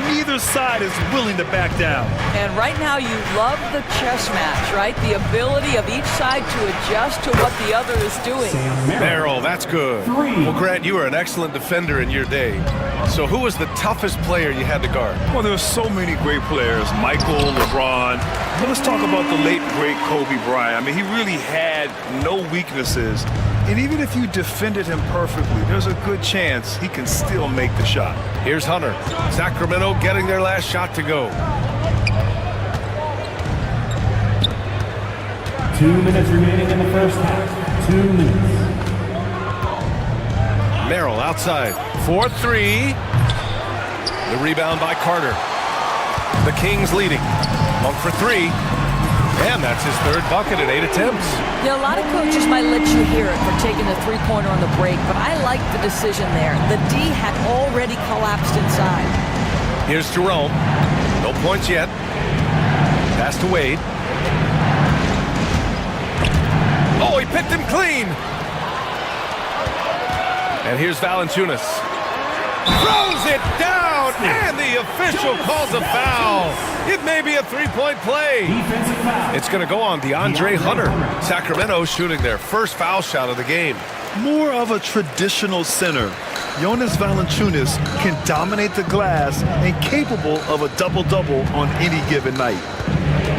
K: neither side is willing to back down.
N: And right now you love the chess match, right? The ability of each side to adjust to what the other is doing.
H: Merrill, that's good. Well, Grant, you were an excellent defender in your day. So who was the toughest player you had to guard?
K: Well, there were so many great players. Michael, LeBron. But let's talk about the late, great Kobe Bryant. I mean, he really had no weaknesses. And even if you defended him perfectly, there's a good chance he can still make the shot.
H: Here's Hunter. Sacramento getting their last shot to go.
E: 2 minutes remaining in the first half. 2 minutes.
H: Merrill outside. 4-3. The rebound by Carter. The Kings leading. Monk for 3. And that's his 3rd bucket at 8 attempts.
N: Yeah, a lot of coaches might let you hear it for taking the three-pointer on the break, but I like the decision there. The D had already collapsed inside.
H: Here's Jerome. No points yet. Pass to Wade. Oh, he picked him clean. And here's Valanciunas. Throws it down, and the official calls a foul. It may be a three-point play. It's going to go on DeAndre Hunter. Sacramento shooting their first foul shot of the game.
K: More of a traditional center, Jonas Valanciunas can dominate the glass and capable of a double-double on any given night.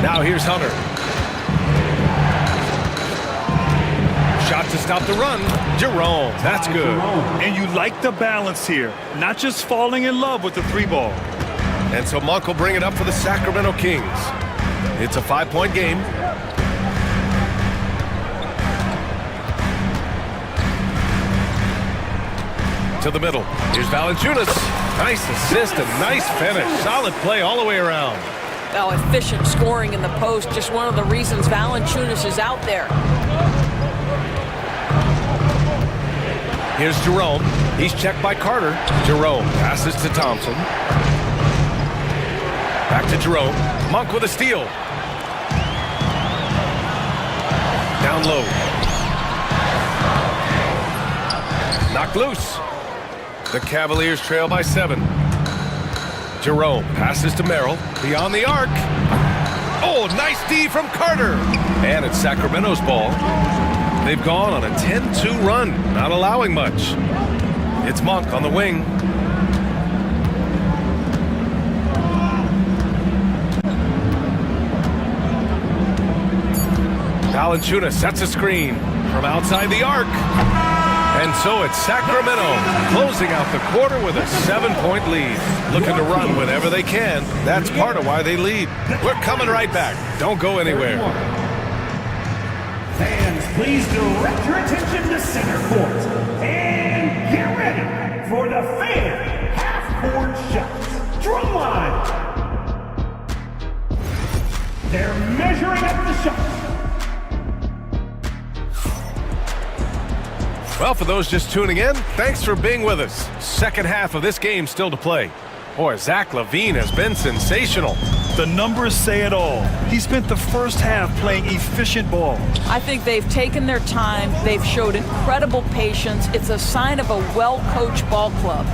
H: Now here's Hunter. Shot to stop the run. Jerome, that's good.
K: And you like the balance here, not just falling in love with the three ball.
H: And so Monk will bring it up for the Sacramento Kings. It's a 5-point game. To the middle. Here's Valanciunas. Nice assist and nice finish. Solid play all the way around.
N: Well, efficient scoring in the post, just one of the reasons Valanciunas is out there.
H: Here's Jerome. He's checked by Carter. Jerome passes to Thompson. Back to Jerome. Monk with a steal. Down low. Knocked loose. The Cavaliers trail by 7. Jerome passes to Merrill. Beyond the arc. Oh, nice D from Carter. And it's Sacramento's ball. They've gone on a 10-2 run, not allowing much. It's Monk on the wing. Valanciunas sets a screen from outside the arc. And so it's Sacramento closing out the quarter with a 7-point lead. Looking to run whenever they can. That's part of why they lead. We're coming right back. Don't go anywhere.
E: Fans, please direct your attention to center court. And get ready for the fan half-court shots. Drum line. They're measuring up the shots.
H: Well, for those just tuning in, thanks for being with us. Second half of this game still to play. Boy, Zach LaVine has been sensational.
K: The numbers say it all. He spent the first half playing efficient ball.
N: I think they've taken their time. They've showed incredible patience. It's a sign of a well-coached ball club.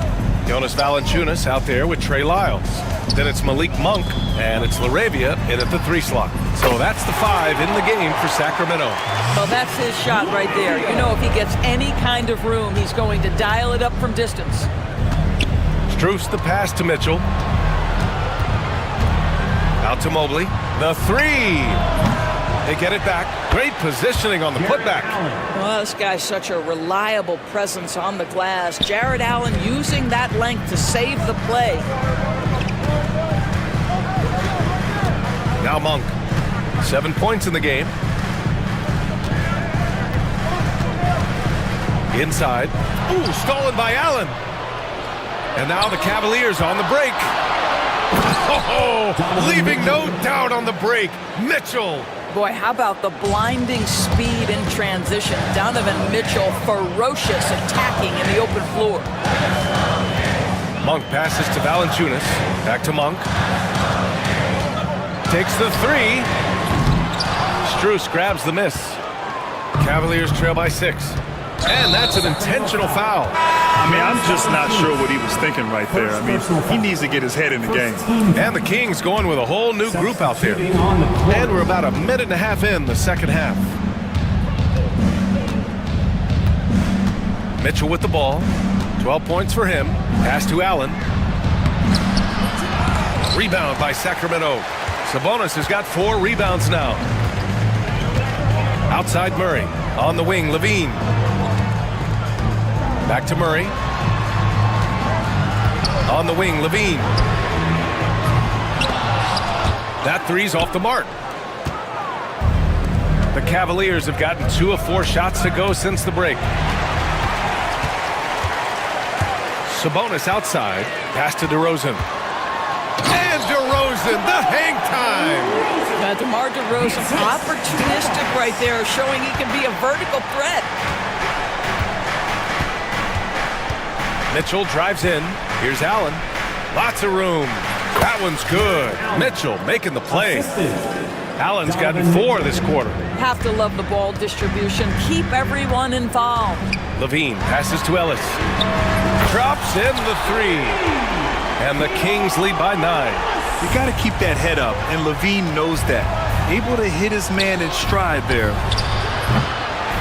H: Jonas Valanciunas out there with Trey Lyles. Then it's Malik Monk, and it's LaRavia in at the 3 slot. So that's the 5 in the game for Sacramento.
N: Well, that's his shot right there. You know, if he gets any kind of room, he's going to dial it up from distance.
H: Strus the pass to Mitchell. Out to Mobley. The 3. They get it back. Great positioning on the putback.
N: Well, this guy's such a reliable presence on the glass. Jared Allen using that length to save the play.
H: Now Monk. 7 points in the game. Inside. Ooh, stolen by Allen. And now the Cavaliers on the break. Oh, leaving no doubt on the break. Mitchell.
N: Boy, how about the blinding speed in transition? Donovan Mitchell, ferocious attacking in the open floor.
H: Monk passes to Valanciunas. Back to Monk. Takes the 3. Strus grabs the miss. Cavaliers trail by 6. And that's an intentional foul.
K: I mean, I'm just not sure what he was thinking right there. I mean, he needs to get his head in the game.
H: And the Kings going with a whole new group out there. And we're about a minute and a half in the second half. Mitchell with the ball. 12 points for him. Pass to Allen. Rebound by Sacramento. Sabonis has got 4 rebounds now. Outside Murray. On the wing, LaVine. Back to Murray. On the wing, LaVine. That 3's off the mark. The Cavaliers have gotten 2 of 4 shots to go since the break. Sabonis outside. Pass to DeRozan. And DeRozan, the hang time.
N: DeMar DeRozan, opportunistic right there, showing he can be a vertical threat.
H: Mitchell drives in. Here's Allen. Lots of room. That one's good. Mitchell making the play. Allen's gotten 4 this quarter.
N: Have to love the ball distribution. Keep everyone involved.
H: Levine passes to Ellis. Drops in the three. And the Kings lead by 9.
K: You got to keep that head up, and Levine knows that. Able to hit his man in stride there.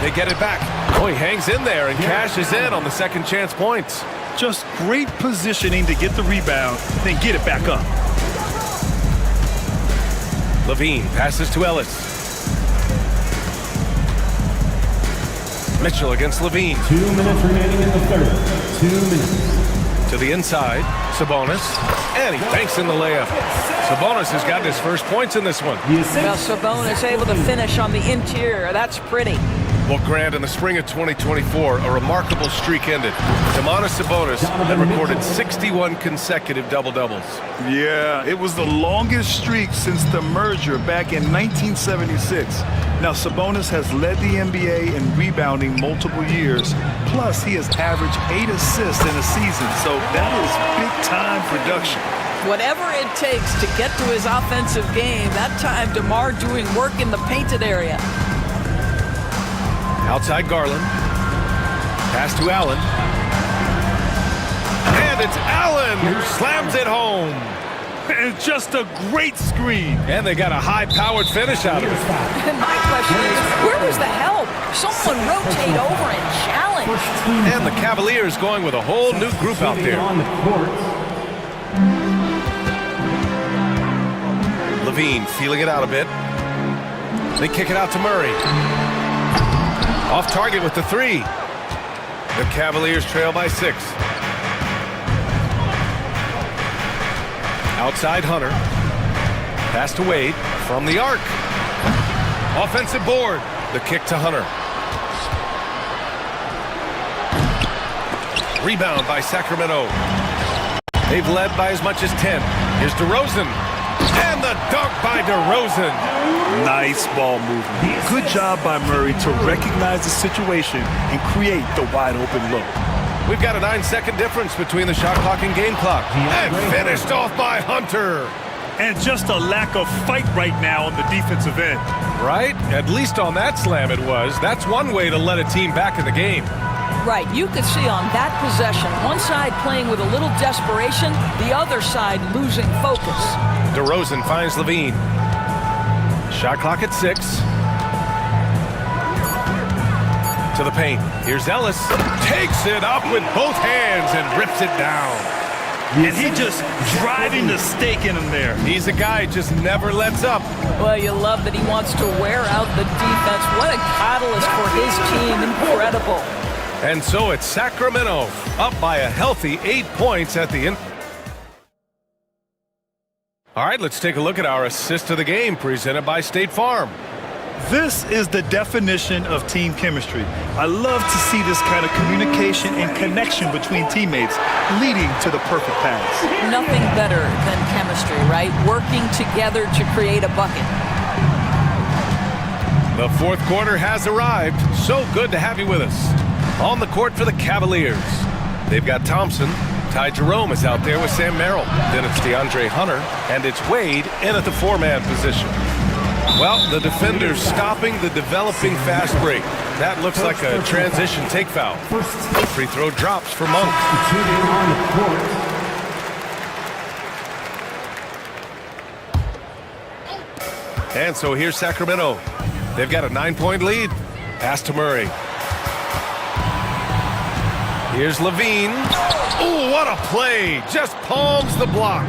H: They get it back. Oh, he hangs in there and cashes in on the second chance points.
K: Just great positioning to get the rebound, then get it back up.
H: Levine passes to Ellis. Mitchell against Levine.
E: 2 minutes remaining in the third. 2 minutes.
H: To the inside, Sabonis, and he banks in the layup. Sabonis has gotten his first points in this one.
N: Well, Sabonis able to finish on the interior. That's pretty.
H: Well, Grant, in the spring of 2024, a remarkable streak ended. Domantas Sabonis had recorded 61 consecutive double-doubles.
K: Yeah, it was the longest streak since the merger back in 1976. Now, Sabonis has led the NBA in rebounding multiple years. Plus, he has averaged 8 assists in a season, so that is big-time production.
N: Whatever it takes to get to his offensive game, that time DeMar doing work in the painted area.
H: Outside Garland. Pass to Allen. And it's Allen who slams it home.
K: And just a great screen.
H: And they got a high-powered finish out of it.
N: My question is, where was the help? Someone rotate over and challenge.
H: And the Cavaliers going with a whole new group out there. Levine feeling it out a bit. They kick it out to Murray. Off target with the three. The Cavaliers trail by 6. Outside Hunter. Pass to Wade from the arc. Offensive board. The kick to Hunter. Rebound by Sacramento. They've led by as much as 10. Here's DeRozan. And the dunk by DeRozan.
K: Nice ball movement. Good job by Murray to recognize the situation and create the wide open look.
H: We've got a 9-second difference between the shot clock and game clock. And finished off by Hunter.
K: And just a lack of fight right now on the defensive end.
H: Right? At least on that slam it was. That's one way to let a team back in the game.
N: Right, you could see on that possession, one side playing with a little desperation, the other side losing focus.
H: DeRozan finds Levine. Shot clock at 6. To the paint. Here's Ellis. Takes it up with both hands and rips it down.
K: And he just driving the stake in him there.
H: He's a guy who just never lets up.
N: Well, you love that he wants to wear out the defense. What a catalyst for his team. Incredible.
H: And so it's Sacramento up by a healthy 8 points at the end. All right, let's take a look at our assist of the game presented by State Farm.
K: This is the definition of team chemistry. I love to see this kind of communication and connection between teammates leading to the perfect pass.
N: Nothing better than chemistry, right? Working together to create a bucket.
H: The fourth quarter has arrived. So good to have you with us. On the court for the Cavaliers. They've got Thompson. Ty Jerome is out there with Sam Merrill. Then it's DeAndre Hunter. And it's Wade in at the 4-man position. Well, the defender's stopping the developing fast break. That looks like a transition take foul. Free throw drops for Monk. And so here's Sacramento. They've got a 9-point lead. Pass to Murray. Here's Levine. Oh, what a play. Just palms the block.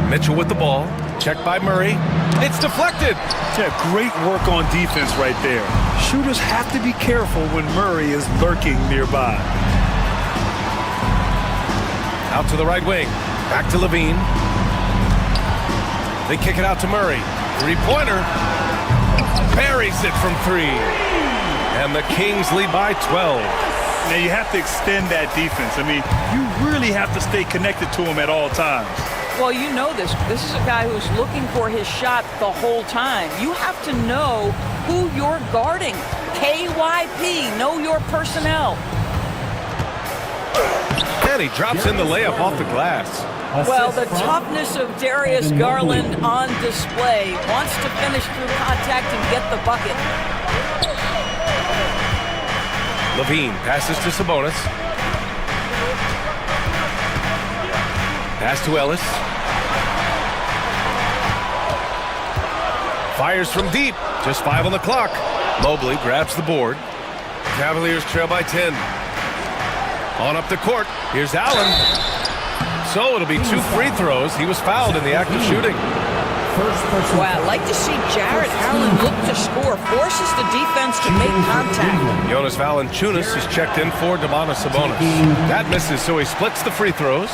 H: Mitchell with the ball. Checked by Murray. It's deflected.
K: Yeah, great work on defense right there. Shooters have to be careful when Murray is lurking nearby.
H: Out to the right wing. Back to Levine. They kick it out to Murray. Three-pointer. Buries it from 3. And the Kings lead by 12.
K: Now you have to extend that defense. I mean, you really have to stay connected to him at all times.
N: Well, you know this. This is a guy who's looking for his shot the whole time. You have to know who you're guarding. KYP, know your personnel.
H: And he drops in the layup off the glass.
N: Well, the toughness of Darius Garland on display. Wants to finish through contact and get the bucket.
H: Levine passes to Sabonis. Pass to Ellis. Fires from deep. Just 5 on the clock. Mobley grabs the board. Cavaliers trail by 10. On up the court. Here's Allen. So it'll be 2 free throws. He was fouled in the act of shooting.
N: Wow, I'd like to see Jarrett Allen look to score, forces the defense to make contact.
H: Jonas Valanciunas is checked in for Domantas Sabonis. That misses, so he splits the free throws.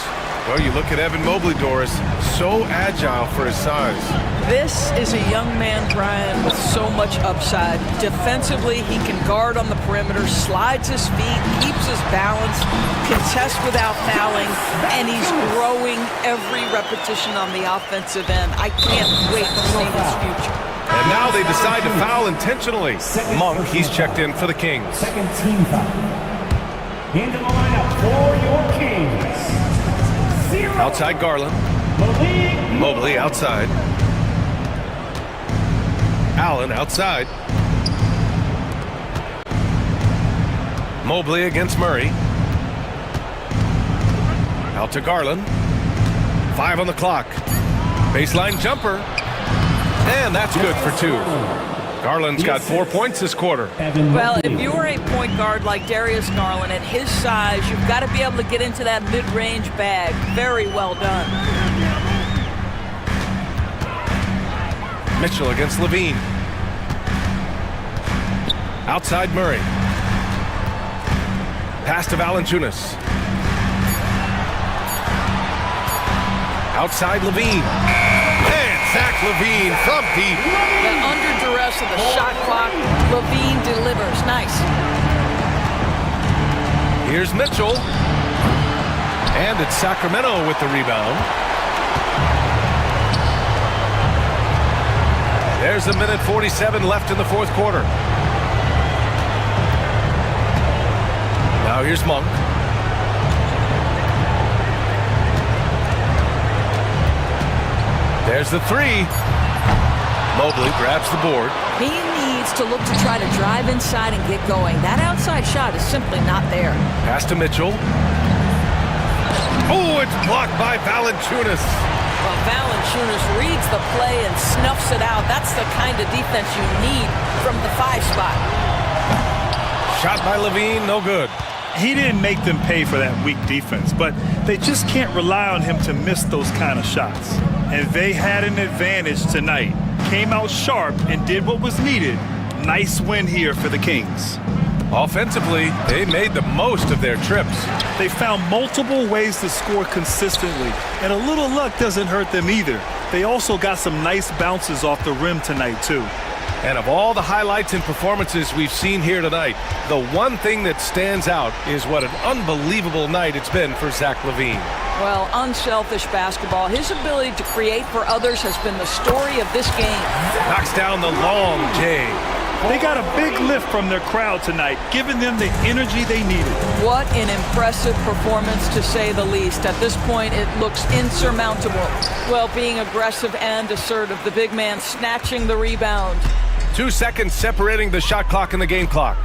H: Well, you look at Evan Mobley, Doris, so agile for his size.
N: This is a young man, Brian, with so much upside. Defensively, he can guard on the perimeter, slides his feet, keeps his balance, contests without fouling, and he's growing every repetition on the offensive end. I can't wait to see his future.
H: And now they decide to foul intentionally. Monk, he's checked in for the Kings.
E: Second team foul. Into the lineup for your Kings.
H: Outside Garland. Mobley outside. Allen outside. Mobley against Murray. Out to Garland. 5 on the clock. Baseline jumper. And that's good for 2. Garland's got 4 points this quarter.
N: Well, if you're a point guard like Darius Garland, at his size, you've got to be able to get into that mid-range bag. Very well done.
H: Mitchell against Levine. Outside Murray. Pass to Valanciunas. Outside Levine. And Zach Levine from deep.
N: Under duress of the shot clock, Levine delivers. Nice.
H: Here's Mitchell. And it's Sacramento with the rebound. There's a minute 47 left in the fourth quarter. Now here's Monk. There's the 3. Mobley grabs the board.
N: He needs to look to try to drive inside and get going. That outside shot is simply not there.
H: Pass to Mitchell. Oh, it's blocked by Valanciunas.
N: Well, Valanciunas reads the play and snuffs it out. That's the kind of defense you need from the 5 spot.
H: Shot by Levine, no good.
K: He didn't make them pay for that weak defense, but they just can't rely on him to miss those kind of shots. And they had an advantage tonight. Came out sharp and did what was needed. Nice win here for the Kings.
H: Offensively, they made the most of their trips.
K: They found multiple ways to score consistently, and a little luck doesn't hurt them either. They also got some nice bounces off the rim tonight, too.
H: And of all the highlights and performances we've seen here tonight, the one thing that stands out is what an unbelievable night it's been for Zach Levine.
N: Well, unselfish basketball. His ability to create for others has been the story of this game.
H: Knocks down the long J.
K: They got a big lift from their crowd tonight, giving them the energy they needed.
N: What an impressive performance, to say the least. At this point, it looks insurmountable. Well, being aggressive and assertive, the big man snatching the rebound.
H: 2 seconds separating the shot clock and the game clock.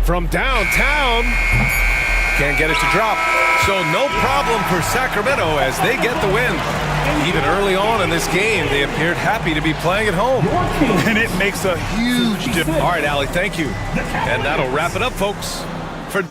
H: From downtown, can't get it to drop. So no problem for Sacramento as they get the win. Even early on in this game, they appeared happy to be playing at home.
K: And it makes a huge difference.
H: All right, Allie, thank you. And that'll wrap it up, folks. For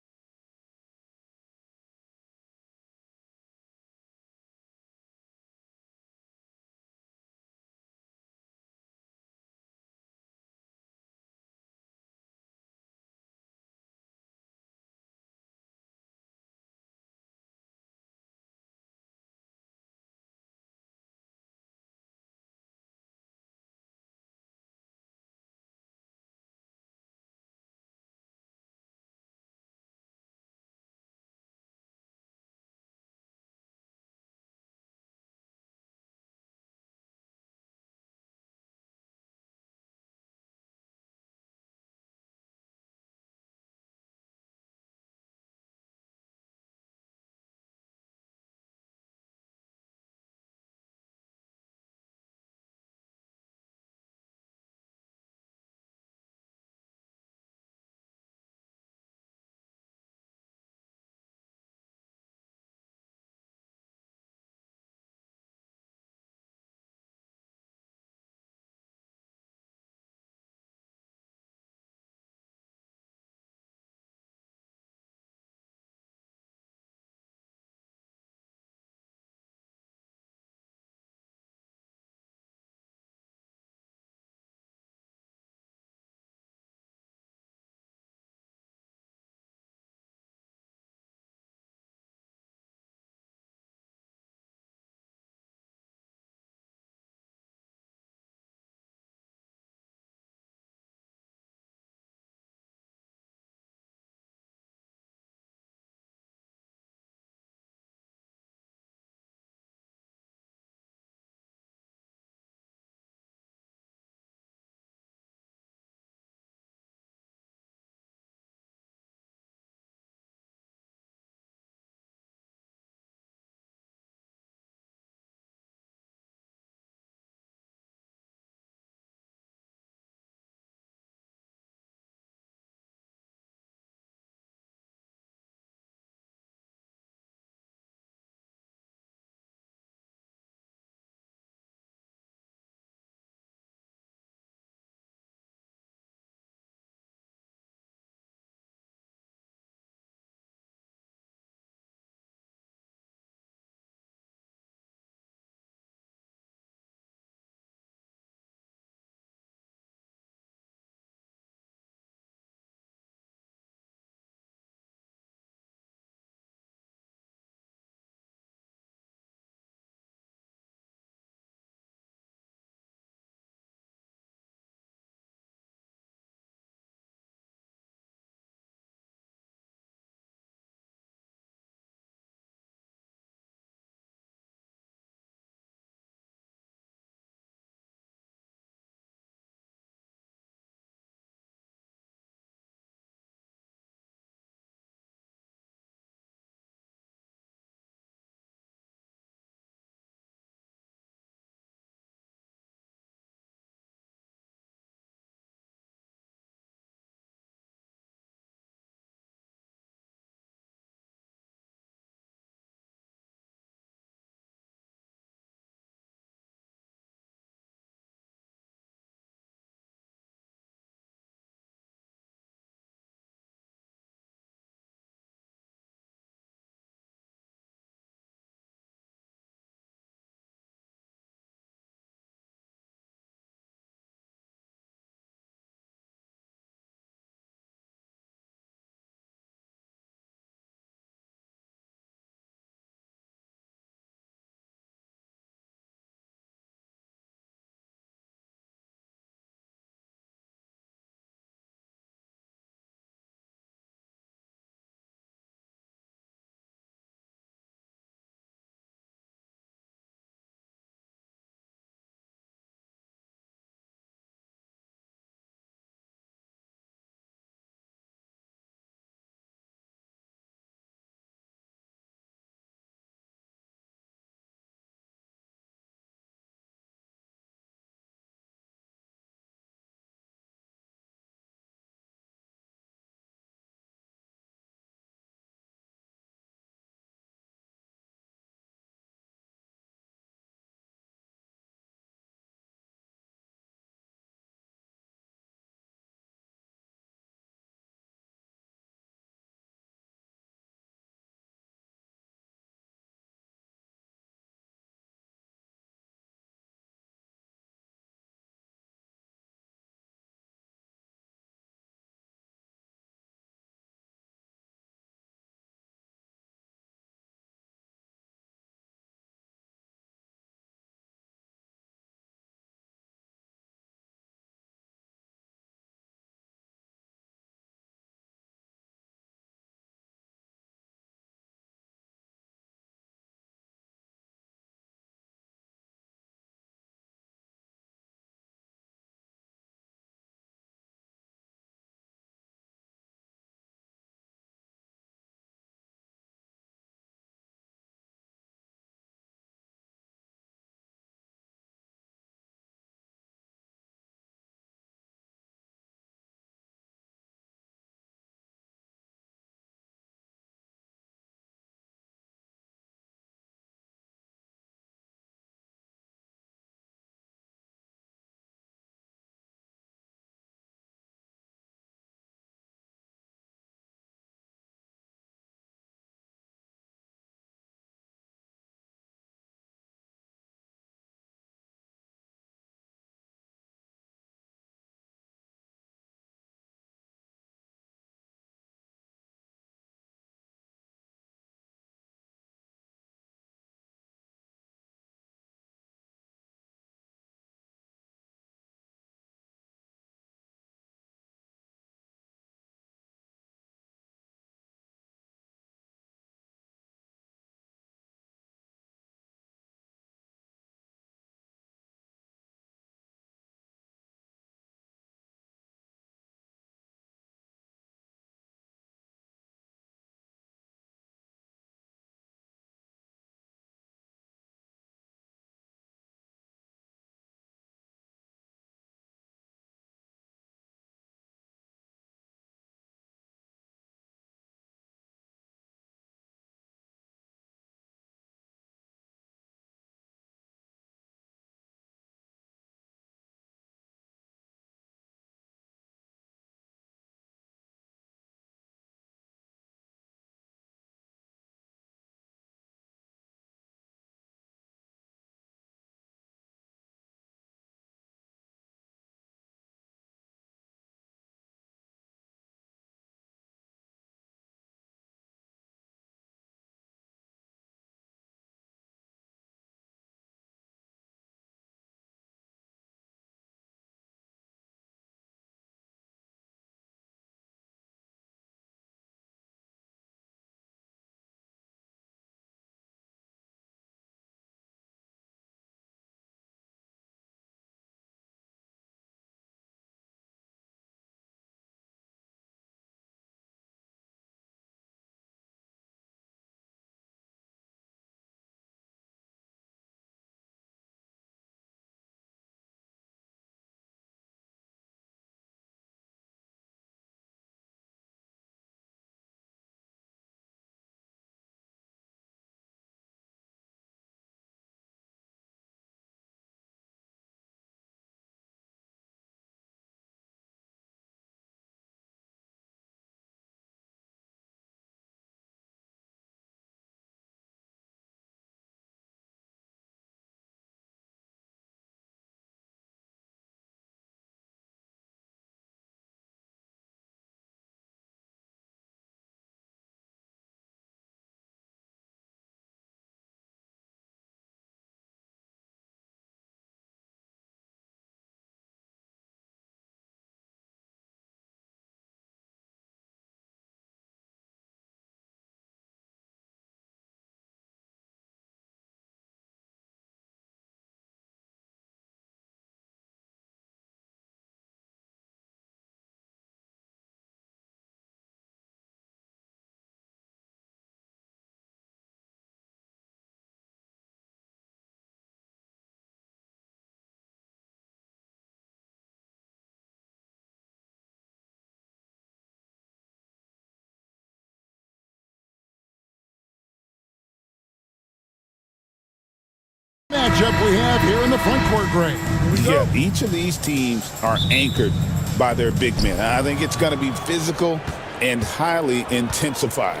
A: matchup we have here in the front court, Greg.
F: Yeah, each of these teams are anchored by their big men. I think it's going to be physical and highly intensified.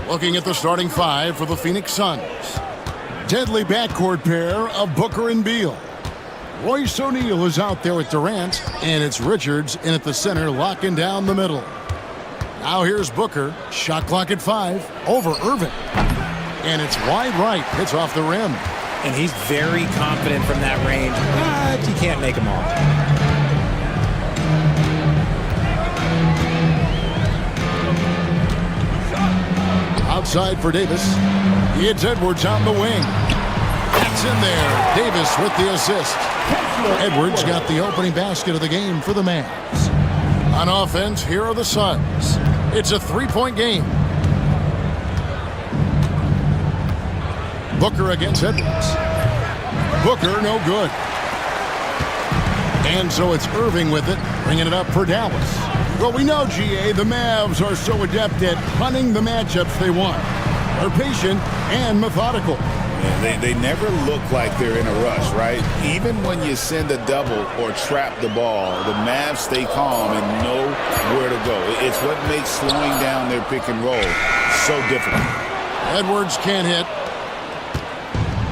A: Looking at the starting five for the Phoenix Suns. Deadly backcourt pair of Booker and Beal. Royce O'Neal is out there with Durant, and it's Richards in at the center, locking down the middle. Now here's Booker, shot clock at 5, over Irving. And it's wide right, hits off the rim.
B: And he's very confident from that range, but you can't make him all.
A: Outside for Davis. It's Edwards on the wing. That's in there. Davis with the assist. Edwards got the opening basket of the game for the Mavs. On offense, here are the Suns. It's a three-point game. Booker against Edwards. Booker, no good. And so it's Irving with it, bringing it up for Dallas. Well, we know, GA, the Mavs are so adept at hunting the matchups they want. They're patient and methodical.
F: Yeah, they never look like they're in a rush, right? Even when you send a double or trap the ball, the Mavs stay calm and know where to go. It's what makes slowing down their pick and roll so difficult.
A: Edwards can't hit.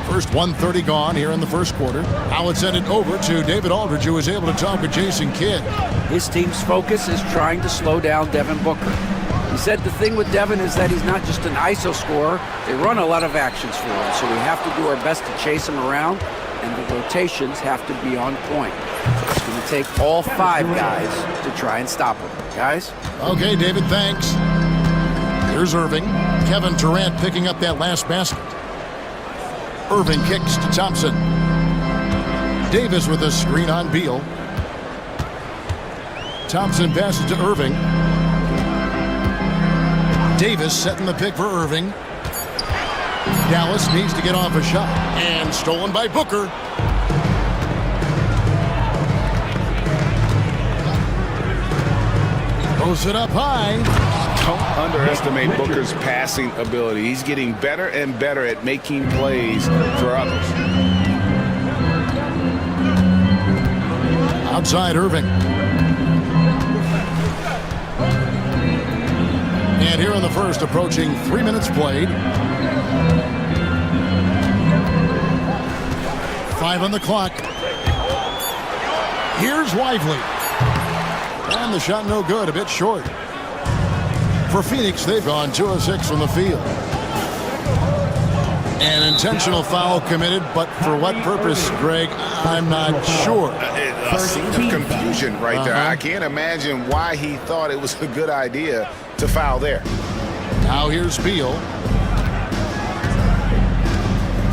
A: First 1:30 gone here in the first quarter. Now it's sent it over to David Aldridge, who was able to talk with Jason Kidd.
C: His team's focus is trying to slow down Devin Booker. He said the thing with Devin is that he's not just an ISO scorer. They run a lot of actions for him, so we have to do our best to chase him around, and the rotations have to be on point. So it's going to take all 5 guys to try and stop him. Guys?
A: Okay, David, thanks. Here's Irving. Kevin Durant picking up that last basket. Irving kicks to Thompson. Davis with a screen on Beal. Thompson passes to Irving. Davis setting the pick for Irving. Dallas needs to get off a shot. And stolen by Booker. Throws it up high.
F: Don't underestimate Booker's passing ability. He's getting better and better at making plays for others.
A: Outside Irving. And here in the first, approaching 3 minutes played. 5 on the clock. Here's Lively. And the shot no good, a bit short. For Phoenix, they've gone 2 of 6 from the field. An intentional foul committed, but for what purpose, Greg, I'm not sure.
F: A scene of confusion right there. I can't imagine why he thought it was a good idea to foul there.
A: Now here's Beal.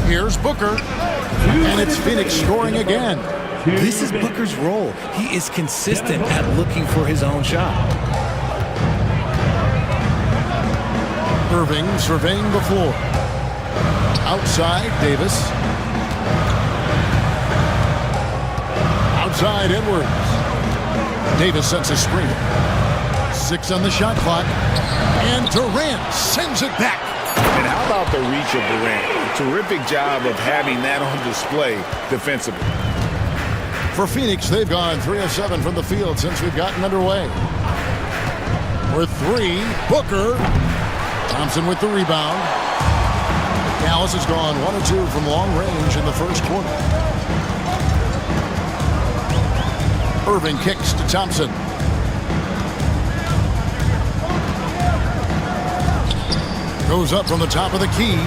A: Here's Booker. And it's Phoenix scoring again.
B: This is Booker's role. He is consistent at looking for his own shot.
A: Irving surveying the floor. Outside, Davis. Outside, Edwards. Davis sets a screen. 6 on the shot clock. And Durant sends it back.
F: And how about the reach of Durant? Terrific job of having that on display defensively.
A: For Phoenix, they've gone 3 of 7 from the field since we've gotten underway. With 3, Booker. Thompson with the rebound. Dallas has gone 1 of 2 from long range in the first quarter. Irving kicks to Thompson. Goes up from the top of the key.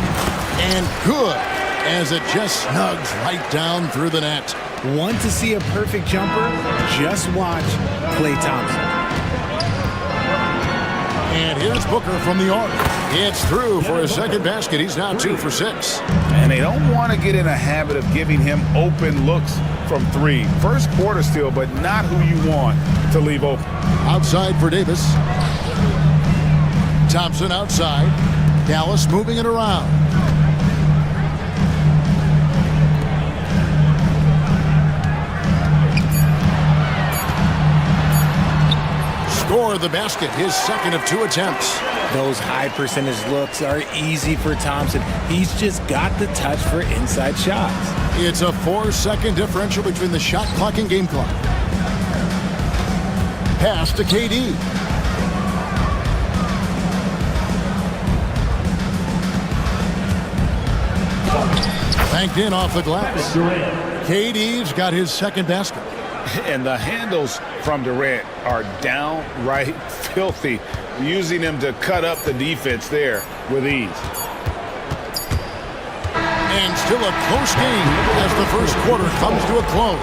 A: And good, as it just snugs right down through the net.
B: Want to see a perfect jumper? Just watch Klay Thompson.
A: And here's Booker from the arc. It's through for his second basket. He's now 2 for 6.
F: And they don't want to get in a habit of giving him open looks from 3. First quarter still, but not who you want to leave open.
A: Outside for Davis. Thompson outside. Dallas moving it around. Score the basket, his second of 2 attempts.
B: Those high percentage looks are easy for Thompson. He's just got the touch for inside shots.
A: It's a 4-second differential between the shot clock and game clock. Pass to KD. Banked in off the glass. KD's got his second basket.
F: And the handles from Durant are downright filthy, using him to cut up the defense there with ease.
A: And still a close game as the first quarter comes to a close.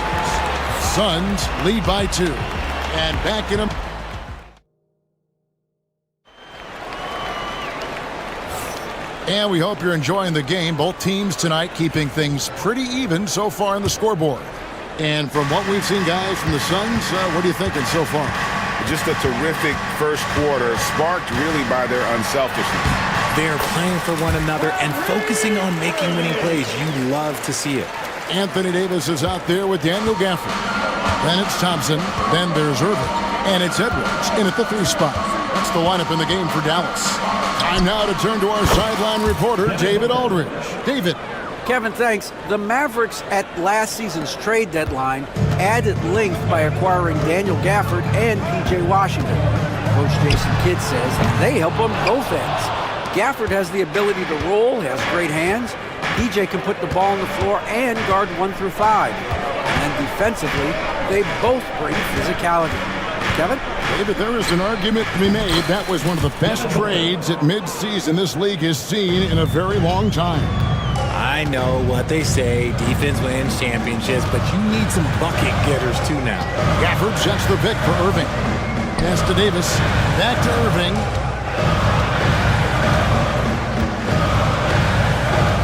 A: Suns lead by 2. And back in them. And we hope you're enjoying the game. Both teams tonight keeping things pretty even so far on the scoreboard. And from what we've seen, guys, from the Suns, what are you thinking so far?
F: Just a terrific first quarter, sparked really by their unselfishness.
B: They're playing for one another and focusing on making winning plays. You love to see it.
A: Anthony Davis is out there with Daniel Gafford. Then it's Thompson. Then there's Irving. And it's Edwards in at the 3 spot. That's the lineup in the game for Dallas. Time now to turn to our sideline reporter, David Aldridge. David.
C: Kevin, thanks. The Mavericks at last season's trade deadline added length by acquiring Daniel Gafford and P.J. Washington. Coach Jason Kidd says they help on both ends. Gafford has the ability to roll, has great hands. P.J. can put the ball on the floor and guard 1 through 5. And then defensively, they both bring physicality. Kevin?
A: David, there is an argument to be made. That was one of the best trades at midseason this league has seen in a very long time.
B: I know what they say, defense wins championships, but you need some bucket getters too now.
A: Gafford sets the pick for Irving. Pass to Davis. Back to Irving.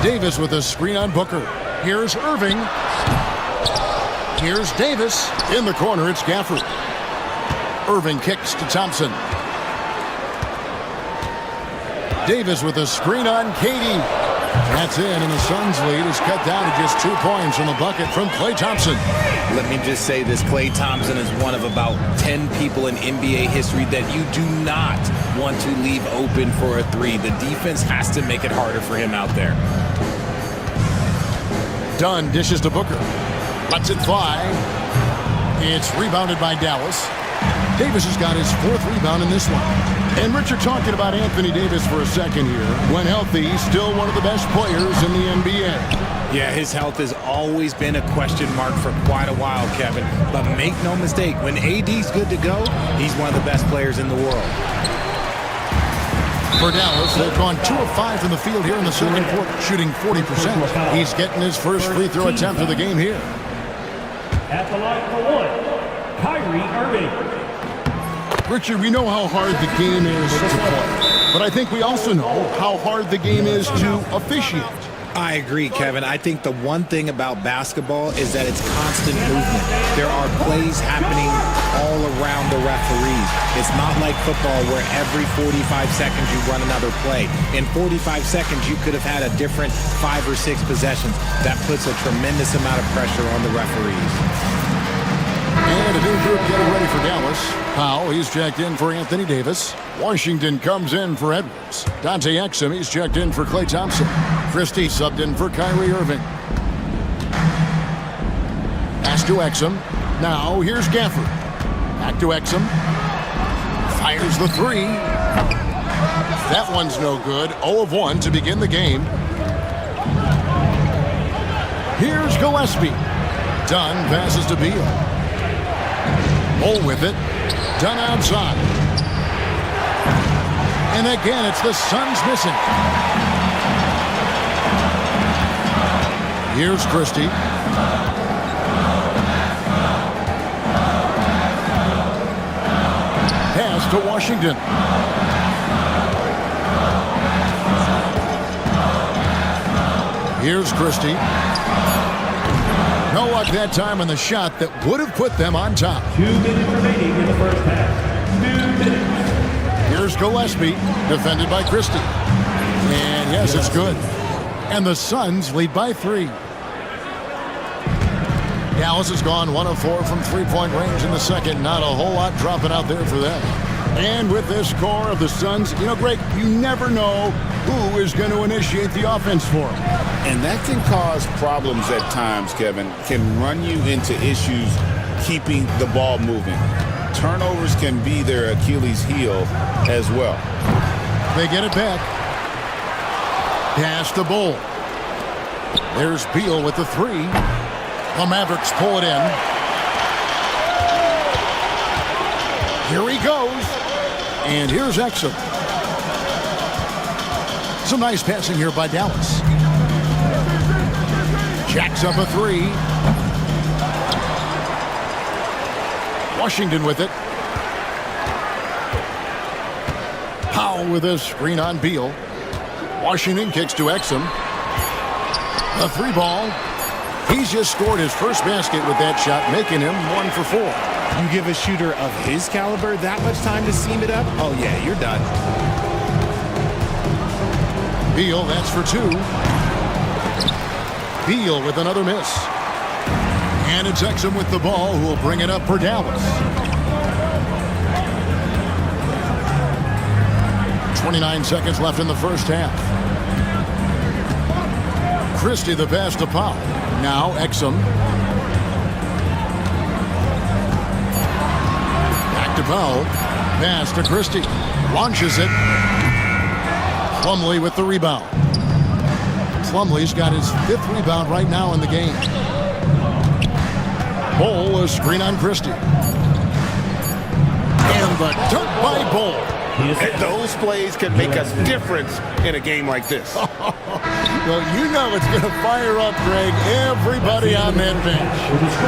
A: Davis with a screen on Booker. Here's Irving. Here's Davis. In the corner, it's Gafford. Irving kicks to Thompson. Davis with a screen on KD. That's in, and the Suns' lead is cut down to just 2 points on the bucket from Klay Thompson.
B: Let me just say this, Klay Thompson is one of about 10 people in NBA history that you do not want to leave open for a 3. The defense has to make it harder for him out there.
A: Dunn dishes to Booker. Lets it fly. It's rebounded by Dallas. Davis has got his 4th rebound in this one. And Richard, talking about Anthony Davis for a second here. When healthy, he's still one of the best players in the NBA.
B: Yeah, his health has always been a question mark for quite a while, Kevin. But make no mistake, when AD's good to go, he's one of the best players in the world.
A: For Dallas, they've gone 2 of 5 from the field here in the second quarter, shooting 40%. He's getting his first free throw attempt of the game here.
E: At the line for 1, Kyrie Irving.
A: Richard, we know how hard the game is to play, but I think we also know how hard the game is to officiate.
B: I agree, Kevin. I think the one thing about basketball is that it's constant movement. There are plays happening all around the referees. It's not like football where every 45 seconds you run another play. In 45 seconds, you could have had a different 5 or 6 possessions. That puts a tremendous amount of pressure on the referees.
A: And a new group getting ready for Dallas. Powell, he's checked in for Anthony Davis. Washington comes in for Edwards. Dante Exum, he's checked in for Klay Thompson. Christie subbed in for Kyrie Irving. Pass to Exum. Now here's Gafford. Back to Exum. Fires the 3. That one's no good. 0 of 1 to begin the game. Here's Gillespie. Dunn passes to Beal. Bull with it. Dunn outside. And again, it's the Suns missing. Here's Christie. Pass to Washington. Here's Christie. No luck that time on the shot that would have put them on top.
E: 2 minutes remaining in the first half. 2 minutes.
A: Here's Gillespie, defended by Christie. And yes, it's good. And the Suns lead by 3. Dallas has gone 1 of 4 from 3-point range in the second. Not a whole lot dropping out there for them.
G: And with this core of the Suns, Greg, you never know who is going to initiate the offense for them.
D: And that can cause problems at times, Kevin. Can run you into issues keeping the ball moving. Turnovers can be their Achilles heel as well.
G: They get it back. Pass to Bull. There's Beal with the three. The Mavericks pull it in. Here he goes. And here's Exum. Some nice passing here by Dallas. Jacks up a three. Washington with it. Powell with a screen on Beal. Washington kicks to Exum. A three ball. He's just scored his first basket with that shot, making him 1 for 4.
B: You give a shooter of his caliber that much time to seam it up? Oh, yeah, you're done.
G: Beal, that's for 2. Beal with another miss. And it's Exum with the ball, who will bring it up for Dallas. 29 seconds left in the first half. Christie the pass to Powell. Now Exum. Back to Powell. Pass to Christie. Launches it. Plumlee with the rebound. Plumlee's got his 5th rebound right now in the game. Bull, a screen on Christie. And the dunk by Bull.
D: And those plays can make a difference in a game like this.
G: Well, it's going to fire up, Greg, everybody on that bench.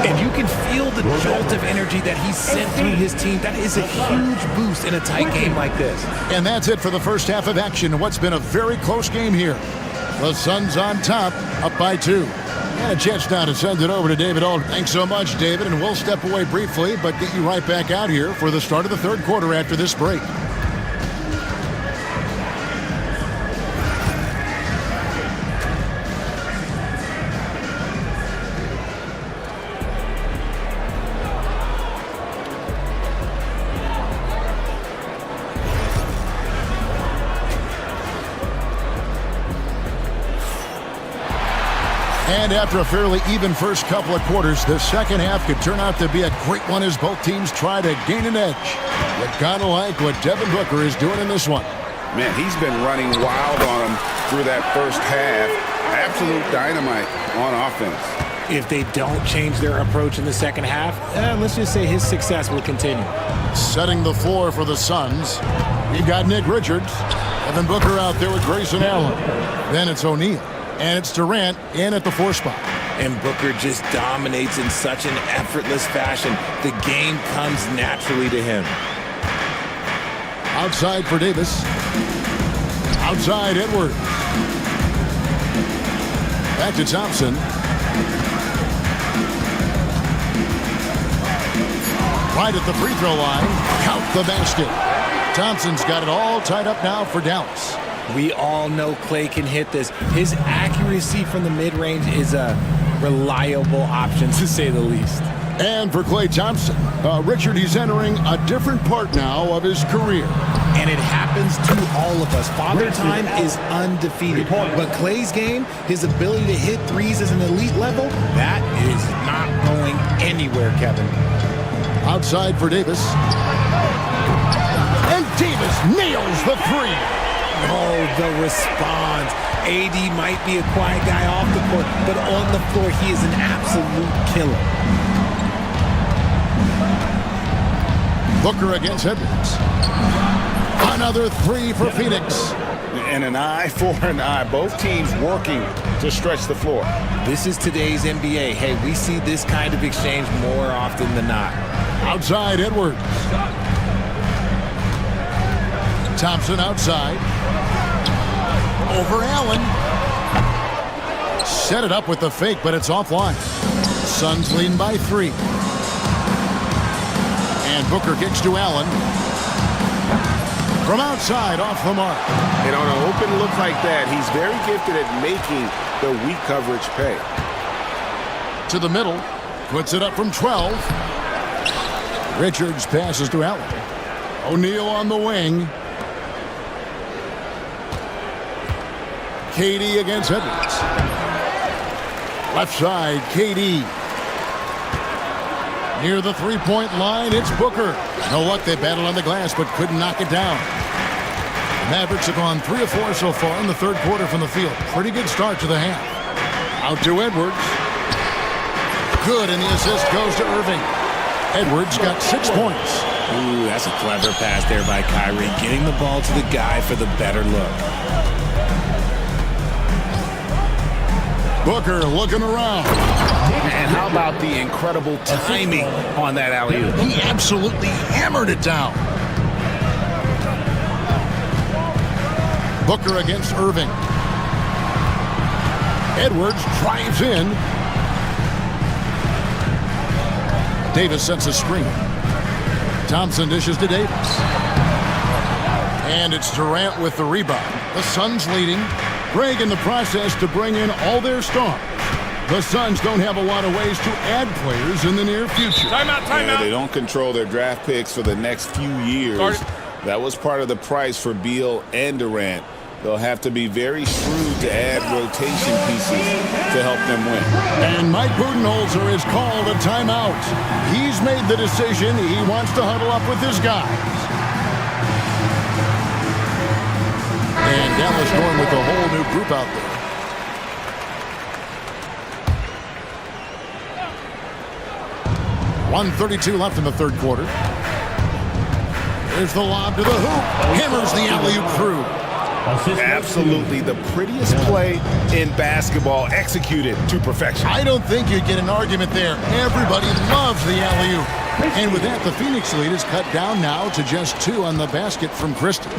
B: And you can feel the jolt of energy that he sent through his team. That is a huge boost in a tight game like this.
G: And that's it for the first half of action. What's been a very close game here. The Suns on top, up by 2. And a chance now to send it over to David Aldridge. Thanks so much, David, and we'll step away briefly, but get you right back out here for the start of the third quarter after this break. And after a fairly even first couple of quarters, the second half could turn out to be a great one as both teams try to gain an edge. You gotta like what Devin Booker is doing in this one.
D: Man, he's been running wild on him through that first half. Absolute dynamite on offense.
B: If they don't change their approach in the second half, let's just say his success will continue.
G: Setting the floor for the Suns, you've got Nick Richards. Devin Booker out there with Grayson Allen. Then it's O'Neal. And it's Durant in at the 4 spot.
B: And Booker just dominates in such an effortless fashion. The game comes naturally to him.
G: Outside for Davis. Outside Edwards. Back to Thompson. Right at the free throw line. Count the basket. Thompson's got it all tied up now for Dallas.
B: We all know Clay can hit this. His accuracy from the mid-range is a reliable option, to say the least.
G: And for Klay Thompson, Richard, he's entering a different part now of his career.
B: And it happens to all of us. Father Time is undefeated. But Clay's game, his ability to hit threes as an elite level, that is not going anywhere, Kevin.
G: Outside for Davis. And Davis nails the 3.
B: Oh, the response. AD might be a quiet guy off the court, but on the floor, he is an absolute killer.
G: Booker against Edwards. Another 3 for Phoenix.
D: And an eye for an eye. Both teams working to stretch the floor.
B: This is today's NBA. Hey, we see this kind of exchange more often than not.
G: Outside Edwards. Thompson outside. Over Allen. Set it up with the fake, but it's offline. Suns leading by 3. And Booker kicks to Allen. From outside, off the mark.
D: And on an open look like that, he's very gifted at making the weak coverage pay.
G: To the middle. Puts it up from 12. Richards passes to Allen.
A: O'Neal on the wing. KD against Edwards. Left side, KD. Near the three-point line, it's Booker. No luck, they battled on the glass, but couldn't knock it down. The Mavericks have gone 3 of 4 so far in the third quarter from the field. Pretty good start to the half. Out to Edwards. Good, and the assist goes to Irving. Edwards got 6 points.
B: Ooh, that's a clever pass there by Kyrie, getting the ball to the guy for the better look.
A: Booker looking around.
O: And how about the incredible timing on that alley-oop?
A: He absolutely hammered it down. Booker against Irving. Edwards drives in. Davis sets a screen. Thompson dishes to Davis. And it's Durant with the rebound. The Suns leading. Greg in the process to bring in all their stars. The Suns don't have a lot of ways to add players in the near future.
F: Timeout.
D: They don't control their draft picks for the next few years. That was part of the price for Beal and Durant. They'll have to be very shrewd to add rotation pieces to help them win.
A: And Mike Budenholzer has called a timeout. He's made the decision. He wants to huddle up with his guys. And Dallas going with a whole new group out there. .132 left in the third quarter. There's the lob to the hoop. Hammers the alley-oop through.
F: Absolutely the prettiest play in basketball, executed to perfection.
A: I don't think you'd get an argument there. Everybody loves the alley-oop. And with that, the Phoenix lead is cut down now to just 2 on the basket from Christie.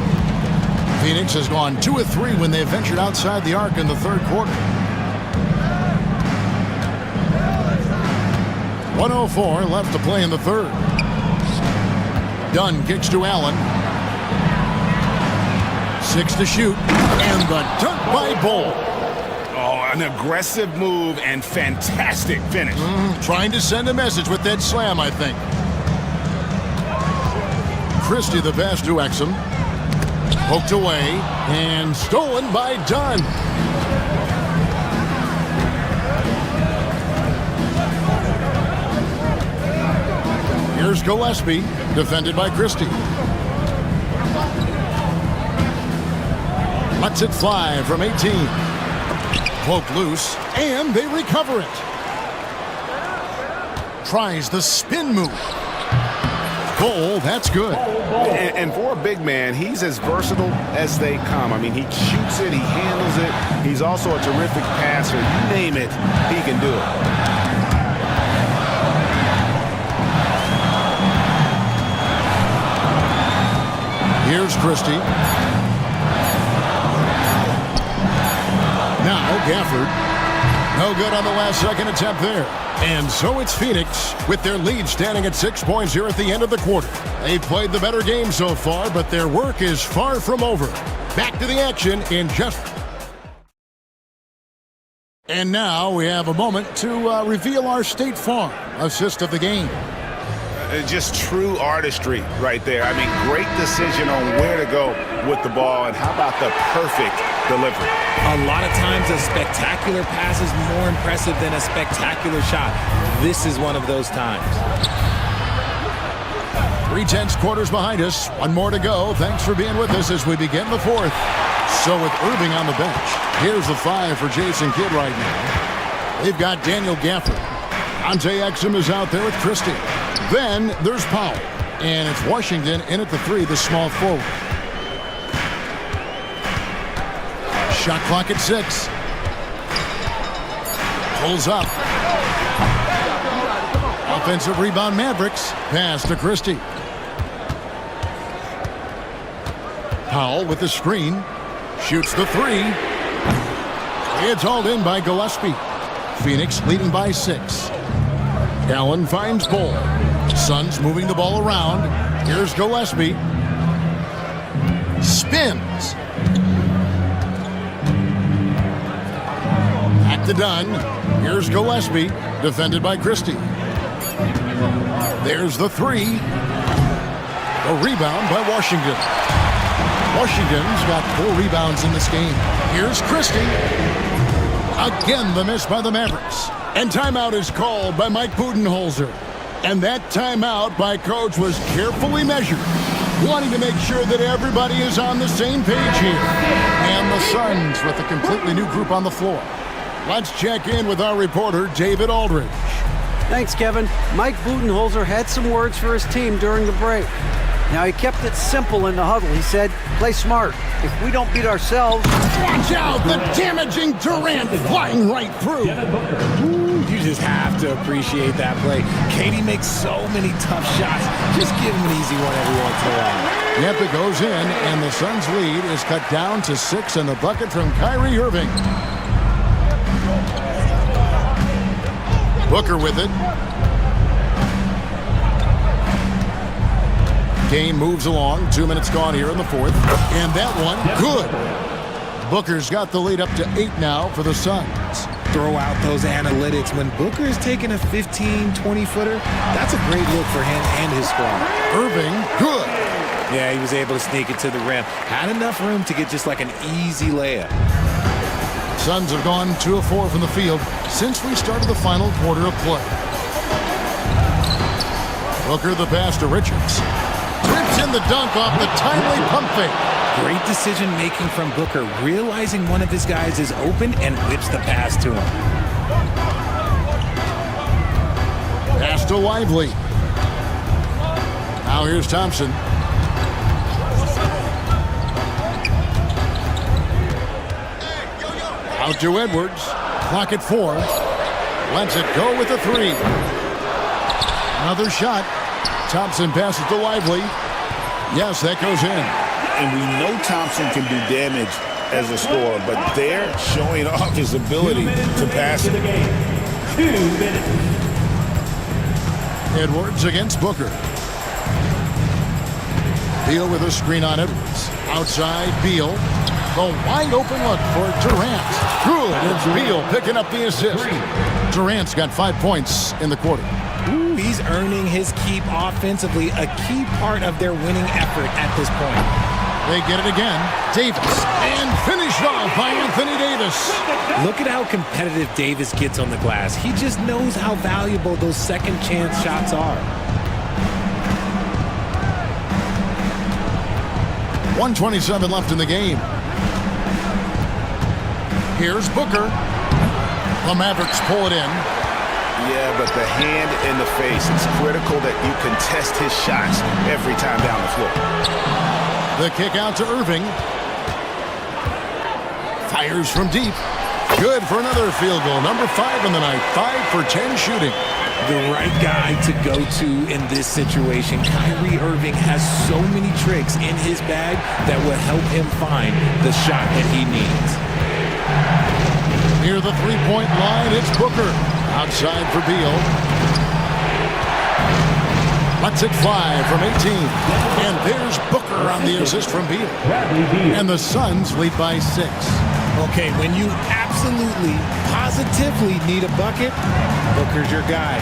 A: Phoenix has gone 2 of 3 when they ventured outside the arc in the third quarter. 1:04 left to play in the third. Dunn kicks to Allen. 6 to shoot. And the dunk by Bull.
F: Oh, an aggressive move and fantastic finish.
A: Trying to send a message with that slam, I think. Christie the pass to Exum. Poked away and stolen by Dunn. Here's Gillespie, defended by Christie. Lets it fly from 18. Cloak loose, and they recover it. Tries the spin move. Goal, that's good.
F: And for a big man, he's as versatile as they come. I mean, he shoots it, he handles it. He's also a terrific passer. You name it, he can do it.
A: Here's Christie. Now Gafford. No good on the last second attempt there. And so it's Phoenix with their lead standing at 6 points here at the end of the quarter. They've played the better game so far, but their work is far from over. Back to the action in just... And now we have a moment to reveal our State Farm assist of the game.
F: Just true artistry right there. I mean, great decision on where to go with the ball, and how about the perfect delivery?
B: A lot of times a spectacular pass is more impressive than a spectacular shot. This is one of those times.
A: 3/10 quarters behind us. One more to go. Thanks for being with us as we begin the fourth. So with Irving on the bench, here's the 5 for Jason Kidd right now. They've got Daniel Gafford. Ante Exum is out there with Christie. Then there's Powell. And it's Washington in at the 3, the small forward. Shot clock at 6. Pulls up. Offensive rebound Mavericks. Pass to Christie. Powell with the screen. Shoots the 3. It's hauled in by Gillespie. Phoenix leading by 6. Allen finds Bull. Suns moving the ball around. Here's Gillespie. Spins. Back to Dunn. Here's Gillespie. Defended by Christie. There's the 3. A rebound by Washington. Washington's got 4 rebounds in this game. Here's Christie. Again, the miss by the Mavericks. And timeout is called by Mike Budenholzer. And that timeout by Coach was carefully measured, wanting to make sure that everybody is on the same page here. And the Suns with a completely new group on the floor. Let's check in with our reporter, David Aldridge.
C: Thanks, Kevin. Mike Budenholzer had some words for his team during the break. Now, he kept it simple in the huddle. He said, play smart. If we don't beat ourselves...
A: Watch out! The damaging Durant flying right through.
B: Ooh, you just have to appreciate that play. Katie makes so many tough shots. Just give him an easy one every once in a while.
A: Yep, it goes in, and the Suns' lead is cut down to 6 in the bucket from Kyrie Irving. Booker with it. Game moves along. 2 minutes gone here in the fourth. And that one, good. Booker's got the lead up to 8 now for the Suns.
B: Throw out those analytics. When Booker is taking a 15, 20-footer, that's a great look for him and his squad.
A: Irving, good.
B: Yeah, he was able to sneak it to the rim. Had enough room to get just like an easy layup.
A: Suns have gone 2 of 4 from the field since we started the final quarter of play. Booker the pass to Richards. Trips in the dunk off the timely pump fake.
B: Great decision-making from Booker, realizing one of his guys is open and whips the pass to him.
A: Pass to Lively. Now here's Thompson. Out to Edwards. Clock at 4. Lets it go with a 3. Another shot. Thompson passes to Lively. Yes, that goes in.
D: And we know Thompson can do damage as a scorer, but they're showing off his ability to pass it.
E: 2 minutes.
A: Edwards against Booker. Beal with a screen on Edwards. Outside, Beal. The wide open look for Durant. Good. It's Beal picking up the assist. Durant's got 5 points in the quarter.
B: Ooh, he's earning his keep offensively, a key part of their winning effort at this point.
A: They get it again. Davis. And finished off by Anthony Davis.
B: Look at how competitive Davis gets on the glass. He just knows how valuable those second chance shots are.
A: 1:27 left in the game. Here's Booker. The Mavericks pull it in.
D: Yeah, but the hand in the face, it's critical that you contest his shots every time down the floor.
A: The kick out to Irving. Fires from deep. Good for another field goal. Number 5 in the night. 5 for 10 shooting.
B: The right guy to go to in this situation. Kyrie Irving has so many tricks in his bag that will help him find the shot that he needs.
A: Near the three-point line, it's Booker. Outside for Beal. Lets it fly from 18. And there's Booker on the assist from Beal. And the Suns lead by 6.
B: Okay, when you absolutely, positively need a bucket, Booker's your guy.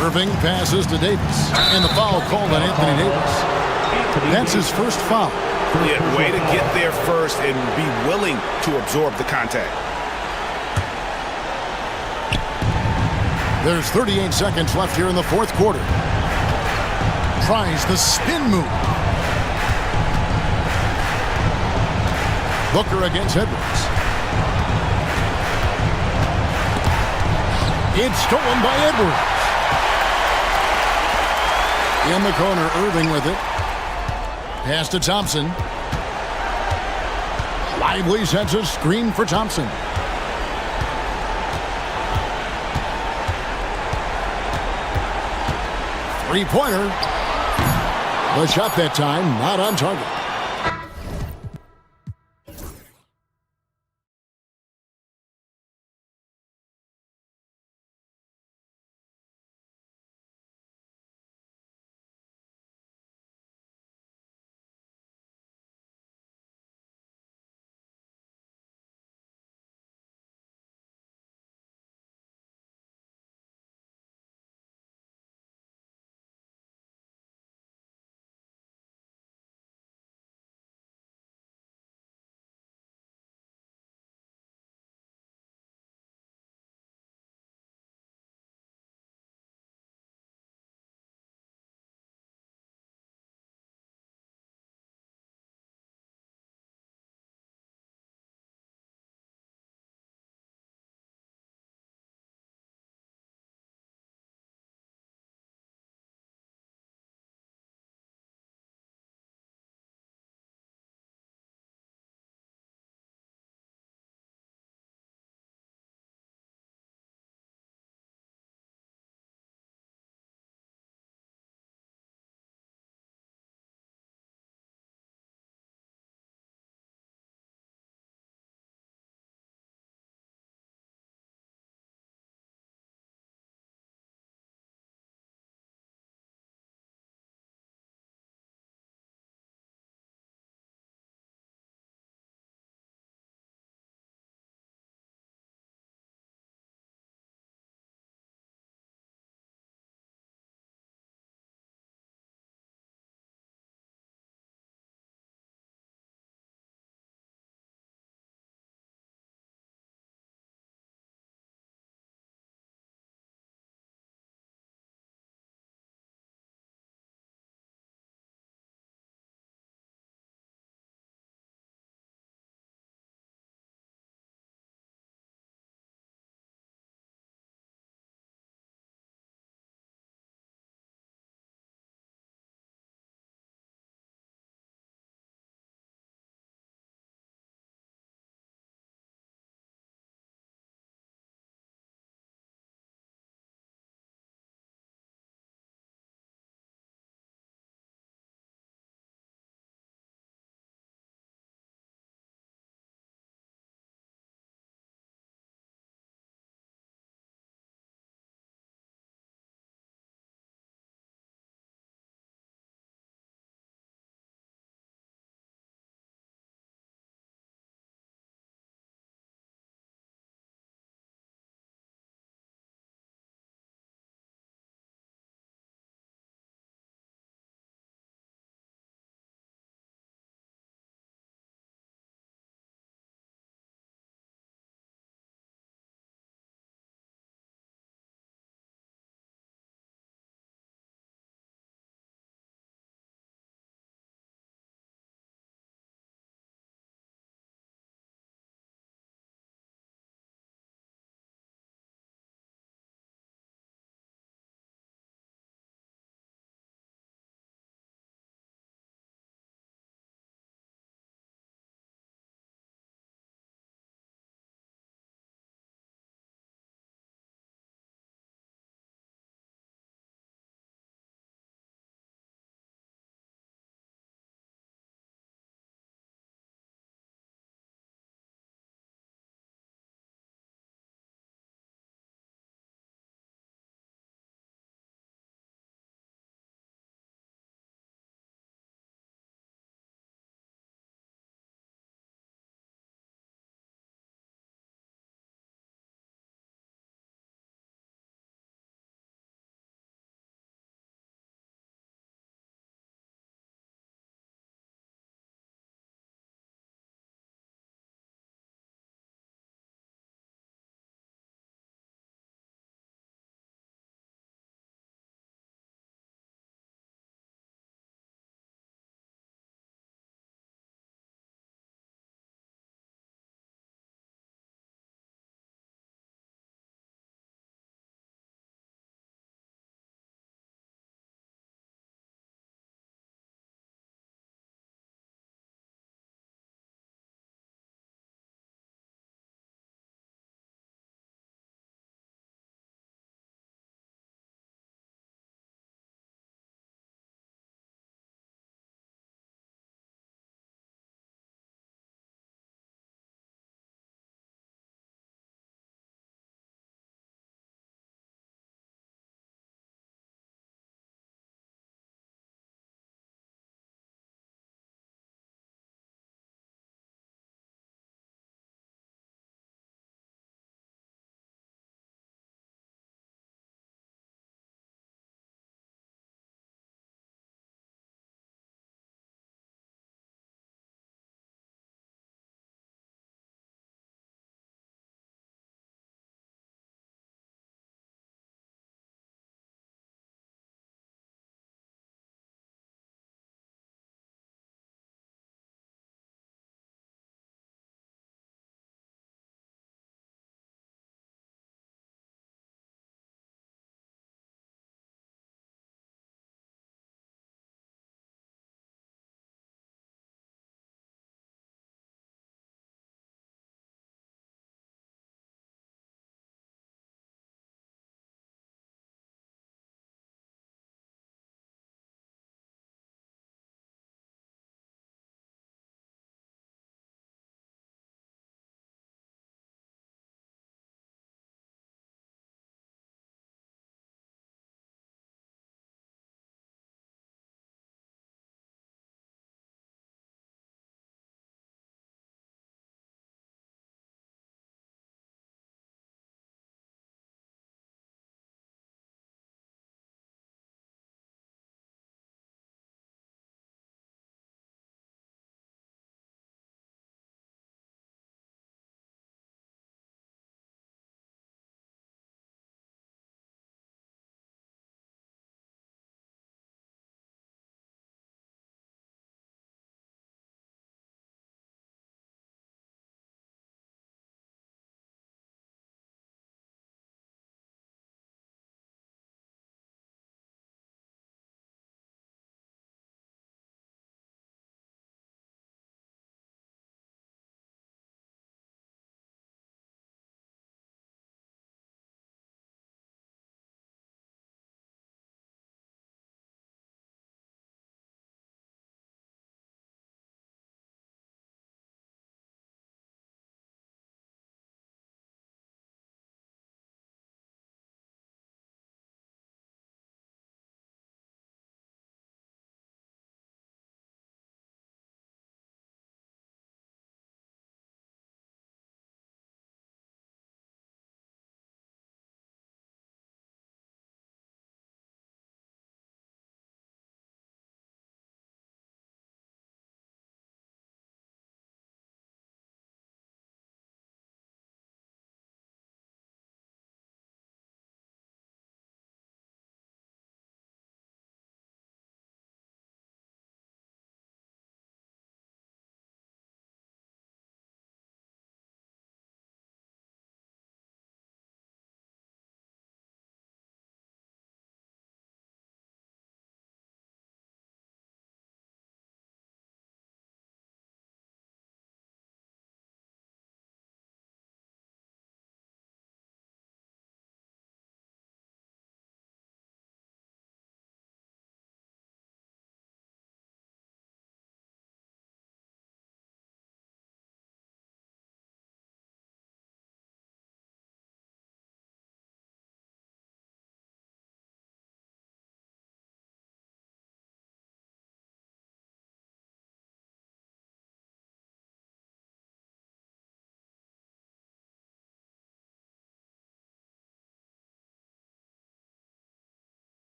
A: Irving passes to Davis. And the foul called on Anthony Davis. That's his first foul.
D: Yeah, way to get there first and be willing to absorb the contact.
A: There's 38 seconds left here in the fourth quarter. Tries the spin move. Booker against Edwards. It's stolen by Edwards. In the corner, Irving with it. Pass to Thompson. Lively sets a screen for Thompson. Three-pointer. The shot that time, not on target.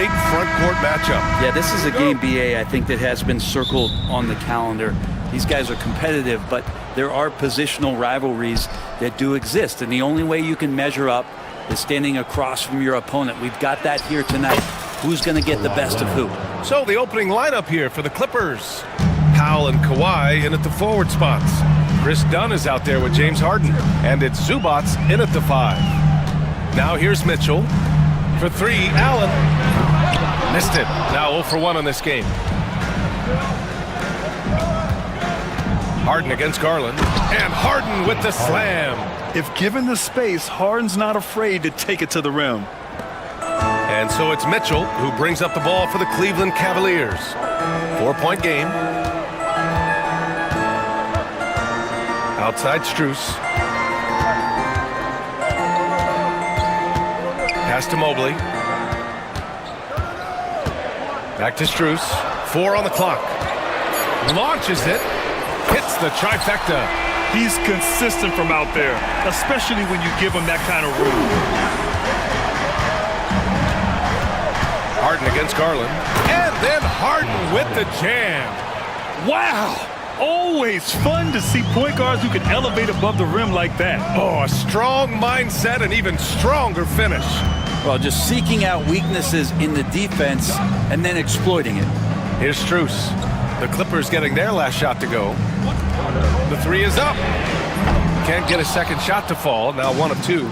H: great front court matchup.
L: Yeah, this is a game, BA, I think that has been circled on the calendar. These guys are competitive, but there are positional rivalries that do exist, and the only way you can measure up is standing across from your opponent. We've got that here tonight. Who's going to get the best of who?
H: So the opening lineup here for the Clippers. Powell and Kawhi in at the forward spots. Chris Dunn is out there with James Harden, and it's Zubats in at the 5. Now here's Mitchell. For 3, Allen. Missed it. Now 0 for 1 on this game. Harden against Garland. And Harden with the slam.
K: If given the space, Harden's not afraid to take it to the rim.
H: And so it's Mitchell who brings up the ball for the Cleveland Cavaliers. 4-point game. Outside Strus. Pass to Mobley. Back to Strus. 4 on the clock. Launches it. Hits the trifecta.
K: He's consistent from out there, especially when you give him that kind of room.
H: Harden against Garland. And then Harden with the jam.
K: Wow! Always fun to see point guards who can elevate above the rim like that.
H: Oh, a strong mindset and even stronger finish.
L: Well, just seeking out weaknesses in the defense and then exploiting it.
H: Here's Strus. The Clippers getting their last shot to go. The 3 is up. Can't get a second shot to fall. Now 1 of 2.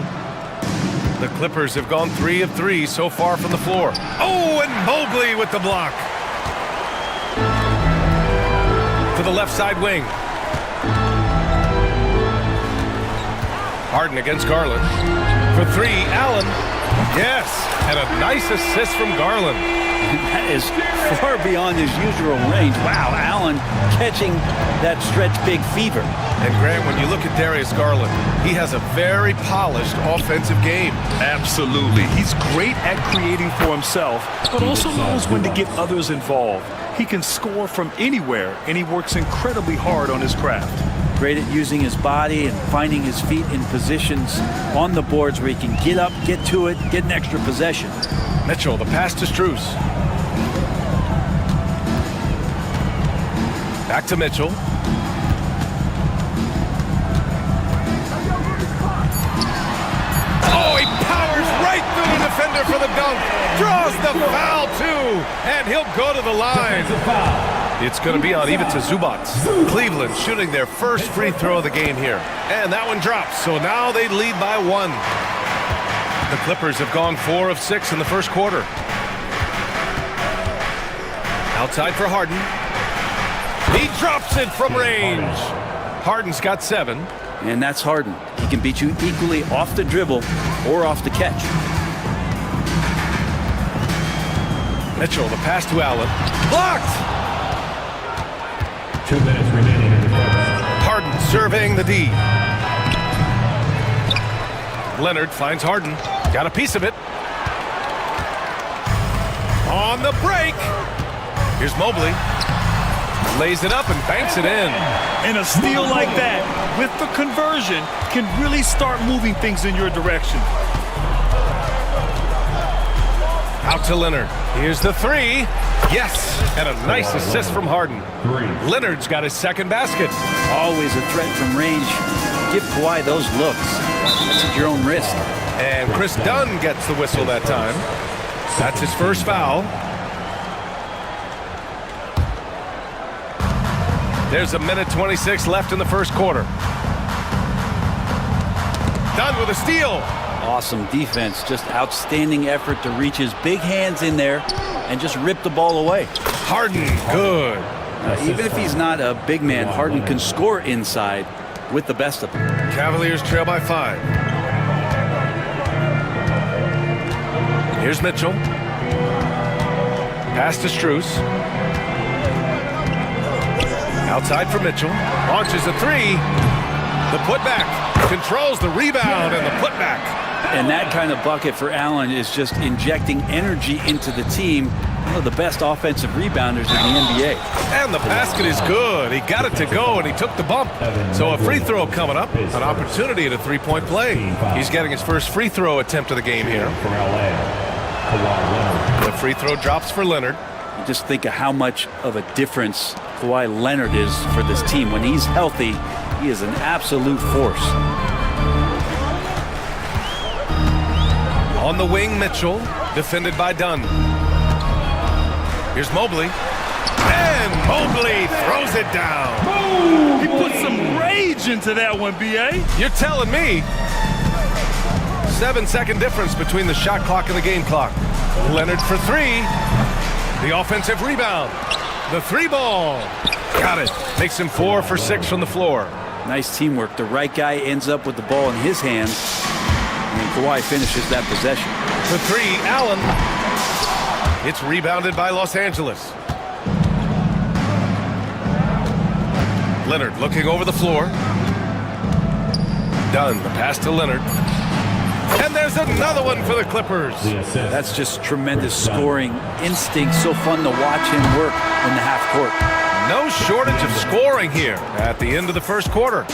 H: The Clippers have gone 3 of 3 so far from the floor. Oh, and Mobley with the block. To the left side wing. Harden against Garland. For 3, Allen. Yes, and a nice assist from Garland.
L: That is far beyond his usual range. Wow, Allen catching that stretch big fever.
H: And Grant, when you look at Darius Garland, he has a very polished offensive game.
K: Absolutely. He's great at creating for himself, but also knows when to get others involved. He can score from anywhere, and he works incredibly hard on his craft.
L: Great at using his body and finding his feet in positions on the boards where he can get up, get to it, get an extra possession.
H: Mitchell, the pass to Strus. Back to Mitchell. Oh, he powers right through the defender for the dunk. Draws the foul, too. And he'll go to the line. It's going to be on Ivica Zubats. Cleveland shooting their first free throw of the game here. And that one drops. So now they lead by 1. The Clippers have gone 4 of 6 in the first quarter. Outside for Harden. He drops it from range. Harden's got 7.
L: And that's Harden. He can beat you equally off the dribble or off the catch.
H: Mitchell, the pass to Allen. Blocked!
M: 2 minutes remaining in the first.
H: Harden surveying the D. Leonard finds Harden. Got a piece of it. On the break. Here's Mobley. Lays it up and banks it in.
K: And a steal like that, with the conversion, can really start moving things in your direction.
H: Out to Leonard. Here's the 3. Yes, and a nice assist from Harden. Leonard's got his second basket.
L: Always a threat from range. Give Kawhi those looks. That's at your own risk.
H: And Chris Dunn gets the whistle that time. That's his first foul. There's a minute 26 left in the first quarter. Dunn with a steal.
L: Awesome defense, just outstanding effort to reach his big hands in there and just rip the ball away.
H: Harden, good.
L: Even if he's not a big man, Harden can score inside with the best of them.
H: Cavaliers trail by 5. Here's Mitchell. Pass to Strus. Outside for Mitchell. Launches a 3. The putback. Controls the rebound and the putback.
L: And that kind of bucket for Allen is just injecting energy into the team. One of the best offensive rebounders in the NBA.
H: And the basket is good. He got it to go, and he took the bump. So a free throw coming up. An opportunity at a 3-point play. He's getting his first free throw attempt of the game here. The free throw drops for Leonard.
L: You just think of how much of a difference Kawhi Leonard is for this team. When he's healthy, he is an absolute force.
H: On the wing, Mitchell, defended by Dunn. Here's Mobley. And Mobley throws it down.
K: Boom! He put some rage into that one, B.A.
H: You're telling me. 7-second difference between the shot clock and the game clock. Leonard for three. The offensive rebound. The three ball. Got it. Makes him 4 for 6 from the floor.
L: Nice teamwork. The right guy ends up with the ball in his hands, and Kawhi finishes that possession.
H: For three, Allen. It's rebounded by Los Angeles. Leonard looking over the floor. Dunn, the pass to Leonard. And there's another one for the Clippers.
L: That's just tremendous scoring instinct. So fun to watch him work in the half court.
H: No shortage of scoring here at the end of the first quarter.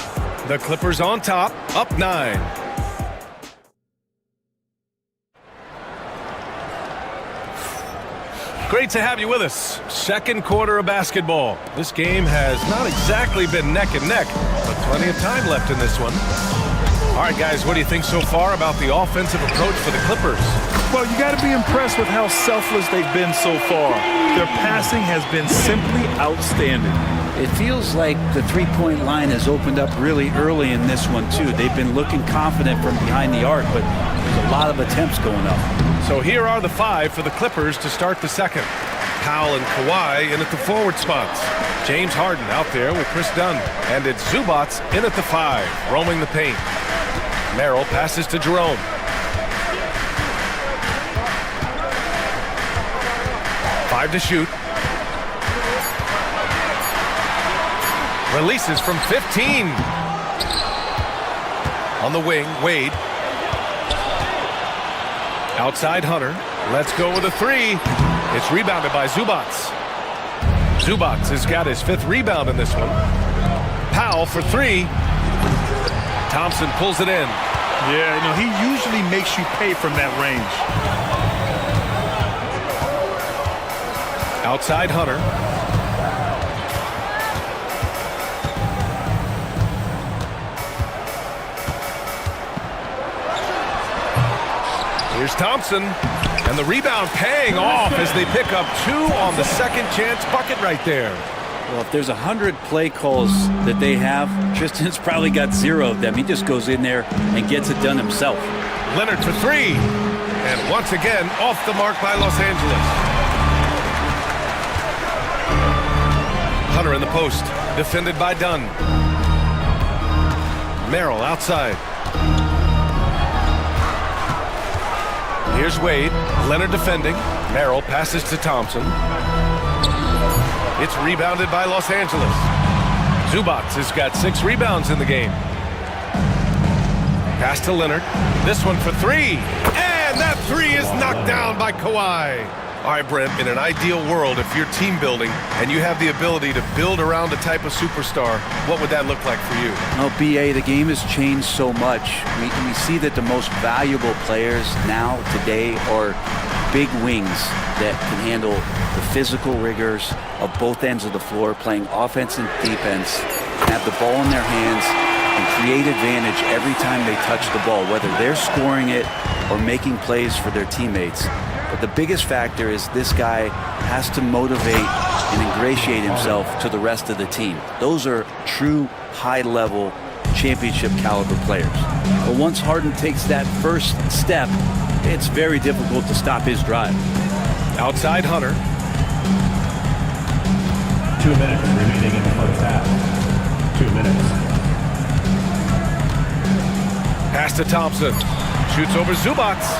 H: The Clippers on top, up 9. Great to have you with us. Second quarter of basketball. This game has not exactly been neck and neck, but plenty of time left in this one. All right, guys, what do you think so far about the offensive approach for the Clippers?
K: Well, you got to be impressed with how selfless they've been so far. Their passing has been simply outstanding.
L: It feels like the three-point line has opened up really early in this one, too. They've been looking confident from behind the arc, but there's a lot of attempts going up.
H: So here are the 5 for the Clippers to start the second. Powell and Kawhi in at the forward spots. James Harden out there with Chris Dunn. And it's Zubats in at the 5, roaming the paint. Merrill passes to Jerome. Five to shoot. Releases from 15. On the wing, Wade. Outside Hunter. Let's go with a 3. It's rebounded by Zubats. Zubats has got his 5th rebound in this one. Powell for 3. Thompson pulls it in.
K: Yeah, you know, he usually makes you pay from that range.
H: Outside Hunter. Here's Thompson. And the rebound paying off as they pick up 2 on the second chance bucket right there.
L: Well, if there's 100 play calls that they have, Tristan's probably got 0 of them. He just goes in there and gets it done himself.
H: Leonard for 3. And once again, off the mark by Los Angeles. Hunter in the post, defended by Dunn. Merrill outside. Here's Wade. Leonard defending. Merrill passes to Thompson. It's rebounded by Los Angeles. Zubats has got 6 rebounds in the game. Pass to Leonard. This one for 3. And that 3 is knocked down by Kawhi. All right, Brent, in an ideal world, if you're team building and you have the ability to build around a type of superstar, what would that look like for you?
L: No, BA, the game has changed so much. We see that the most valuable players now, today, are big wings that can handle the physical rigors of both ends of the floor, playing offense and defense, have the ball in their hands, and create advantage every time they touch the ball, whether they're scoring it or making plays for their teammates. But the biggest factor is this guy has to motivate and ingratiate himself to the rest of the team. Those are true high-level championship caliber players. But once Harden takes that first step, it's very difficult to stop his drive.
H: Outside Hunter.
M: 2 minutes remaining in the first half. 2 minutes.
H: Pass to Thompson. Shoots over Zubats.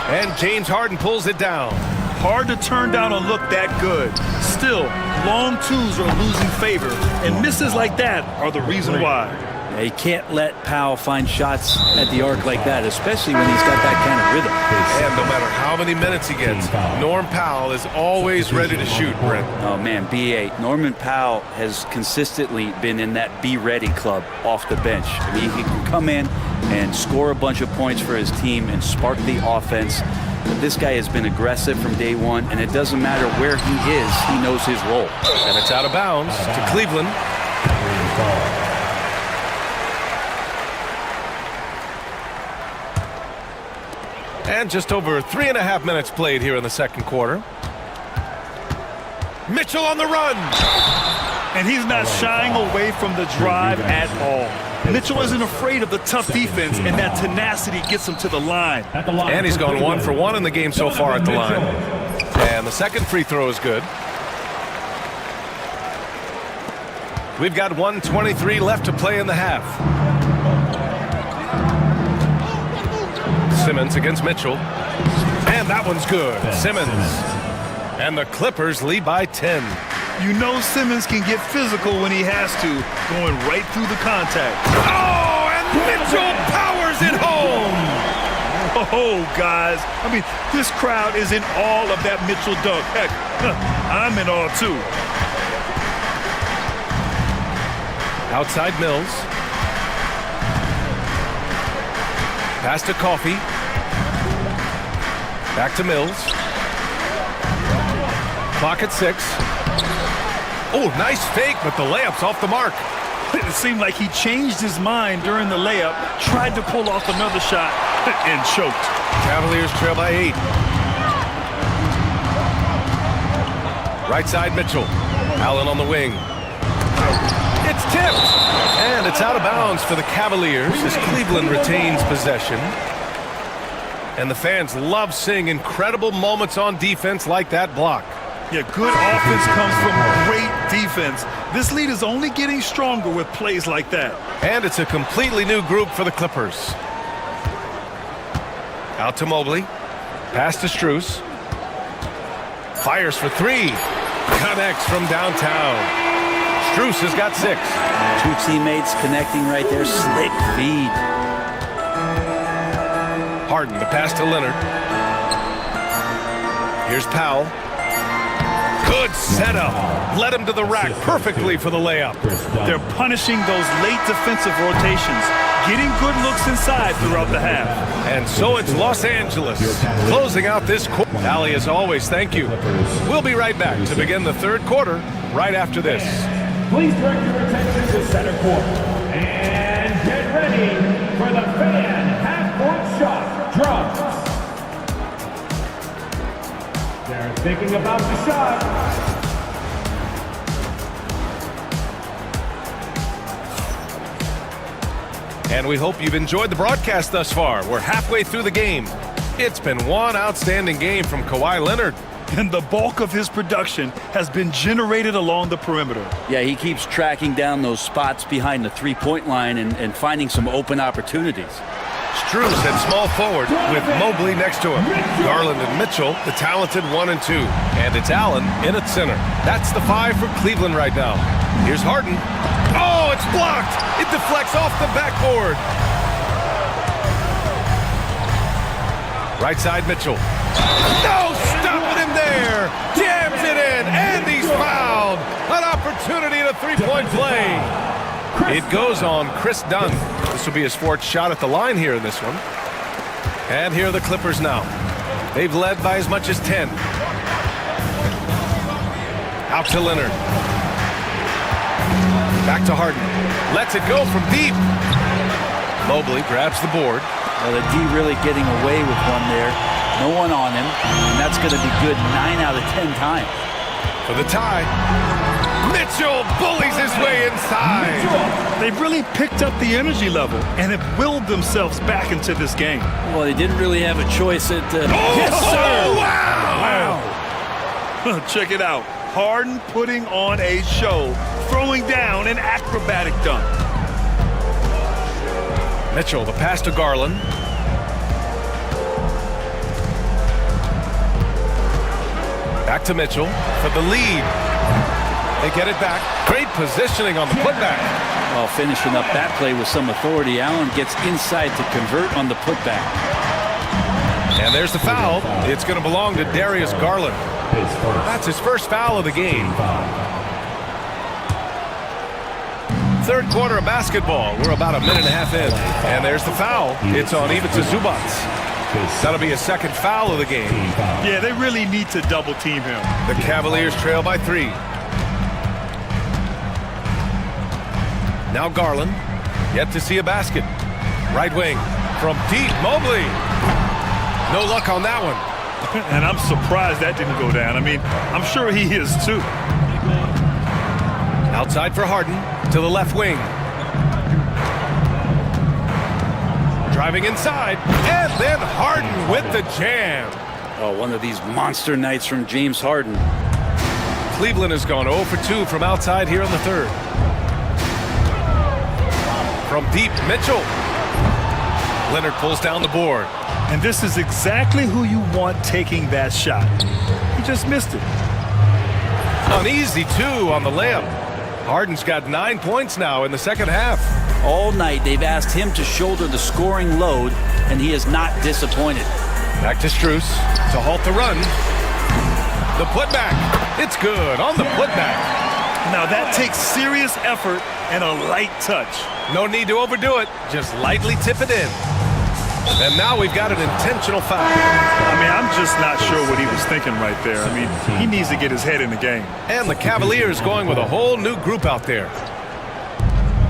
H: And James Harden pulls it down.
K: Hard to turn down a look that good. Still, long twos are losing favor, and misses like that are the reason why.
L: Yeah, you can't let Powell find shots at the arc like that, especially when he's got that kind of rhythm.
H: And no matter how many minutes he gets, Norm Powell is always ready to shoot, Brent.
L: Oh, man, B8. Norman Powell has consistently been in that be ready club off the bench. I mean, he can come in and score a bunch of points for his team and spark the offense. This guy has been aggressive from day one, and it doesn't matter where he is, he knows his role.
H: And it's out of bounds to Cleveland. And just over 3.5 minutes played here in the second quarter. Mitchell on the run.
K: And he's not shying away from the drive at all. Mitchell isn't afraid of the tough defense, and that tenacity gets him to the line.
H: And he's gone 1 for 1 in the game so far at the line. And the second free throw is good. We've got 1:23 left to play in the half. Simmons against Mitchell. And that one's good. Simmons. And the Clippers lead by 10.
K: You know Simmons can get physical when he has to, going right through the contact.
H: Oh, and Mitchell powers it home!
K: Oh, guys. I mean, this crowd is in awe of that Mitchell dunk. Heck, I'm in awe, too.
H: Outside Mills. Pass to Coffey. Back to Mills. Clock at 6. Oh, nice fake, but the layup's off the mark.
K: It seemed like he changed his mind during the layup, tried to pull off another shot, and choked.
H: Cavaliers trail by 8. Right side Mitchell. Allen on the wing. It's tipped. And it's out of bounds for the Cavaliers as Cleveland retains possession. And the fans love seeing incredible moments on defense like that block.
K: Yeah, good offense comes from great defense. This lead is only getting stronger with plays like that.
H: And it's a completely new group for the Clippers. Out to Mobley. Pass to Strus. Fires for 3. Connects from downtown. Strus has got 6.
L: 2 teammates connecting right there. Slick feed.
H: Harden, the pass to Leonard. Here's Powell. Good setup. Led him to the rack perfectly for the layup.
K: They're punishing those late defensive rotations, getting good looks inside throughout the half.
H: And so it's Los Angeles closing out this quarter. Allie, as always, thank you. We'll be right back to begin the third quarter right after this.
E: Please direct your attention to center court. And get ready for the fan half-court shot drums. They're thinking about the shot.
H: And we hope you've enjoyed the broadcast thus far. We're halfway through the game. It's been one outstanding game from Kawhi Leonard.
K: And the bulk of his production has been generated along the perimeter.
L: Yeah, he keeps tracking down those spots behind the three-point line and finding some open opportunities.
H: Strus at small forward with Mobley next to him. Garland and Mitchell, the talented 1 and 2. And it's Allen in at center. That's the 5 for Cleveland right now. Here's Harden. Oh, it's blocked. It deflects off the backboard. Right side Mitchell. No, stopping him there. Jams it in, and he's fouled. An opportunity at a three-point play. It goes on Chris Dunn. This will be his 4th shot at the line here in this one. And here are the Clippers now. They've led by as much as 10. Out to Leonard. Back to Harden. Lets it go from deep. Mobley grabs the board.
L: Well, the D really getting away with one there. No one on him. And that's going to be good 9 out of 10 times.
H: For the tie. Mitchell bullies his way inside.
K: They've really picked up the energy level and have willed themselves back into this game.
L: Well, they didn't really have a choice at...
K: Yes, sir!
H: Wow!
K: Wow! Check it out. Harden putting on a show, throwing down an acrobatic dunk.
H: Mitchell, the pass to Garland. Back to Mitchell for the lead. They get it back. Great positioning on the putback.
L: Well, finishing up that play with some authority. Allen gets inside to convert on the putback.
H: And there's the foul. It's going to belong to Darius Garland. That's his first foul of the game. Third quarter of basketball. We're about a minute and a half in. And there's the foul. It's on Ivica Zubac. That'll be a second foul of the game.
K: Yeah, they really need to double team him.
H: The Cavaliers trail by 3. Now Garland, yet to see a basket. Right wing, from deep, Mobley. No luck on that one.
K: And I'm surprised that didn't go down. I mean, I'm sure he is too.
H: Outside for Harden, to the left wing. Driving inside, and then Harden with the jam.
L: Oh, one of these monster nights from James Harden.
H: Cleveland has gone 0 for 2 from outside here in the third. From deep, Mitchell. Leonard pulls down the board.
K: And this is exactly who you want taking that shot. He just missed it.
H: An easy 2 on the layup. Harden's got 9 points now in the second half.
L: All night they've asked him to shoulder the scoring load, and he is not disappointed.
H: Back to Strus to halt the run. The putback. It's good on the putback.
K: Now that takes serious effort and a light touch.
H: No need to overdo it. Just lightly tip it in. And now we've got an intentional foul.
K: I mean, I'm just not sure what he was thinking right there. I mean, he needs to get his head in the game.
H: And the Cavaliers going with a whole new group out there.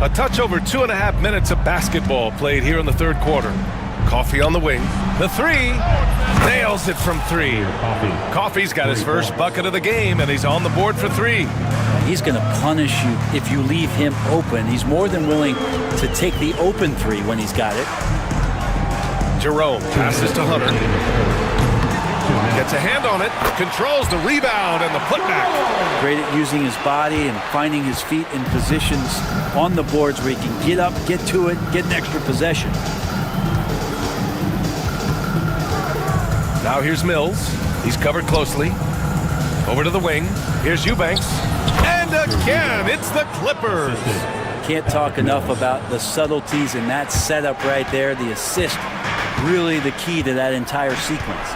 H: A touch over 2.5 minutes of basketball played here in the third quarter. Coffee on the wing. The 3. Nails it from 3. Coffee's got his first bucket of the game, and he's on the board for 3.
L: He's going to punish you if you leave him open. He's more than willing to take the open 3 when he's got it.
H: Jerome passes to Hunter. Gets a hand on it, controls the rebound and the putback.
L: Great at using his body and finding his feet in positions on the boards where he can get up, get to it, get an extra possession.
H: Now here's Mills. He's covered closely. Over to the wing. Here's Eubanks. And again, it's the Clippers.
L: Can't talk enough about the subtleties in that setup right there. The assist, really the key to that entire sequence.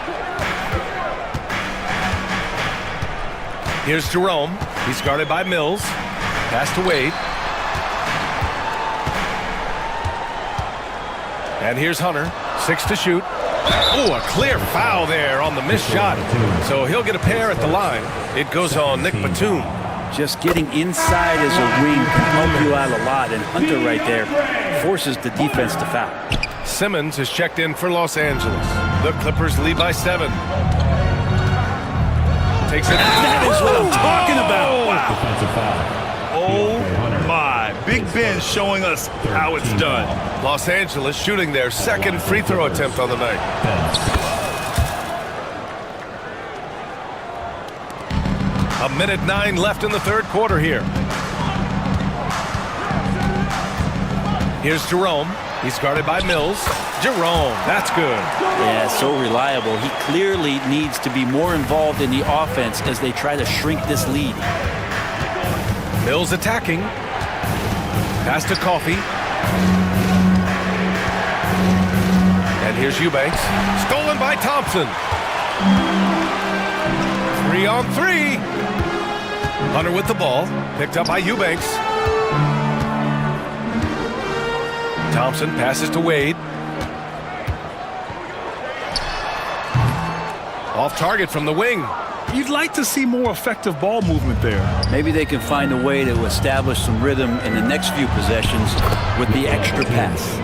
H: Here's Jerome. He's guarded by Mills. Pass to Wade. And here's Hunter. 6 to shoot. Oh, a clear foul there on the missed shot. So he'll get a pair at the line. It goes on Nick Batum.
L: Just getting inside as a wing can help you out a lot. And Hunter right there forces the defense to foul.
H: Simmons has checked in for Los Angeles. The Clippers lead by 7. Takes it.
L: That is what I'm talking about.
K: Wow. Oh my. Big Ben showing us how it's done.
H: Los Angeles shooting their second free throw attempt on the night. A minute 9 left in the third quarter here. Here's Jerome. He's guarded by Mills. Jerome, that's good.
L: Yeah, so reliable. He clearly needs to be more involved in the offense as they try to shrink this lead.
H: Mills attacking. Pass to Coffee. And here's Eubanks. Stolen by Thompson. 3 on 3. Hunter with the ball. Picked up by Eubanks. Thompson passes to Wade. Off target from the wing.
K: You'd like to see more effective ball movement there.
L: Maybe they can find a way to establish some rhythm in the next few possessions with the extra pass.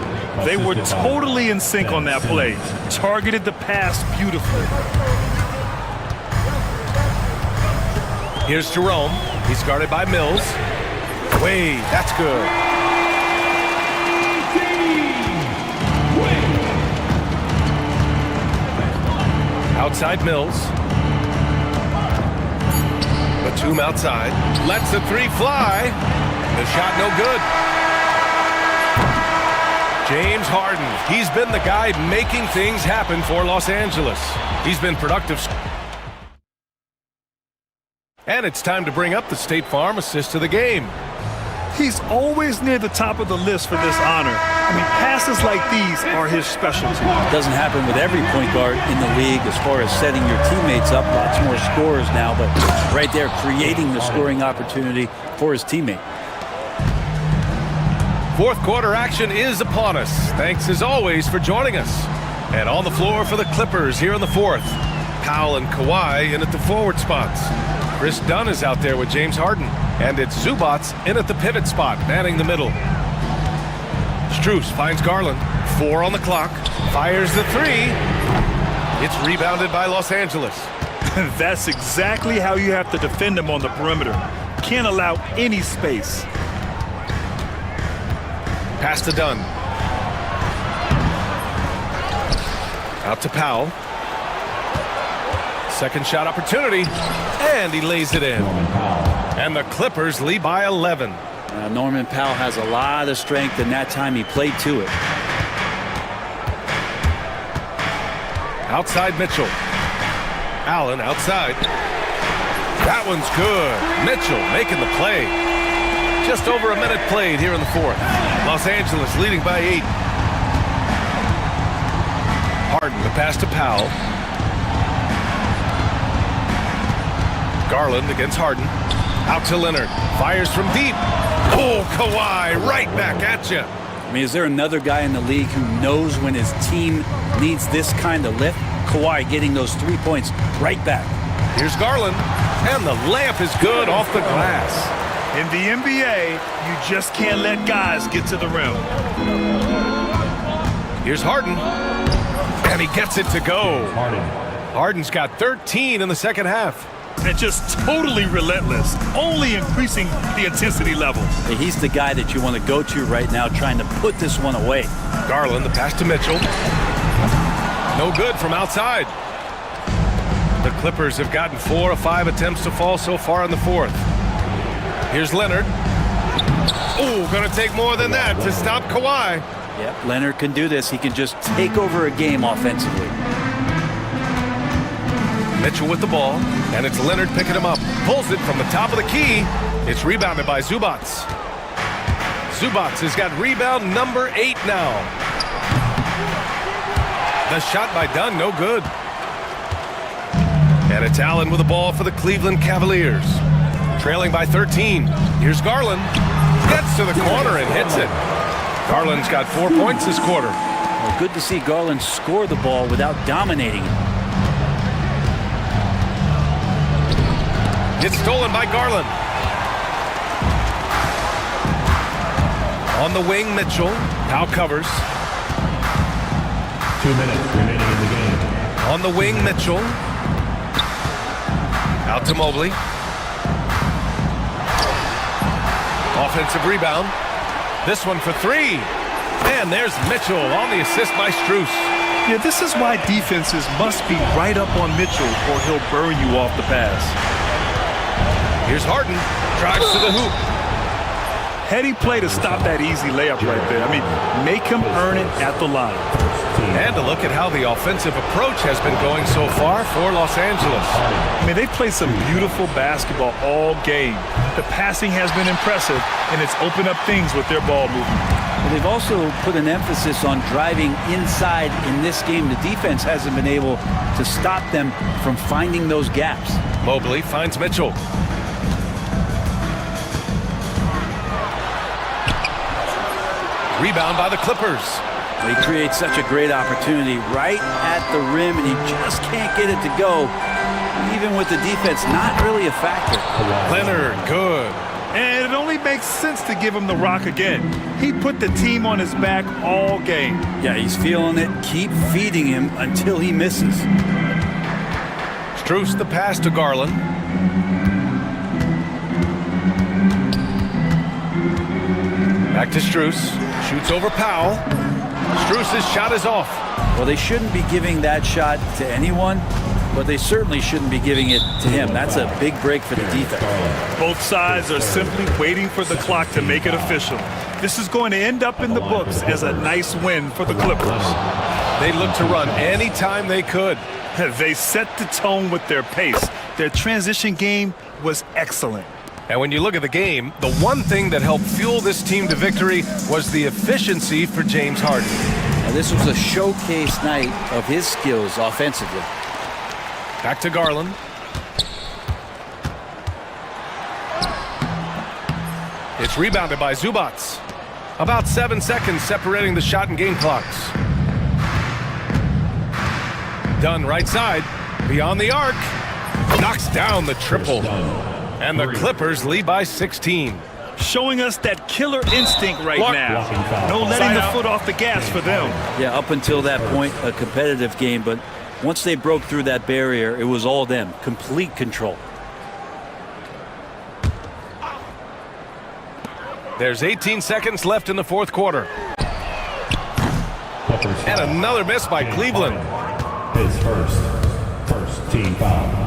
K: They were totally in sync on that play. Targeted the pass beautifully.
H: Here's Jerome. He's guarded by Mills. Wade, that's good. Outside Mills. Batum outside. Lets the 3 fly. The shot no good. James Harden. He's been the guy making things happen for Los Angeles. He's been productive. And it's time to bring up the State Farm assist to the game.
K: He's always near the top of the list for this honor. I mean, passes like these are his specialty.
L: It doesn't happen with every point guard in the league as far as setting your teammates up. Lots more scorers now, but right there creating the scoring opportunity for his teammate.
H: Fourth quarter action is upon us. Thanks as always for joining us. And on the floor for the Clippers here in the fourth. Powell and Kawhi in at the forward spots. Chris Dunn is out there with James Harden. And it's Zubats in at the pivot spot, manning the middle. Strus finds Garland. 4 on the clock. Fires the three. It's rebounded by Los Angeles.
K: That's exactly how you have to defend him on the perimeter. Can't allow any space.
H: Pass to Dunn. Out to Powell. Second shot opportunity. And he lays it in. And the Clippers lead by 11.
L: Norman Powell has a lot of strength, and that time he played to it.
H: Outside Mitchell. Allen outside. That one's good. Mitchell making the play. Just over a minute played here in the fourth. Los Angeles leading by 8. Harden, the pass to Powell. Garland against Harden. Out to Leonard. Fires from deep. Oh, Kawhi right back at you.
L: I mean, is there another guy in the league who knows when his team needs this kind of lift? Kawhi getting those 3 points right back.
H: Here's Garland. And the layup is good off the glass.
K: In the NBA, you just can't let guys get to the rim.
H: Here's Harden. And he gets it to go. Harden's got 13 in the second half.
K: And just totally relentless, only increasing the intensity level.
L: He's the guy that you want to go to right now, trying to put this one away.
H: Garland, the pass to Mitchell. No good from outside. The Clippers have gotten 4 of 5 attempts to fall so far in the fourth. Here's Leonard. Oh, gonna take more than that to stop Kawhi.
L: Yep, Leonard can do this. He can just take over a game offensively.
H: Mitchell with the ball, and it's Leonard picking him up. Pulls it from the top of the key. It's rebounded by Zubats. Zubats has got rebound number 8 now. The shot by Dunn, no good. And it's Allen with the ball for the Cleveland Cavaliers. Trailing by 13. Here's Garland. Gets to the corner and hits it. Garland's got 4 points this quarter.
L: Well, good to see Garland score the ball without dominating it.
H: It's stolen by Garland. On the wing, Mitchell. Now covers.
M: 2 minutes remaining in the game.
H: On the wing, Mitchell. Out to Mobley. Offensive rebound. This one for 3. And there's Mitchell on the assist by Strus.
K: Yeah, this is why defenses must be right up on Mitchell or he'll burn you off the pass.
H: Here's Harden. Drives to the hoop.
K: Heady play to stop that easy layup right there. I mean, make him earn it at the line.
H: And to look at how the offensive approach has been going so far for Los Angeles.
K: I mean, they play some beautiful basketball all game. The passing has been impressive, and it's opened up things with their ball movement.
L: Well, they've also put an emphasis on driving inside in this game. The defense hasn't been able to stop them from finding those gaps.
H: Mobley finds Mitchell. Rebound by the Clippers.
L: He creates such a great opportunity right at the rim, and he just can't get it to go. Even with the defense not really a factor.
H: Leonard, good.
K: And it only makes sense to give him the rock again. He put the team on his back all game.
L: Yeah, he's feeling it. Keep feeding him until he misses.
H: Strus the pass to Garland. Back to Strus. Shoots over Powell. Strus's shot is off.
L: Well, they shouldn't be giving that shot to anyone, but they certainly shouldn't be giving it to him. That's a big break for the defense.
K: Both sides are simply waiting for the clock to make it official. This is going to end up in the books as a nice win for the Clippers.
H: They look to run anytime they could.
K: They set the tone with their pace. Their transition game was excellent.
H: And when you look at the game, the one thing that helped fuel this team to victory was the efficiency for James Harden.
L: Now, this was a showcase night of his skills offensively.
H: Back to Garland. It's rebounded by Zubats. About 7 seconds separating the shot and game clocks. Done right side. Beyond the arc. Knocks down the triple. And the Clippers lead by 16.
K: Showing us that killer instinct right now. No letting the foot off the gas for them.
L: Yeah, up until that point, a competitive game, but once they broke through that barrier, it was all them. Complete control.
H: There's 18 seconds left in the fourth quarter. And another miss by Cleveland.
M: His first team foul.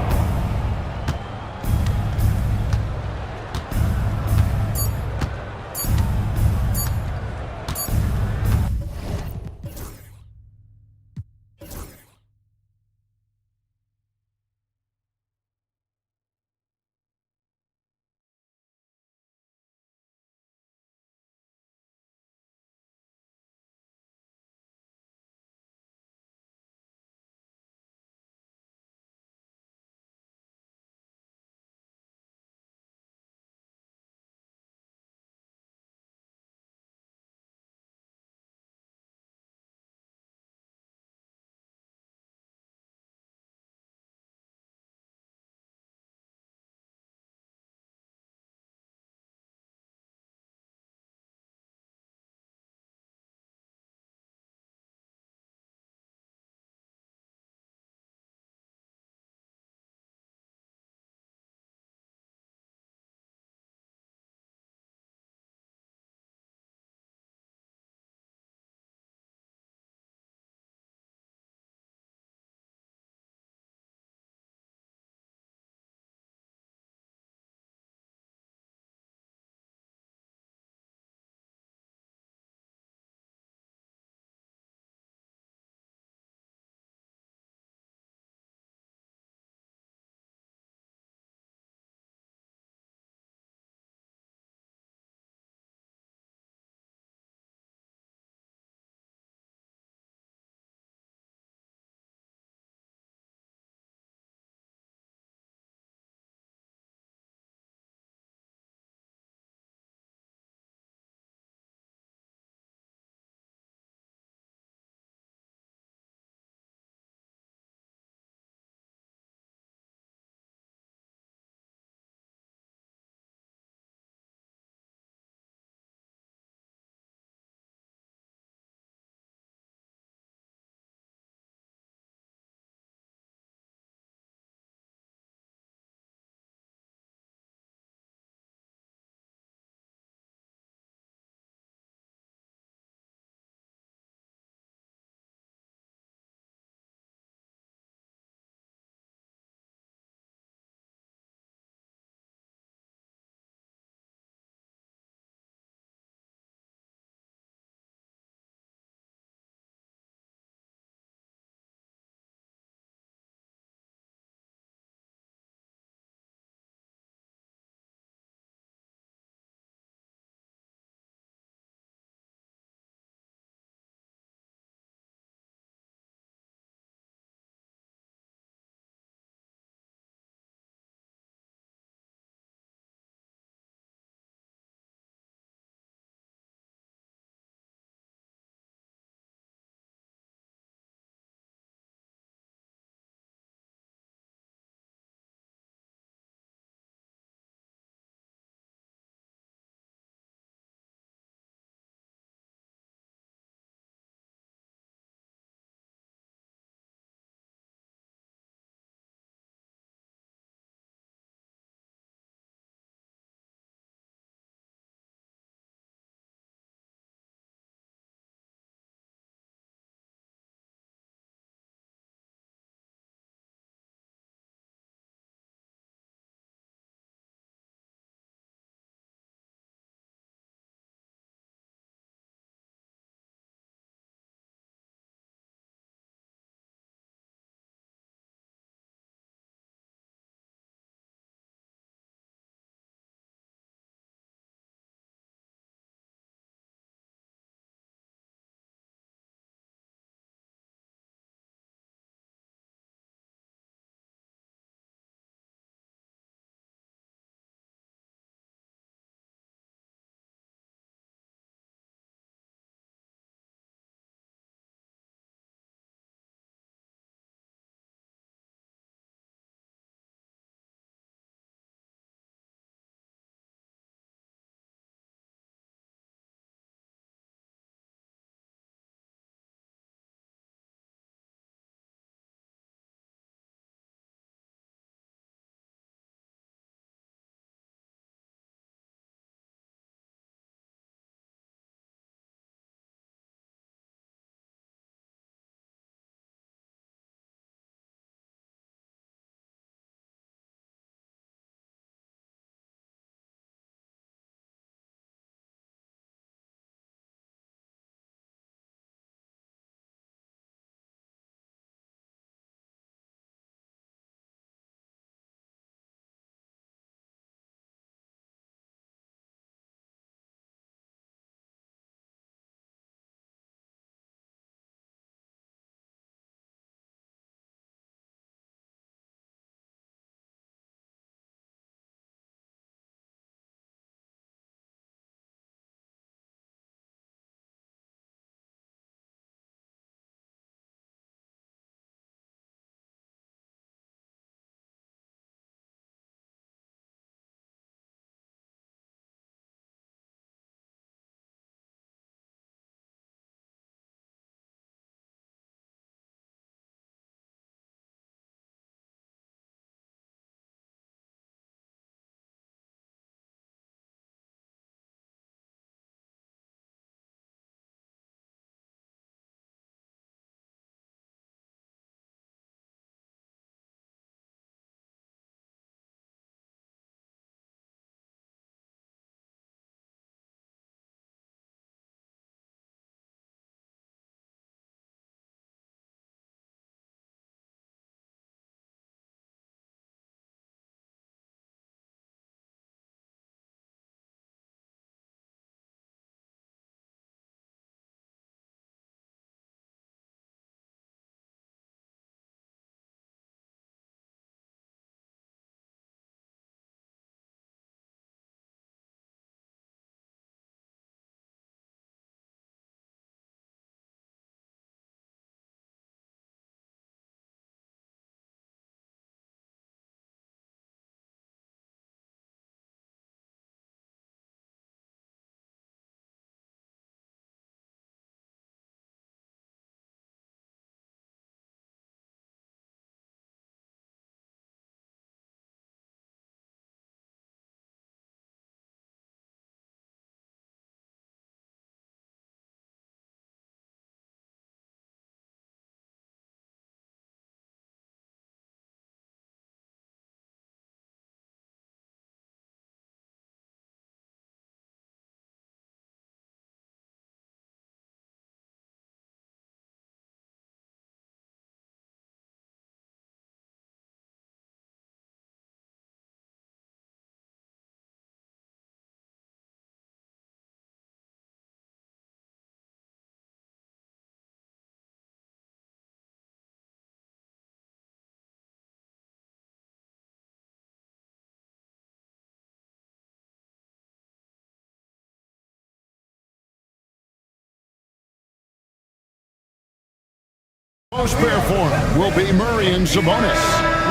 A: Most pair form will be Murray and Sabonis.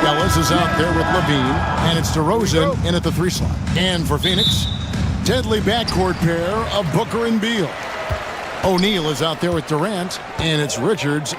A: Ellis is out there with Levine, and it's DeRozan in at the 3 slot. And for Phoenix, deadly backcourt pair of Booker and Beal. O'Neal is out there with Durant, and it's Richards.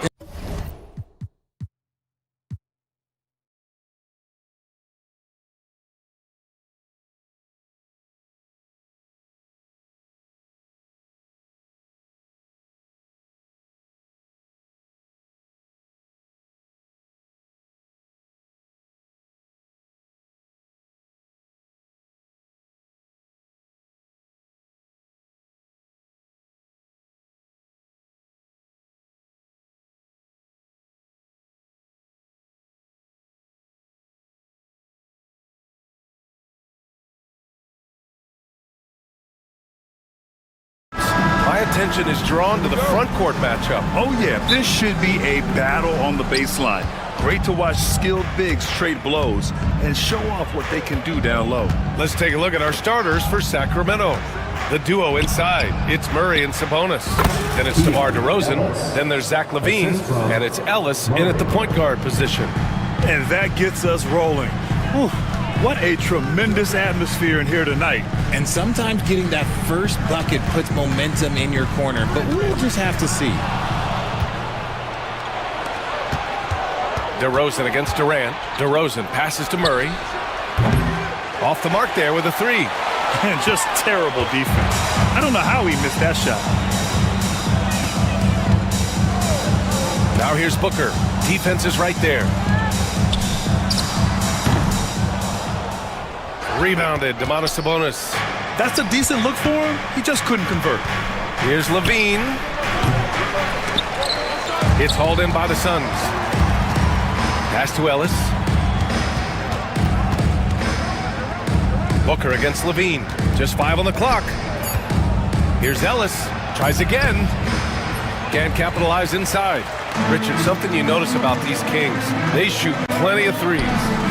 H: My attention is drawn to the front court matchup.
K: Oh yeah, this should be a battle on the baseline. Great to watch skilled bigs trade blows and show off what they can do down low.
H: Let's take a look at our starters for Sacramento. The duo inside, it's Murray and Sabonis. Then it's DeMar DeRozan. Then there's Zach LaVine, and it's Ellis in at the point guard position.
K: And that gets us rolling. Whew. What a tremendous atmosphere in here tonight.
B: And sometimes getting that first bucket puts momentum in your corner, but we'll just have to see.
H: DeRozan against Durant. DeRozan passes to Murray. Off the mark there with a 3.
K: And just terrible defense. I don't know how he missed that shot.
H: Now here's Booker. Defense is right there. Rebounded, Domantas Sabonis.
K: That's a decent look for him. He just couldn't convert.
H: Here's LaVine. It's hauled in by the Suns. Pass to Ellis. Booker against LaVine. Just 5 on the clock. Here's Ellis. Tries again. Can't capitalize inside. Richard, something you notice about these Kings, they shoot plenty of threes.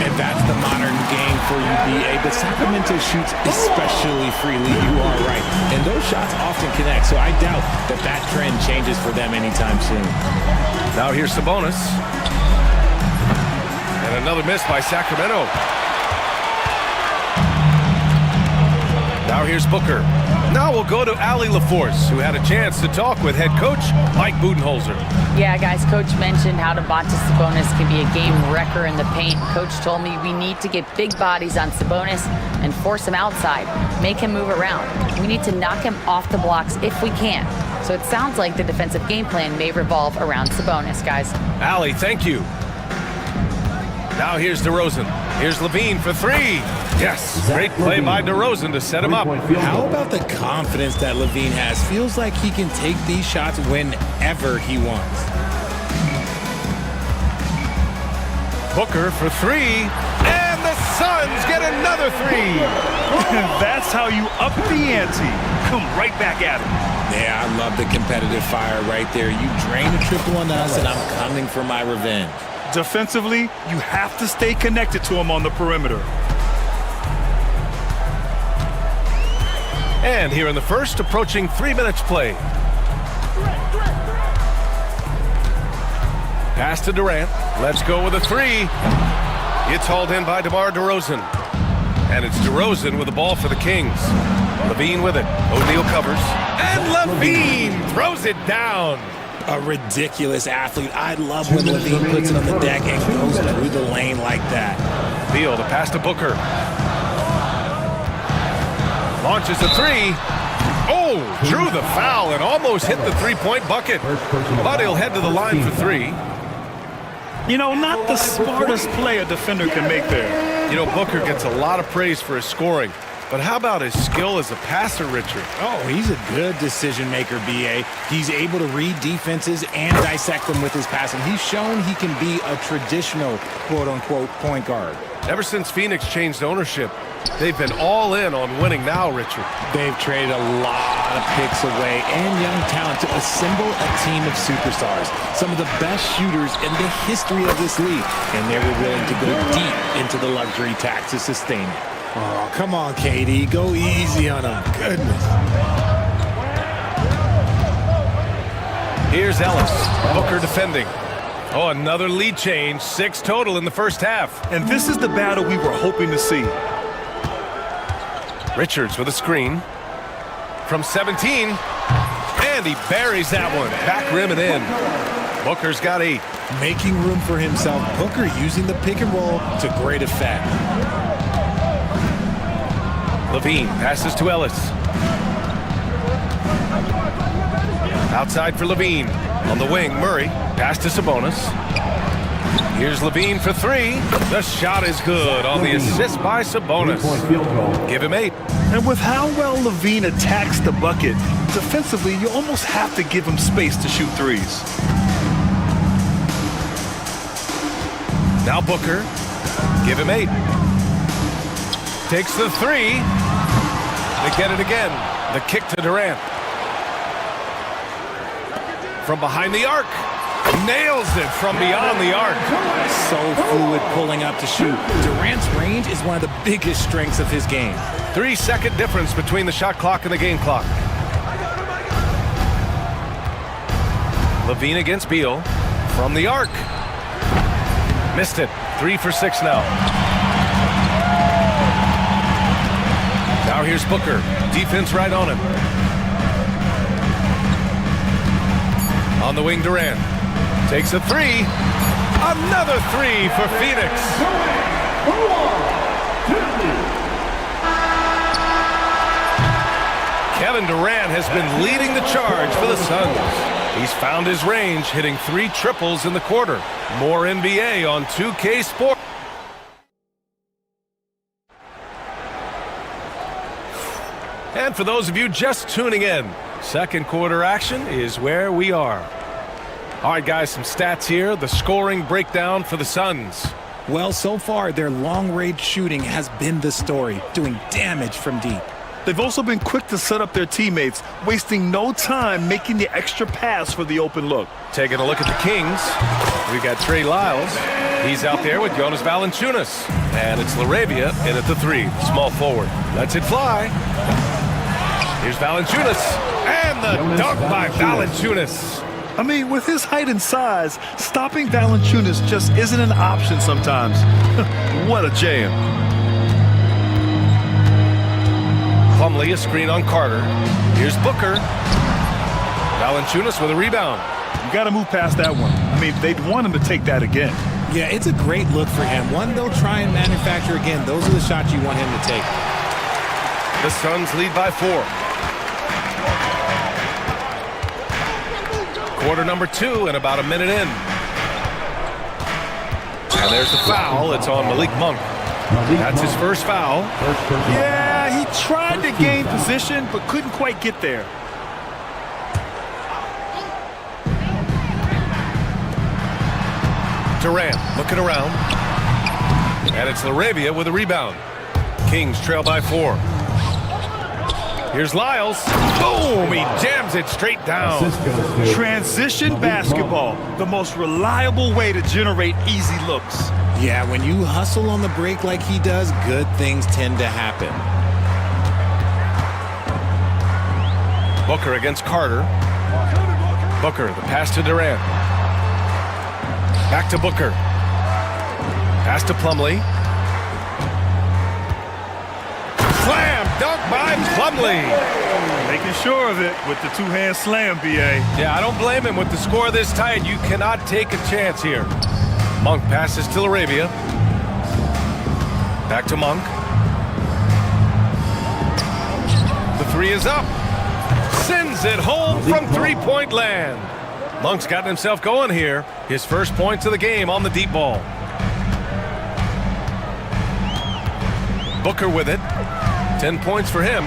B: And that's the modern game for you, BA. But Sacramento shoots especially freely. You are right. And those shots often connect, so I doubt that that trend changes for them anytime soon.
H: Now here's Sabonis. And another miss by Sacramento. Now here's Booker. Now we'll go to Allie LaForce, who had a chance to talk with head coach Mike Budenholzer.
J: Yeah, guys, Coach mentioned how Domantas Sabonis can be a game wrecker in the paint. Coach told me we need to get big bodies on Sabonis and force him outside, make him move around. We need to knock him off the blocks if we can. So it sounds like the defensive game plan may revolve around Sabonis, guys.
H: Allie, thank you. Now here's DeRozan. Here's LaVine for 3. Yes, great play by DeRozan to set him up.
B: How about the confidence that LaVine has? Feels like he can take these shots whenever he wants.
H: Booker for 3. And the Suns get another 3.
K: That's how you up the ante. Come right back at him.
B: Yeah, I love the competitive fire right there. You drain a triple on us, and I'm coming for my revenge.
K: Defensively, you have to stay connected to him on the perimeter.
H: And here in the first, approaching 3 minutes play. Pass to Durant. Let's go with a 3. It's hauled in by DeMar DeRozan. And it's DeRozan with the ball for the Kings. LaVine with it. O'Neal covers. And LaVine throws it down.
B: A ridiculous athlete. I love when LaVine puts it on the deck and goes through the lane like that.
H: Beal to pass to Booker. Launches a 3. Oh, drew the foul and almost hit the 3-point bucket. But he'll head to the line for 3.
K: You know, not the smartest play a defender can make there.
H: You know, Booker gets a lot of praise for his scoring. But how about his skill as a passer, Richard?
B: Oh, he's a good decision maker, BA. He's able to read defenses and dissect them with his passing. He's shown he can be a traditional, quote-unquote, point guard.
H: Ever since Phoenix changed ownership, they've been all in on winning now, Richard.
B: They've traded a lot of picks away and young talent to assemble a team of superstars. Some of the best shooters in the history of this league. And they were willing to go deep into the luxury tax to sustain it. Oh, come on, KD. Go easy on him. Goodness.
H: Here's Ellis. Booker defending. Oh, another lead change. 6 total in the first half.
K: And this is the battle we were hoping to see.
H: Richards with a screen. From 17. And he buries that one. Back rim and in. Booker's got 8.
B: Making room for himself. Booker using the pick and roll to great effect.
H: Levine passes to Ellis. Outside for Levine. On the wing, Murray. Pass to Sabonis. Here's Levine for 3. The shot is good on the assist by Sabonis. Give him 8.
K: And with how well Levine attacks the bucket, defensively, you almost have to give him space to shoot threes.
H: Now Booker. Give him 8. Takes the 3. They get it again. The kick to Durant. From behind the arc. Nails it from beyond the arc.
B: So fluid pulling up to shoot. Durant's range is one of the biggest strengths of his game.
H: 3-second difference between the shot clock and the game clock. Levine against Beal. From the arc. Missed it. 3 for 6 now. Now here's Booker. Defense right on him. On the wing, Durant. Takes a 3. Another 3 for Phoenix. Kevin Durant has been leading the charge for the Suns. He's found his range, hitting 3 triples in the quarter. More NBA on 2K Sports. And for those of you just tuning in, second quarter action is where we are. All right, guys, some stats here. The scoring breakdown for the Suns.
B: Well, so far, their long-range shooting has been the story, doing damage from deep.
K: They've also been quick to set up their teammates, wasting no time making the extra pass for the open look.
H: Taking a look at the Kings, we got Trey Lyles. He's out there with Jonas Valanciunas. And it's LaRavia in at the 3, small forward. Lets it fly. Here's Valanciunas. And the dunk by Valanciunas.
K: I mean, with his height and size, stopping Valanciunas just isn't an option sometimes. What a jam.
H: Plumlee, a screen on Carter. Here's Booker. Valanciunas with a rebound.
K: You got to move past that one. I mean, they'd want him to take that again.
B: Yeah, it's a great look for him. One they'll try and manufacture again. Those are the shots you want him to take.
H: The Suns lead by 4. Quarter number 2 and about a minute in. And there's the foul. It's on Malik Monk. That's his first foul.
K: Yeah, he tried to gain position, but couldn't quite get there.
H: Durant looking around. And it's LaRavia with a rebound. Kings trail by 4. Here's Lyles. Boom! He jams it straight down.
K: Transition basketball, the most reliable way to generate easy looks.
B: Yeah, when you hustle on the break like he does, good things tend to happen.
H: Booker against Carter. Booker, the pass to Durant. Back to Booker. Pass to Plumlee. Slam! Dunk by Plumlee.
K: Making sure of it with the two-hand slam, B.A.
H: Yeah, I don't blame him. With the score this tight, you cannot take a chance here. Monk passes to LaRavia. Back to Monk. The 3 is up. Sends it home from three-point land. Monk's gotten himself going here. His first points of the game on the deep ball. Booker with it. 10 points for him.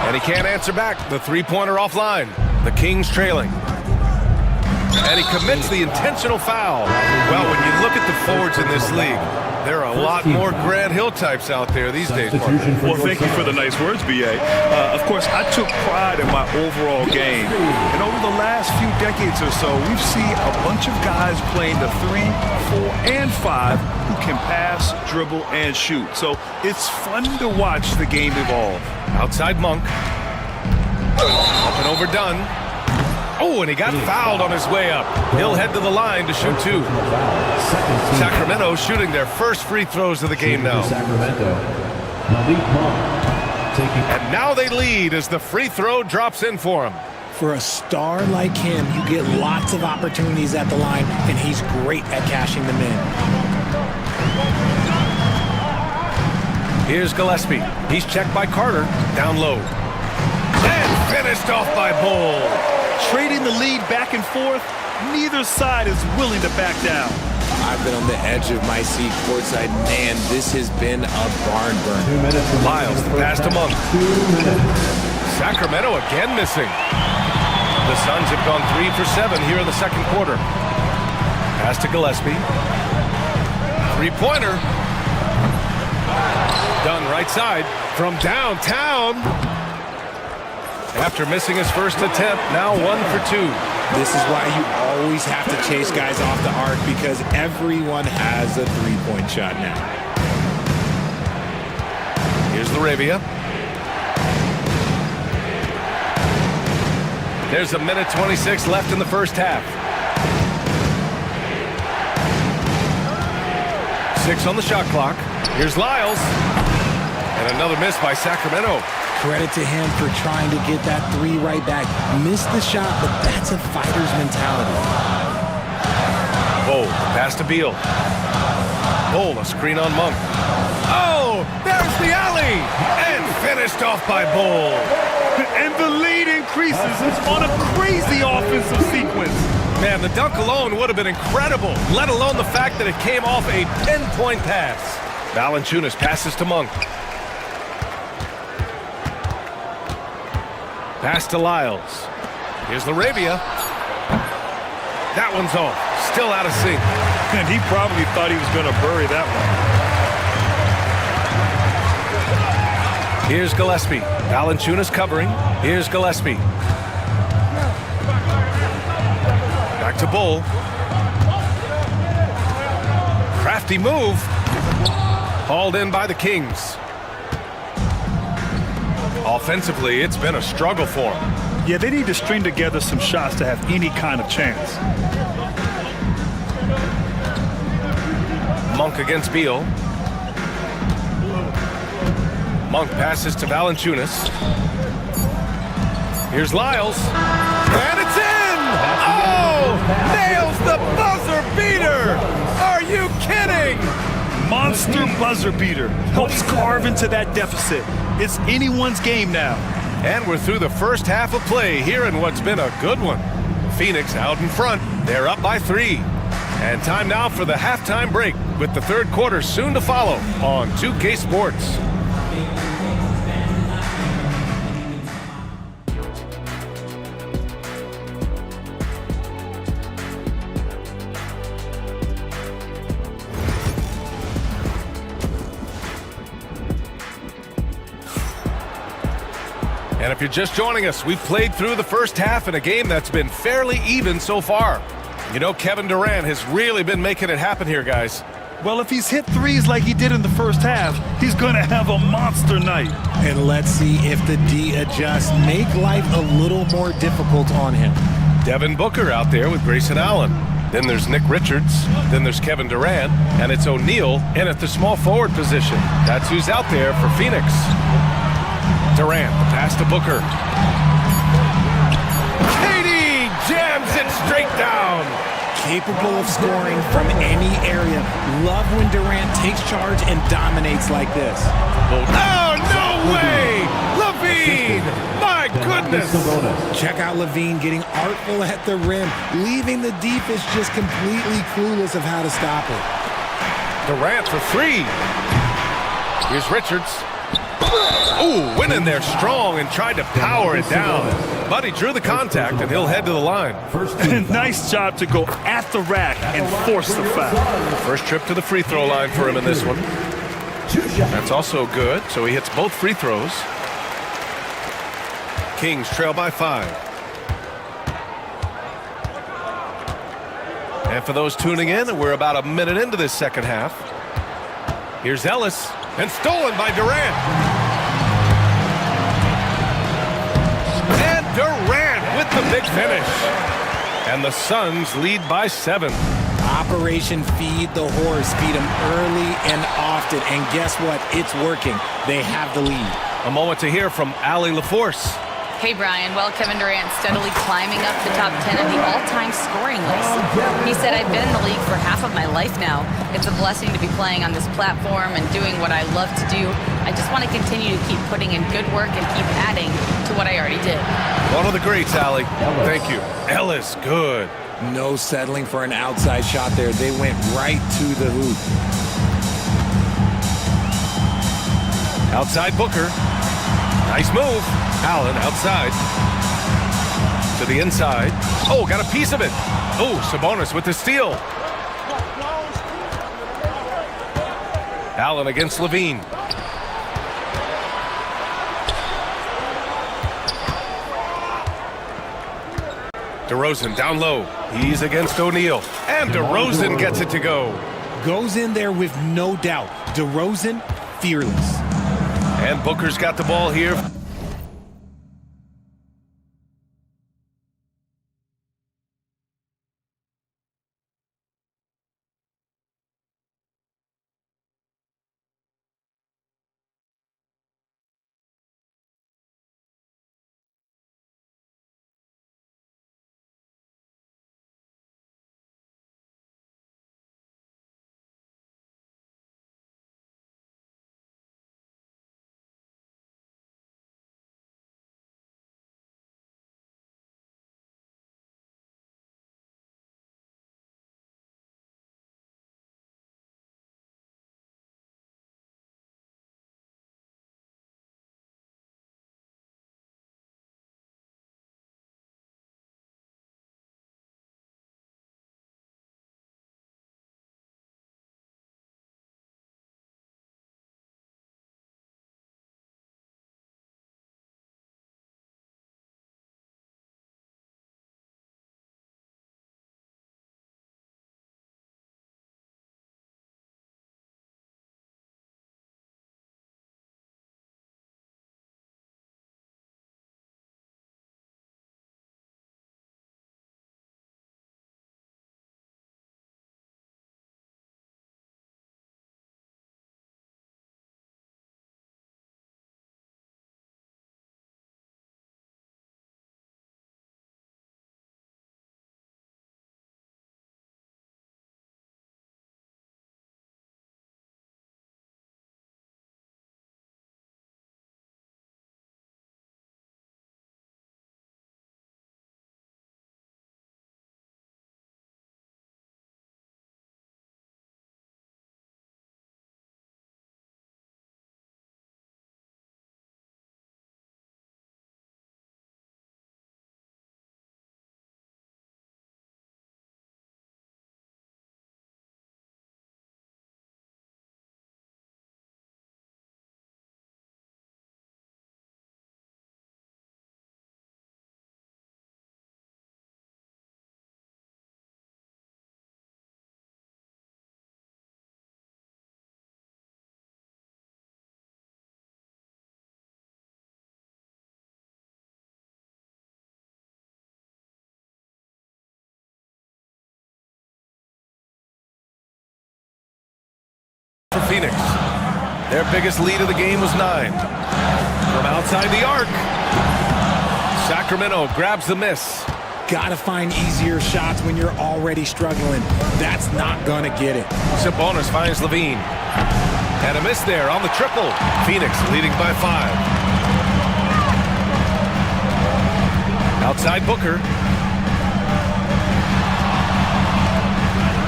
H: And he can't answer back. The three-pointer offline. The Kings trailing. And he commits the intentional foul. Well, when you look at the forwards in this league, there are a lot more Grant Hill types out there these days, Mark.
K: Well, thank you for the nice words, B.A. Of course, I took pride in my overall game. And over the last few decades or so, we've seen a bunch of guys playing the 3, 4, and 5 who can pass, dribble, and shoot. So it's fun to watch the game evolve.
H: Outside Monk. Up and overdone. Oh, and he got fouled on his way up. He'll head to the line to shoot 2. Sacramento shooting their first free throws of the game now. And now they lead as the free throw drops in for him.
B: For a star like him, you get lots of opportunities at the line, and he's great at cashing them in.
H: Here's Gillespie. He's checked by Carter. Down low. And finished off by Bull.
K: Trading the lead back and forth, neither side is willing to back down.
B: I've been on the edge of my seat courtside. Man, this has been a barn burner.
H: Lyles, the pass to Monk. Sacramento again missing. The Suns have gone 3 for 7 here in the second quarter. Pass to Gillespie. Three-pointer. Done right side from downtown. After missing his first attempt, now 1 for 2.
B: This is why you always have to chase guys off the arc, because everyone has a three-point shot now.
H: Here's Laravia. There's a minute 26 left in the first half. 6 on the shot clock. Here's Lyles. And another miss by Sacramento.
B: Credit to him for trying to get that 3 right back. Missed the shot, but that's a fighter's mentality.
H: Oh, pass to Beal. Oh, a screen on Monk. Oh, there's the alley. And finished off by Bull.
K: And the lead increases on a crazy offensive sequence.
H: Man, the dunk alone would have been incredible, let alone the fact that it came off a pinpoint pass. Valanciunas passes to Monk. Pass to Lyles. Here's Laravia. That one's off. Still out of sync.
K: And he probably thought he was going to bury that one.
H: Here's Gillespie. Valanciunas covering. Here's Gillespie. Back to Bull. Crafty move. Hauled in by the Kings. Offensively, it's been a struggle for them.
K: Yeah, they need to string together some shots to have any kind of chance.
H: Monk against Beal. Monk passes to Valanciunas. Here's Lyles. And it's in! Oh! Nails the buzzer beater! Are you kidding?
K: Monster buzzer beater. Helps carve into that deficit. It's anyone's game now.
H: And we're through the first half of play here in what's been a good one. Phoenix out in front. They're up by 3. And time now for the halftime break, with the third quarter soon to follow on 2K Sports. And if you're just joining us, we've played through the first half in a game that's been fairly even so far. You know, Kevin Durant has really been making it happen here, guys.
K: Well, if he's hit threes like he did in the first half, he's going to have a monster night.
B: And let's see if the D adjusts, make life a little more difficult on him.
H: Devin Booker out there with Grayson Allen. Then there's Nick Richards. Then there's Kevin Durant. And it's O'Neal in at the small forward position. That's who's out there for Phoenix. Durant, the pass to Booker. KD jams it straight down.
B: Capable of scoring from any area. Love when Durant takes charge and dominates like this.
H: Oh, no way! LaVine! My goodness!
B: Check out LaVine getting artful at the rim, leaving the defense just completely clueless of how to stop it.
H: Durant for 3. Here's Richards. Ooh, went in there strong and tried to power it down. But he drew the contact, and he'll head to the line.
K: Nice job to go at the rack and force the foul.
H: First trip to the free throw line for him in this one. That's also good, so he hits both free throws. Kings trail by 5. And for those tuning in, we're about a minute into this second half. Here's Ellis, and stolen by Durant. And Durant with The big finish. And the Suns lead by 7.
B: Operation Feed the Horse. Feed them early and often. And guess what? It's working. They have the lead.
H: A moment to hear from Allie LaForce.
J: Hey, Brian. Well, Kevin Durant steadily climbing up the top 10 of the all-time scoring list. He said, I've been in the league for half of my life now. It's a blessing to be playing on this platform and doing what I love to do. I just want to continue to keep putting in good work and keep adding to what I already did.
H: One of the greats, Allie. Thank you. Ellis, good.
B: No settling for an outside shot there. They went right to the hoop.
H: Outside Booker. Nice move. Allen outside. To the inside. Oh, got a piece of it. Oh, Sabonis with the steal. Allen against Levine. DeRozan down low. He's against O'Neal. And DeRozan gets it to go.
B: Goes in there with no doubt. DeRozan, fearless.
H: And Booker's got the ball here. For Phoenix. Their biggest lead of the game was 9. From outside the arc. Sacramento grabs the miss.
B: Gotta find easier shots when you're already struggling. That's not gonna get it.
H: Sabonis finds Levine. And a miss there on the triple. Phoenix leading by 5. Outside Booker.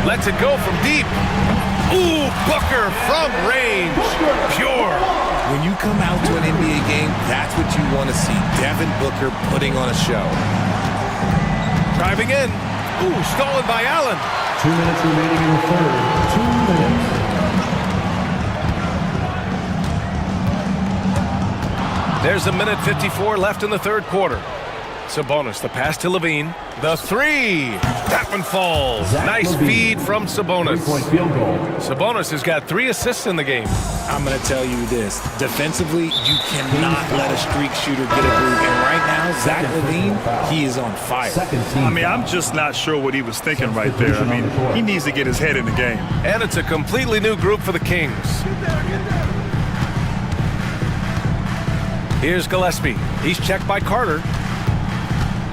H: Lets it go from deep. Ooh, Booker from range. Pure.
B: When you come out to an NBA game, that's what you want to see. Devin Booker putting on a show.
H: Driving in. Ooh, stolen by Allen.
M: 2 minutes remaining in the third. 2 minutes.
H: There's a minute 54 left in the third quarter. Sabonis, the pass to Levine. The three. That one falls. Nice feed from Sabonis. Sabonis has got 3 assists in the game.
B: I'm going to tell you this. Defensively, you cannot let a streak shooter get a groove. And right now, Zach Levine, he is on fire.
K: I mean, I'm just not sure what he was thinking right there. I mean, he needs to get his head in the game.
H: And it's a completely new group for the Kings. Here's Gillespie. He's checked by Carter.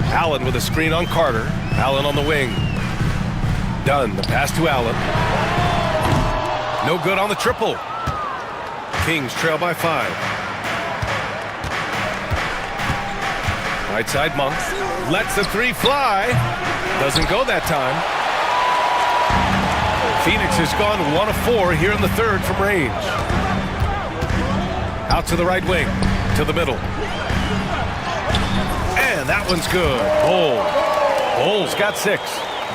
H: Allen with a screen on Carter. Allen on the wing. Dunn, the pass to Allen. No good on the triple. Kings trail by 5. Right side Monk. Lets the 3 fly. Doesn't go that time. Phoenix has gone 1 of 4 here in the third from range. Out to the right wing. To the middle. And that one's good. Bull's got 6.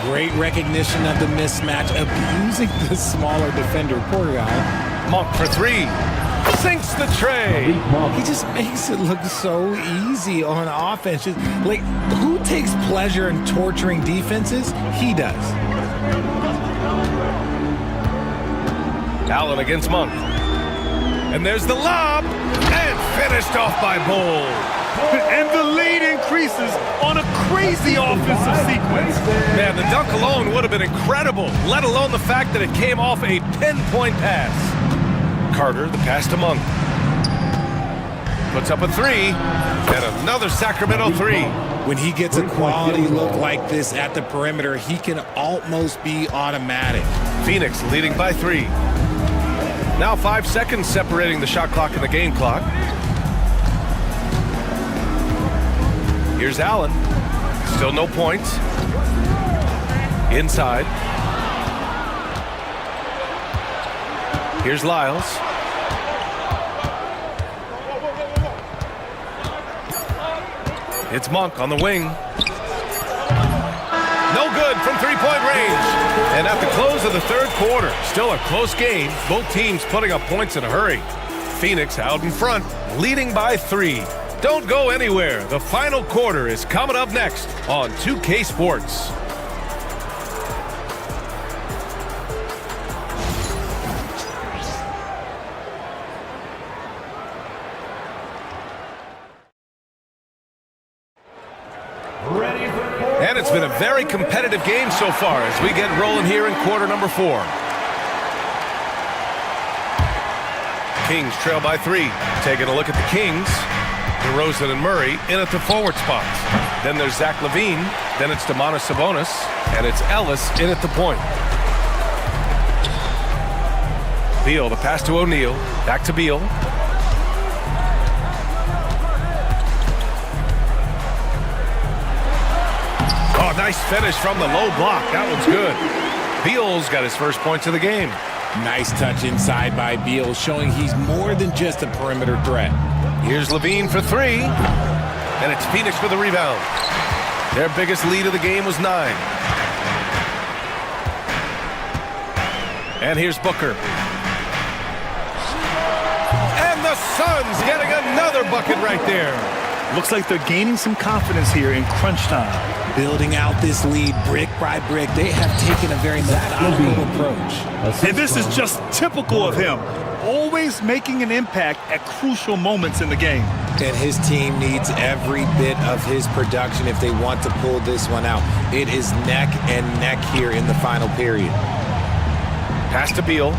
B: Great recognition of the mismatch, abusing the smaller defender. Poor guy.
H: Monk for 3. Sinks the tray.
B: He just makes it look so easy on offense. Just, like, who takes pleasure in torturing defenses? He does.
H: Allen against Monk. And there's the lob. And finished off by Bull.
K: And the lead increases on a crazy offensive sequence.
H: Man, the dunk alone would have been incredible, let alone the fact that it came off a pinpoint pass. Carter, the pass to Monk. Puts up a 3, and another Sacramento 3.
B: When he gets a quality look like this at the perimeter, he can almost be automatic.
H: Phoenix leading by 3. Now 5 seconds separating the shot clock and the game clock. Here's Allen. Still no points. Inside. Here's Lyles. It's Monk on the wing. No good from three-point range. And at the close of the third quarter, still a close game. Both teams putting up points in a hurry. Phoenix out in front, leading by 3. Don't go anywhere. The final quarter is coming up next on 2K Sports. And it's been a very competitive game so far as we get rolling here in quarter number 4. Kings trail by 3. Taking a look at the Kings. DeRozan and Murray in at the forward spots. Then there's Zach Levine. Then it's Domantas Sabonis. And it's Ellis in at the point. Beal, the pass to O'Neal. Back to Beal. Oh, nice finish from the low block. That one's good. Beal's got his first points of the game.
B: Nice touch inside by Beal, showing he's more than just a perimeter threat.
H: Here's Levine for 3. And it's Phoenix for the rebound. Their biggest lead of the game was 9. And here's Booker. And the Suns getting another bucket right there.
K: Looks like they're gaining some confidence here in crunch time.
B: Building out this lead brick by brick. They have taken a very methodical approach.
K: And this is just typical of him. Always making an impact at crucial moments in the game.
B: And his team needs every bit of his production if they want to pull this one out. It is neck and neck here in the final period.
H: Pass to Beal.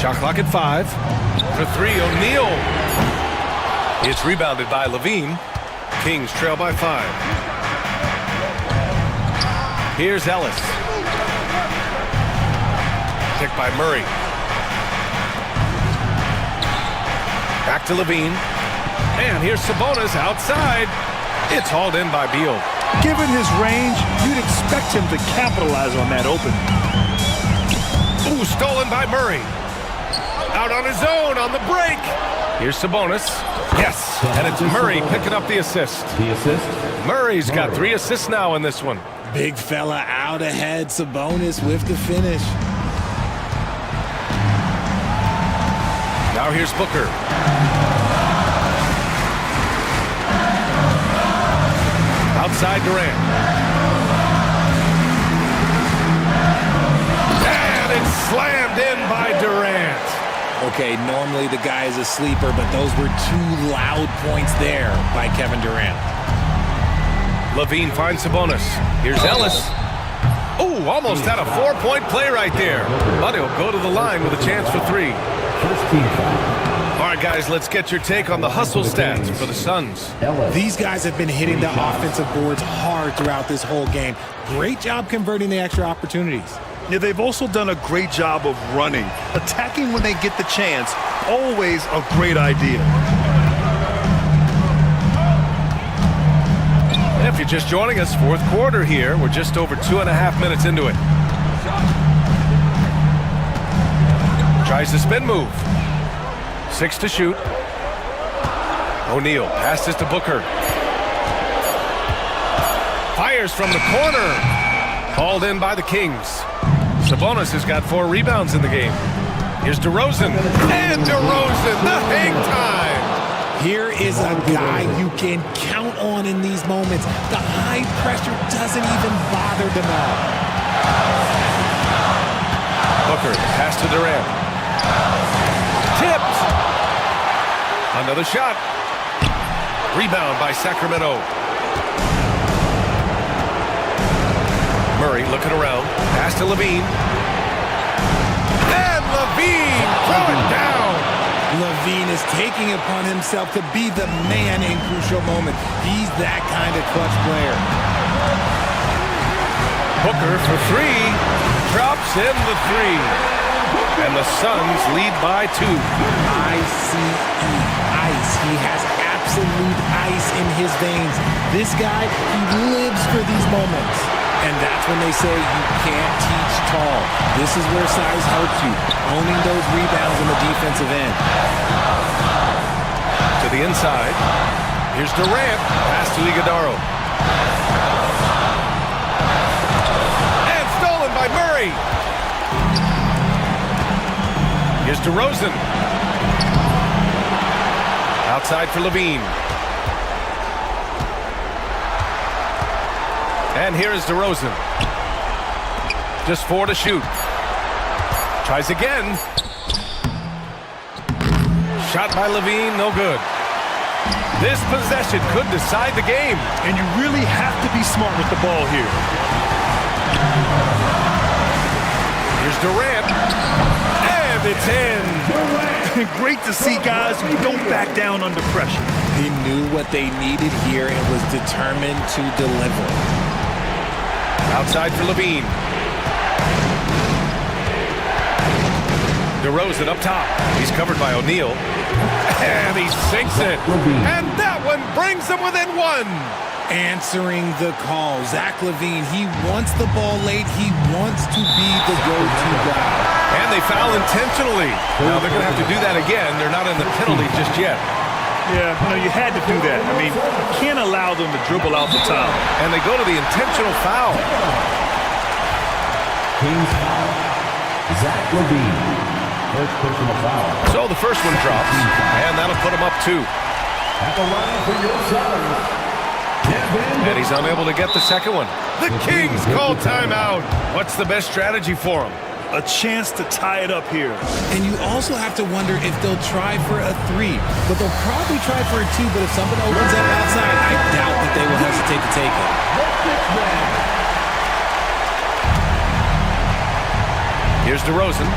H: Shot clock at 5. For 3, O'Neal. It's rebounded by Levine. Kings trail by 5. Here's Ellis. Picked by Murray. Back to Levine. And here's Sabonis outside. It's hauled in by Beal.
K: Given his range, you'd expect him to capitalize on that open.
H: Ooh, stolen by Murray. Out on his own on the break. Here's Sabonis. Yes, and it's Murray picking up the assist. Murray's got 3 assists now in this one.
B: Big fella out ahead. Sabonis with the finish.
H: Now here's Booker. Outside Durant. And it's slammed in by Durant.
B: Okay, normally the guy is a sleeper, but those were two loud points there by Kevin Durant.
H: Levine finds Sabonis. Here's Ellis. Oh, almost had a 4-point play right there. But he'll go to the line with a chance for 3. All right, guys, let's get your take on the hustle stats for the Suns.
B: These guys have been hitting the offensive boards hard throughout this whole game. Great job converting the extra opportunities.
K: Yeah, they've also done a great job of running. Attacking when they get the chance, always a great idea.
H: If you're just joining us, fourth quarter here. We're just over 2.5 minutes into it. Tries the spin move. 6 to shoot. O'Neal passes to Booker. Fires from the corner. Hauled in by the Kings. Sabonis has got 4 rebounds in the game. Here's DeRozan. And DeRozan, the hang time.
B: Here is a guy you can count on in these moments. The high pressure doesn't even bother them all.
H: Booker, pass to Durant. Tipped. Another shot. Rebound by Sacramento. Murray looking around. Pass to Levine. And Levine throw it down.
B: Levine is taking upon himself to be the man in crucial moments. He's that kind of clutch player.
H: Booker for 3. Drops in the 3. And the Suns lead by 2.
B: ICE. Ice. He has absolute ice in his veins. This guy, he lives for these moments. And that's when they say you can't teach tall. This is where size helps you. Owning those rebounds on the defensive end.
H: To the inside. Here's Durant. Pass to Iguodala. And stolen by Murray. Here's DeRozan. Outside for Levine. And here is DeRozan. Just 4 to shoot. Tries again. Shot by Levine, no good. This possession could decide the game.
K: And you really have to be smart with the ball here.
H: Here's Durant. And it's in.
K: Great to see guys who don't back down under pressure.
B: He knew what they needed here and was determined to deliver.
H: Outside for Levine. DeRozan up top. He's covered by O'Neal. And he sinks it. And that one brings them within 1.
B: Answering the call. Zach LaVine, he wants the ball late. He wants to be the go-to guy.
H: And they foul intentionally. Now they're going to have to do that again. They're not in the penalty just yet.
K: Yeah, you had to do that. I mean, you can't allow them to dribble out the top.
H: And they go to the intentional foul.
M: Kings foul. Zach LaVine. First personal foul.
H: So the first one drops, and that'll put him up 2.
M: At the line for your Suns, Kevin.
H: And he's unable to get the second one. The Kings call timeout. What's the best strategy for him?
K: A chance to tie it up here.
B: And you also have to wonder if they'll try for a 3. But they'll probably try for a 2, but if something opens up outside, I doubt that they will hesitate to take it.
H: Here's DeRozan.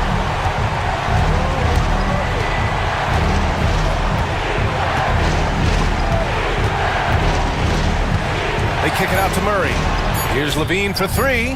H: They kick it out to Murray. Here's Levine for 3.